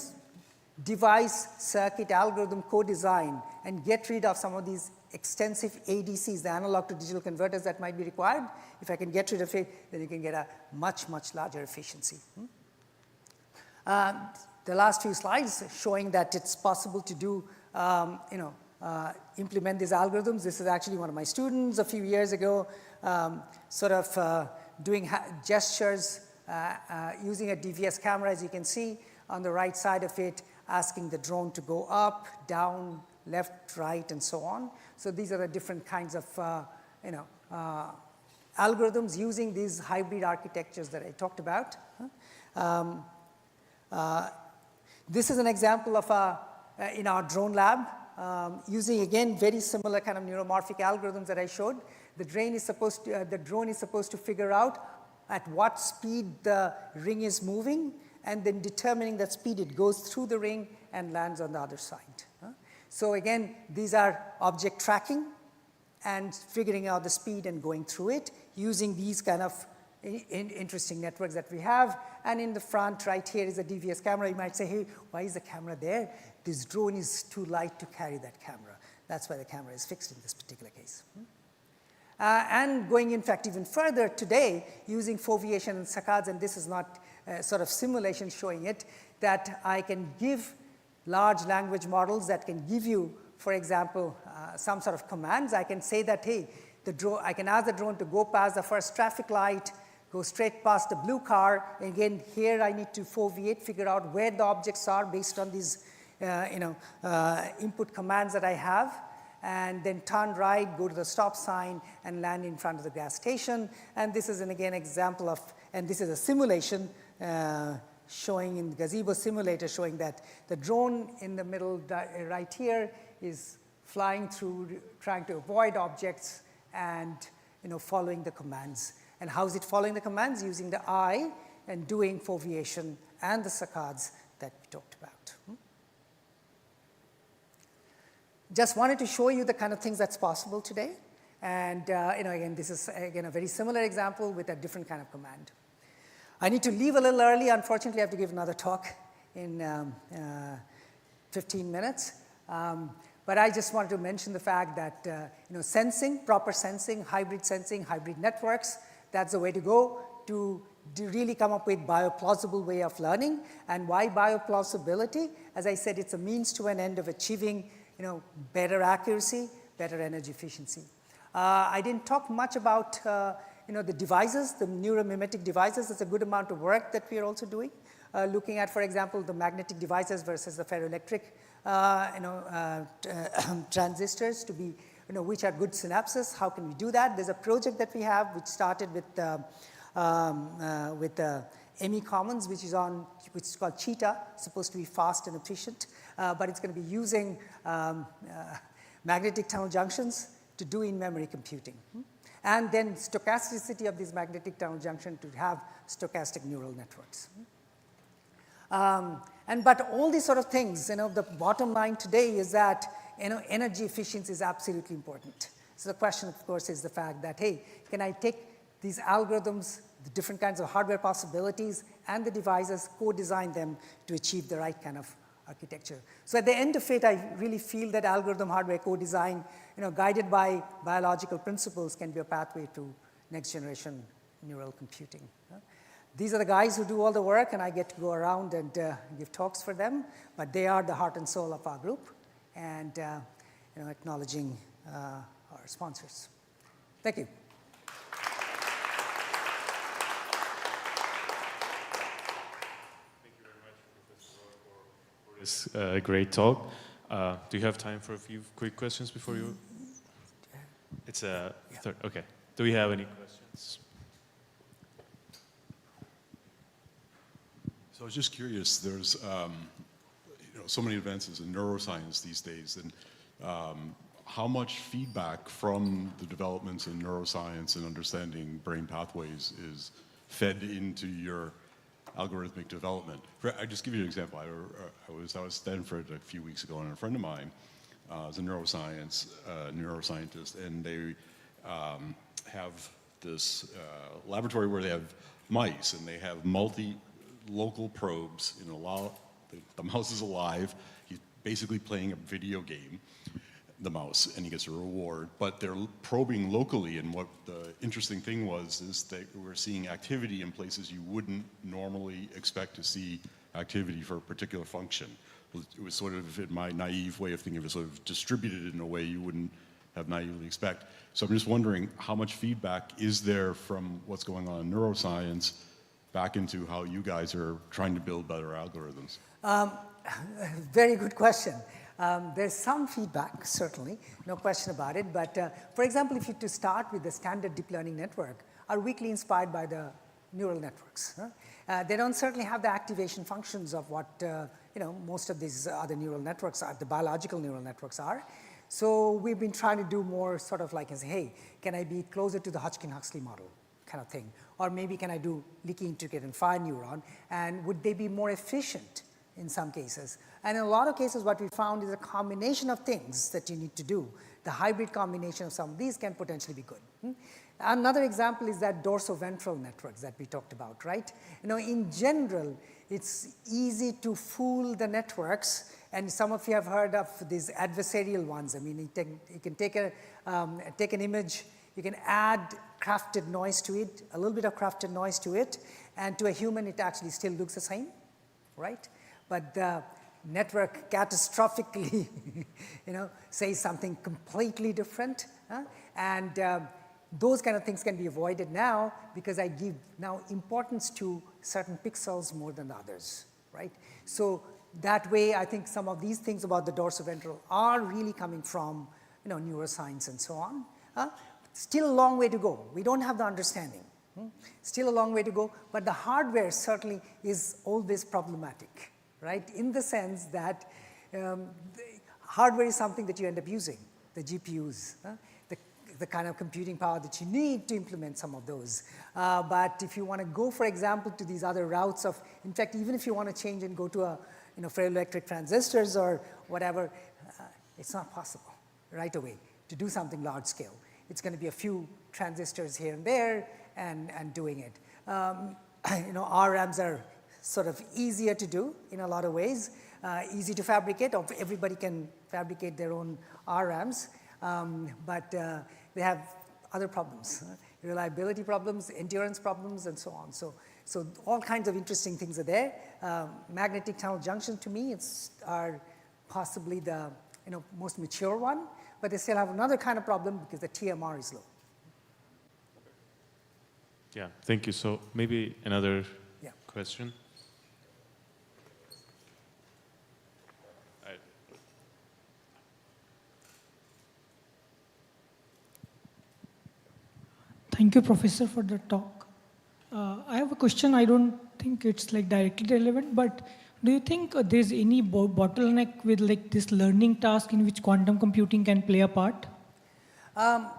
F: device circuit algorithm co-design and get rid of some of these extensive ADCs, the analog to digital converters that might be required, if I can get rid of it, then you can get a much, much larger efficiency. The last few slides showing that it's possible to do, implement these algorithms. This is actually one of my students a few years ago, doing gestures using a DVS camera, as you can see on the right side of it, asking the drone to go up, down, left, right, and so on. So these are the different kinds of algorithms using these hybrid architectures that I talked about. This is an example of in our drone lab, using, again, very similar kind of neuromorphic algorithms that I showed. The drone is supposed to figure out at what speed the ring is moving, and then determining that speed, it goes through the ring and lands on the other side. So again, these are object tracking and figuring out the speed and going through it using these kind of interesting networks that we have. And in the front right here is a DVS camera. You might say, hey, why is the camera there? This drone is too light to carry that camera. That's why the camera is fixed in this particular case. And going, in fact, even further today, using foveation and saccades, and this is not sort of simulation showing it, that I can give large language models that can give you, for example, some sort of commands. I can say that, hey, I can ask the drone to go past the first traffic light, go straight past the blue car. And again, here I need to foveate, figure out where the objects are based on these input commands that I have, and then turn right, go to the stop sign, and land in front of the gas station. And this is, again, example of, and this is a simulation showing in the gazebo simulator, showing that the drone in the middle right here is flying through, trying to avoid objects and following the commands. And how is it following the commands? Using the eye and doing foveation and the saccades that we talked about. Just wanted to show you the kind of things that's possible today. And again, this is again a very similar example with a different kind of command. I need to leave a little early. Unfortunately, I have to give another talk in 15 minutes. But I just wanted to mention the fact that sensing, proper sensing, hybrid networks, that's the way to go to really come up with bioplausible way of learning. And why bioplausibility? As I said, it's a means to an end of achieving better accuracy, better energy efficiency. I didn't talk much about the devices, the neuromimetic devices. There's a good amount of work that we are also doing, looking at, for example, the magnetic devices versus the ferroelectric transistors to be, which are good synapses. How can we do that? There's a project that we have which started with ME Commons, which is called Cheetah. It's supposed to be fast and efficient, but it's going to be using magnetic tunnel junctions to do in-memory computing. And then stochasticity of these magnetic tunnel junctions to have stochastic neural networks. But all these sort of things, the bottom line today is that energy efficiency is absolutely important. So the question, of course, is the fact that, hey, can I take these algorithms, the different kinds of hardware possibilities, and the devices, co-design them to achieve the right kind of architecture. So at the end of it, I really feel that algorithm hardware co-design, guided by biological principles, can be a pathway to next generation neural computing. These are the guys who do all the work, and I get to go around and give talks for them, but they are the heart and soul of our group, and acknowledging our sponsors. Thank you.
T: This great talk. Do you have time for a few quick questions before you? It's a third. Okay. Do we have any questions?
G: So I was just curious. There's so many advances in neuroscience these days, and how much feedback from the developments in neuroscience and understanding brain pathways is fed into your algorithmic development? I just give you an example. I was at Stanford a few weeks ago, and a friend of mine is a neuroscientist, and they have this laboratory where they have mice, and they have multi-local probes. The mouse is alive. He's basically playing a video game, the mouse, and he gets a reward, but they're probing locally, and what the interesting thing is that we're seeing activity in places you wouldn't normally expect to see activity for a particular function. It was sort of, in my naive way of thinking of it, sort of distributed in a way you wouldn't have naively expect. So I'm just wondering, how much feedback is there from what's going on in neuroscience back into how you guys are trying to build better algorithms?
F: Very good question. There's some feedback, certainly, no question about it. But for example, if you to start with the standard deep learning network, are weakly inspired by the neural networks. They don't certainly have the activation functions of what most of these other neural networks are, the biological neural networks are. So we've been trying to do more sort of like, hey, can I be closer to the Hodgkin-Huxley model kind of thing? Or maybe can I do leaky integrate and fire neuron? And would they be more efficient in some cases? And in a lot of cases, what we found is a combination of things that you need to do. The hybrid combination of some of these can potentially be good. Another example is that dorsoventral networks that we talked about, right? In general, it's easy to fool the networks, and some of you have heard of these adversarial ones. I mean, you can take an image, you can add crafted noise to it, a little bit of crafted noise to it, and to a human, it actually still looks the same, right? But the network catastrophically, says something completely different, and those kind of things can be avoided now because I give now importance to certain pixels more than the others, right? So that way, I think some of these things about the dorsoventral are really coming from, neuroscience and so on. Still a long way to go. We don't have the understanding. Still a long way to go, but the hardware certainly is always problematic, right? In the sense that the hardware is something that you end up using, the GPUs, the kind of computing power that you need to implement some of those. But if you want to go, for example, to these other routes of, in fact, even if you want to change and go to a, ferroelectric transistors or whatever, it's not possible right away to do something large scale. It's going to be a few transistors here and there and doing it. RRAMs are sort of easier to do in a lot of ways, easy to fabricate. Everybody can fabricate their own RRAMs, but they have other problems, reliability problems, endurance problems, and so on. So all kinds of interesting things are there. Magnetic tunnel junctions, to me, are possibly the most mature one, but they still have another kind of problem because the TMR is low.
T: Yeah, thank you. So maybe another question.
P: Thank you, Professor, for the talk. I have a question. I don't think it's directly relevant, but do you think there's any bottleneck with this learning task in which quantum computing can play a part?
F: I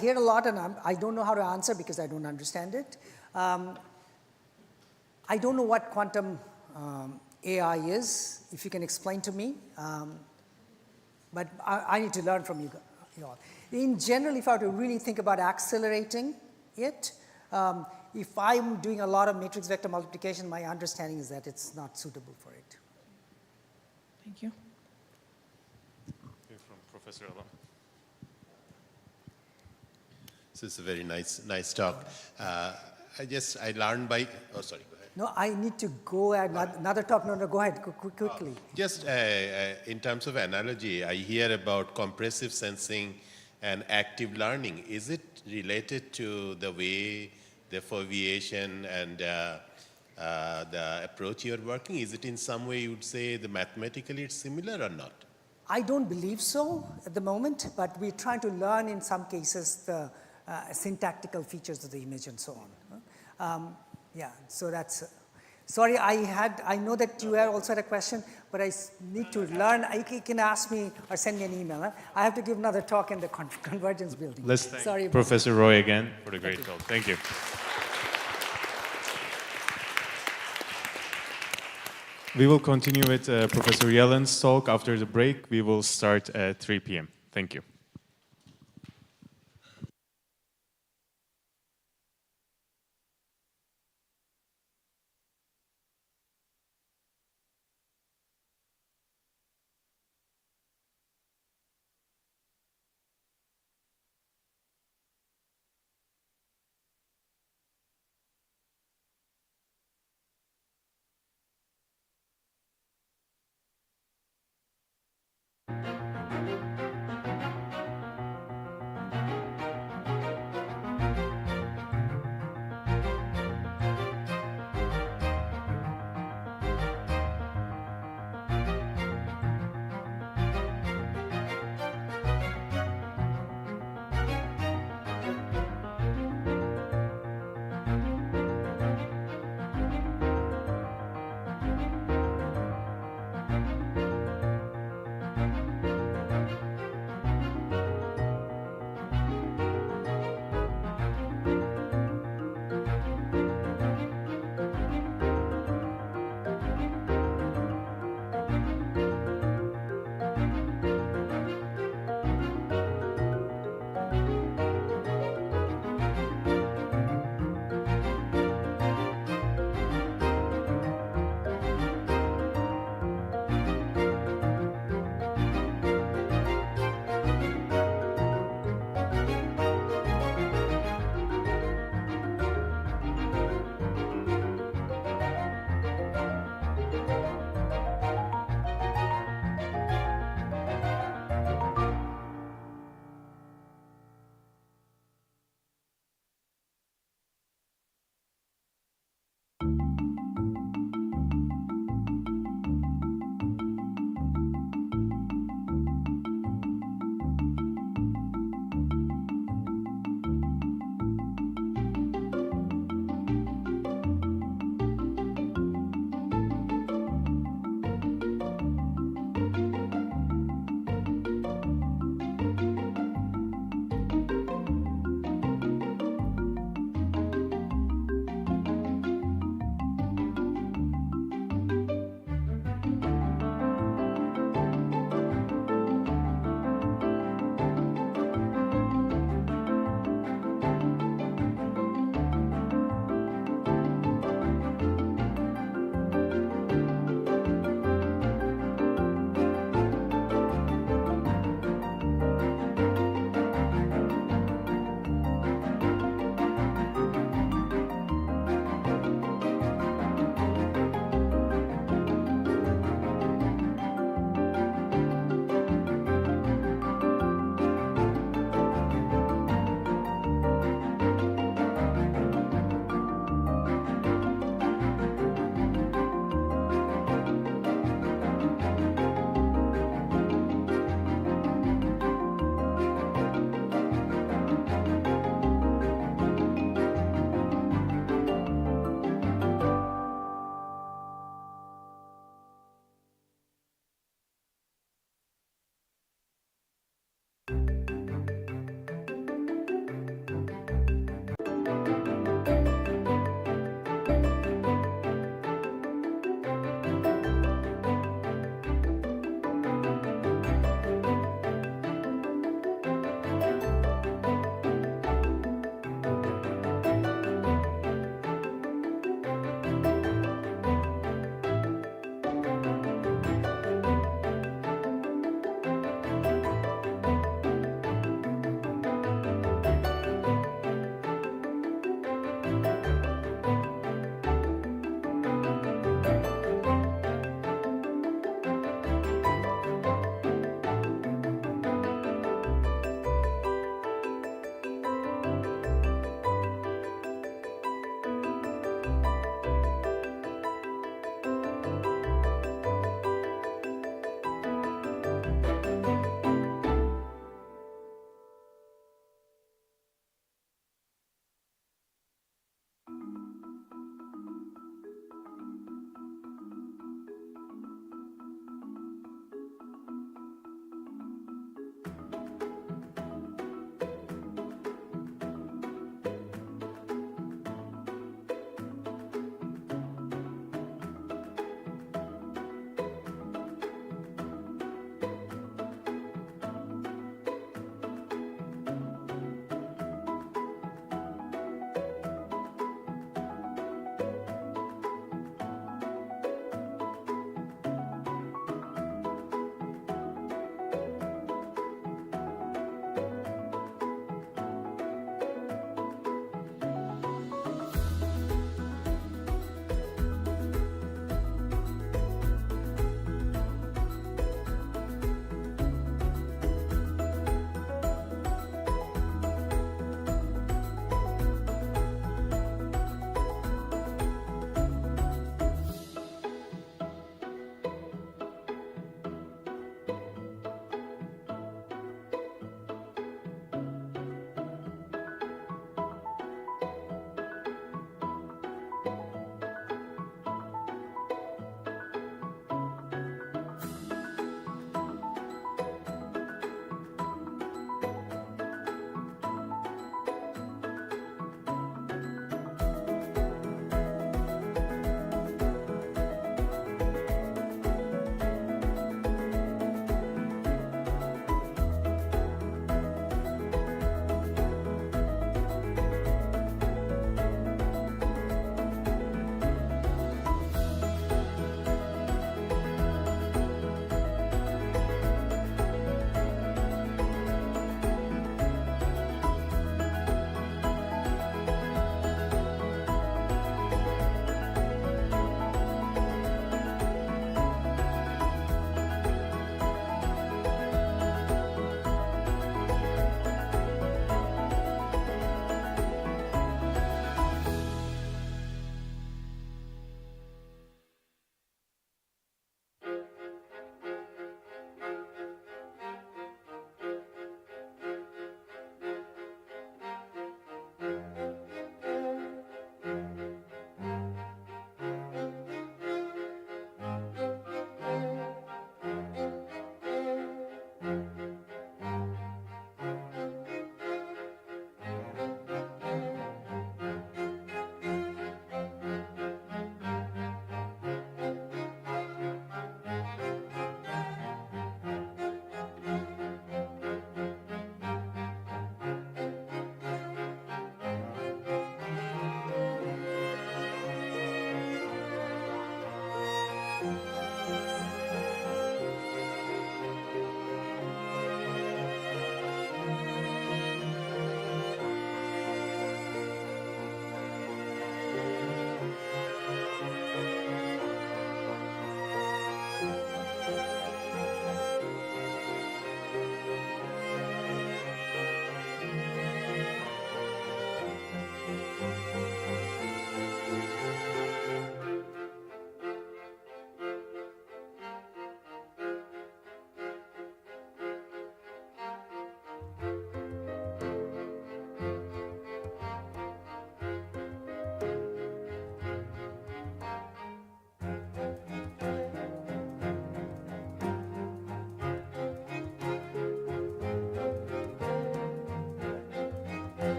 F: hear a lot, and I don't know how to answer because I don't understand it. I don't know what quantum AI is, if you can explain to me. But I need to learn from you all. In general, if I were to really think about accelerating it, if I'm doing a lot of matrix vector multiplication, my understanding is that it's not suitable for it.
P: Thank you.
T: From Professor Alam.
E: So it's a very nice talk. I learned by, oh, sorry, go ahead.
F: No, I need to go at another talk. No, go ahead, quickly.
E: Just in terms of analogy, I hear about compressive sensing and active learning. Is it related to the way the foveation and the approach you're working? Is it in some way you would say the mathematically it's similar or not?
F: I don't believe so at the moment, but we're trying to learn in some cases the syntactical features of the image and so on. Yeah, so that's, sorry, I know that you also had a question, but I need to learn. You can ask me or send me an email. I have to give another talk in the Convergence building.
T: Let's thank Professor Roy again for the great talk. Thank you. We will continue with Professor Yellen's talk after the break. We will start at 3 p.m. Thank you.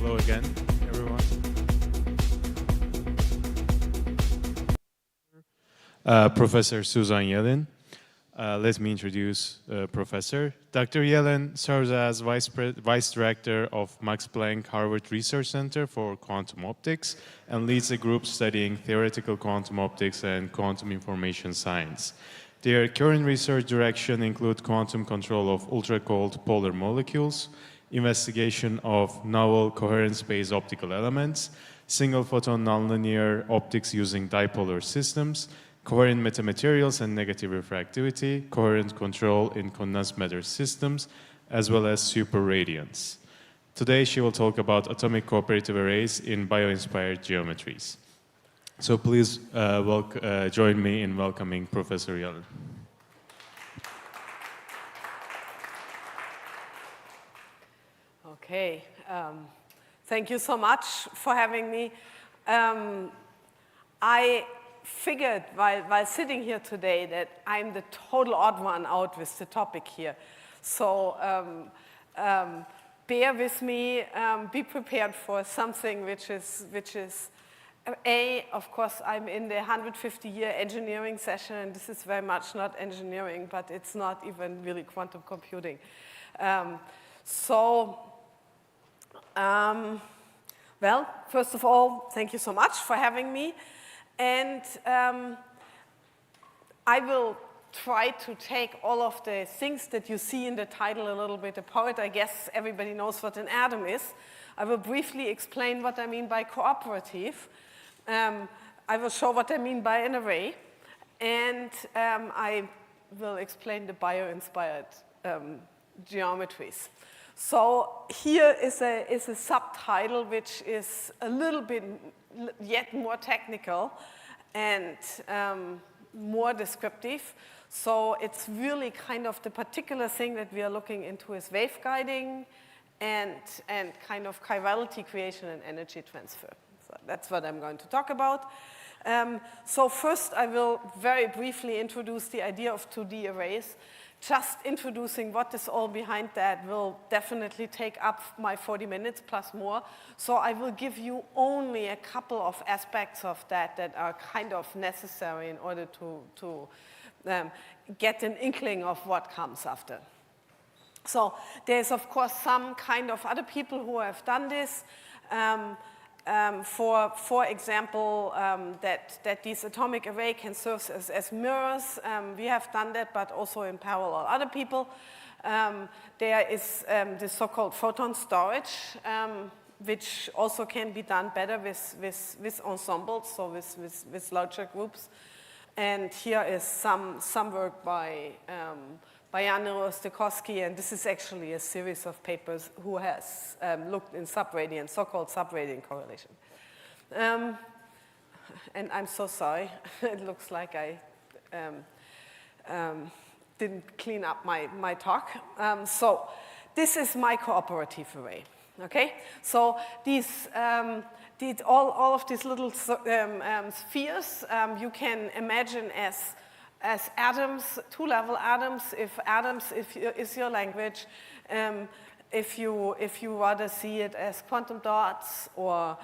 T: Hello again, everyone. Professor Susan Yellen. Let me introduce Professor. Dr. Yellen serves as Vice Director of Max Planck Harvard Research Center for Quantum Optics and leads a group studying theoretical quantum optics and quantum information science. Their current research direction include quantum control of ultra-cold polar molecules, investigation of novel coherent space optical elements, single-photon nonlinear optics using dipolar systems, coherent metamaterials and negative refractivity, coherent control in condensed matter systems, as well as superradiance. Today she will talk about atomic cooperative arrays in bio-inspired geometries. So please join me in welcoming Professor Yellen.
H: Okay, thank you so much for having me. I figured while sitting here today that I'm the total odd one out with the topic here. So bear with me, be prepared for something which is of course, I'm in the 150-year engineering session, and this is very much not engineering, but it's not even really quantum computing. Well, first of all, thank you so much for having me. And I will try to take all of the things that you see in the title a little bit apart. I guess everybody knows what an atom is. I will briefly explain what I mean by cooperative. I will show what I mean by an array. And I will explain the bio-inspired geometries. So here is a subtitle which is a little bit yet more technical and more descriptive. So it's really kind of the particular thing that we are looking into is waveguiding and kind of chirality creation and energy transfer. So that's what I'm going to talk about. So first I will very briefly introduce the idea of 2D arrays. Just introducing what is all behind that will definitely take up my 40 minutes plus more. So I will give you only a couple of aspects of that are kind of necessary in order to get an inkling of what comes after. So there's, of course, some kind of other people who have done this. For example, that this atomic array can serve as mirrors. We have done that, but also in parallel other people. There is the so-called photon storage, which also can be done better with ensembles, so with larger groups. And here is some work by Jan Rostekowski, and this is actually a series of papers who has looked in subradiant, so-called subradiant correlation. And I'm so sorry, it looks like I didn't clean up my talk. So this is my cooperative array, okay? So these, all of these little spheres you can imagine as atoms, two-level atoms. If atoms is your language, if you rather see it as quantum dots or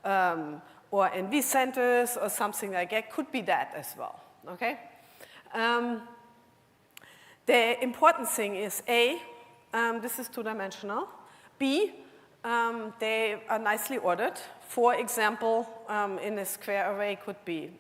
H: NV centers or something like that, could be that as well. Okay. The important thing is A, this is two-dimensional. B, they are nicely ordered. For example, in a square array could be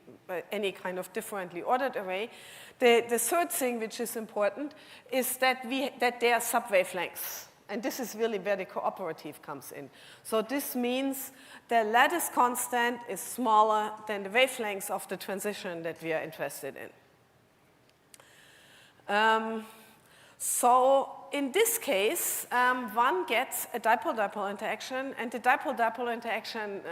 H: any kind of differently ordered array. The third thing which is important is that they are sub-wavelengths. And this is really where the cooperative comes in. So this means the lattice constant is smaller than the wavelengths of the transition that we are interested in. So in this case, one gets a dipole-dipole interaction, and the dipole-dipole interaction,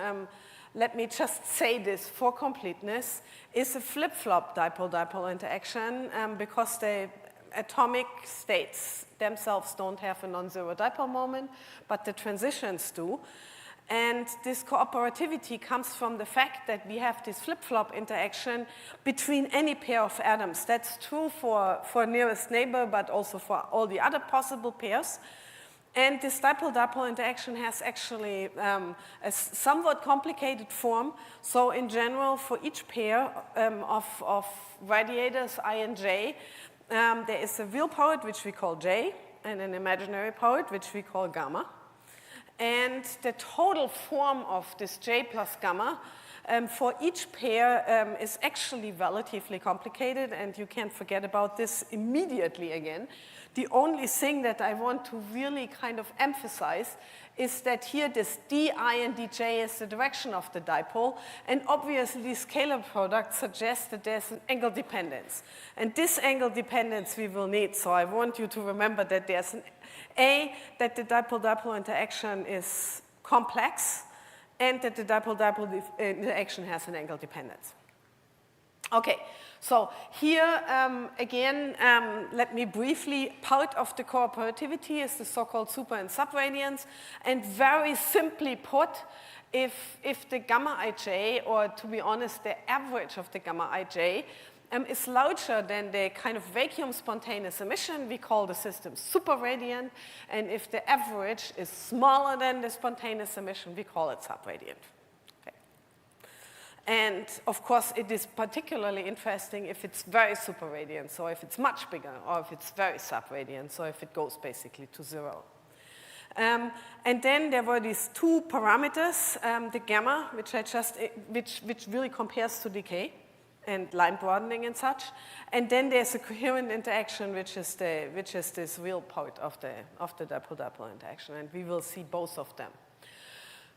H: let me just say this for completeness, is a flip-flop dipole-dipole interaction because the atomic states themselves don't have a non-zero dipole moment, but the transitions do. And this cooperativity comes from the fact that we have this flip-flop interaction between any pair of atoms. That's true for nearest neighbor, but also for all the other possible pairs. And this dipole-dipole interaction has actually a somewhat complicated form. So in general, for each pair of radiators, I and J, there is a real part, which we call J, and an imaginary part, which we call gamma. And the total form of this J plus gamma for each pair is actually relatively complicated, and you can't forget about this immediately again. The only thing that I want to really kind of emphasize is that here this di and dj is the direction of the dipole, and obviously the scalar product suggests that there's an angle dependence. And this angle dependence we will need, so I want you to remember that there's an that the dipole-dipole interaction is complex, and that the dipole-dipole interaction has an angle dependence. Okay, so here again, let me briefly, part of the cooperativity is the so-called super and subradiance, and very simply put, if the gamma ij, or to be honest, the average of the gamma ij, is larger than the kind of vacuum spontaneous emission, we call the system superradiant, and if the average is smaller than the spontaneous emission, we call it subradiant. Okay. And of course, it is particularly interesting if it's very superradiant, so if it's much bigger, or if it's very subradiant, so if it goes basically to 0. And then there were these two parameters, the gamma, which really compares to decay, and line broadening and such. And then there's a coherent interaction, which is this real part of the dipole-dipole interaction, and we will see both of them.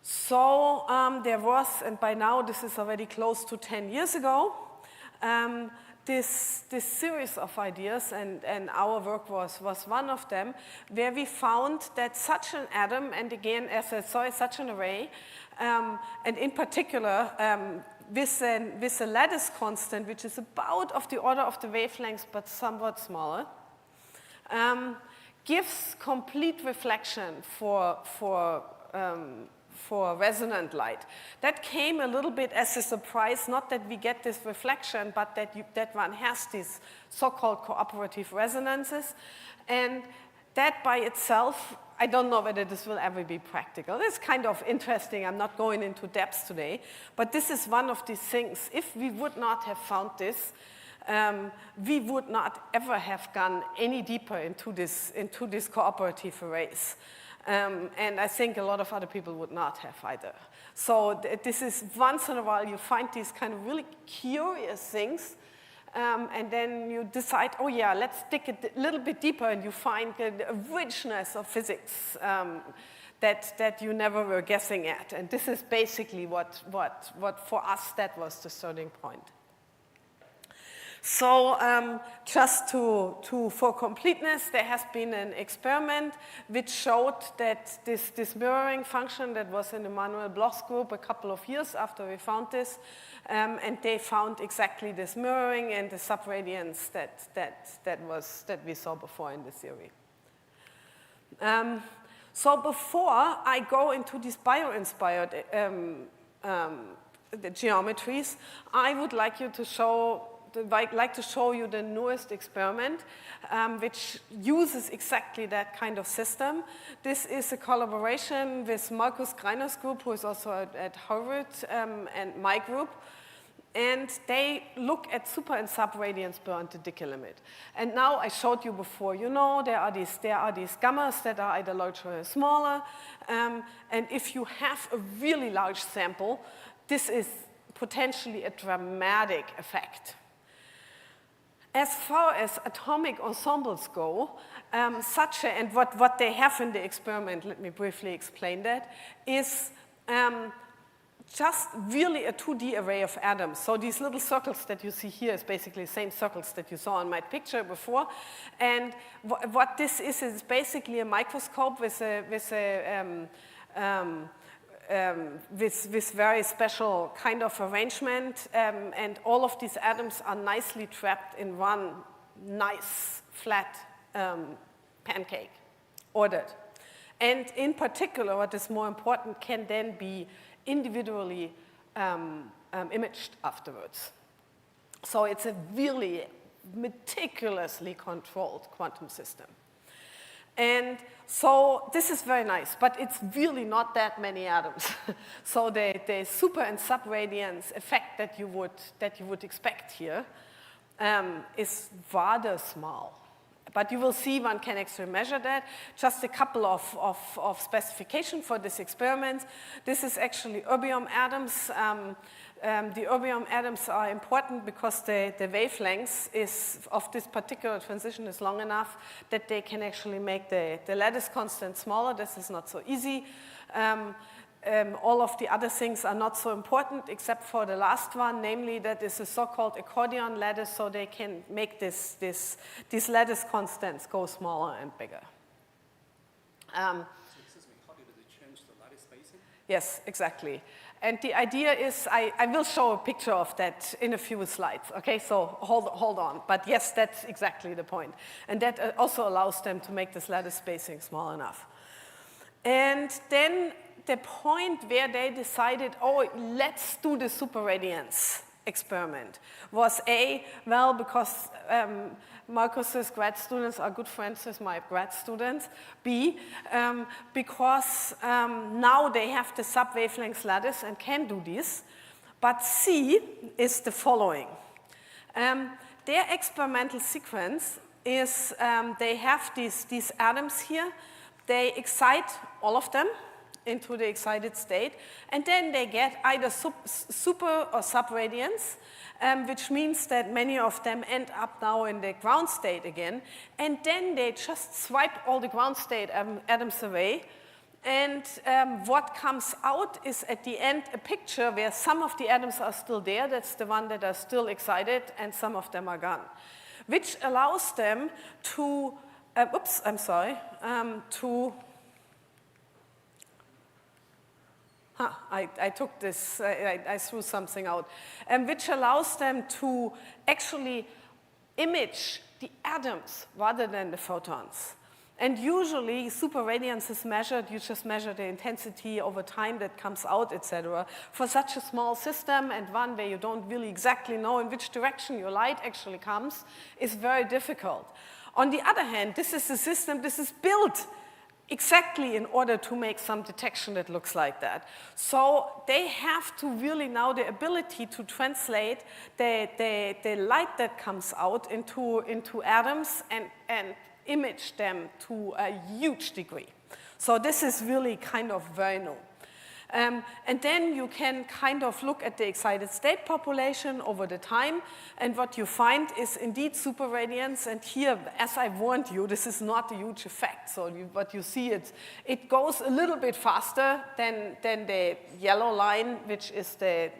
H: So there was, and by now this is already close to 10 years ago, this series of ideas, and our work was one of them, where we found that such an atom, and again, as I saw, such an array, and in particular, with a lattice constant, which is about of the order of the wavelengths, but somewhat smaller, gives complete reflection for resonant light. That came a little bit as a surprise, not that we get this reflection, but that one has these so-called cooperative resonances. And that by itself, I don't know whether this will ever be practical. It's kind of interesting. I'm not going into depths today. But this is one of these things. If we would not have found this, we would not ever have gone any deeper into this cooperative arrays. And I think a lot of other people would not have either. So this is once in a while you find these kind of really curious things, and then you decide, oh yeah, let's dig a little bit deeper, and you find the richness of physics that you never were guessing at. And this is basically what for us, that was the starting point. So just for completeness, there has been an experiment which showed that this mirroring function that was in Emmanuel Bloch's group a couple of years after we found this, and they found exactly this mirroring and the subradiance that we saw before in the theory. So before I go into these bio-inspired the geometries, I would like to show you the newest experiment, which uses exactly that kind of system. This is a collaboration with Markus Greiner's group, who is also at Harvard, and my group. And they look at super and subradiance beyond the decay limit. And now I showed you before, you know, there are these gammas that are either larger or smaller. And if you have a really large sample, this is potentially a dramatic effect. As far as atomic ensembles go, and what they have in the experiment, let me briefly explain that, is just really a 2D array of atoms. So these little circles that you see here is basically the same circles that you saw in my picture before. And what this is basically a microscope with very special kind of arrangement, and all of these atoms are nicely trapped in one nice flat pancake, ordered. And in particular, what is more important, can then be individually imaged afterwards. So it's a really meticulously controlled quantum system. And so this is very nice, but it's really not that many atoms. So the super and subradiance effect that you would expect here is rather small. But you will see one can actually measure that. Just a couple of specification for this experiment. This is actually erbium atoms. The erbium atoms are important because the wavelengths of this particular transition is long enough that they can actually make the lattice constant smaller. This is not so easy. All of the other things are not so important except for the last one, namely that is a so-called accordion lattice, so they can make these lattice constants go smaller and bigger.
K: Excuse me, how did they change the lattice spacing?
H: Yes, exactly. And the idea is, I will show a picture of that in a few slides, okay? So hold on. But yes, that's exactly the point. And that also allows them to make this lattice spacing small enough. And then the point where they decided, oh, let's do the superradiance experiment was well, because Marcus's grad students are good friends with my grad students. B, because now they have the sub-wavelength lattice and can do this. But C is the following. Their experimental sequence is they have these atoms here. They excite all of them into the excited state, and then they get either super or subradiance, which means that many of them end up now in the ground state again, and then they just swipe all the ground state atoms away, and what comes out is at the end a picture where some of the atoms are still there, that's the one that are still excited, and some of them are gone, which allows them to, I took this, I threw something out, which allows them to actually image the atoms rather than the photons. And usually, superradiance is measured, you just measure the intensity over time that comes out, etc. For such a small system and one where you don't really exactly know in which direction your light actually comes is very difficult. On the other hand, this is a system, this is built exactly in order to make some detection that looks like that. So they have to really now the ability to translate the light that comes out into atoms and image them to a huge degree. So this is really kind of very new. And then you can kind of look at the excited state population over the time, and what you find is indeed superradiance, and here, as I warned you, this is not a huge effect. So what you see, it goes a little bit faster than the yellow line, which is the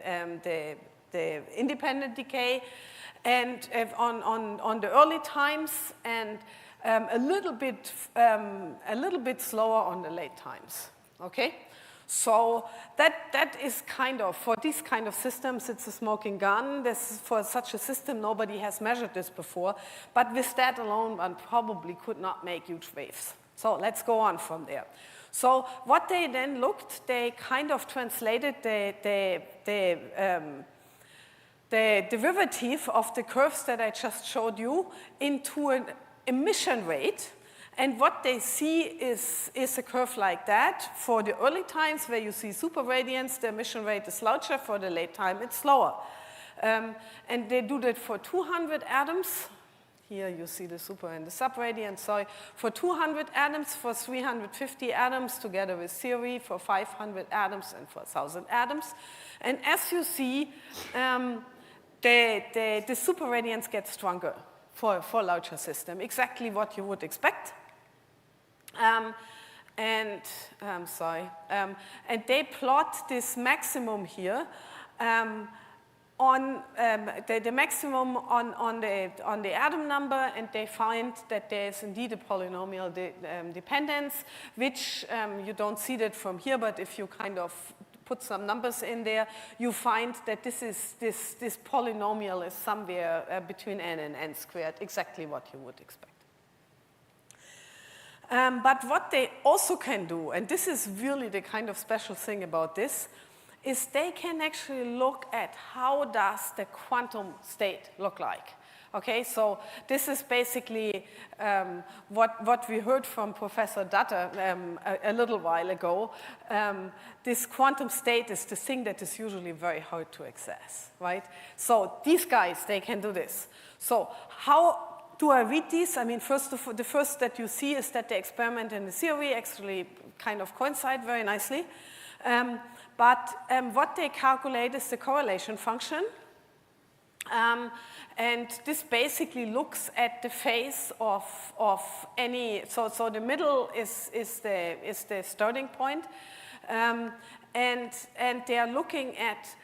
H: independent decay, and on the early times, and a little bit slower on the late times, okay? So that is kind of, for these kind of systems, it's a smoking gun. For such a system, nobody has measured this before. But with that alone, one probably could not make huge waves. So let's go on from there. So what they then looked, they kind of translated the derivative of the curves that I just showed you into an emission rate. And what they see is a curve like that. For the early times where you see superradiance, the emission rate is larger. For the late time, it's slower. And they do that for 200 atoms. Here you see the super and the subradiance. So for 200 atoms, for 350 atoms, together with theory, for 500 atoms, and for 1,000 atoms. And as you see, the superradiance gets stronger for a larger system, exactly what you would expect. And they plot this maximum here on the maximum on the atom number, and they find that there is indeed a polynomial dependence, which you don't see that from here, but if you kind of put some numbers in there, you find that this polynomial is somewhere between n and n squared, exactly what you would expect. But what they also can do, and this is really the kind of special thing about this, is they can actually look at how does the quantum state look like. Okay, so this is basically what we heard from Professor Datter a little while ago. This quantum state is the thing that is usually very hard to access, right? So these guys, they can do this. So how do I read these? I mean, the first that you see is that the experiment and the theory actually kind of coincide very nicely. But what they calculate is the correlation function. And this basically looks at the phase of any, so the middle is the starting point. And they are looking at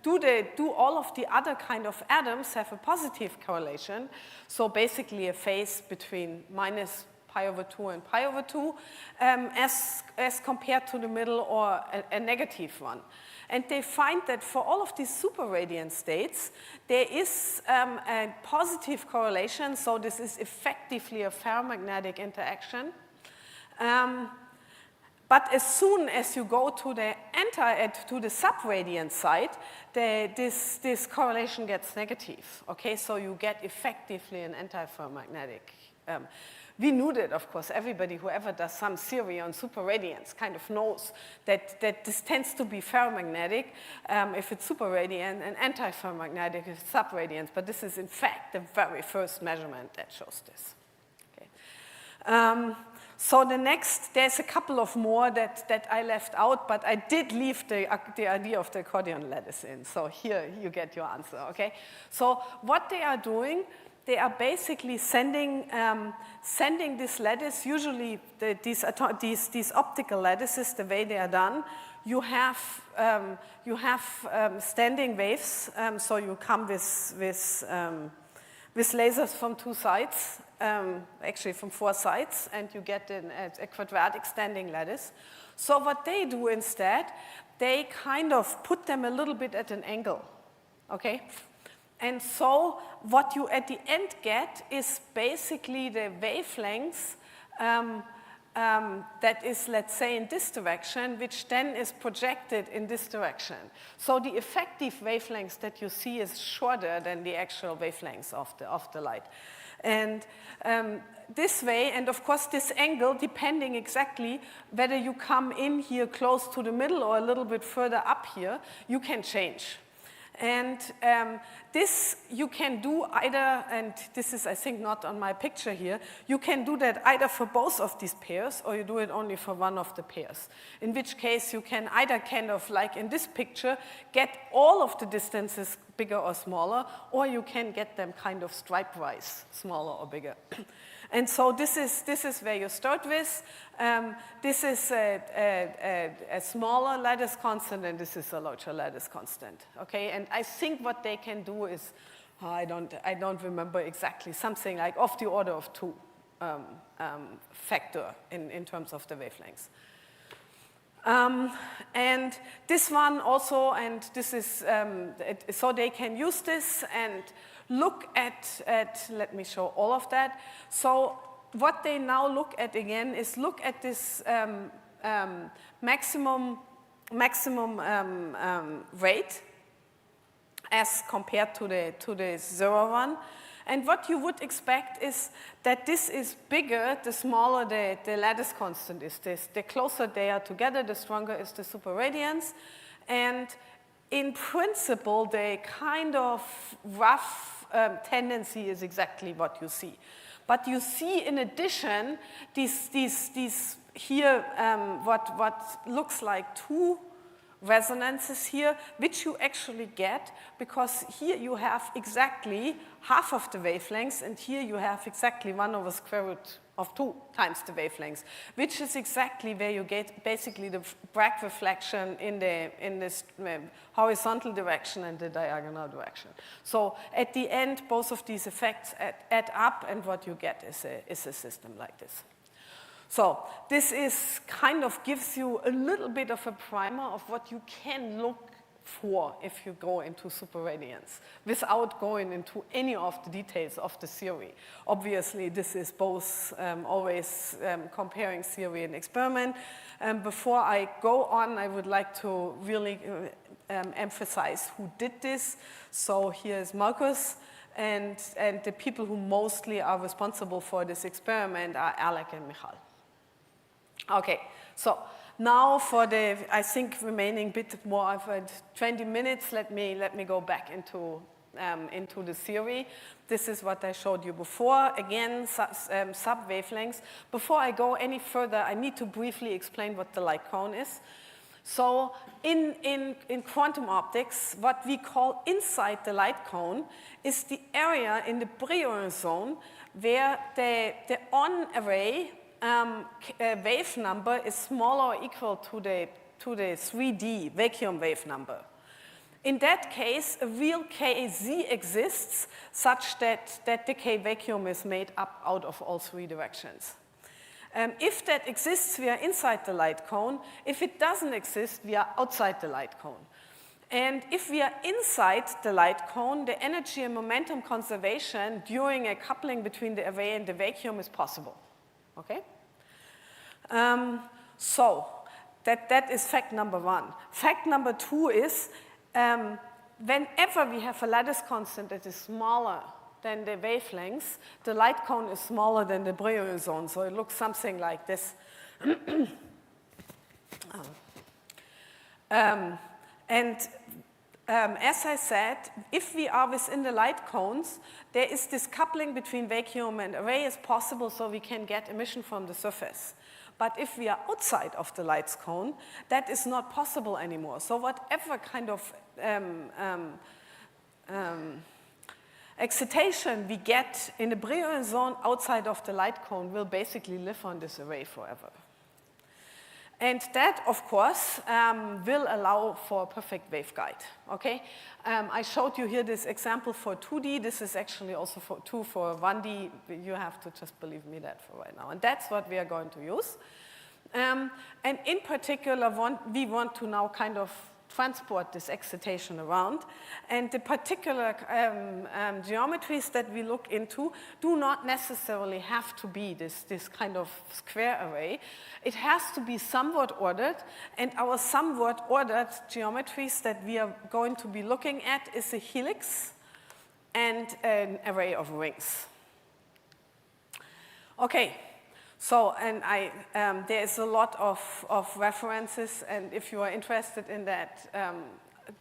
H: do all of the other kind of atoms have a positive correlation? So basically a phase between minus pi/2 and pi/2 as compared to the middle or a negative one. And they find that for all of these superradiant states, there is a positive correlation, so this is effectively a ferromagnetic interaction. But as soon as you go to the subradiant side, this correlation gets negative. Okay, so you get effectively an anti-ferromagnetic. We knew that, of course. Everybody who ever does some theory on superradiance kind of knows that this tends to be ferromagnetic if it's superradiant and anti-ferromagnetic if it's subradiant. But this is, in fact, the very first measurement that shows this. Okay. So the next, there's a couple of more that I left out, but I did leave the idea of the accordion lattice in. So here you get your answer, okay? So what they are doing, they are basically sending this lattice, usually these optical lattices, the way they are done, you have standing waves, so you come with lasers from two sides, actually from four sides, and you get a quadratic standing lattice. So what they do instead, they kind of put them a little bit at an angle, okay? And so what you at the end get is basically the wavelengths that is, let's say, in this direction, which then is projected in this direction. So the effective wavelengths that you see is shorter than the actual wavelengths of the light. And this way, and of course this angle, depending exactly whether you come in here close to the middle or a little bit further up here, you can change. And this you can do either, and this is I think not on my picture here, you can do that either for both of these pairs or you do it only for one of the pairs. In which case you can either kind of like in this picture get all of the distances bigger or smaller, or you can get them kind of stripe-wise, smaller or bigger. And so this is where you start with. This is a smaller lattice constant, and this is a larger lattice constant. Okay, and I think what they can do is, I don't remember exactly, something like of the order of 2 factor in terms of the wavelengths. And this one also, and this is so they can use this and look at, let me show all of that. So what they now look at again is look at this maximum rate as compared to the 0 one. And what you would expect is that this is bigger the smaller the lattice constant is. The closer they are together, the stronger is the superradiance. And in principle, the kind of rough tendency is exactly what you see. But you see, in addition, these here, what looks like 2 resonances here, which you actually get, because here you have exactly half of the wavelengths, and here you have exactly 1 over square root of 2 times the wavelengths, which is exactly where you get basically the Bragg reflection in this horizontal direction and the diagonal direction. So at the end, both of these effects add up, and what you get is a system like this. So this is kind of gives you a little bit of a primer of what you can look for if you go into superradiance without going into any of the details of the theory. Obviously, this is both always comparing theory and experiment. Before I go on, I would like to really emphasize who did this. So here is Marcus, and the people who mostly are responsible for this experiment are Alec and Michal. Okay, so now for the, I think, remaining bit more of 20 minutes, let me go back into the theory. This is what I showed you before. Again, sub-wavelengths. Before I go any further, I need to briefly explain what the light cone is. So in quantum optics, what we call inside the light cone is the area in the Brillouin zone where the on-array wave number is smaller or equal to the 3D vacuum wave number. In that case, a real KZ exists such that the K vacuum is made up out of all three directions. If that exists, we are inside the light cone. If it doesn't exist, we are outside the light cone. And if we are inside the light cone, the energy and momentum conservation during a coupling between the array and the vacuum is possible. Okay? So that is fact number one. Fact number two is whenever we have a lattice constant that is smaller than the wavelengths, the light cone is smaller than the Brillouin zone, so it looks something like this. As I said, if we are within the light cones, there is this coupling between vacuum and array is possible, so we can get emission from the surface. But if we are outside of the light cone, that is not possible anymore. So whatever kind of excitation we get in the Brillouin zone outside of the light cone will basically live on this array forever. And that, of course, will allow for a perfect waveguide. Okay? I showed you here this example for 2D. This is actually also true for 1D. You have to just believe me that for right now. And that's what we are going to use. And in particular, we want to now kind of transport this excitation around. And the particular geometries that we look into do not necessarily have to be this kind of square array. It has to be somewhat ordered, and our somewhat ordered geometries that we are going to be looking at is a helix and an array of rings. Okay. So, and there is a lot of references, and if you are interested in that,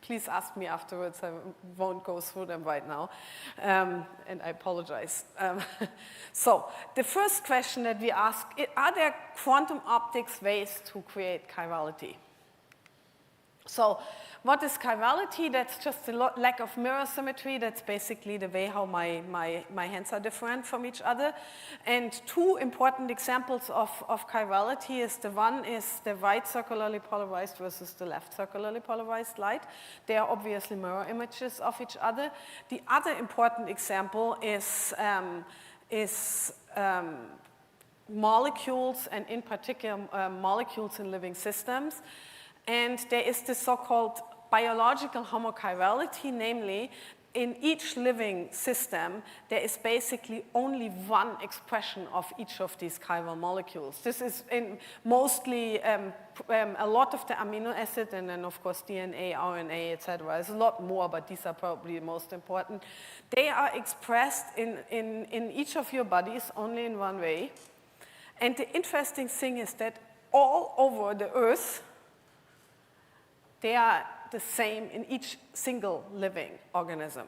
H: please ask me afterwards. I won't go through them right now, and I apologize. So, the first question that we ask, are there quantum optics ways to create chirality? So, what is chirality? That's just a lack of mirror symmetry. That's basically the way how my hands are different from each other. And two important examples of chirality is the one is the right circularly polarized versus the left circularly polarized light. They are obviously mirror images of each other. The other important example is molecules, and in particular molecules in living systems. And there is this so-called biological homochirality, namely, in each living system, there is basically only one expression of each of these chiral molecules. This is in mostly a lot of the amino acid, and then of course DNA, RNA, etc. There's a lot more, but these are probably the most important. They are expressed in each of your bodies only in one way. And the interesting thing is that all over the Earth, they are the same in each single living organism.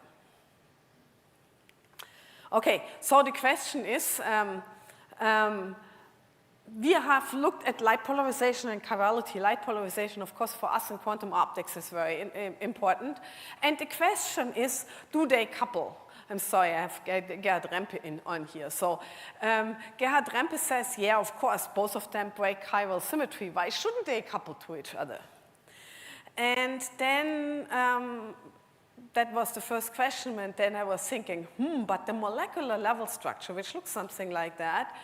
H: Okay, so the question is, we have looked at light polarization and chirality. Light polarization, of course, for us in quantum optics is very important. And the question is, do they couple? I'm sorry, I have Gerhard Rempe on here. So Gerhard Rempe says, yeah, of course, both of them break chiral symmetry. Why shouldn't they couple to each other? And then that was the first question, and then I was thinking, but the molecular level structure, which looks something like that,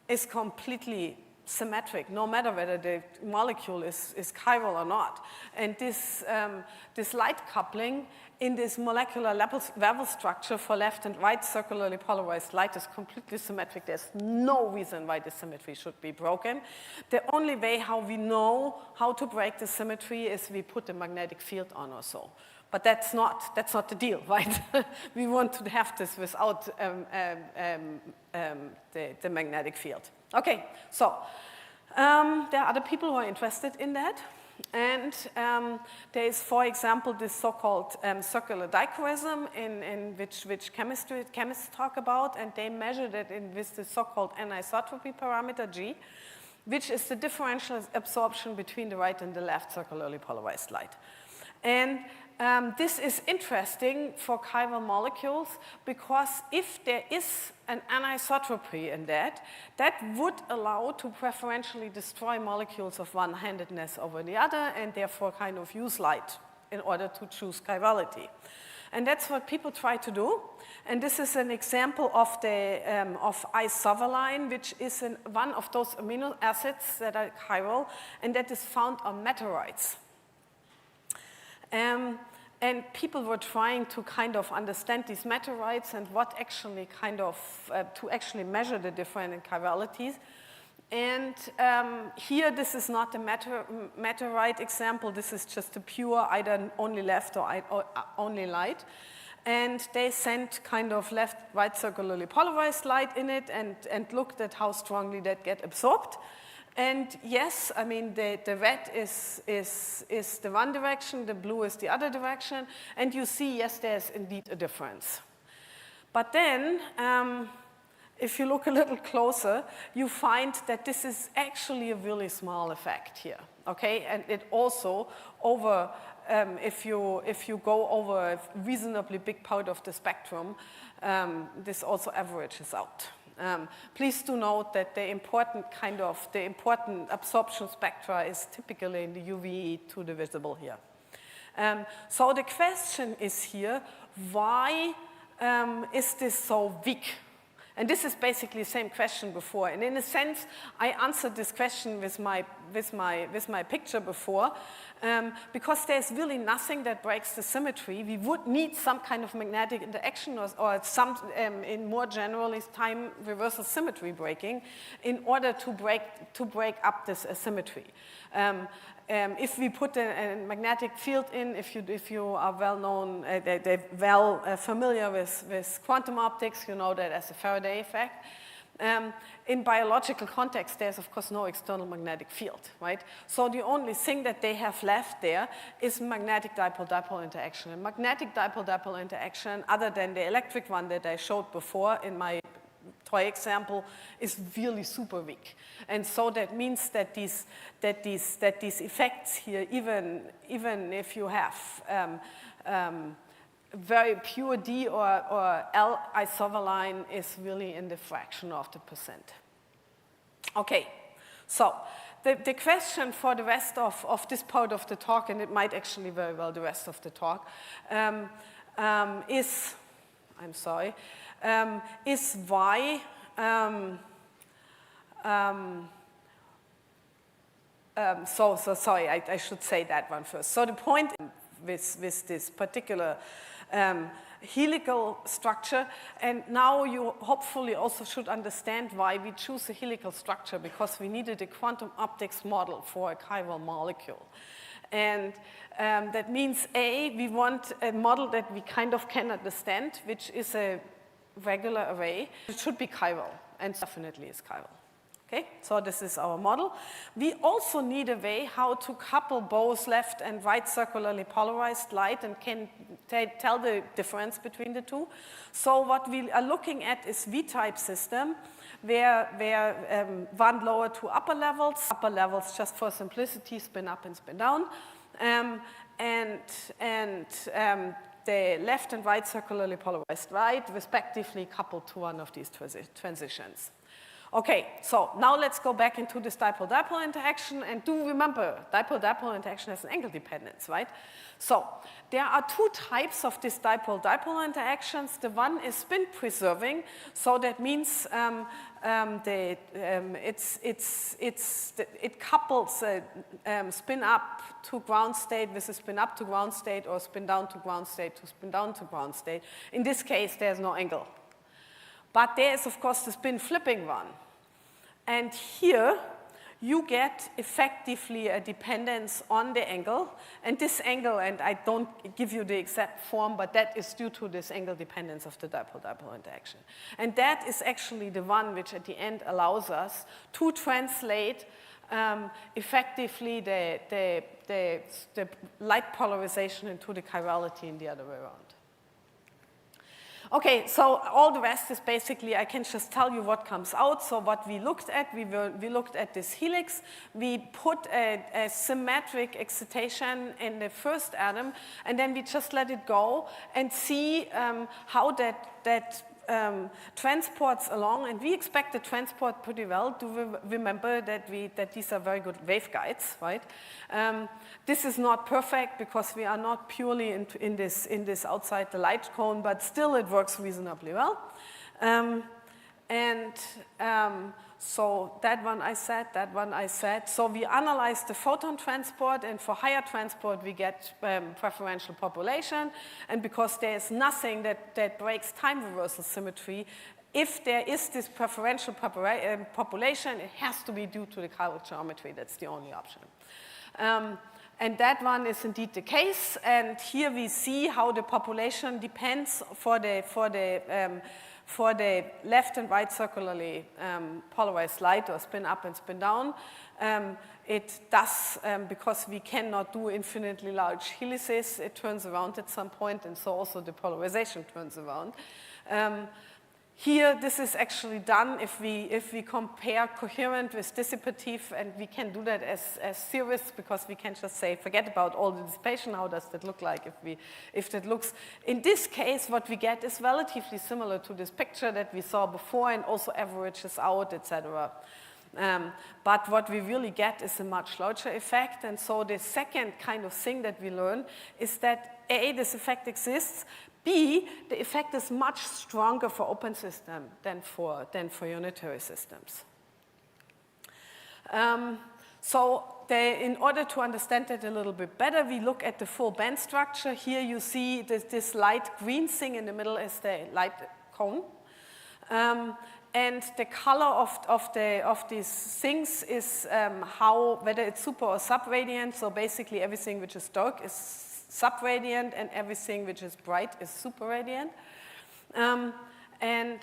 H: is completely symmetric, no matter whether the molecule is chiral or not. And this light coupling in this molecular level structure for left and right circularly polarized light is completely symmetric. There's no reason why the symmetry should be broken. The only way how we know how to break the symmetry is we put a magnetic field on or so. But that's not the deal, right? We want to have this without the magnetic field. Okay, so there are other people who are interested in that. And there is, for example, this so-called circular dichroism in which chemists talk about, and they measured it with the so-called anisotropy parameter G, which is the differential absorption between the right and the left circularly polarized light. And this is interesting for chiral molecules because if there is an anisotropy in that would allow to preferentially destroy molecules of one-handedness over the other and therefore kind of use light in order to choose chirality. And that's what people try to do. And this is an example of isovaline, which is one of those amino acids that are chiral, and that is found on meteorites. And people were trying to kind of understand these meteorites and what actually kind of, to actually measure the different chiralities. And here, this is not a meteorite example. This is just a pure either only left or only light. And they sent kind of left-right circularly polarized light in it and looked at how strongly that get absorbed. And yes, I mean, the red is the one direction, the blue is the other direction. And you see, yes, there's indeed a difference. But then, if you look a little closer, you find that this is actually a really small effect here, okay? And it also, over, if you go over a reasonably big part of the spectrum, this also averages out. Please do note that the important absorption spectra is typically in the UV to the visible here. So the question is here, why is this so weak? And this is basically the same question before. And in a sense, I answered this question with my picture before, because there's really nothing that breaks the symmetry. We would need some kind of magnetic interaction or some, in more generally, time reversal symmetry breaking in order to break up this asymmetry. If we put a magnetic field in, if you are familiar with quantum optics, you know that as a Faraday effect. In biological context, there's of course no external magnetic field, right? So the only thing that they have left there is magnetic dipole-dipole interaction. And magnetic dipole-dipole interaction, other than the electric one that I showed before in my toy example, is really super weak. And so that means that these effects here, even if you have very pure D or L isovaline, is really in the fraction of the percent. Okay, so the question for the rest of this part of the talk, and it might actually very well the rest of the talk, is why sorry, I should say that one first. So the point with this particular helical structure, and now you hopefully also should understand why we choose a helical structure, because we needed a quantum optics model for a chiral molecule. And that means, A, we want a model that we kind of can understand, which is a regular array. It should be chiral, and definitely is chiral. Okay, so this is our model. We also need a way how to couple both left and right circularly polarized light and can tell the difference between the two. So what we are looking at is V-type system, where one lower to upper levels just for simplicity, spin up and spin down, the left and right circularly polarized light respectively coupled to one of these transitions. Okay, so now let's go back into this dipole-dipole interaction, and do remember, dipole-dipole interaction has an angle dependence, right? So there are two types of these dipole-dipole interactions. The one is spin preserving, so that means it couples spin up to ground state with a spin up to ground state, or spin down to ground state to spin down to ground state. In this case, there's no angle. But there is, of course, the spin flipping one. And here, you get effectively a dependence on the angle. And this angle, and I don't give you the exact form, but that is due to this angle dependence of the dipole-dipole interaction. And that is actually the one which at the end allows us to translate effectively the light polarization into the chirality in the other way around. Okay, so all the rest is basically, I can just tell you what comes out. So what we looked at, we looked at this helix. We put a symmetric excitation in the first atom, and then we just let it go and see how that transports along. And we expect the transport pretty well. Do remember that these are very good waveguides, right? This is not perfect because we are not purely in this outside the light cone, but still it works reasonably well. So that one I said. So we analyze the photon transport, and for higher transport we get preferential population. And because there is nothing that breaks time reversal symmetry, if there is this preferential population, it has to be due to the chiral geometry. That's the only option. And that one is indeed the case. And here we see how the population depends for the left and right circularly polarized light, or spin up and spin down. It does, because we cannot do infinitely large helices, it turns around at some point, and so also the polarization turns around. Here, this is actually done if we compare coherent with dissipative, and we can do that as theorists, because we can just say, forget about all the dissipation, how does that look like if that looks. In this case, what we get is relatively similar to this picture that we saw before, and also averages out, etc. But what we really get is a much larger effect. And so the second kind of thing that we learn is that A, this effect exists, B, the effect is much stronger for open system than for unitary systems. In order to understand that a little bit better, we look at the full band structure. Here you see this light green thing in the middle is the light cone. And the color of these things is whether it's super or subradiant. So basically everything which is dark is subradiant, and everything which is bright is superradiant. And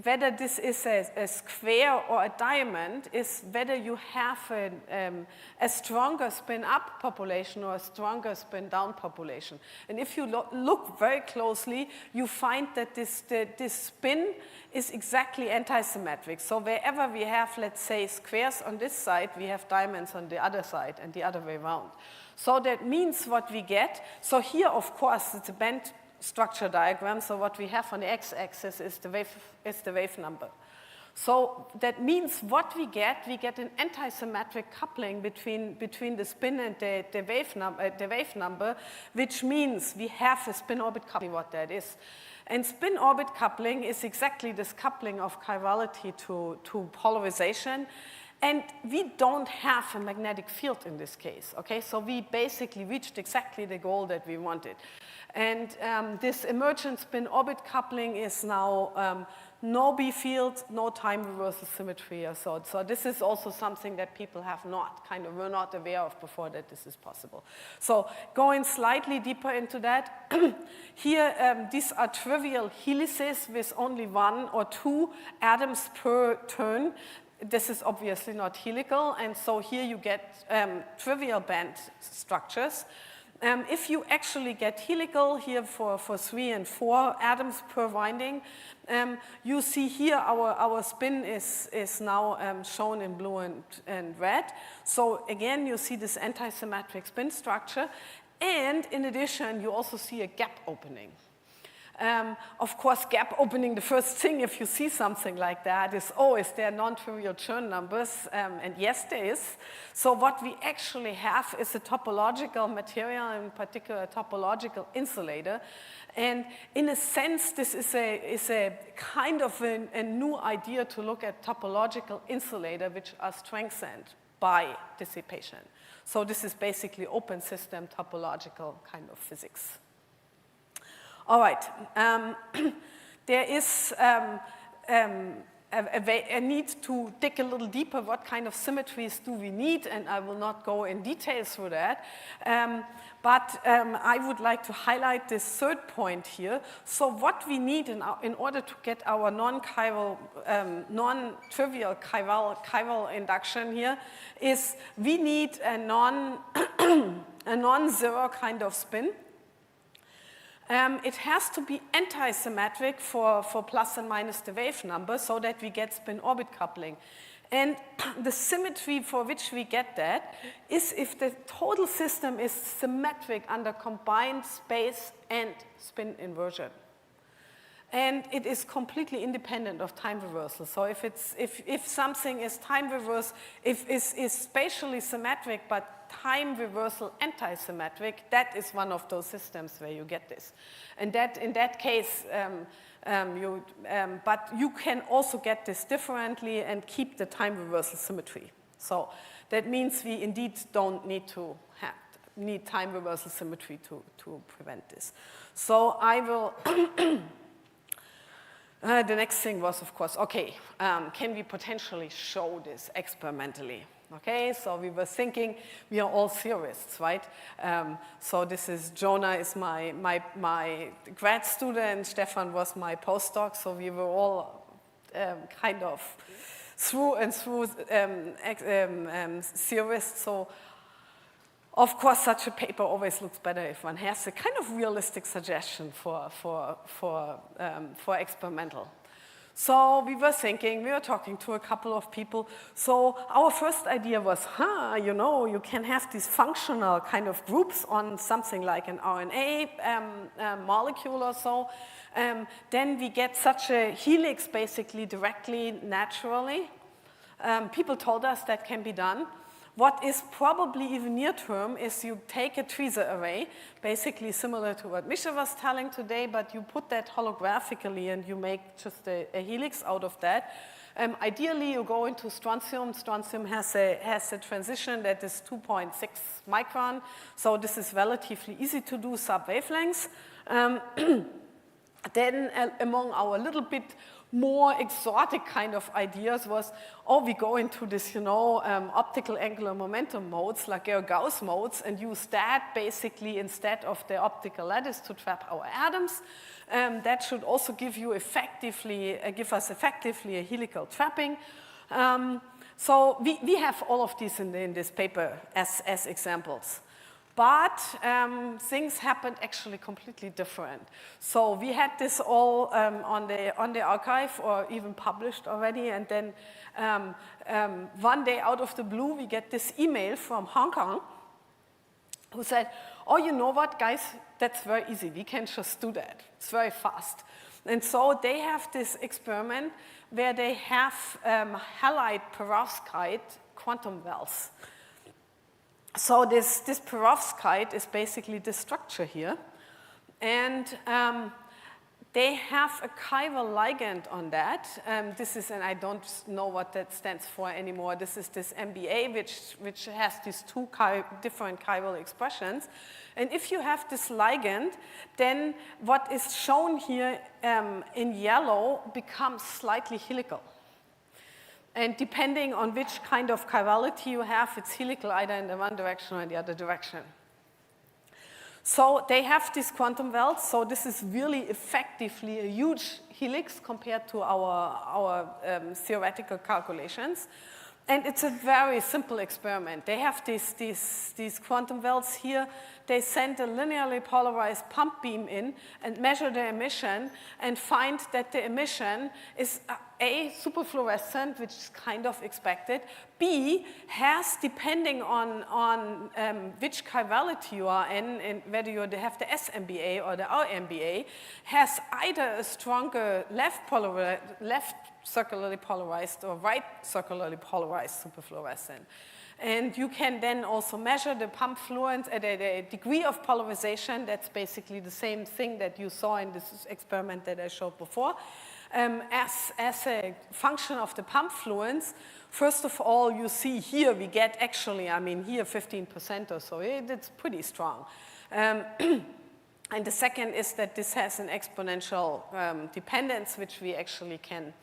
H: whether this is a square or a diamond is whether you have a stronger spin-up population or a stronger spin-down population. And if you look very closely, you find that this spin is exactly antisymmetric. So wherever we have, let's say, squares on this side, we have diamonds on the other side, and the other way around. So that means what we get, so here, of course, it's a band structure diagram, so what we have on the x-axis is the wave number. So that means what we get an antisymmetric coupling between the spin and the wave number, which means we have a spin-orbit coupling, what that is. And spin-orbit coupling is exactly this coupling of chirality to polarization. And we don't have a magnetic field in this case, okay? So we basically reached exactly the goal that we wanted. And this emergent spin-orbit coupling is now no B field, no time reversal symmetry or so. So this is also something that people were not aware of before that this is possible. So going slightly deeper into that, here these are trivial helices with only 1 or 2 atoms per turn. This is obviously not helical, and so here you get trivial band structures. If you actually get helical here for 3 and 4 atoms per winding, you see here our spin is now shown in blue and red. So again, you see this antisymmetric spin structure, and in addition, you also see a gap opening. Of course, gap opening, the first thing if you see something like that is, oh, is there non-trivial Chern numbers? And yes, there is. So what we actually have is a topological material, in particular a topological insulator. And in a sense, this is a kind of a new idea to look at topological insulator, which are strengthened by dissipation. So this is basically open system topological kind of physics. All right, there is a need to dig a little deeper. What kind of symmetries do we need? And I will not go in detail through that. But I would like to highlight this third point here. So what we need in order to get our non-trivial chiral induction here is we need a non-zero kind of spin. It has to be anti-symmetric for plus and minus the wave number so that we get spin-orbit coupling. And the symmetry for which we get that is if the total system is symmetric under combined space and spin inversion. And it is completely independent of time reversal. So if something is time reverse, is spatially symmetric but time reversal anti-symmetric, that is one of those systems where you get this. And that in that case, but you can also get this differently and keep the time reversal symmetry. So that means we indeed don't need to need time reversal symmetry to prevent this. So I will. The next thing was, of course, okay, can we potentially show this experimentally? Okay, so we were thinking, we are all theorists, right? So this is, Jonah is my grad student, Stefan was my postdoc, so we were all kind of through and through theorists. So of course, such a paper always looks better if one has a kind of realistic suggestion for experimental. So we were thinking, we were talking to a couple of people. So our first idea was, you know, you can have these functional kind of groups on something like an RNA molecule or so. Then we get such a helix basically directly, naturally. People told us that can be done. What is probably even near term is you take a tweezer array, basically similar to what Misha was telling today, but you put that holographically and you make just a helix out of that. Ideally, you go into strontium. Strontium has a transition that is 2.6 micron, so this is relatively easy to do sub-wavelengths. Then among our little bit more exotic kind of ideas was, we go into this, you know, optical angular momentum modes, like Gauss modes, and use that basically instead of the optical lattice to trap our atoms. That should also give us effectively a helical trapping. So we have all of these in this paper as examples. But things happened actually completely different. So we had this all on the archive or even published already, and then one day out of the blue we get this email from Hong Kong who said, oh, you know what, guys, that's very easy. We can just do that. It's very fast. And so they have this experiment where they have halide perovskite quantum wells. So this perovskite is basically this structure here. And they have a chiral ligand on that. This is, and I don't know what that stands for anymore. This is this MBA, which has these two different chiral expressions. And if you have this ligand, then what is shown here in yellow becomes slightly helical. And depending on which kind of chirality you have, it's helical either in the one direction or in the other direction. So they have these quantum wells, so this is really effectively a huge helix compared to our theoretical calculations. And it's a very simple experiment. They have these quantum wells here. They send a linearly polarized pump beam in and measure the emission and find that the emission is A, superfluorescent, which is kind of expected. B, has, depending on which chirality you are in and whether you have the SMBA or the RMBA, has either a stronger left circularly polarized or right circularly polarized superfluorescent. And you can then also measure the pump fluence at a degree of polarization. That's basically the same thing that you saw in this experiment that I showed before. As a function of the pump fluence, first of all, you see here we get actually, I mean, here 15% or so. It's pretty strong. And the second is that this has an exponential dependence, which we actually can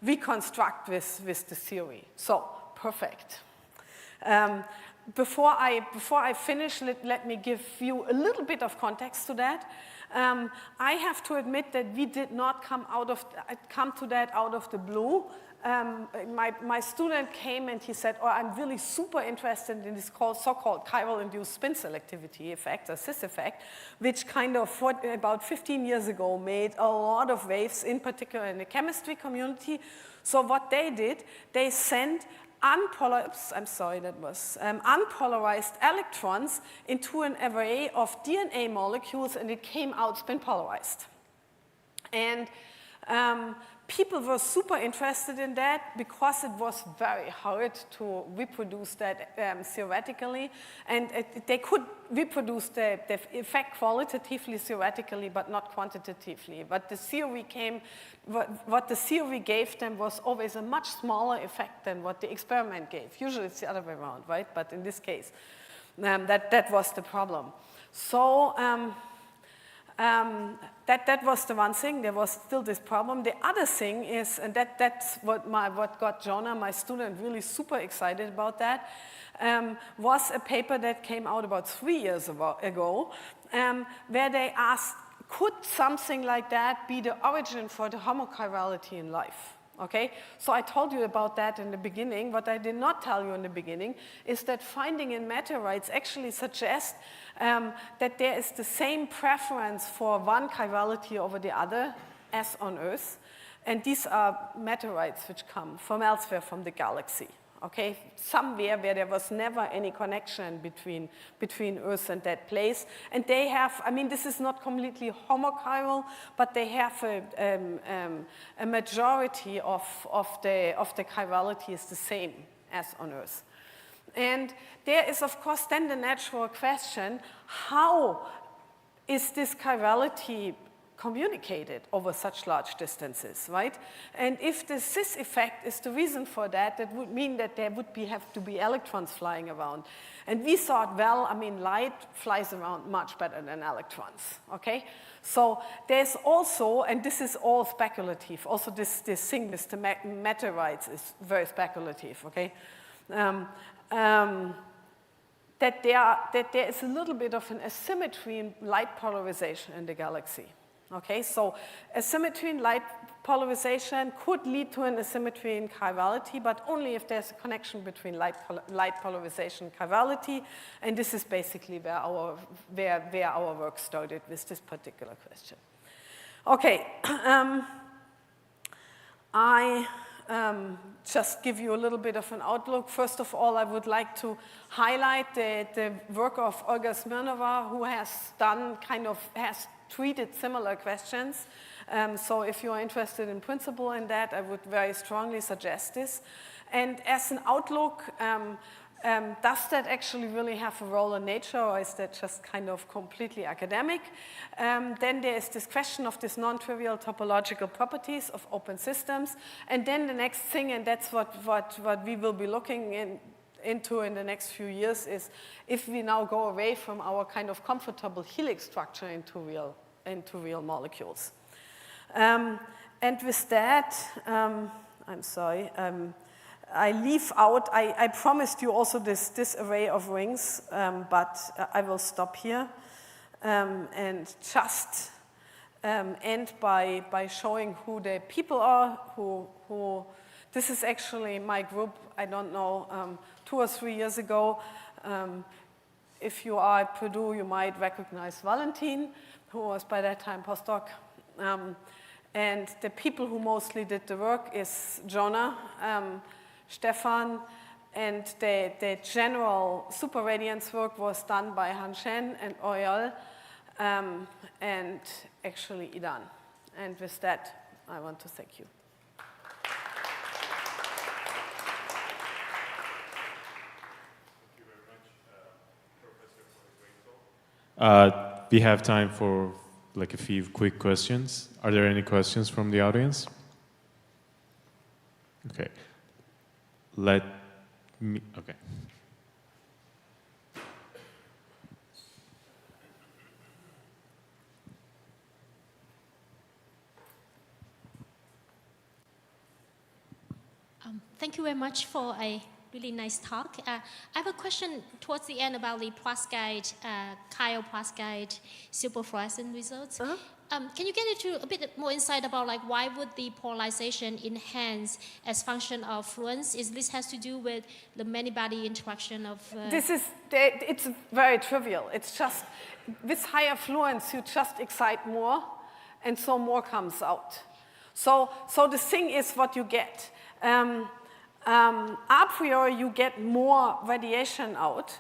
H: reconstruct with the theory. So, perfect. Before I finish, let me give you a little bit of context to that. I have to admit that we did not come to that out of the blue. My student came and he said, oh, I'm really super interested in this so-called chiral-induced spin selectivity effect, or CIS effect, which kind of, about 15 years ago, made a lot of waves, in particular in the chemistry community. So what they did, they sent unpolarized electrons into an array of DNA molecules, and it came out spin polarized. And people were super interested in that because it was very hard to reproduce that theoretically. And they could reproduce the effect qualitatively theoretically, but not quantitatively. But the theory what the theory gave them was always a much smaller effect than what the experiment gave. Usually it's the other way around, right? But in this case, that was the problem. So that was the one thing. There was still this problem. The other thing is, and that's what got Jonah, my student, really super excited about that, was a paper that came out about 3 years ago, where they asked, could something like that be the origin for the homochirality in life? Okay, so I told you about that in the beginning. What I did not tell you in the beginning is that finding in meteorites actually suggests that there is the same preference for one chirality over the other as on Earth. And these are meteorites which come from elsewhere from the galaxy. Okay, somewhere where there was never any connection between Earth and that place. And they have, I mean, this is not completely homochiral, but they have a majority of the chirality is the same as on Earth. And there is, of course, then the natural question, how is this chirality communicated over such large distances, right? And if the CIS effect is the reason for that, that would mean that there would have to be electrons flying around. And we thought, well, I mean, light flies around much better than electrons, okay? So there's also, and this is all speculative, also this thing with the meteorites is very speculative, okay? That there is a little bit of an asymmetry in light polarization in the galaxy. Okay, so asymmetry in light polarization could lead to an asymmetry in chirality, but only if there's a connection between light polarization and chirality, and this is basically where our work started with this particular question. Okay, I just give you a little bit of an outlook. First of all, I would like to highlight the work of Olga Smirnova, who has treated similar questions. So if you are interested in principle in that, I would very strongly suggest this. And as an outlook, does that actually really have a role in nature, or is that just kind of completely academic? Then there is this question of these non-trivial topological properties of open systems. And then the next thing, and that's what we will be looking into in the next few years, is if we now go away from our kind of comfortable helix structure into real molecules. And with that, I'm sorry, I leave out, I promised you also this array of rings, but I will stop here and just end by showing who the people are who This is actually my group, I don't know, 2 or 3 years ago. If you are at Purdue, you might recognize Valentin, who was by that time postdoc. And the people who mostly did the work is Jonah, Stefan, and the general superradiance work was done by Han Shen and Oriol, and actually Idan. And with that, I want to thank you.
T: We have time for like a few quick questions. Are there any questions from the audience? Okay. Okay.
C: Thank you very much for a really nice talk. I have a question towards the end about the plasguide, plasguide superfluorescent results. Can you get into a bit more insight about like why would the polarization enhance as function of fluence? Is this has to do with the many-body interaction of?
H: It's very trivial. It's just with higher fluence, you just excite more, and so more comes out. So the thing is what you get. A priori, you get more radiation out,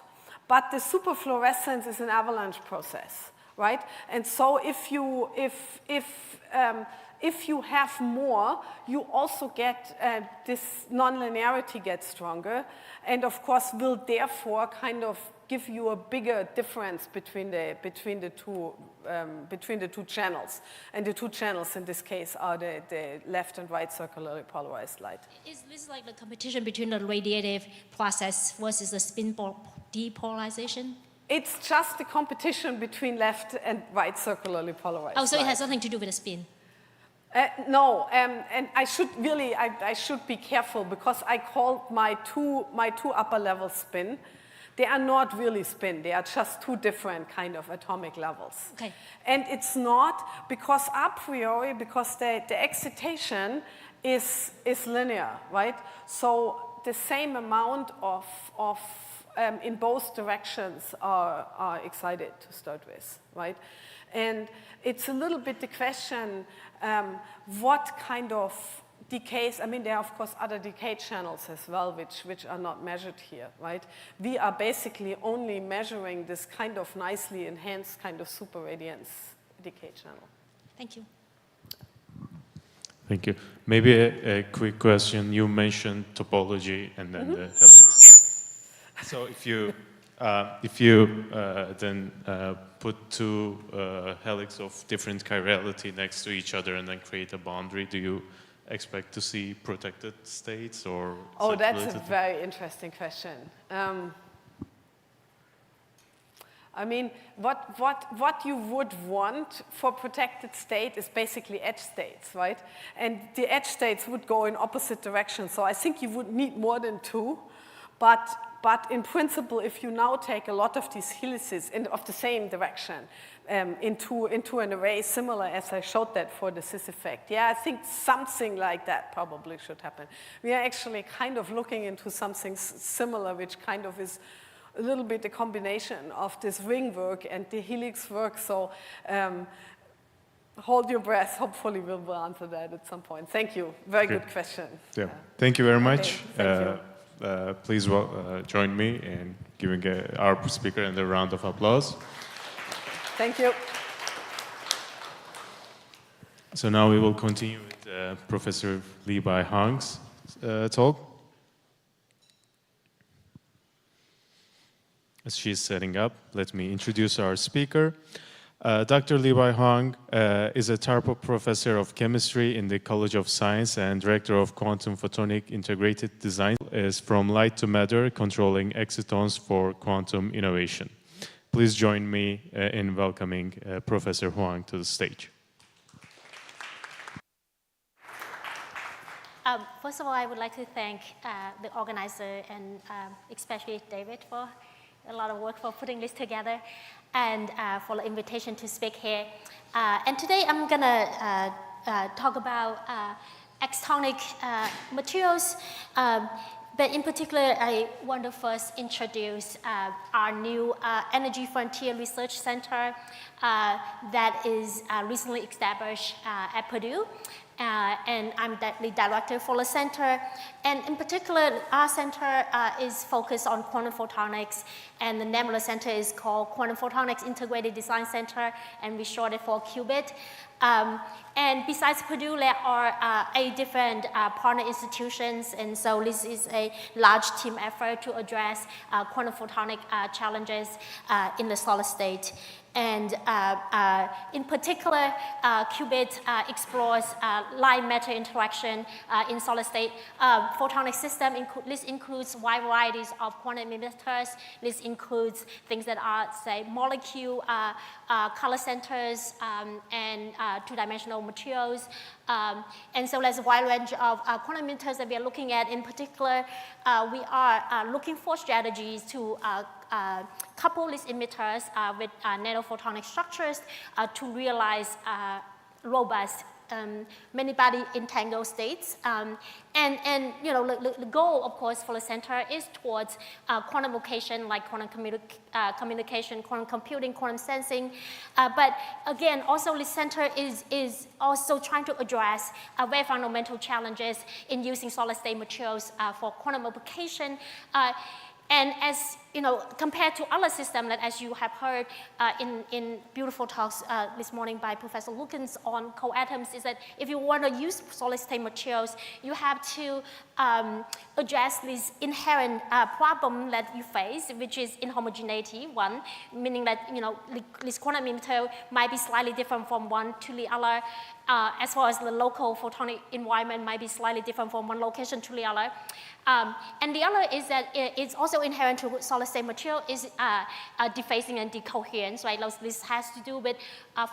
H: but the superfluorescence is an avalanche process, right? And so if you have more, you also get this nonlinearity gets stronger, and of course will therefore kind of give you a bigger difference between the two channels, and the two channels in this case are the left and right circularly polarized light.
C: Is this like the competition between the radiative process versus the spin depolarization?
H: It's just the competition between left and right circularly polarized.
C: Oh, so
H: light.
C: it has nothing to do with the spin.
H: No, and I should be careful because I called my two upper level spin. They are not really spin. They are just two different kind of atomic levels.
C: Okay.
H: And it's not because a priori, because the excitation is linear, right? So the same amount of in both directions are excited to start with, right? And it's a little bit the question, what kind of decays, I mean, there are, of course, other decay channels as well, which are not measured here, right? We are basically only measuring this kind of nicely enhanced kind of superradiance decay channel.
C: Thank you.
T: Thank you. Maybe a quick question. You mentioned topology and then the helix. So if you then put two helix of different chirality next to each other and then create a boundary, do you expect to see protected states or?
H: Oh, that's a very interesting question. I mean, what you would want for protected state is basically edge states, right? And the edge states would go in opposite directions. So I think you would need more than two. But in principle, if you now take a lot of these helices of the same direction into an array similar as I showed that for the cis effect, yeah, I think something like that probably should happen. We are actually kind of looking into something similar, which kind of is a little bit a combination of this ring work and the helix work. So hold your breath. Hopefully we'll answer that at some point. Thank you. Very good question.
T: Yeah. Thank you very much.
H: Thank you.
T: Please join me in giving our speaker a round of applause.
H: Thank you.
T: So now we will continue with Professor Li Bai Hong's talk. As she's setting up, let me introduce our speaker. Dr. Li Bai Hong is a Tarpo Professor of Chemistry in the College of Science and Director of Quantum Photonic Integrated Design. Is from light to matter, controlling excitons for quantum innovation. Please join me in welcoming Professor Huang to the stage.
C: First of all, I would like to thank the organizer and especially David for a lot of work for putting this together and for the invitation to speak here. And today I'm gonna talk about extonic materials. But in particular, I want to first introduce our new Energy Frontier Research Center that is recently established at Purdue. And I'm the director for the center. And in particular, our center is focused on quantum photonics, and the name of the center is called Quantum Photonics Integrated Design Center, and we short it for QBIT. And besides Purdue, there are 8 different partner institutions, and so this is a large team effort to address quantum photonic challenges in the solid state. And in particular, QBIT explores light-matter interaction in solid-state photonic system. This includes wide varieties of quantum emitters. This includes things that are, say, molecule color centers and two-dimensional materials. And so there's a wide range of quantum emitters that we are looking at. In particular, we are looking for strategies to couple these emitters with nanophotonic structures to realize robust many-body entangled states. And you know, the goal, of course, for the center is towards quantum vocation, like quantum communication, quantum computing, quantum sensing. But again, also the center is also trying to address very fundamental challenges in using solid-state materials for quantum application. And as you know, compared to other systems that, as you have heard in beautiful talks this morning by Professor Lukens on co-atoms, is that if you want to use solid-state materials, you have to address this inherent problem that you face, which is inhomogeneity, one, meaning that, you know, this quantum emitter might be slightly different from one to the other, as well as the local photonic environment might be slightly different from one location to the other. And the other is that it's also inherent to solid-state material is dephasing and decoherence, right? This has to do with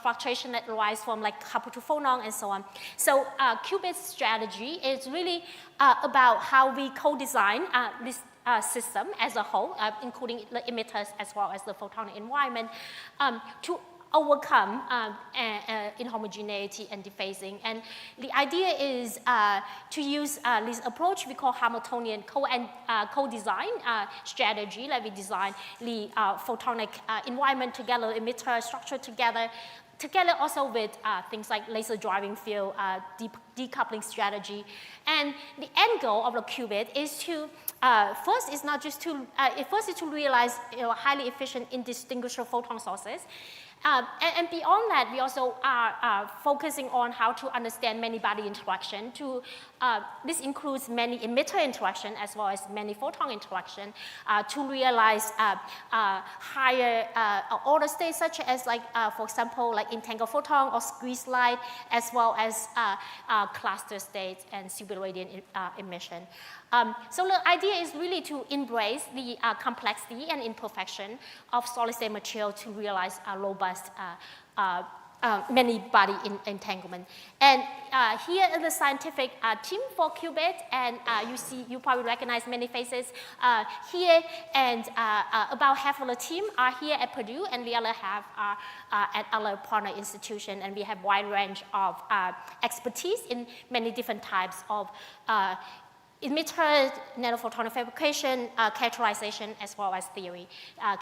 C: fluctuation that arise from like couple to phonon and so on. So QBIT's strategy is really about how we co-design this system as a whole, including the emitters as well as the photonic environment, to overcome inhomogeneity and dephasing. And the idea is to use this approach we call Hamiltonian co-design strategy, like we design the photonic environment together, emitter structure together also with things like laser driving field decoupling strategy. And the end goal of the QBIT is to first is to realize, you know, highly efficient indistinguishable photon sources. And beyond that, we also are focusing on how to understand many-body interaction. This includes many emitter interaction as well as many photon interaction to realize higher order states, such as, like, for example, like entangled photon or squeeze light, as well as cluster states and super radiant emission. So the idea is really to embrace the complexity and imperfection of solid-state material to realize a robust many-body entanglement. And here is the scientific team for QBIT, and you probably recognize many faces here, and about half of the team are here at Purdue, and the other half are at other partner institutions, and we have wide range of expertise in many different types of emitter, nanophotonic fabrication, characterization, as well as theory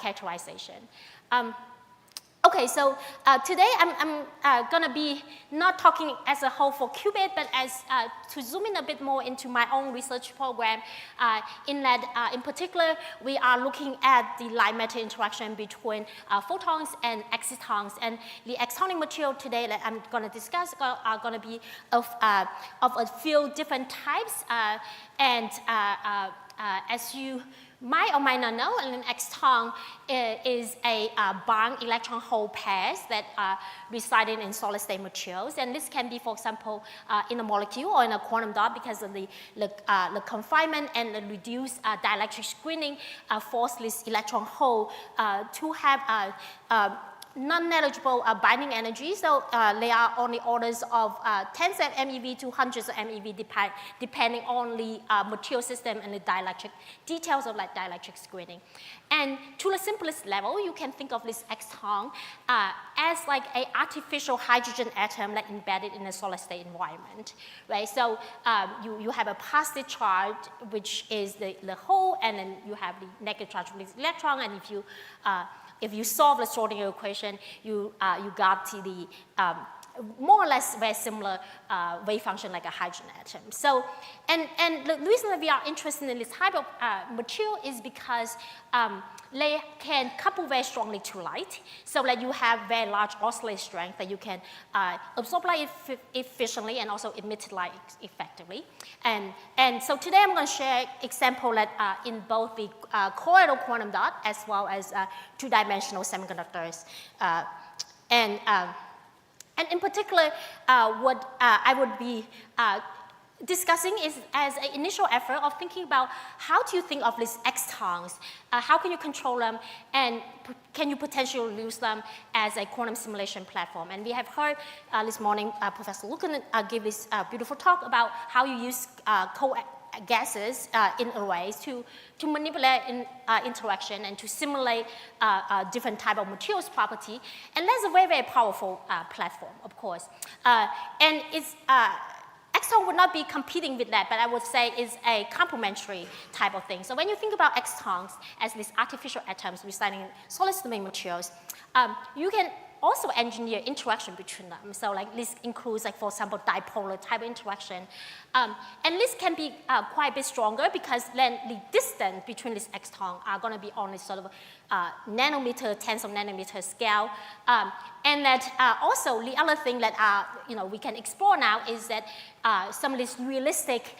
C: characterization. Okay, so today I'm going to be not talking as a whole for QBIT, but as to zoom in a bit more into my own research program. In that, in particular, we are looking at the light-matter interaction between photons and excitons. And the extonic material today that I'm going to discuss are going to be of a few different types. As you might or might not know, an exton is a bound electron hole pairs that are residing in solid-state materials. And this can be, for example, in a molecule or in a quantum dot, because of the confinement and the reduced dielectric screening force this electron hole to have non-negligible binding energy, so they are on the orders of tens of MeV to hundreds of MeV, depending on the material system and the dielectric details of like dielectric screening. And to the simplest level, you can think of this exton as like an artificial hydrogen atom like embedded in a solid state environment, right? So you have a positive charge, which is the hole, and then you have the negative charge with the electron, and if you solve the Schrodinger equation, you got to the more or less very similar wave function like a hydrogen atom. So, and the reason that we are interested in this type of material is because they can couple very strongly to light, so that you have very large oscillator strength that you can absorb light efficiently and also emit light effectively. And so today I'm going to share example that in both the colloidal quantum dot as well as two-dimensional semiconductors. And in particular, what I would be discussing is as an initial effort of thinking about how do you think of these extons, how can you control them, and can you potentially use them as a quantum simulation platform. And we have heard this morning Professor Lukanen give this beautiful talk about how you use gases in arrays to manipulate interaction and to simulate different type of materials property. And that's a very, very powerful platform, of course. And it's, exton would not be competing with that, but I would say is a complementary type of thing. So when you think about extons as these artificial atoms residing in solid state materials, you can also engineer interaction between them. So like this includes, like, for example, dipolar type of interaction. And this can be quite a bit stronger because then the distance between these extons are going to be on this sort of nanometer, tens of nanometer scale. And that also the other thing that we can explore now is that some of this realistic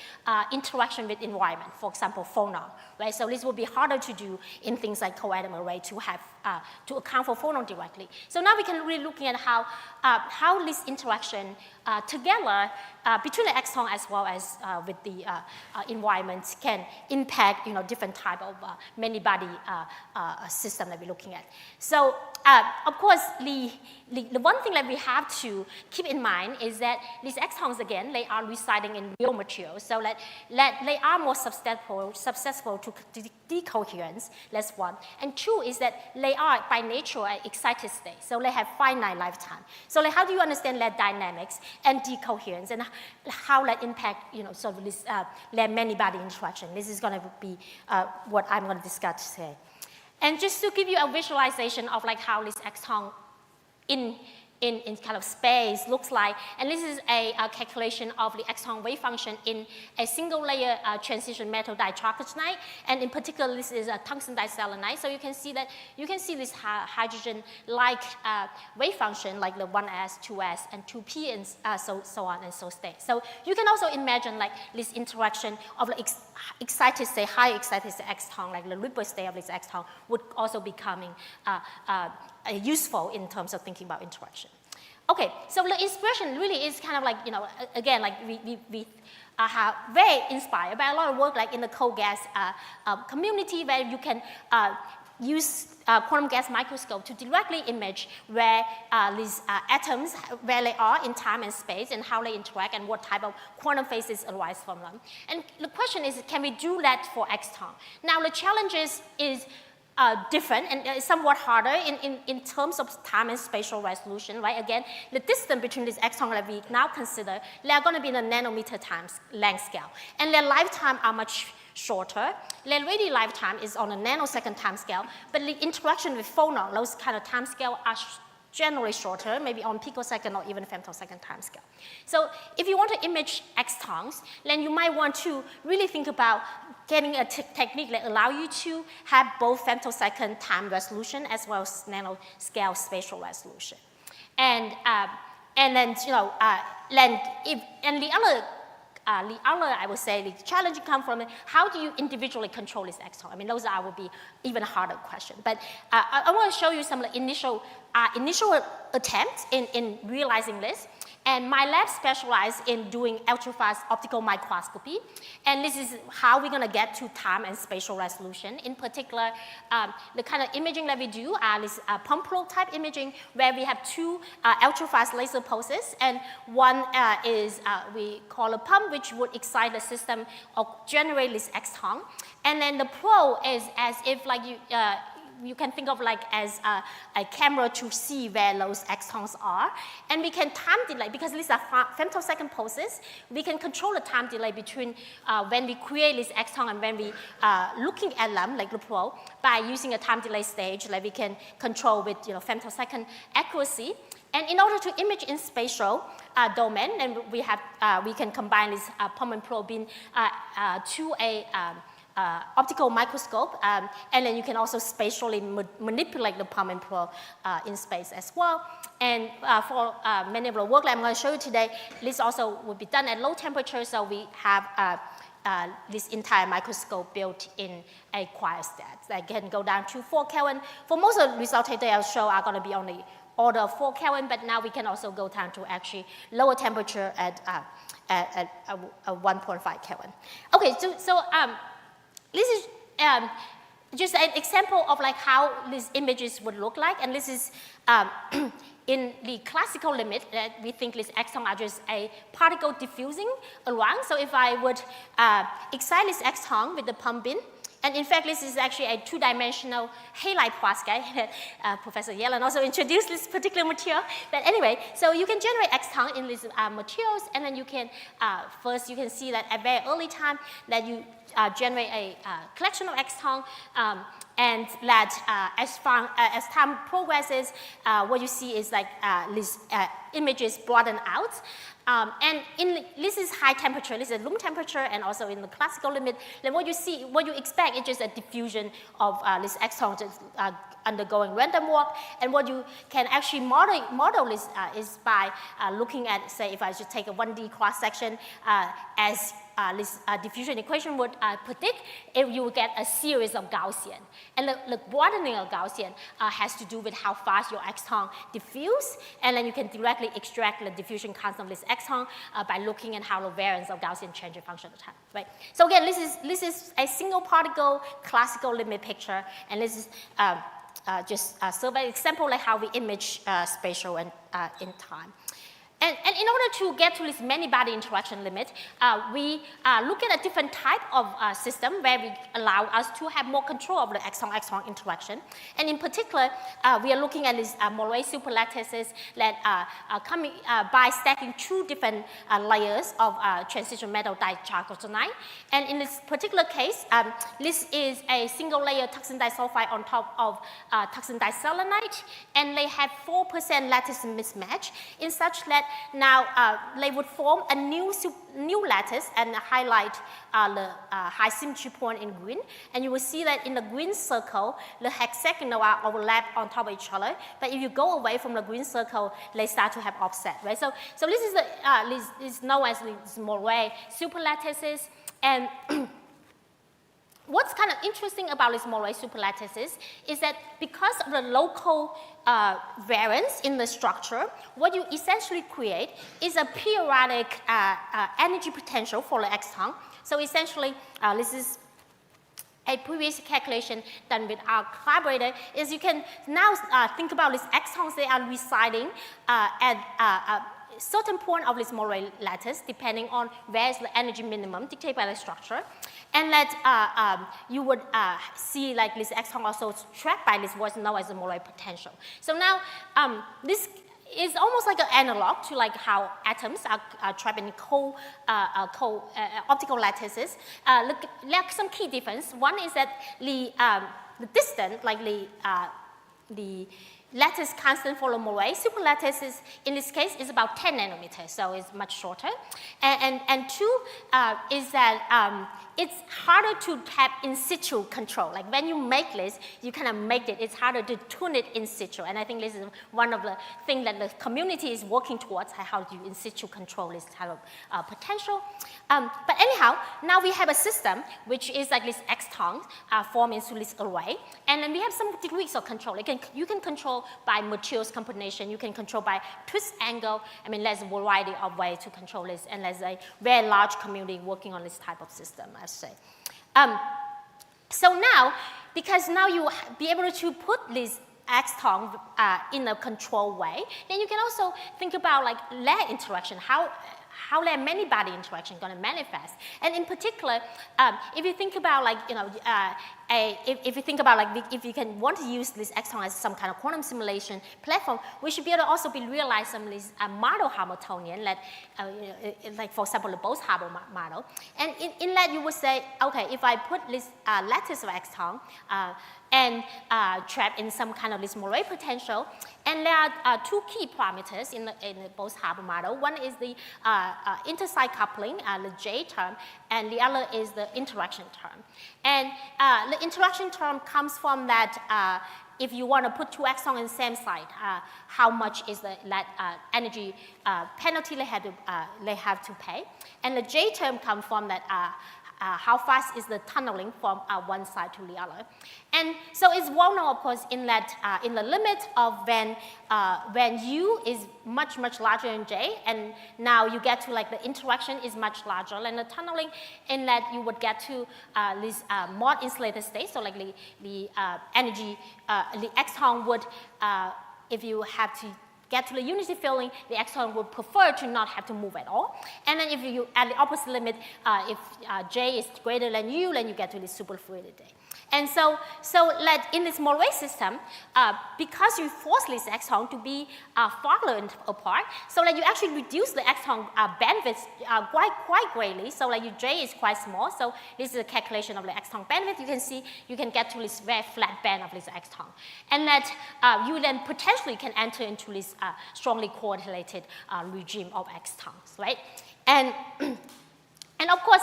C: interaction with environment, for example, phonon, right? So this will be harder to do in things like co-atom array to have to account for phonon directly. So now we can really looking at how this interaction together between the exton as well as with the environment can impact different type of many-body system that we're looking at. So of course, the one thing that we have to keep in mind is that these extons, again, they are residing in real materials, so that they are more susceptible to decoherence, that's one. And two is that they are by nature an excited state, so they have finite lifetime. So like, how do you understand their dynamics and decoherence and how that impact sort of this their many-body interaction? This is going to be what I'm going to discuss today. And just to give you a visualization of like how this exton in kind of space looks like, and this is a calculation of the exton wave function in a single layer transition metal ditriclogenide, and in particular this is a tungsten diselenide. So you can see this hydrogen-like wave function like the 1s, 2s, and 2p, and so on and so state. So you can also imagine like this interaction of the excited state, high excited state exton, like the Ripple state of this exton would also becoming useful in terms of thinking about interaction. Okay, so the inspiration really is kind of like, again, like we are very inspired by a lot of work like in the cold gas community, where you can use quantum gas microscope to directly image where these atoms, where they are in time and space and how they interact and what type of quantum phases arise from them. And the question is, can we do that for exton? Now the challenge is different and somewhat harder in terms of time and spatial resolution, right? Again, the distance between these extons that we now consider, they are going to be in the nanometer times length scale. And their lifetime are much shorter. Their radial lifetime is on a nanosecond time scale, but the interaction with phonon, those kind of time scale are generally shorter, maybe on picosecond or even femtosecond time scale. So if you want to image extons, then you might want to really think about getting a technique that allows you to have both femtosecond time resolution as well as nanoscale spatial resolution. And then, the other, I would say, the challenge comes from how do you individually control this exton? I mean, those would be even harder question. But I want to show you some of the initial attempts in realizing this. And my lab specializes in doing ultra-fast optical microscopy. And this is how we're going to get to time and spatial resolution. In particular, the kind of imaging that we do are this pump probe type imaging, where we have two ultra-fast laser pulses. And one is we call a pump, which would excite the system or generate this exon. And then the probe is as if like you can think of like as a camera to see where those exons are. And we can time delay, because these are femtosecond pulses, we can control the time delay between when we create this exon and when we looking at them, like the probe, by using a time delay stage that we can control with femtosecond accuracy. And in order to image in spatial domain, and we can combine this pump and probe to a optical microscope, and then you can also spatially manipulate the pump and probe in space as well. And for many of the work that I'm going to show you today, this also will be done at low temperature, so we have this entire microscope built in a cryostat that can go down to 4 Kelvin. For most of the results today I'll show are going to be on the order of 4 Kelvin, but now we can also go down to actually lower temperature at 1.5 Kelvin. Okay, so this is just an example of like how these images would look like, and this is in the classical limit that we think these exons are just a particle diffusing around. So if I would excite this exon with the pump bin, and in fact, this is actually a two-dimensional halide perovskite that Professor Yellen also introduced this particular material. But anyway, so you can generate exon in these materials, and then you can, first you can see that at very early time that you generate a collection of exon, and that as time progresses, what you see is like these images broaden out. And this is high temperature, this is room temperature, and also in the classical limit, then what you expect is just a diffusion of this exon just undergoing random walk. And what you can actually model this is by looking at, say, if I should take a 1D cross-section as this diffusion equation would predict, if you would get a series of Gaussian. And the broadening of Gaussian has to do with how fast your exon diffuse, and then you can directly extract the diffusion constant of this exon by looking at how the variance of Gaussian change in function of time, right? So again, this is a single particle classical limit picture, and this is just a survey example like how we image spatial and in time. And in order to get to this many-body interaction limit, we look at a different type of system where we allow us to have more control of the exon-exon interaction. And in particular, we are looking at these Moiré superlattices that are coming by stacking two different layers of transition metal dichalcogenides. And in this particular case, this is a single-layer tungsten disulfide on top of tungsten diselenite, and they have 4% lattice mismatch in such that now they would form a new lattice and highlight the high symmetry point in green. And you will see that in the green circle, the hexagonal are overlapped on top of each other. But if you go away from the green circle, they start to have offset, right? So this is this is known as the Moiré superlattices. And what's kind of interesting about these Moiré superlattices is that because of the local variance in the structure, what you essentially create is a periodic energy potential for the exon. So essentially, this is a previous calculation done with our collaborator, is you can now think about these exons, they are residing at certain point of this Moiré lattice, depending on where is the energy minimum dictated by the structure. And that you would see like this exon also trapped by this what's known as the Moiré potential. So now this is almost like an analog to like how atoms are trapped in cold optical lattices. Like some key difference. One is that the distance, like the lattice constant for the Moiré superlattices in this case is about 10 nanometers, so it's much shorter. And two is that it's harder to have in situ control. Like when you make this, you kind of make it. It's harder to tune it in situ. And I think this is one of the things that the community is working towards, how do you in situ control this type of potential. But anyhow, now we have a system which is like this exons formed into this array. And then we have some degrees of control. You can control control by materials combination. You can control by twist angle. I mean, there's a variety of ways to control this, and there's a very large community working on this type of system, I say. So now, because now you be able to put this X-tone in a controlled way, then you can also think about like layer interaction, how layer many-body interaction going to manifest. And in particular, if you think about like, you know, if you think about like if you can want to use this X-tone as some kind of quantum simulation platform, we should be able to also realize some of these model Hamiltonian, like for example, the Bose-Haber model. And in that you would say, okay, if I put this lattice of X-tone and trapped in some kind of this Moray potential, and there are two key parameters in the Bose-Haber model. One is the interside coupling, the J term, and the other is the interaction term. And the interaction term comes from that if you want to put two X-tone on the same side, how much is the energy penalty they have to pay. And the J term comes from that how fast is the tunneling from one side to the other. And so it's well known, of course, in that in the limit of when U is much, much larger than J, and now you get to like the interaction is much larger than the tunneling, in that you would get to this mod insulated state. So like the energy, the X-tone would, if you have to get to the unity filling, the X-tone would prefer to not have to move at all. And then if you, at the opposite limit, if J is greater than U, then you get to the superfluidity. And so that in this Moray system, because you force this X-tone to be farther apart, so that you actually reduce the X-tone bandwidth quite greatly. So like your J is quite small. So this is a calculation of the X-tone bandwidth. You can see you can get to this very flat band of this X-tone, and that you then potentially can enter into this strongly correlated regime of X-tones, right? And and of course,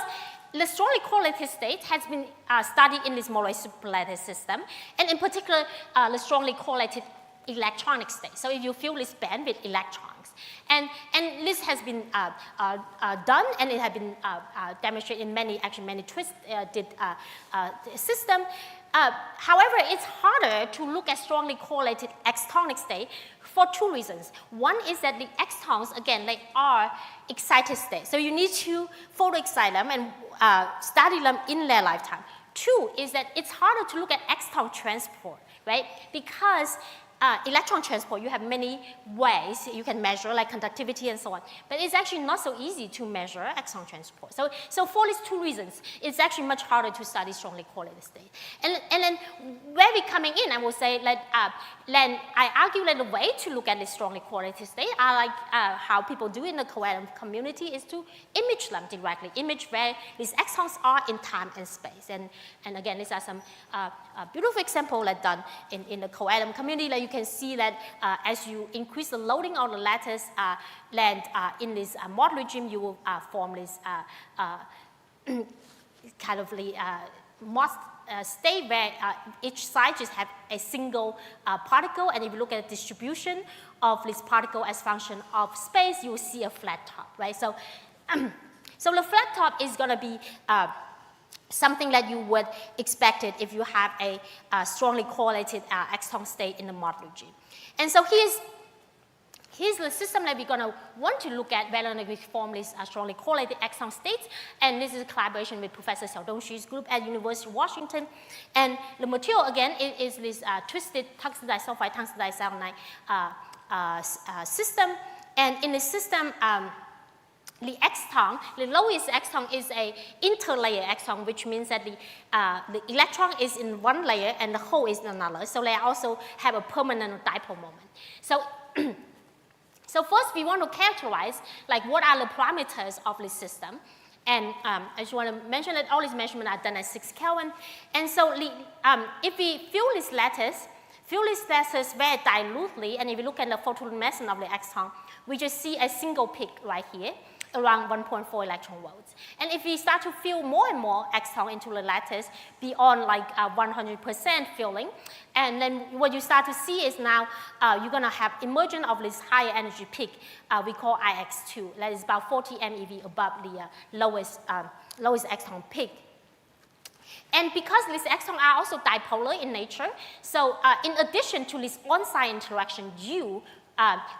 C: the strongly correlated state has been studied in this Moray superlattice system, and in particular, the strongly correlated electronic state. So if you fill this band with electrons, and this has been done, and it has been demonstrated in many twist system. However, it's harder to look at strongly correlated extonic state for two reasons. One is that the extons, again, they are excited states. So you need to photo-excite them and study them in their lifetime. Two is that it's harder to look at exton transport, right? Because electron transport, you have many ways you can measure, like conductivity and so on. But it's actually not so easy to measure exon transport. So for these two reasons, it's actually much harder to study strongly correlated state. And then where we're coming in, I will say that then I argue that the way to look at this strongly correlated state are like how people do in the co-atom community is to image them directly, image where these exons are in time and space. And again, these are some beautiful examples that done in the co-atom community. Like you can see that as you increase the loading of the lattice, then in this mod regime, you will form this kind of the mod state where each side just have a single particle. And if you look at the distribution of this particle as function of space, you will see a flat top, right? So, so the flat top is going to be something that you would expect it if you have a strongly correlated exton state in the mod regime. And so here's the system that we're going to want to look at whether we form these strongly correlated exton states. And this is a collaboration with Professor Xiaodong Xu's group at University of Washington. And the material, again, is this twisted tungsten disulfide, tungsten diselenide system. And in this system, the exton, the lowest exton is a interlayer exton, which means that the electron is in one layer and the hole is in another. So they also have a permanent dipole moment. So, so first we want to characterize like what are the parameters of this system. And I just want to mention that all these measurements are done at 6 Kelvin. And so if we fill this lattice very dilutely, and if you look at the photoluminescence of the exton, we just see a single peak right here, around 1.4 electron volts. And if we start to fill more and more exton into the lattice beyond like 100% filling, and then what you start to see is now you're going to have emergence of this higher energy peak we call IX2. That is about 40 MeV above the lowest exton peak. And because these exons are also dipolar in nature, so in addition to this on-site interaction U,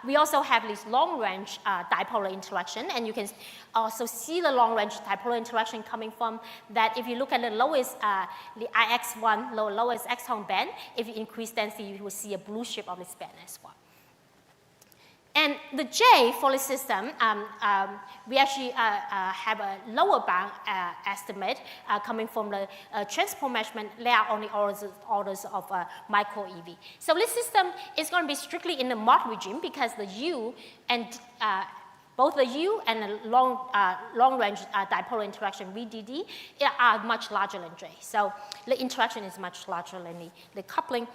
C: we also have this long-range dipolar interaction, and you can also see the long-range dipolar interaction coming from that. If you look at the lowest, the IX1, lowest exon band, if you increase density, you will see a blue shape of this band as well. And the J for the system, we actually have a lower bound estimate coming from the transport measurement. They are only orders of micro EV. So this system is going to be strictly in the mod regime because the U and both the U and the long-range dipolar interaction VDD are much larger than J. So the interaction is much larger than the coupling.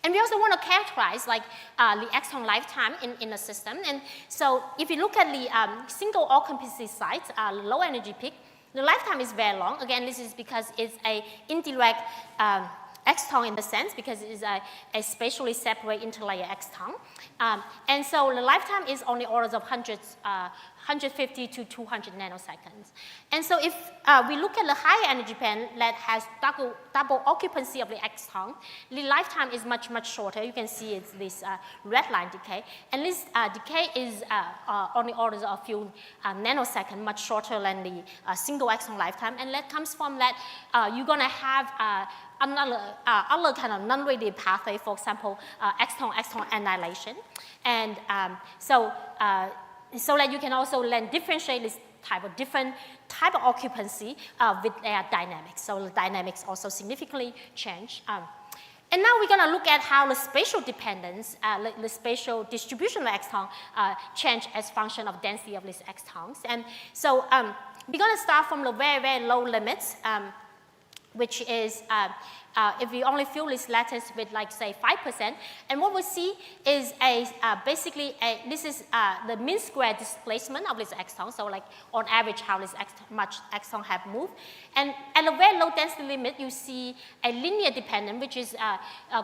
C: And we also want to characterize like the exon lifetime in the system. And so if you look at the single occupancy sites, low energy peak, the lifetime is very long. Again, this is because it's a indirect exon in the sense because it is a spatially separate interlayer exon. And so the lifetime is only orders of hundreds, 150 to 200 nanoseconds. And so if we look at the higher energy band that has double occupancy of the exon, the lifetime is much, much shorter. You can see it's this red line decay. And this decay is on the orders of a few nanoseconds, much shorter than the single exon lifetime. And that comes from that you're going to have another other kind of non-radial pathway, for example, exon annihilation. And so that you can also then differentiate this different type of occupancy with their dynamics. So the dynamics also significantly change. And now we're going to look at how the spatial dependence, the spatial distribution of exon change as function of density of these exons. And so we're going to start from the very, very low limits, which is if we only fill this lattice with, like, say, 5%, and what we see is basically this is the mean square displacement of this exon, so like on average how this much exon have moved. And at a very low density limit, you see a linear dependence, which is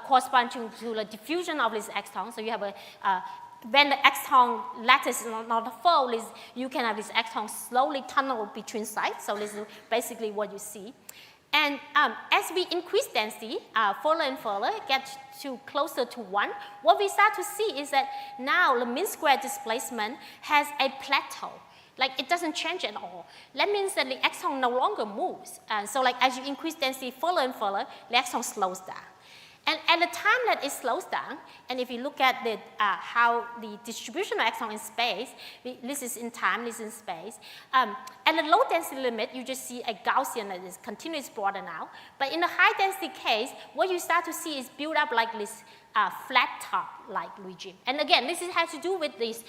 C: corresponding to the diffusion of this exon. So you have when the exon lattice is not full, you can have this exon slowly tunnel between sites. So this is basically what you see. And as we increase density further and further, get to closer to 1, what we start to see is that now the mean square displacement has a plateau. Like, it doesn't change at all. That means that the exon no longer moves. So like as you increase density further and further, the exon slows down. And at the time that it slows down, and if you look at how the distribution of exon in space, this is in time, this is in space, at the low density limit, you just see a Gaussian that is continuously broadened out. But in the high density case, what you start to see is build up like this flat top-like regime. And again, this has to do with this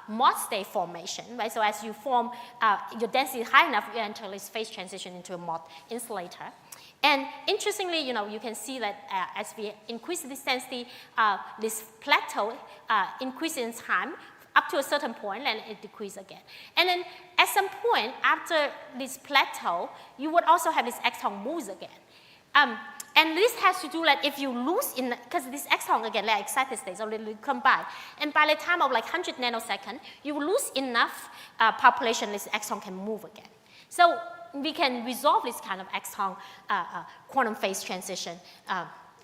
C: mod state formation, right? So as you form, your density is high enough, you enter this phase transition into a mod insulator. And interestingly, you can see that as we increase this density, this plateau increases in time up to a certain point, and it decreases again. And then at some point after this plateau, you would also have this exon moves again. And this has to do that if you lose because this exon, again, they're excited states, or they come by. And by the time of like 100 nanoseconds, you lose enough population, this exon can move again. So we can resolve this kind of exon quantum phase transition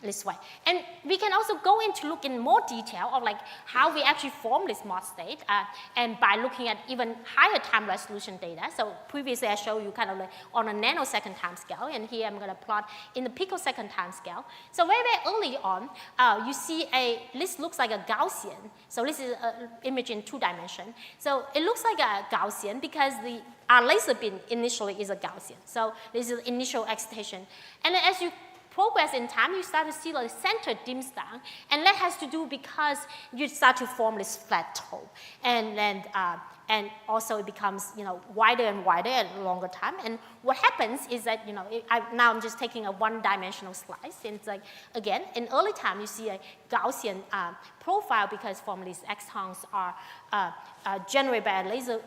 C: this way. And we can also go into look in more detail of like how we actually form this mod state and by looking at even higher time resolution data. So previously I showed you kind of like on a nanosecond time scale, and here I'm going to plot in the picosecond time scale. So very, very early on, you see this looks like a Gaussian. So this is an image in 2 dimensions. So it looks like a Gaussian because our laser beam initially is a Gaussian. So this is initial excitation. And then as you progress in time, you start to see the center dims down, and that has to do because you start to form this plateau, and then and also it becomes wider and wider at a longer time. And what happens is that now I'm just taking a one-dimensional slice, and it's like again in early time you see a Gaussian profile because from these exons are generated by a laser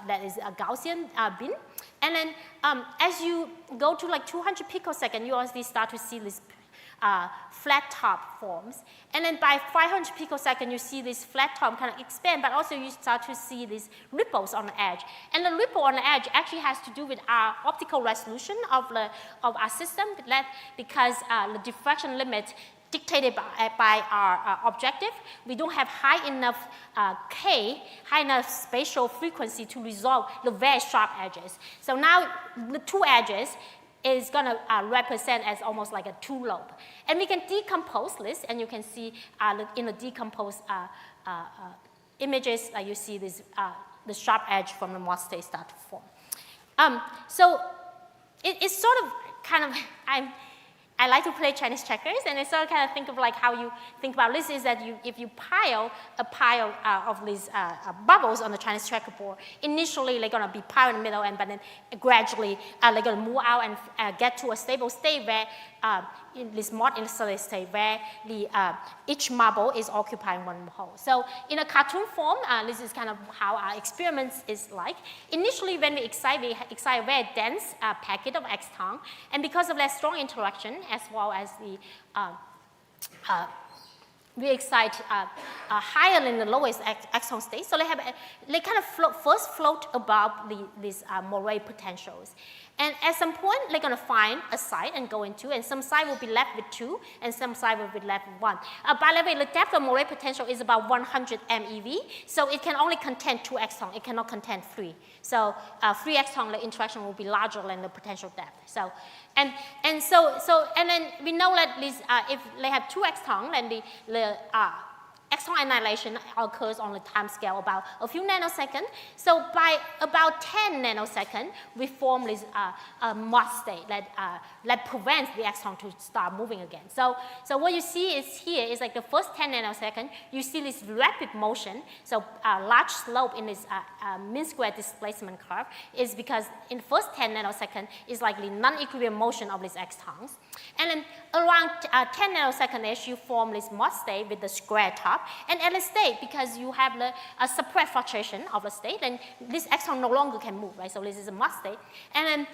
C: that is a Gaussian beam. And then as you go to like 200 picoseconds, you also start to see this flat top forms. And then by 500 picosecond, you see this flat top kind of expand, but also you start to see these ripples on the edge. And the ripple on the edge actually has to do with our optical resolution of our system, because the diffraction limit dictated by our objective. We don't have high enough high enough spatial frequency to resolve the very sharp edges. So now the two edges is going to represent as almost like a two lobe. And we can decompose this, and you can see in the decomposed images, you see this, the sharp edge from the Morse state start to form. So it's sort of kind of, I like to play Chinese checkers, and I sort of kind of think of like how you think about this is that if you pile a pile of these bubbles on the Chinese checkerboard, initially they're going to be piled in the middle, but then gradually they're going to move out and get to a stable state where in this mod installed state where each marble is occupying one hole. So in a cartoon form, this is kind of how our experiments is like. Initially, when we excite a very dense packet of exton, and because of that strong interaction, as well as the we excite higher than the lowest exon state. So they kind of first float above these Moray potentials. And at some point, they're going to find a site and go into, and some site will be left with 2, and some site will be left with 1. By the way, the depth of Moray potential is about 100 MeV, so it can only contain 2 exons. It cannot contain 3. So 3 exon, the interaction will be larger than the potential depth. So, and then we know that these, if they have 2 exons, then the exon annihilation occurs on the time scale about a few nanoseconds. So by about 10 nanoseconds, we form this Morse state that prevents the exon to start moving again. So what you see is here is like the first 10 nanoseconds, you see this rapid motion. So large slope in this mean square displacement curve is because in the first 10 nanoseconds is like the non-equilibrium motion of these exons. And then around 10 nanoseconds, you form this Morse state with the square top. And at the state, because you have the suppressed fluctuation of the state, then this exon no longer can move, right? So this is a Morse state. And then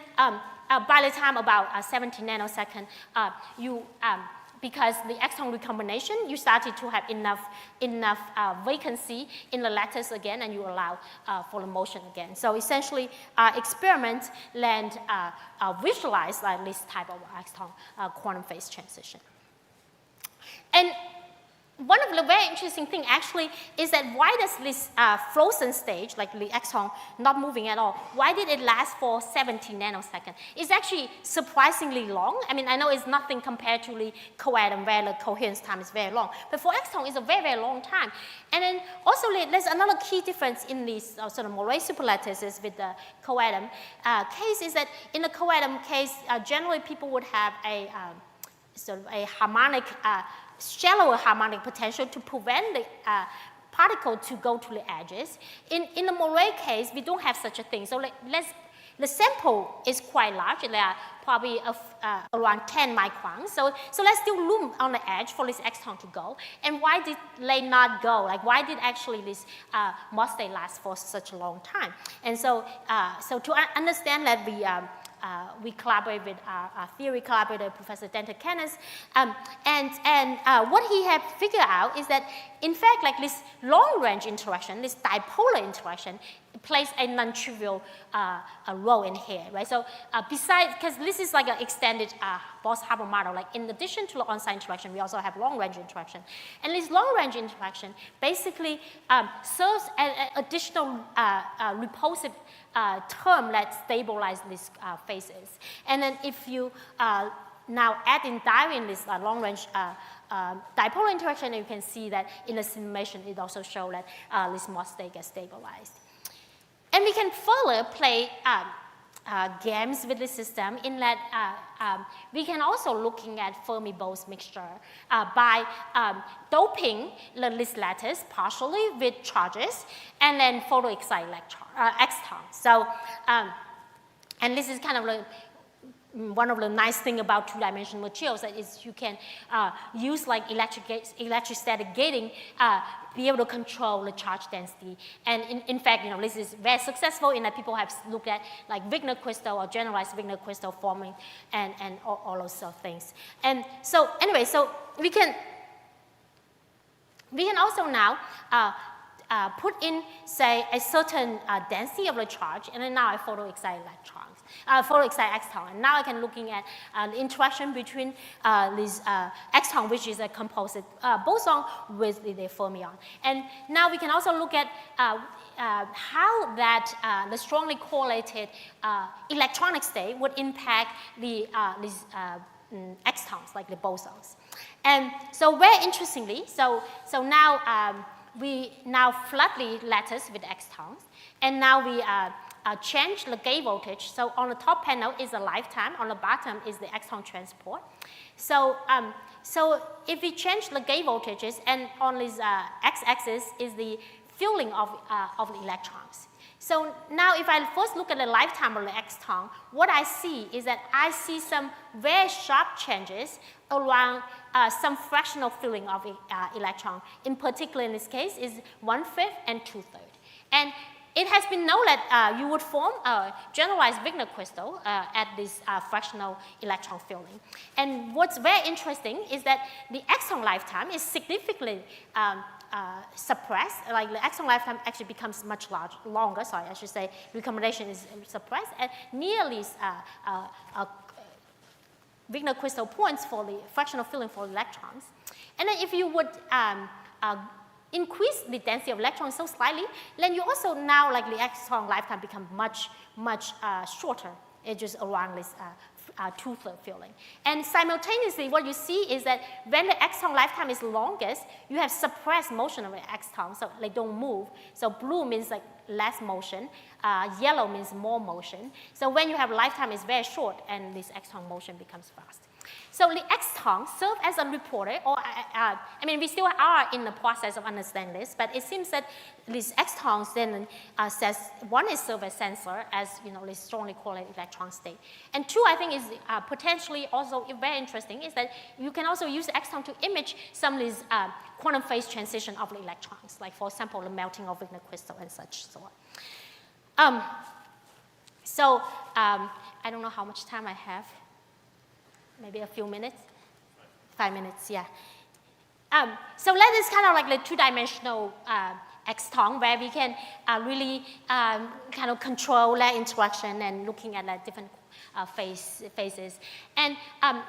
C: by the time about 17 nanoseconds, because the exon recombination, you started to have enough vacancy in the lattice again, and you allow for the motion again. So essentially, experiment land visualize like this type of exon quantum phase transition. And one of the very interesting things actually is that why does this frozen stage, like the exon not moving at all, why did it last for 17 nanoseconds? It's actually surprisingly long. I mean, I know it's nothing compared to the coatom where the coherence time is very long, but for exon it's a very, very long time. And then also there's another key difference in these sort of Moray superlattices with the coatom case is that in the coatom case, generally people would have a sort of a harmonic shallower harmonic potential to prevent the particle to go to the edges. In the Moray case, we don't have such a thing. So the sample is quite large. They are probably around 10 microns. So let's still room on the edge for this exon to go. And why did they not go? Like why did actually this Morse state last for such a long time? And so to understand that, we collaborate with our theory collaborator, Professor Denton Kenneth, and what he had figured out is that, in fact, like this long-range interaction, this dipolar interaction, plays a non-trivial role in here, right? So besides, because this is like an extended Bose-Haber model, like in addition to the on-site interaction, we also have long-range interaction. And this long-range interaction basically serves as an additional repulsive term that stabilizes these phases. And then if you now add in Darwin this long-range dipolar interaction, you can see that in the simulation, it also shows that this Morse state gets stabilized. And we can further play games with the system in that we can also looking at Fermi-Bose mixture by doping this lattice partially with charges and then photoexcite extons. So, and this is kind of one of the nice things about two-dimensional materials that is you can use like electrostatic gating, be able to control the charge density. And in fact, this is very successful in that people have looked at like Wigner crystal or generalized Wigner crystal forming and all those sort of things. And so anyway, so we can also now put in, say, a certain density of the charge, and then now I photoexcite electrons, photoexcite exton, and now I can looking at the interaction between this exton, which is a composite boson, with the fermion. And now we can also look at how that the strongly correlated electronic state would impact the these extons, like the bosons. And so very interestingly, so now we now flood the lattice with extons, and now we change the gate voltage. So on the top panel is the lifetime, on the bottom is the exton transport. So, so if we change the gate voltages, and on this x-axis is the filling of the electrons. So now if I first look at the lifetime of the exton, what I see is that I see some very sharp changes around some fractional filling of electron. In particular, in this case, is 1/5 and 2/3. And it has been known that you would form a generalized Wigner crystal at this fractional electron filling. And what's very interesting is that the exton lifetime is significantly suppressed. Like the exton lifetime actually becomes much longer. Sorry, I should say recombination is suppressed at nearly Wigner crystal points for the fractional filling for electrons. And then if you would increase the density of electrons so slightly, then you also now, like the exton lifetime become much shorter. It's just around this 2/3 filling. And simultaneously, what you see is that when the exton lifetime is longest, you have suppressed motion of the extons, so they don't move. So blue means like less motion, yellow means more motion. So when you have lifetime is very short, and this exton motion becomes fast. So the extons serve as a reporter, or I mean, we still are in the process of understanding this, but it seems that these extons then says one is serve as sensor, as this strongly correlated electron state, and two, I think is potentially also very interesting is that you can also use the exton to image some of these quantum phase transition of the electrons, like for example the melting of Wigner crystal and such so on. I don't know how much time I have. Maybe a few minutes, 5 minutes, yeah. So that is kind of like the two-dimensional exton, where we can really kind of control that interaction and looking at like different phases. And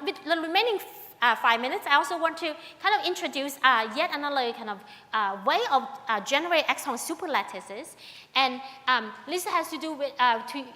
C: with the remaining 5 minutes, I also want to kind of introduce yet another kind of way of generate exton superlattices. And this has to do with,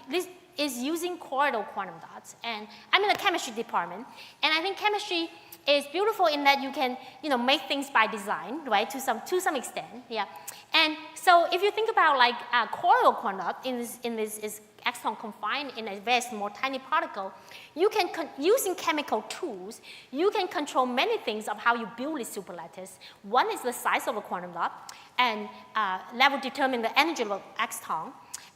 C: this is using colloidal quantum dots. And I'm in the chemistry department, and I think chemistry is beautiful in that you can, make things by design, right, to some extent, yeah. And so if you think about like colloidal quantum dot in this is exton confined in a very small, tiny particle, you can, using chemical tools, you can control many things of how you build this superlattice. One is the size of the quantum dot, and that will determine the energy of the exton.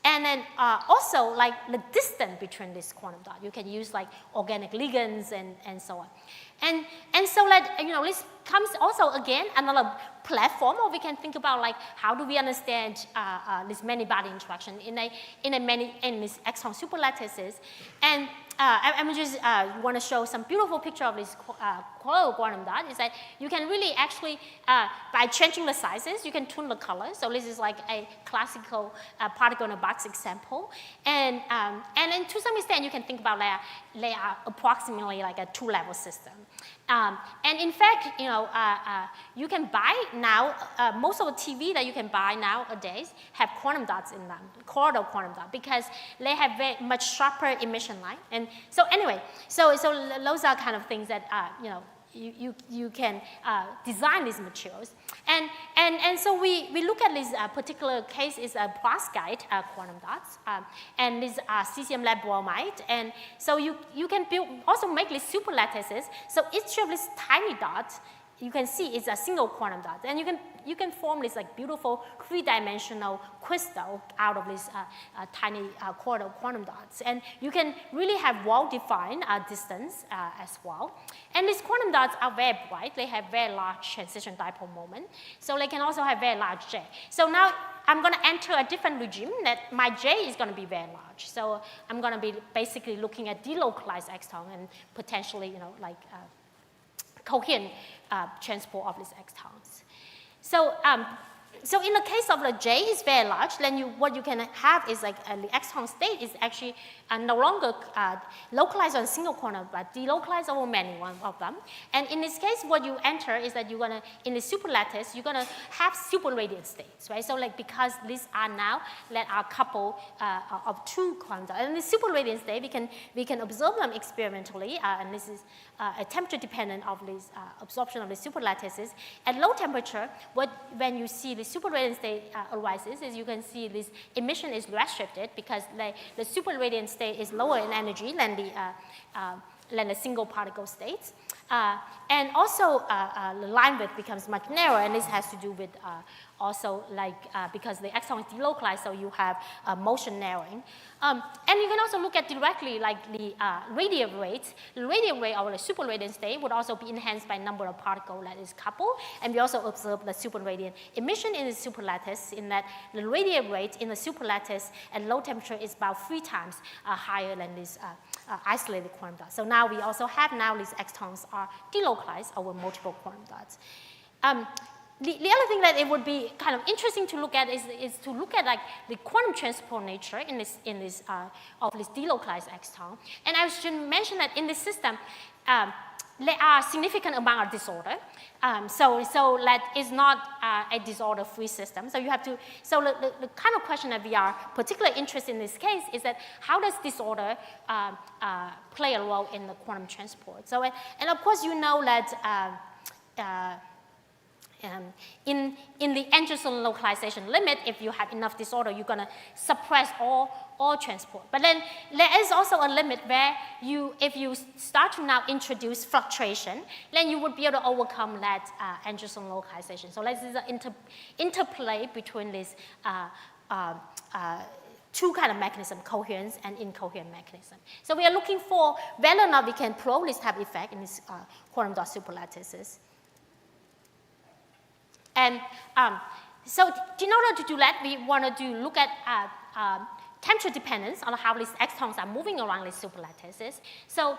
C: And then also like the distance between this quantum dot. You can use like organic ligands and so on. And so that, this comes also again another platform, or we can think about like how do we understand this many body interaction in these exton superlattices. And I just want to show some beautiful picture of this colloidal quantum dot. Is that you can really actually, by changing the sizes, you can tune the color. So this is like a classical particle in a box example. And then to some extent, you can think about they are approximately like a two-level system. And in fact, you can buy now, most of the TV that you can buy nowadays have quantum dots in them, colloidal quantum dot, because they have very much sharper emission line. And so anyway, so those are kind of things that, you can design these materials. And so we look at this particular case is a perovskite quantum dots, and this cesium lead bromide. And so you can also make these superlattices. So each of these tiny dots you can see it's a single quantum dot. And you can form this like beautiful three-dimensional crystal out of these tiny quantum dots. And you can really have well-defined distance as well. And these quantum dots are very bright. They have very large transition dipole moment. So they can also have very large J. So now I'm going to enter a different regime that my J is going to be very large. So I'm going to be basically looking at delocalized exton and potentially, like coherent transport of these extons. So in the case of the J is very large, then what you can have is like the exton state is actually no longer localized on a single quantum, but delocalized over many one of them. And in this case, what you enter is that you're gonna, in the superlattice, you're gonna have super radiant states, right? So like because these are now that are couple of two quanta. And the super radiant state, we can observe them experimentally, and this is a temperature dependent of this absorption of the superlattices. At low temperature, when you see the super radiant state arises, is you can see this emission is restricted because the super radiant state is lower in energy than the single particle states. And also, the line width becomes much narrower, and this has to do with also like because the exon is delocalized, so you have motion narrowing. And you can also look at directly like the radial rate. The radial rate of the super radiant state would also be enhanced by number of particles that is coupled. And we also observe the super radiant emission in the superlattice in that the radial rate in the superlattice at low temperature is about 3 times higher than this isolated quantum dot. So now we also have these extons are delocalized over multiple quantum dots. The other thing that it would be kind of interesting to look at is to look at like the quantum transport nature in this of this delocalized exton. And I should mention that in this system, there are significant amount of disorder. So that is not a disorder-free system. So you have to. So the kind of question that we are particularly interested in this case is that how does disorder play a role in the quantum transport? So and of course you know that. In the Anderson localization limit, if you have enough disorder, you're going to suppress all transport. But then there is also a limit where if you start to now introduce fluctuation, then you would be able to overcome that Anderson localization. So this is an interplay between these two kind of mechanism, coherence and incoherent mechanism. So we are looking for whether or not we can probe this type of effect in these quantum dot superlattices. And so in order to do that, we want to look at temperature dependence on how these extons are moving around these superlattices. So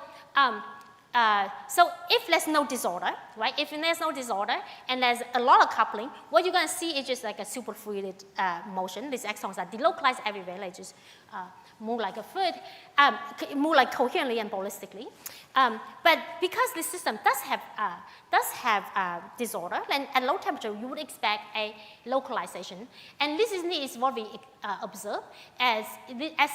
C: if there's no disorder, right? If there's no disorder and there's a lot of coupling, what you're going to see is just like a superfluid motion. These extons are delocalized everywhere. They just move like a fluid, move like coherently and ballistically. But because the system does have disorder, then at low temperature you would expect a localization. And this is what we observe as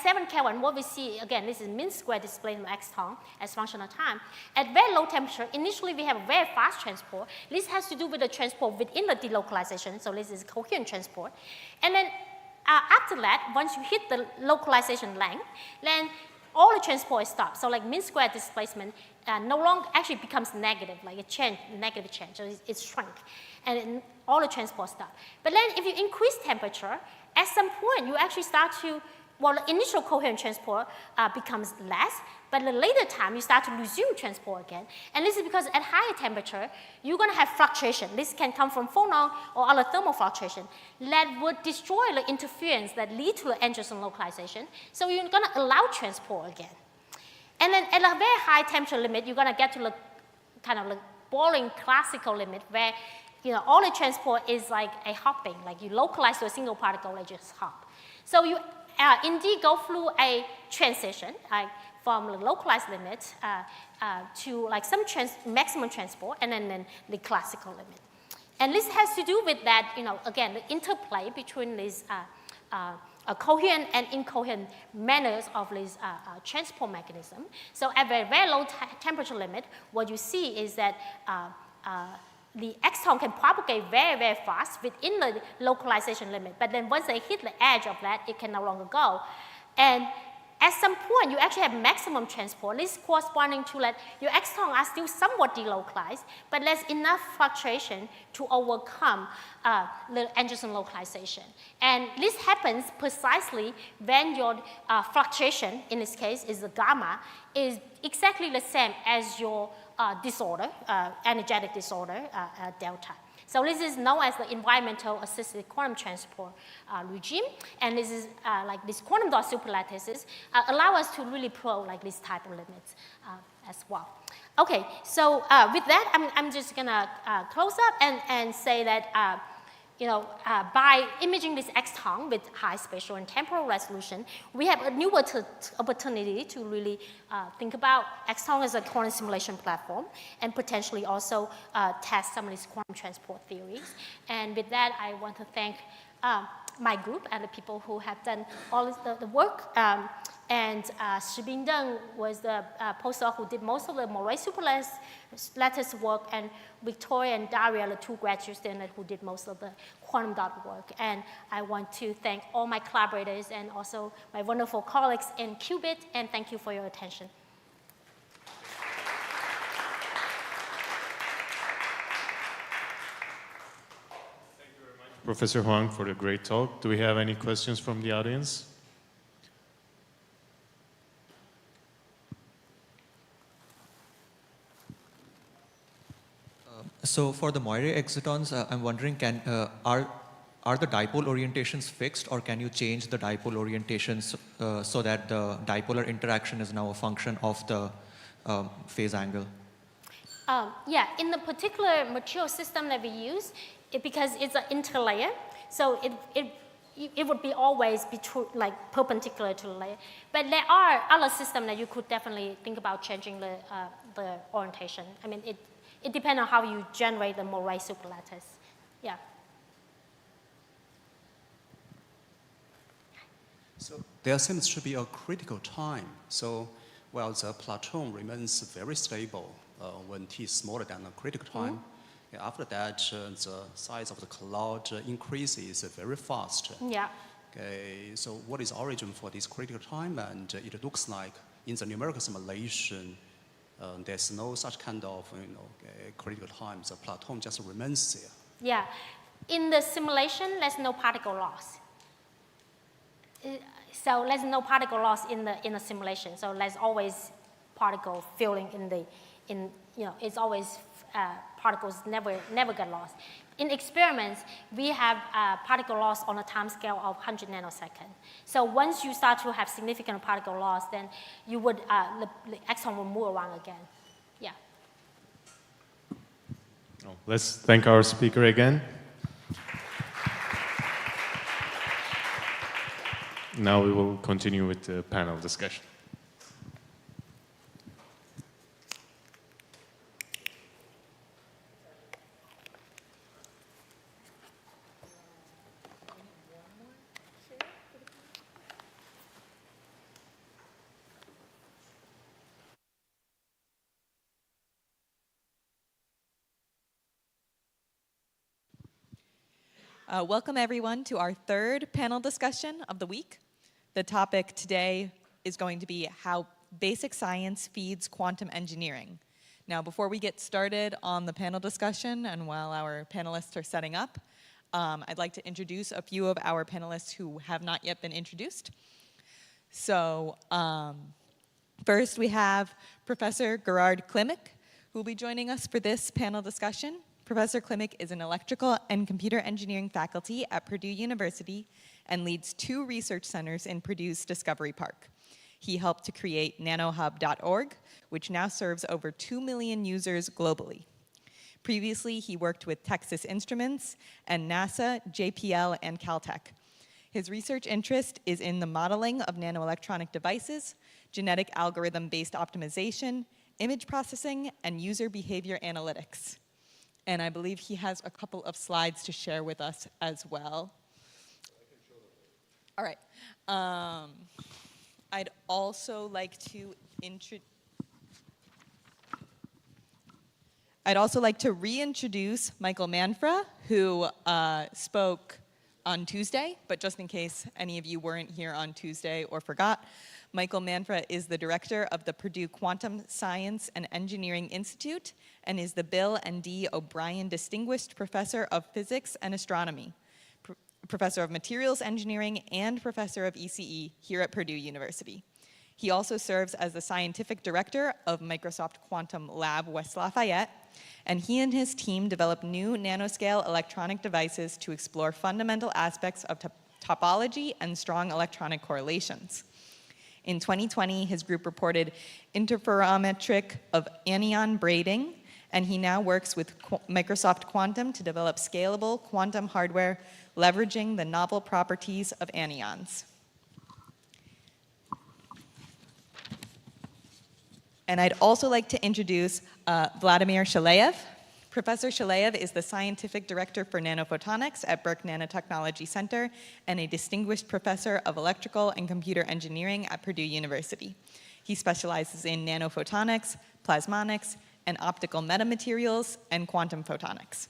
C: 7 Kelvin. What we see again, this is mean square displacement of exton as function of time. At very low temperature, initially we have a very fast transport. This has to do with the transport within the delocalization. So this is coherent transport, and then after that, once you hit the localization length, then all the transport is stopped. So like mean square displacement no longer actually becomes negative, like a negative change. So it's shrunk, and all the transport stops. But then if you increase temperature, at some point you actually start to, well, the initial coherent transport becomes less, but the later time you start to resume transport again. And this is because at higher temperature, you're going to have fluctuation. This can come from phonon or other thermal fluctuation that would destroy the interference that lead to the Anderson localization. So you're going to allow transport again. And then at a very high temperature limit, you're going to get to the kind of the boring classical limit where all the transport is like a hopping, like you localize to a single particle, they just hop. So you indeed go through a transition from the localized limit to like some maximum transport and then the classical limit. And this has to do with that, again, the interplay between these coherent and incoherent manners of this transport mechanism. So at a very low temperature limit, what you see is that the exton can propagate very, very fast within the localization limit. But then once they hit the edge of that, it can no longer go. And At some point, you actually have maximum transport. This is corresponding to that your exons are still somewhat delocalized, but there's enough fluctuation to overcome the Anderson localization. And this happens precisely when your fluctuation, in this case is the gamma, is exactly the same as your disorder, energetic disorder, delta. So this is known as the environmental assisted quantum transport regime, and this is like this quantum dot superlattices allow us to really probe like this type of limits as well. Okay, so with that, I'm just gonna close up and say that by imaging this exon with high spatial and temporal resolution, we have a new opportunity to really think about exon as a quantum simulation platform and potentially also test some of these quantum transport theories. And with that, I want to thank my group and the people who have done all the work. And Shibing Deng was the postdoc who did most of the Moray superlattice work, and Victoria and Daria, the two graduate students who did most of the quantum dot work. And I want to thank all my collaborators and also my wonderful colleagues in Qubit, and thank you for your attention.
T: Thank you very much, Professor Huang, for the great talk. Do we have any questions from the audience?
I: So for the Moiré excitons, I'm wondering, are the dipole orientations fixed, or can you change the dipole orientations so that the dipolar interaction is now a function of the phase angle?
C: Yeah, in the particular material system that we use, because it's an interlayer, so it would be always be true, like perpendicular to the layer. But there are other systems that you could definitely think about changing the orientation. I mean, it depends on how you generate the Moray superlattice. Yeah.
K: So there seems to be a critical time. So while the plateau remains very stable when t is smaller than a critical time, after that, the size of the cloud increases very fast.
C: Yeah.
K: Okay, so what is the origin for this critical time? And it looks like in the numerical simulation, there's no such kind of critical time. The plateau just remains there.
C: Yeah. In the simulation, there's no particle loss. So there's no particle loss in the simulation. So there's always particle filling it's always particles never get lost. In experiments, we have particle loss on a time scale of 100 nanoseconds. So once you start to have significant particle loss, then you would the exon will move around again. Yeah.
T: Let's thank our speaker again. Now we will continue with the panel discussion.
L: Welcome everyone to our third panel discussion of the week. The topic today is going to be how basic science feeds quantum engineering. Now, before we get started on the panel discussion and while our panelists are setting up, I'd like to introduce a few of our panelists who have not yet been introduced. So first we have Professor Gerard Klimek, who will be joining us for this panel discussion. Professor Klimek is an electrical and computer engineering faculty at Purdue University and leads 2 research centers in Purdue's Discovery Park. He helped to create nanohub.org, which now serves over 2 million users globally. Previously, he worked with Texas Instruments and NASA, JPL, and Caltech. His research interest is in the modeling of nanoelectronic devices, genetic algorithm-based optimization, image processing, and user behavior analytics. And I believe he has a couple of slides to share with us as well. All right. I'd also like to reintroduce Michael Manfra, who spoke on Tuesday, but just in case any of you weren't here on Tuesday or forgot, Michael Manfra is the director of the Purdue Quantum Science and Engineering Institute and is the Bill and D. O'Brien Distinguished Professor of Physics and Astronomy, Professor of Materials Engineering, and Professor of ECE here at Purdue University. He also serves as the scientific director of Microsoft Quantum Lab West Lafayette, and he and his team develop new nanoscale electronic devices to explore fundamental aspects of topology and strong electronic correlations. In 2020, his group reported interferometric of anion braiding, and he now works with Microsoft Quantum to develop scalable quantum hardware leveraging the novel properties of anions. And I'd also like to introduce Vladimir Shaleyev. Professor Shaleyev is the scientific director for nanophotonics at Berk Nanotechnology Center and a distinguished professor of electrical and computer engineering at Purdue University. He specializes in nanophotonics, plasmonics, and optical metamaterials and quantum photonics.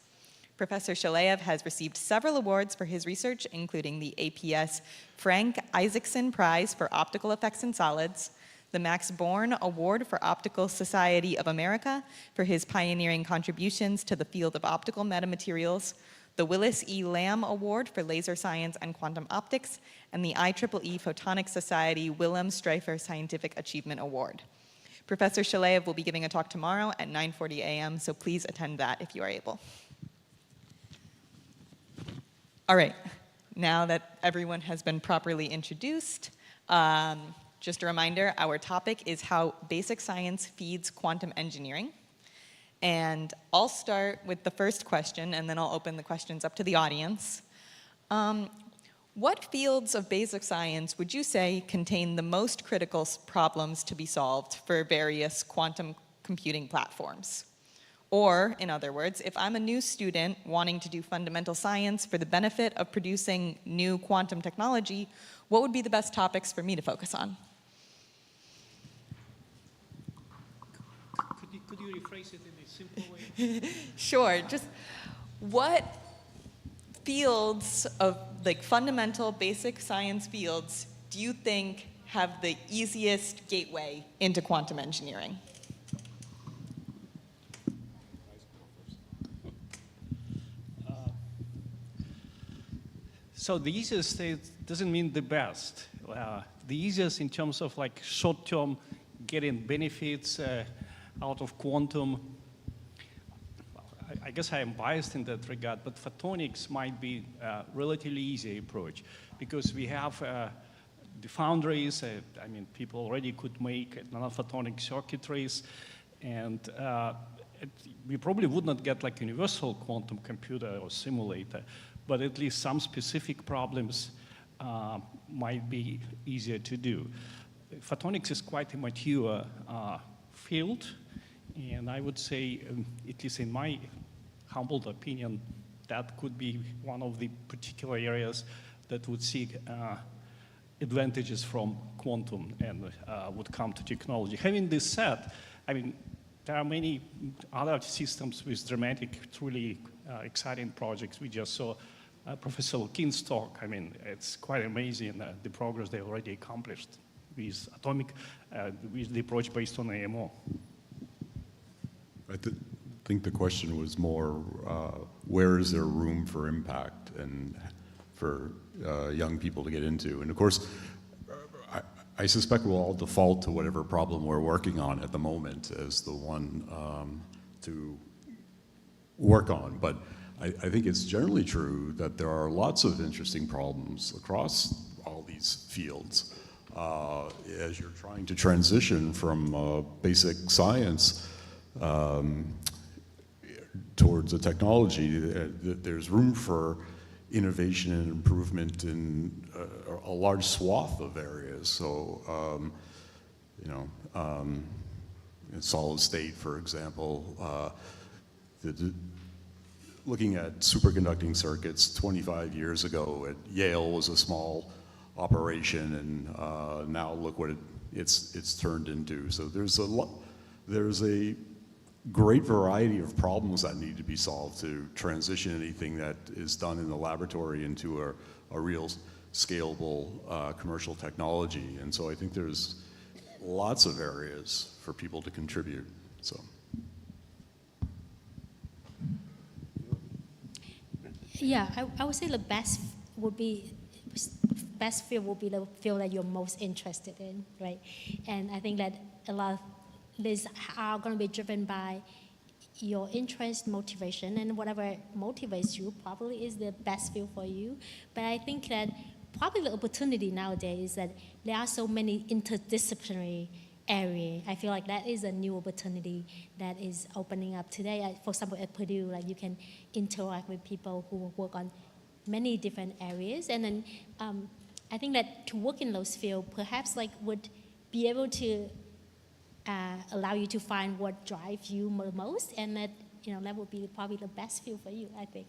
L: Professor Shaleyev has received several awards for his research, including the APS Frank Isaacson Prize for Optical Effects in Solids, the Max Born Award for Optical Society of America for his pioneering contributions to the field of optical metamaterials, the Willis E. Lamb Award for Laser Science and Quantum Optics, and the IEEE Photonics Society Willem Streifer Scientific Achievement Award. Professor Shaleyev will be giving a talk tomorrow at 9:40 a.m., so please attend that if you are able. All right, now that everyone has been properly introduced, just a reminder, our topic is how basic science feeds quantum engineering. And I'll start with the first question, and then I'll open the questions up to the audience. What fields of basic science would you say contain the most critical problems to be solved for various quantum computing platforms? Or, in other words, if I'm a new student wanting to do fundamental science for the benefit of producing new quantum technology, what would be the best topics for me to focus on?
J: Could you rephrase it in a simple way?
L: Sure. Just what fields of like fundamental basic science fields do you think have the easiest gateway into quantum engineering?
J: So the easiest doesn't mean the best. The easiest in terms of like short-term getting benefits out of quantum. I guess I am biased in that regard, but photonics might be a relatively easy approach because we have the foundries. I mean, people already could make nanophotonic circuitries, and we probably would not get like universal quantum computer or simulator, but at least some specific problems might be easier to do. Photonics is quite a mature field, and I would say, at least in my humble opinion, that could be one of the particular areas that would seek advantages from quantum and would come to technology. Having this said, I mean, there are many other systems with dramatic, truly exciting projects. We just saw Professor Keen's talk. I mean, it's quite amazing the progress they already accomplished with atomic, with the approach based on AMO.
N: I think the question was more, where is there room for impact and for young people to get into? And of course, I suspect we'll all default to whatever problem we're working on at the moment as the one to work on. But I think it's generally true that there are lots of interesting problems across all these fields. As you're trying to transition from basic science towards a technology, there's room for innovation and improvement in a large swath of areas. So, in solid state, for example, looking at superconducting circuits 25 years ago at Yale was a small operation, and now look what it's turned into. So there's a great variety of problems that need to be solved to transition anything that is done in the laboratory into a real scalable commercial technology. And so I think there's lots of areas for people to contribute. So.
C: Yeah, I would say the best field would be the field that you're most interested in, right? And I think that a lot of these are going to be driven by your interest, motivation, and whatever motivates you probably is the best field for you. But I think that probably the opportunity nowadays is that there are so many interdisciplinary areas. I feel like that is a new opportunity that is opening up today. For example, at Purdue, like you can interact with people who work on many different areas, and then I think that to work in those fields perhaps like would be able to allow you to find what drives you most, and that that would be probably the best field for you, I think.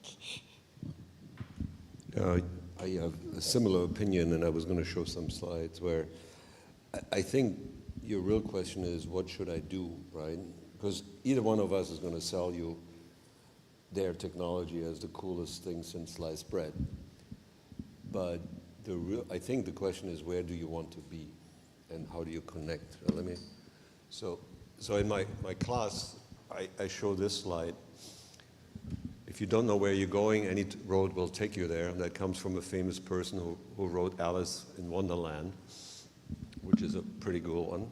O: I have a similar opinion, and I was going to show some slides where I think your real question is, what should I do, right? Because either one of us is going to sell you their technology as the coolest thing since sliced bread. But I think the question is, where do you want to be, and how do you connect? So in my class, I show this slide. If you don't know where you're going, any road will take you there. And that comes from a famous person who wrote Alice in Wonderland, which is a pretty cool one.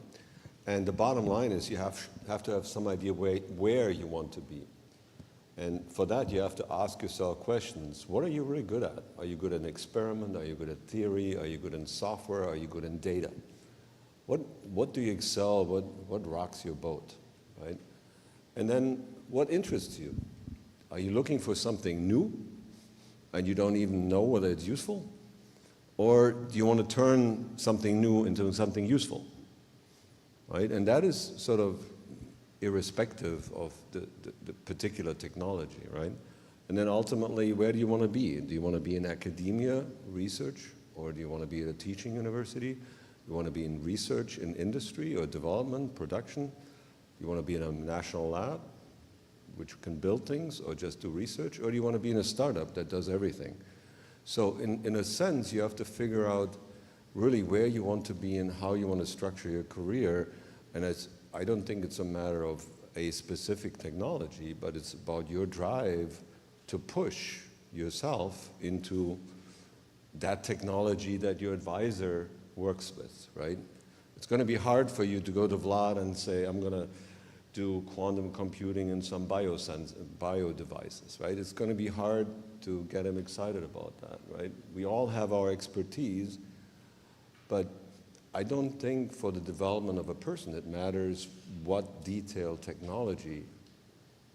O: And the bottom line is you have to have some idea where you want to be. And for that, you have to ask yourself questions. What are you really good at? Are you good at an experiment? Are you good at theory? Are you good in software? Are you good in data? What do you excel? What rocks your boat, right? And then what interests you? Are you looking for something new and you don't even know whether it's useful? Or do you want to turn something new into something useful, right? And that is sort of irrespective of the particular technology, right? And then ultimately, where do you want to be? Do you want to be in academia, research, or do you want to be at a teaching university? You want to be in research in industry or development, production? You want to be in a national lab, which can build things or just do research? Or do you want to be in a startup that does everything? So in a sense, you have to figure out really where you want to be and how you want to structure your career. And I don't think it's a matter of a specific technology, but it's about your drive to push yourself into that technology that your advisor works with, right? It's going to be hard for you to go to Vlad and say, I'm going to do quantum computing in some bio devices, right? It's going to be hard to get him excited about that, right? We all have our expertise, but I don't think for the development of a person it matters what detailed technology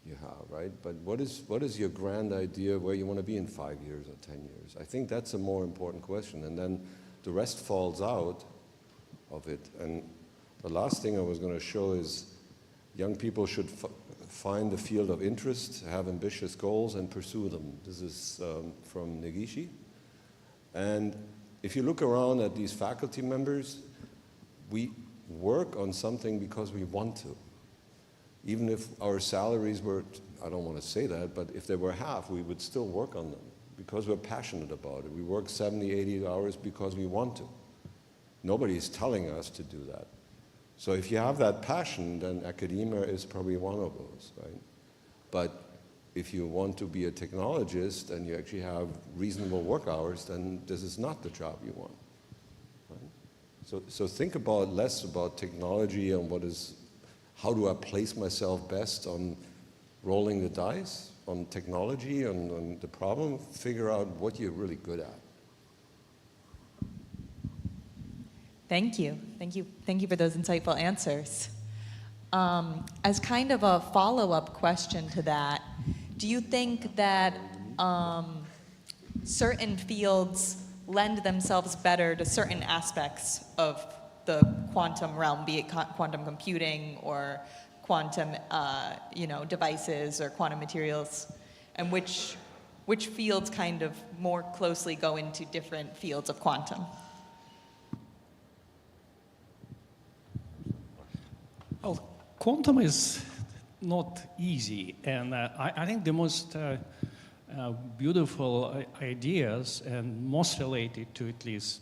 O: you have, right? But what is your grand idea where you want to be in 5 years or 10 years? I think that's a more important question, and then the rest falls out of it. And the last thing I was going to show is young people should find the field of interest, have ambitious goals, and pursue them. This is from Negishi. And if you look around at these faculty members, we work on something because we want to. Even if our salaries were, I don't want to say that, but if they were half, we would still work on them because we're passionate about it. We work 70, 80 hours because we want to. Nobody is telling us to do that. So if you have that passion, then academia is probably one of those, right? But if you want to be a technologist and you actually have reasonable work hours, then this is not the job you want, right? So think about less about technology and how do I place myself best on rolling the dice, on technology, on the problem, figure out what you're really good at.
L: Thank you. Thank you. Thank you for those insightful answers. As kind of a follow-up question to that, do you think that certain fields lend themselves better to certain aspects of the quantum realm, be it quantum computing or quantum devices or quantum materials, and which fields kind of more closely go into different fields of quantum?
J: Well, quantum is not easy, and I think the most beautiful ideas, and most related to at least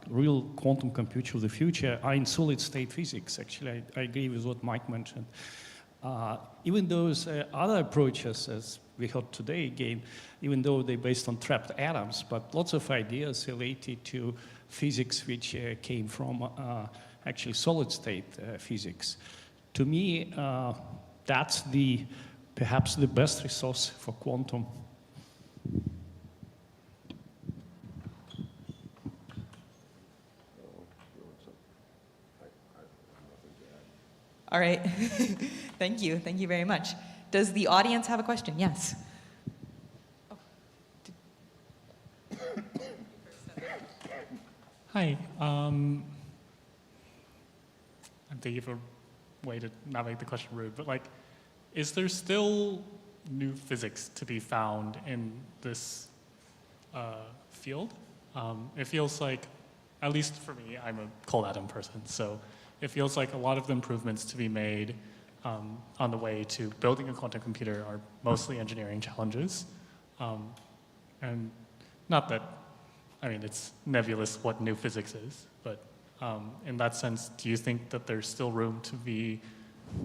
J: real quantum computer of the future are in solid state physics. Actually, I agree with what Mike mentioned. Even those other approaches, as we heard today again, even though they're based on trapped atoms, but lots of ideas related to physics which came from actually solid state physics. To me, that's perhaps the best resource for quantum.
L: All right. Thank you. Thank you very much. Does the audience have a question? Yes.
M: Hi. I'm thinking of a way to not make the question rude, but like, is there still new physics to be found in this field? It feels like, at least for me, I'm a cold atom person, so it feels like a lot of the improvements to be made on the way to building a quantum computer are mostly engineering challenges. And not that, I mean, it's nebulous what new physics is, but in that sense, do you think that there's still room to be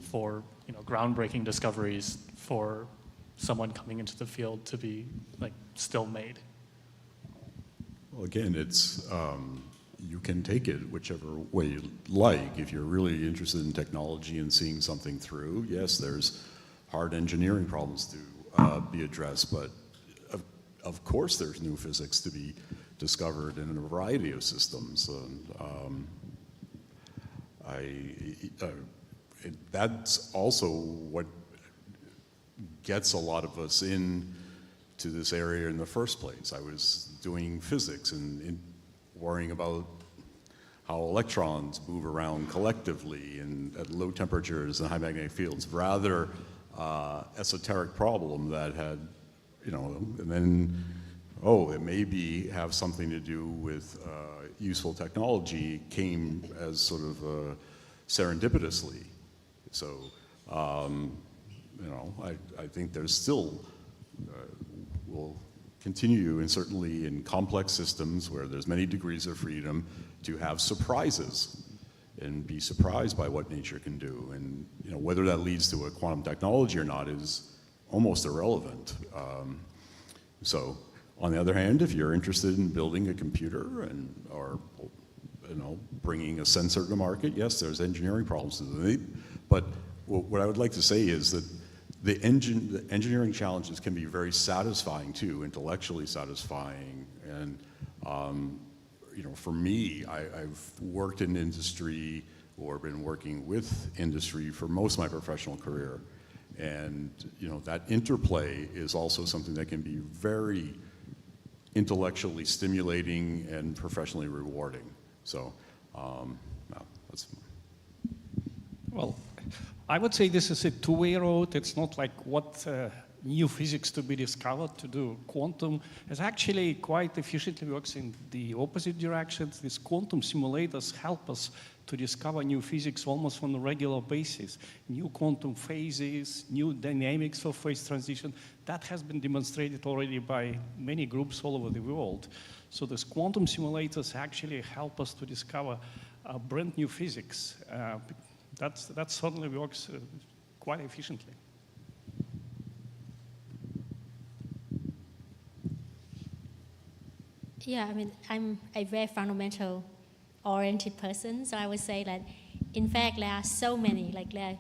M: for groundbreaking discoveries for someone coming into the field to be like still made?
N: Well, again, it's you can take it whichever way you like. If you're really interested in technology and seeing something through, yes, there's hard engineering problems to be addressed, but of course there's new physics to be discovered in a variety of systems. And, that's also what gets a lot of us into this area in the first place. I was doing physics and worrying about how electrons move around collectively and at low temperatures and high magnetic fields, rather esoteric problem that had, and then, it maybe have something to do with useful technology came as sort of serendipitously. So, I think there's still, will continue, and certainly in complex systems where there's many degrees of freedom, to have surprises and be surprised by what nature can do. And whether that leads to a quantum technology or not is almost irrelevant. So, on the other hand, if you're interested in building a computer or bringing a sensor to market, yes, there's engineering problems to do. But what I would like to say is that the engineering challenges can be very satisfying too, intellectually satisfying. And for me, I've worked in industry or been working with industry for most of my professional career. And that interplay is also something that can be very intellectually stimulating and professionally rewarding. So, that's.
J: Well, I would say this is a two-way road. It's not like what new physics to be discovered to do. Quantum is actually quite efficiently works in the opposite directions. These quantum simulators help us to discover new physics almost on a regular basis. New quantum phases, new dynamics of phase transition. That has been demonstrated already by many groups all over the world. So these quantum simulators actually help us to discover brand new physics. That certainly works quite efficiently.
C: Yeah, I mean, I'm a very fundamental oriented person, so I would say that, in fact, there are so many, the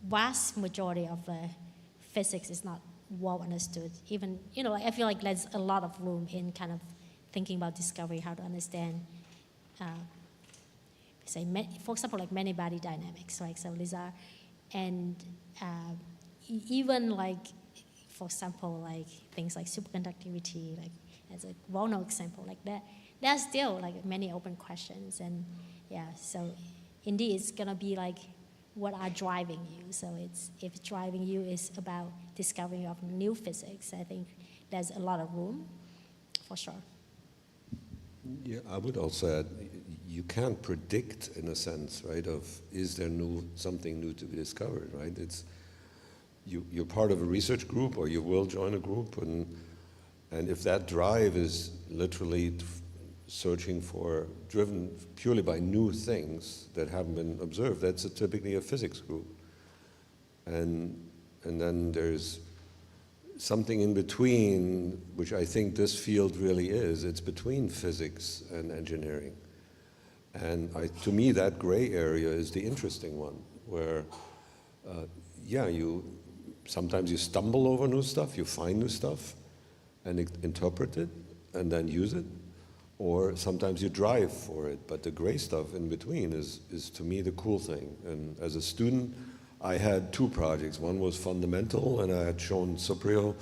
C: vast majority of physics is not well understood. Even, I feel like there's a lot of room in kind of thinking about discovery, how to understand, for example, like many body dynamics, right? So these are, and even for example, things like superconductivity, as a well-known example, that. There's still many open questions, and so indeed it's gonna be what are driving you. So if driving you is about discovery of new physics, I think there's a lot of room, for sure.
O: Yeah, I would also add, you can't predict in a sense, right? Is there something new to be discovered, right? you're part of a research group or you will join a group, and if that drive is literally searching for, driven purely by new things that haven't been observed, that's typically a physics group. And then there's something in between, which I think this field really is. It's between physics and engineering. And to me, that gray area is the interesting one, where, yeah, sometimes you stumble over new stuff, you find new stuff, and interpret it, and then use it. Or sometimes you drive for it, but the gray stuff in between is to me the cool thing. And as a student, I had 2 projects. One was fundamental, and I had shown Supriyo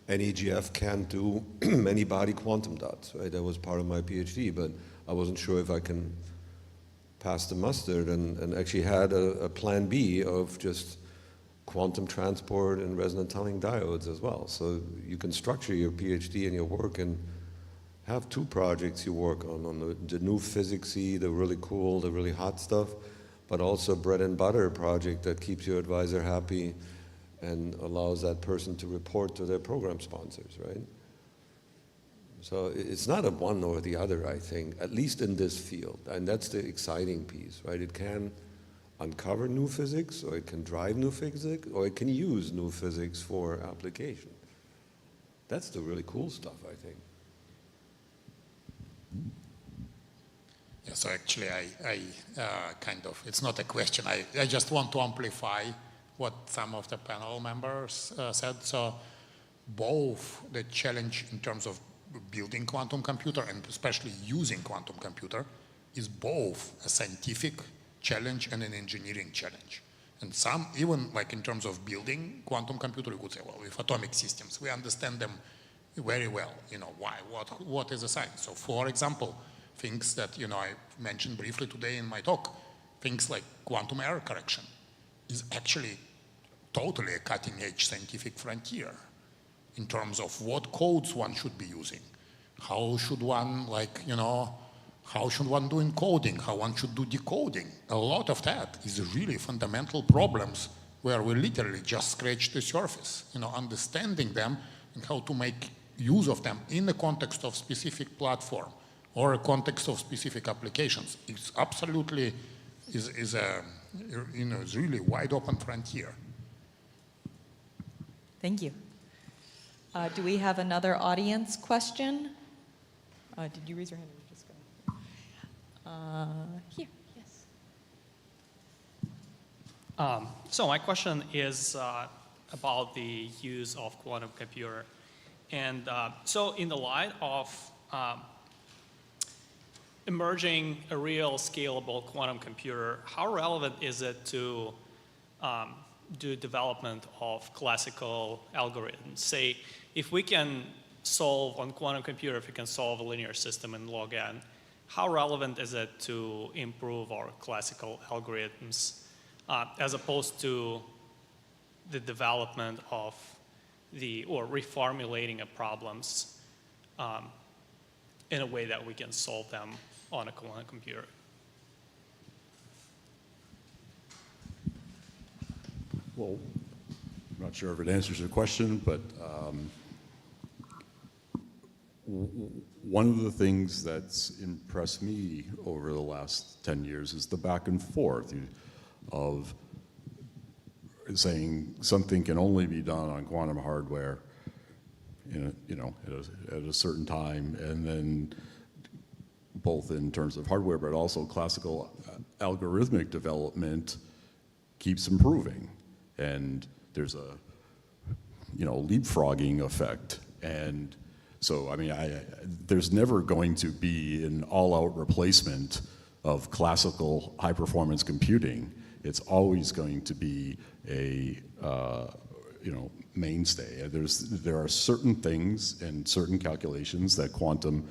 O: NEGF can't do many-body quantum dots, right? That was part of my PhD, but I wasn't sure if I can pass the mustard, and actually had a plan B of just quantum transport and resonant tunneling diodes as well. So you can structure your PhD and your work and have 2 projects you work on the new physicsy, the really cool, the really hot stuff, but also bread and butter project that keeps your advisor happy and allows that person to report to their program sponsors, right? So it's not a one or the other, I think, at least in this field. And that's the exciting piece, right? It can uncover new physics, or it can drive new physics, or it can use new physics for application. That's the really cool stuff, I think.
B: Yeah, so actually I kind of, it's not a question, I just want to amplify what some of the panel members said. So both the challenge in terms of building quantum computer and especially using quantum computer is both a scientific challenge and an engineering challenge. And some, even like in terms of building quantum computer, you could say, well, with atomic systems, we understand them very well, why, what is the science? So for example, things that, I mentioned briefly today in my talk, things like quantum error correction is actually totally a cutting-edge scientific frontier in terms of what codes one should be using. How should one, how should one do encoding? How one should do decoding? A lot of that is really fundamental problems where we literally just scratch the surface, understanding them and how to make use of them in the context of specific platform or a context of specific applications. It's absolutely is a really wide open frontier.
L: Thank you. Do we have another audience question? Did you raise your hand? Just go. Here, yes.
Q: So my question is about the use of quantum computer. And so in the light of emerging a real scalable quantum computer, how relevant is it to do development of classical algorithms? Say, if we can solve on quantum computer, if we can solve a linear system in log n, how relevant is it to improve our classical algorithms as opposed to the development of or reformulating of problems in a way that we can solve them on a quantum computer?
N: Well, I'm not sure if it answers your question, but one of the things that's impressed me over the last 10 years is the back and forth of saying something can only be done on quantum hardware at a certain time, and then both in terms of hardware but also classical algorithmic development keeps improving, and there's a leapfrogging effect. And so there's never going to be an all-out replacement of classical high-performance computing. It's always going to be a mainstay. There are certain things and certain calculations that quantum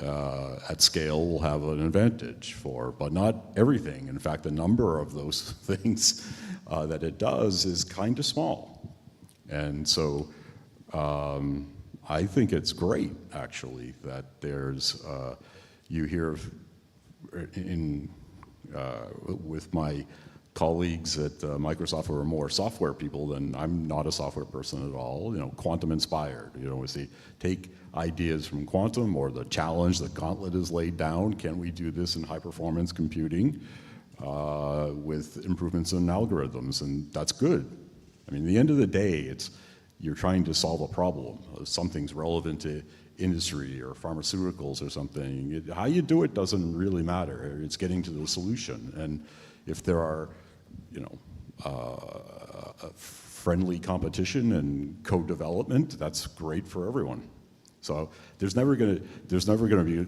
N: at scale will have an advantage for, but not everything. In fact, the number of those things that it does is kind of small. And so I think it's great, actually, that there's, you hear with my colleagues at Microsoft who are more software people, then I'm not a software person at all, quantum inspired. We say, take ideas from quantum or the challenge that Gauntlet has laid down. Can we do this in high performance computing with improvements in algorithms? And that's good. I mean, at the end of the day, you're trying to solve a problem. Something's relevant to industry or pharmaceuticals or something. How you do it doesn't really matter. It's getting to the solution. And if there are, friendly competition and co-development, that's great for everyone. So there's never going to be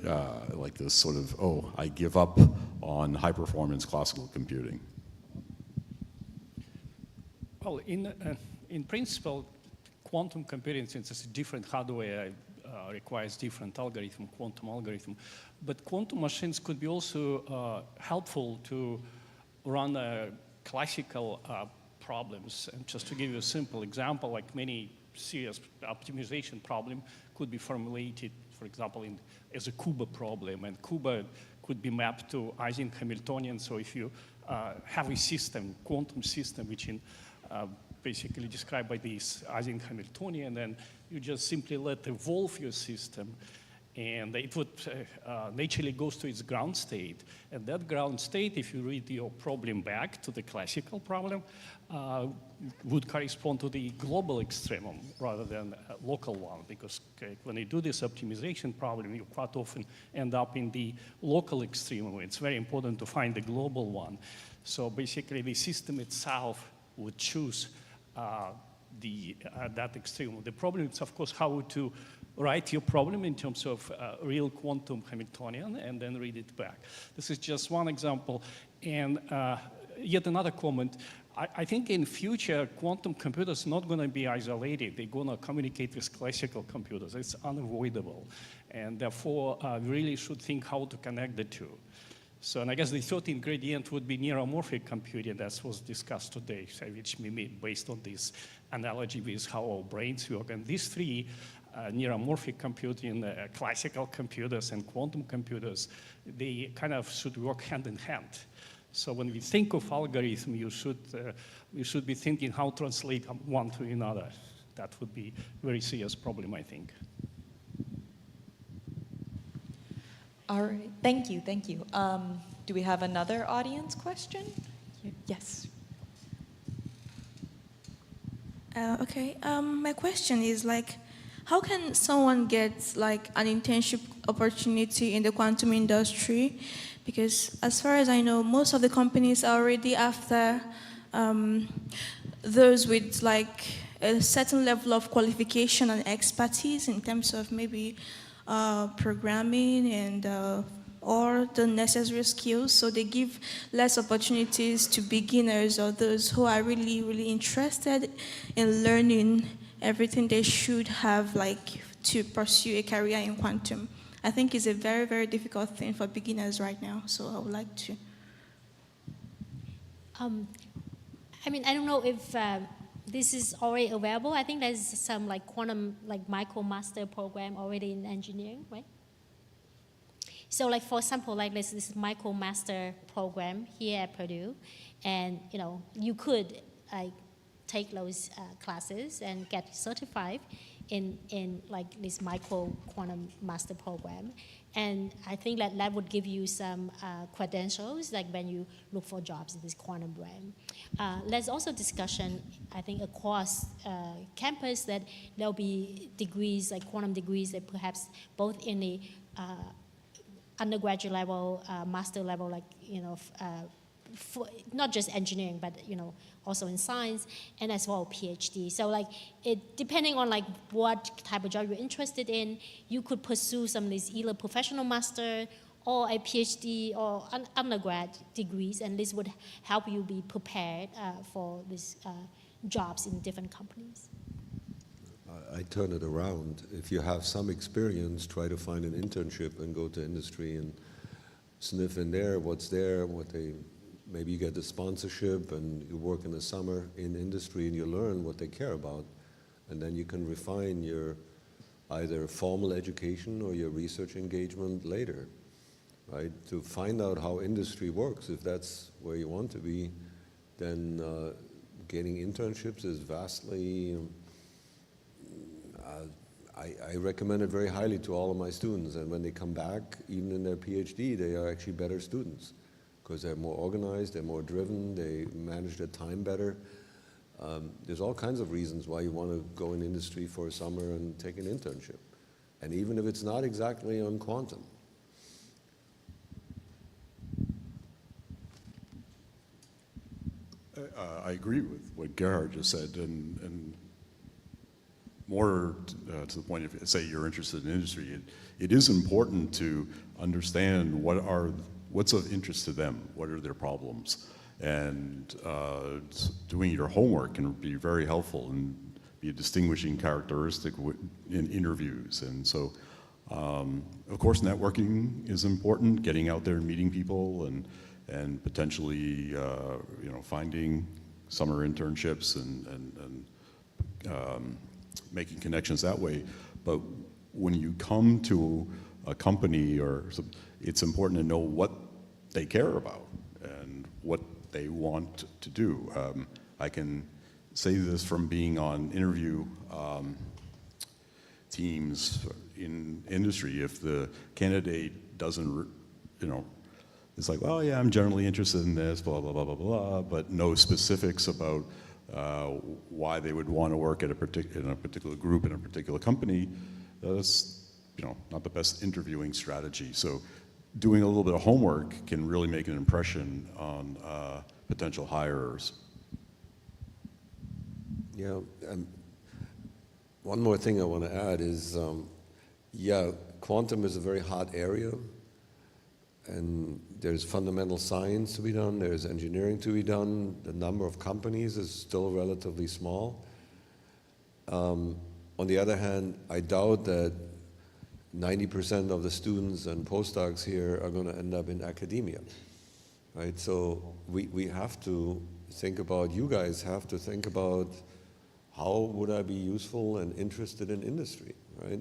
N: like this sort of, oh, I give up on high-performance classical computing.
J: Well, in principle, quantum computing, since it's a different hardware, requires different algorithm, quantum algorithm. But quantum machines could be also helpful to run classical problems. And just to give you a simple example, like many serious optimization problem could be formulated, for example, as a Kuba problem. And Kuba could be mapped to Ising-Hamiltonian. So if you have a system, quantum system, which in basically described by this Ising-Hamiltonian, then you just simply let evolve your system, and it would naturally goes to its ground state. And that ground state, if you read your problem back to the classical problem, would correspond to the global extremum rather than a local one, because when you do this optimization problem, you quite often end up in the local extremum. It's very important to find the global one. So basically, the system itself would choose that extreme. The problem is, of course, how to write your problem in terms of real quantum Hamiltonian and then read it back. This is just one example. And yet another comment, I think in future, quantum computers are not going to be isolated. They're going to communicate with classical computers. It's unavoidable. And therefore, we really should think how to connect the two. So, and I guess the third ingredient would be neuromorphic computing, that was discussed today, which may be based on this analogy with how our brains work. And these three, neuromorphic computing, classical computers, and quantum computers, they kind of should work hand in hand. So when we think of algorithm, you should be thinking how to translate one to another. That would be a very serious problem, I think.
L: All right, thank you. Do we have another audience question? Yes.
R: Okay, my question is how can someone get an internship opportunity in the quantum industry? Because as far as I know, most of the companies are already after those with a certain level of qualification and expertise in terms of maybe programming and or the necessary skills, so they give less opportunities to beginners or those who are really, really interested in learning everything they should have to pursue a career in quantum. I think it's a very, very difficult thing for beginners right now, so I would like to.
C: I mean, I don't know if this is already available. I think there's some quantum micro master program already in engineering, right? So for example, this micro master program here at Purdue, and you could take those classes and get certified in this micro quantum master program. And I think that would give you some credentials when you look for jobs in this quantum realm. There's also discussion, I think, across campus that there'll be degrees, quantum degrees, that perhaps both in the undergraduate level, master level, not just engineering, but also in science, and as well PhD. So it depending on what type of job you're interested in, you could pursue some of these either professional master or a PhD or undergrad degrees, and this would help you be prepared for these jobs in different companies.
O: I turn it around. If you have some experience, try to find an internship and go to industry and sniff in there, what's there, maybe you get the sponsorship and you work in the summer in industry and you learn what they care about. And then you can refine your either formal education or your research engagement later, right? To find out how industry works, if that's where you want to be, then getting internships is vastly, I recommend it very highly to all of my students. And when they come back, even in their PhD, they are actually better students because they're more organized, they're more driven, they manage their time better. There's all kinds of reasons why you want to go in industry for a summer and take an internship. And even if it's not exactly on quantum.
N: I agree with what Gerhard just said, and more to the point of, say, you're interested in industry, it is important to understand what's of interest to them, what are their problems, and doing your homework can be very helpful and be a distinguishing characteristic in interviews. And so, of course, networking is important, getting out there and meeting people and potentially, finding summer internships and making connections that way. But when you come to a company it's important to know what they care about and what they want to do. I can say this from being on interview teams in industry. If the candidate doesn't, it's like, well, yeah, I'm generally interested in this, blah, blah, blah, blah, blah, but no specifics about why they would want to work at in a particular group, in a particular company, that's, not the best interviewing strategy. So doing a little bit of homework can really make an impression on potential hirers.
O: Yeah, and one more thing I want to add is, quantum is a very hot area, and there's fundamental science to be done, there's engineering to be done, the number of companies is still relatively small. On the other hand, I doubt that 90% of the students and postdocs here are going to end up in academia, right? So we have to think about, you guys have to think about, how would I be useful and interested in industry, right?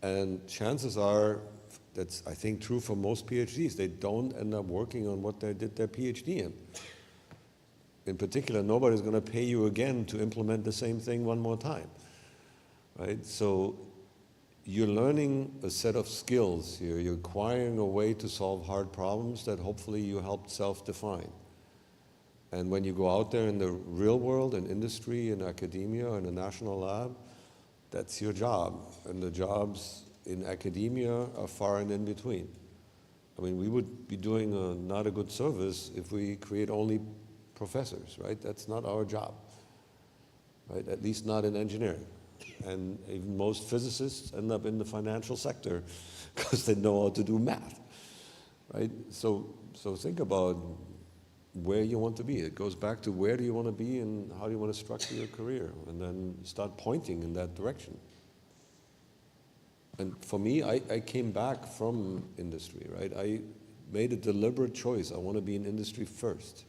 O: And chances are, that's I think true for most PhDs, they don't end up working on what they did their PhD in. In particular, nobody's going to pay you again to implement the same thing one more time, right? So you're learning a set of skills here. You're acquiring a way to solve hard problems that hopefully you helped self-define. And when you go out there in the real world, in industry, in academia, in a national lab, that's your job. And the jobs in academia are far and in between. I mean, we would be doing not a good service if we create only professors, right? That's not our job, right? At least not in engineering. And even most physicists end up in the financial sector because they know how to do math, right? So think about where you want to be. It goes back to where do you want to be and how do you want to structure your career, and then start pointing in that direction. And for me, I came back from industry, right? I made a deliberate choice. I want to be in industry first.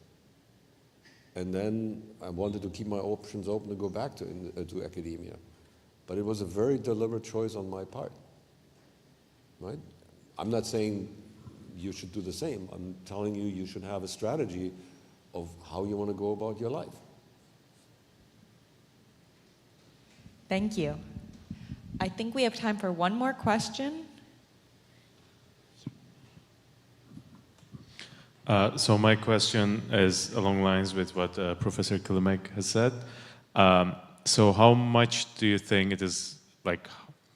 O: And then I wanted to keep my options open to go back to academia. But it was a very deliberate choice on my part, right? I'm not saying you should do the same. I'm telling you, you should have a strategy of how you want to go about your life.
L: Thank you. I think we have time for one more question.
T: So my question is along lines with what Professor Kilimek has said. So how much do you think it is, like,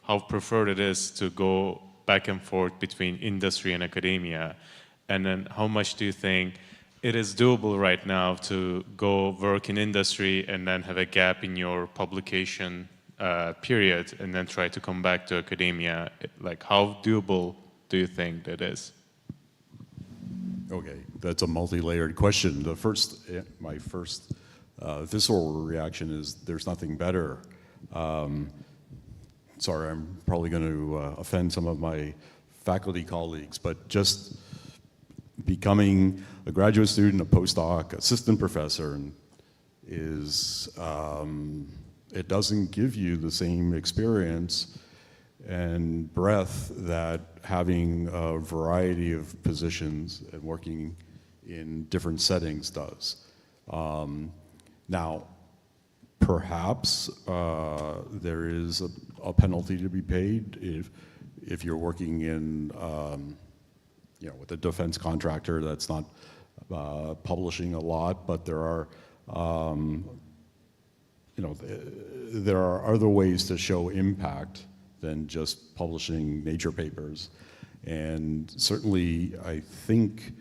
T: how preferred it is to go back and forth between industry and academia? And then how much do you think it is doable right now to go work in industry and then have a gap in your publication period and then try to come back to academia? Like, how doable do you think that is?
N: Okay, that's a multi-layered question. My first visceral reaction is there's nothing better. Sorry, I'm probably going to offend some of my faculty colleagues, but just becoming a graduate student, a postdoc, assistant professor it doesn't give you the same experience and breadth that having a variety of positions and working in different settings does. Now, perhaps there is a penalty to be paid if you're working in, with a defense contractor that's not publishing a lot, but there are, there are other ways to show impact than just publishing Nature papers. And certainly, I think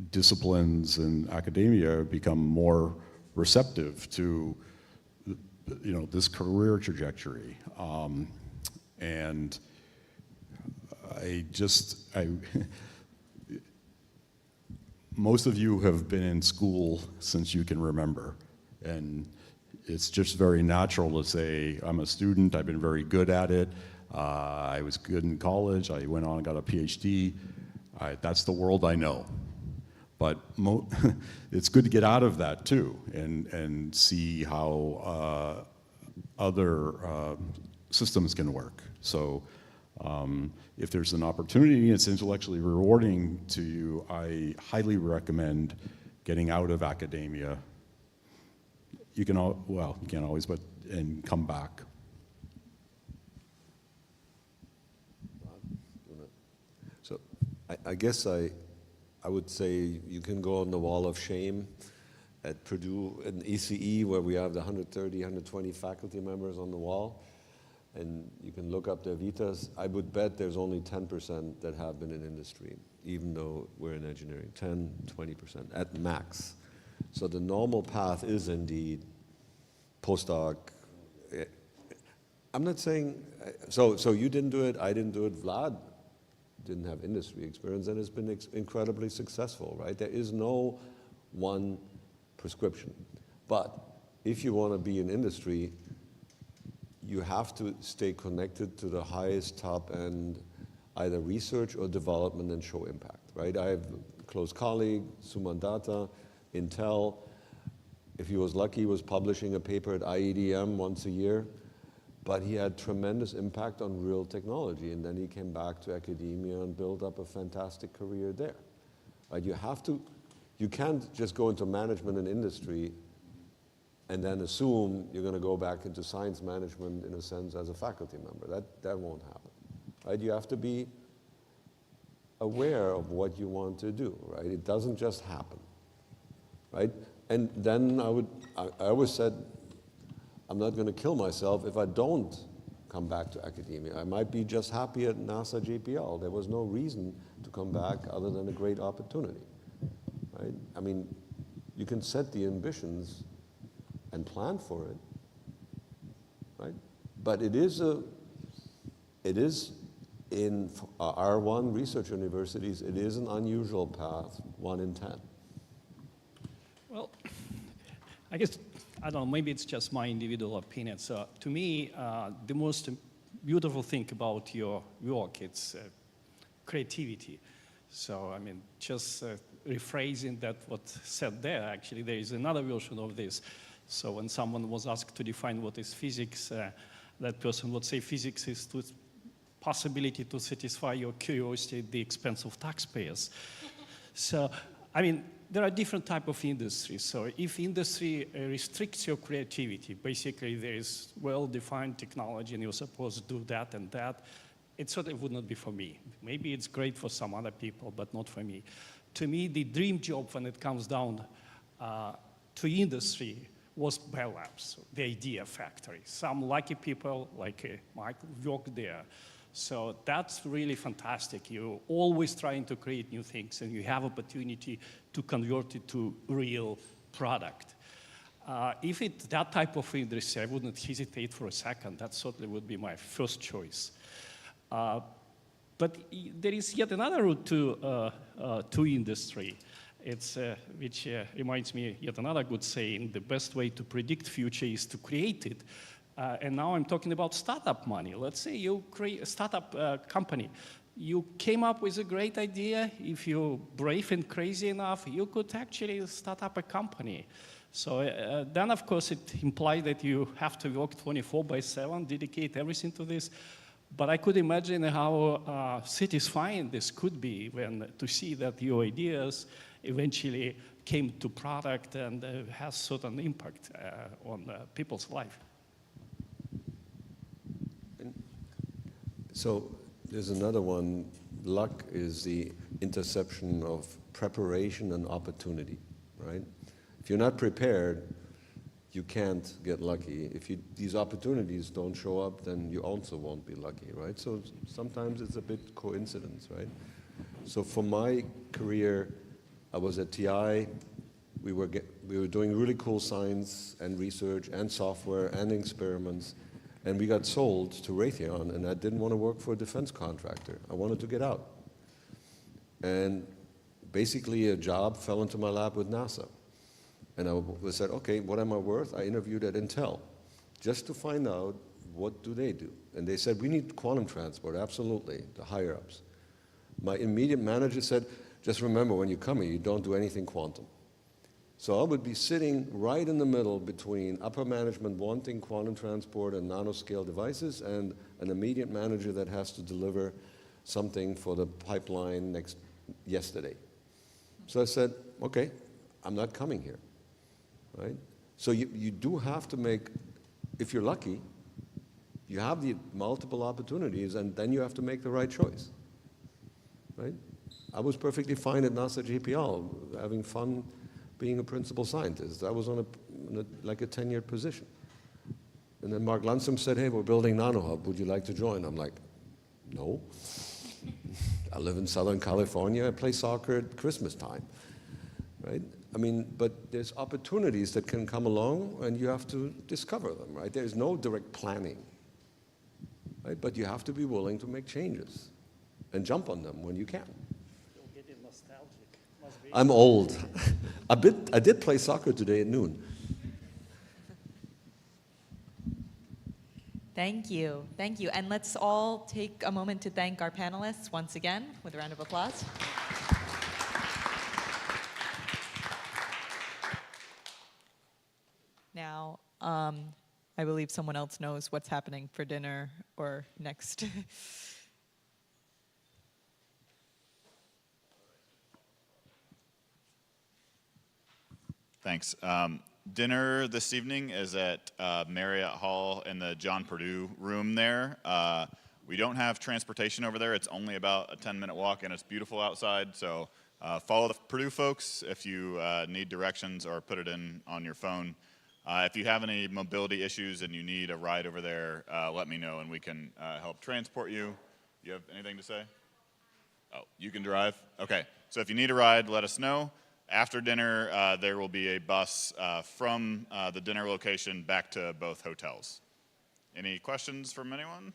N: disciplines in academia become more receptive to, this career trajectory. And most of you have been in school since you can remember. And it's just very natural to say, I'm a student, I've been very good at it, I was good in college, I went on and got a PhD, that's the world I know. But it's good to get out of that too and see how other systems can work. So if there's an opportunity and it's intellectually rewarding to you, I highly recommend getting out of academia. You can, you can't always, and come back.
O: So I guess I would say you can go on the wall of shame at Purdue and ECE, where we have the 130, 120 faculty members on the wall, and you can look up their vitas. I would bet there's only 10% that have been in industry, even though we're in engineering, 10, 20% at max. So the normal path is indeed postdoc. I'm not saying, so you didn't do it, I didn't do it, Vlad didn't have industry experience and has been incredibly successful, right? There is no one prescription. But if you want to be in industry, you have to stay connected to the highest top end, either research or development, and show impact, right? I have a close colleague, Sumandata, Intel. If he was lucky, he was publishing a paper at IEDM once a year, but he had tremendous impact on real technology, and then he came back to academia and built up a fantastic career there. Right? You can't just go into management and industry and then assume you're going to go back into science management in a sense as a faculty member. That won't happen. Right? You have to be aware of what you want to do. Right? It doesn't just happen. Right? And then I always said, I'm not going to kill myself if I don't come back to academia. I might be just happy at NASA JPL. There was no reason to come back other than a great opportunity. Right? I mean, you can set the ambitions and plan for it, right? But it is in R1 research universities, it is an unusual path, 1 in 10.
J: Well, I guess, I don't know, maybe it's just my individual opinion. So to me, the most beautiful thing about your work, it's creativity. So, I mean, just rephrasing that what said there, actually, there is another version of this. So when someone was asked to define what is physics, that person would say physics is the possibility to satisfy your curiosity at the expense of taxpayers. So, I mean, there are different types of industries. So if industry restricts your creativity, basically there is well-defined technology and you're supposed to do that and that, it certainly would not be for me. Maybe it's great for some other people, but not for me. To me, the dream job when it comes down to industry was Bell Labs, the idea factory. Some lucky people like Michael worked there. So that's really fantastic. You're always trying to create new things and you have opportunity to convert it to real product. If it's that type of industry, I wouldn't hesitate for a second. That certainly would be my first choice. But there is yet another route to industry. It's, which reminds me yet another good saying, the best way to predict future is to create it. And now I'm talking about startup money. Let's say you create a startup company. You came up with a great idea. If you're brave and crazy enough, you could actually start up a company. So then, of course, it implies that you have to work 24/7, dedicate everything to this. But I could imagine how satisfying this could be when to see that your ideas eventually came to product and has certain impact on people's life.
O: So there's another one. Luck is the interception of preparation and opportunity, right? If you're not prepared, you can't get lucky. If these opportunities don't show up, then you also won't be lucky, right? So sometimes it's a bit coincidence, right? So for my career, I was at TI. We were doing really cool science and research and software and experiments, and we got sold to Raytheon, and I didn't want to work for a defense contractor. I wanted to get out. And basically a job fell into my lap with NASA. And I said, okay, what am I worth? I interviewed at Intel just to find out what do they do. And they said, we need quantum transport, absolutely, the higher-ups. My immediate manager said, just remember, when you come here, you don't do anything quantum. So I would be sitting right in the middle between upper management wanting quantum transport and nanoscale devices and an immediate manager that has to deliver something for the pipeline yesterday. So I said, okay, I'm not coming here, right? So you do have to make, if you're lucky, you have the multiple opportunities, and then you have to make the right choice, right? I was perfectly fine at NASA JPL, having fun being a principal scientist. I was on like a 10-year position. And then Mark Lunsum said, hey, we're building NanoHub. Would you like to join? I'm like, no. I live in Southern California. I play soccer at Christmas time, right? I mean, but there's opportunities that can come along, and you have to discover them, right? There's no direct planning, right? But you have to be willing to make changes and jump on them when you can.
J: You're getting nostalgic. Must be.
O: I'm old. I did play soccer today at noon.
L: Thank you. Thank you. And let's all take a moment to thank our panelists once again with a round of applause. Now, I believe someone else knows what's happening for dinner or next.
D: Thanks. Dinner this evening is at Marriott Hall in the John Purdue room there. We don't have transportation over there. It's only about a 10-minute walk, and it's beautiful outside. So follow the Purdue folks if you need directions, or put it in on your phone. If you have any mobility issues and you need a ride over there, let me know, and we can help transport you. You have anything to say? Oh, you can drive? Okay. So if you need a ride, let us know. After dinner, there will be a bus from the dinner location back to both hotels. Any questions from anyone?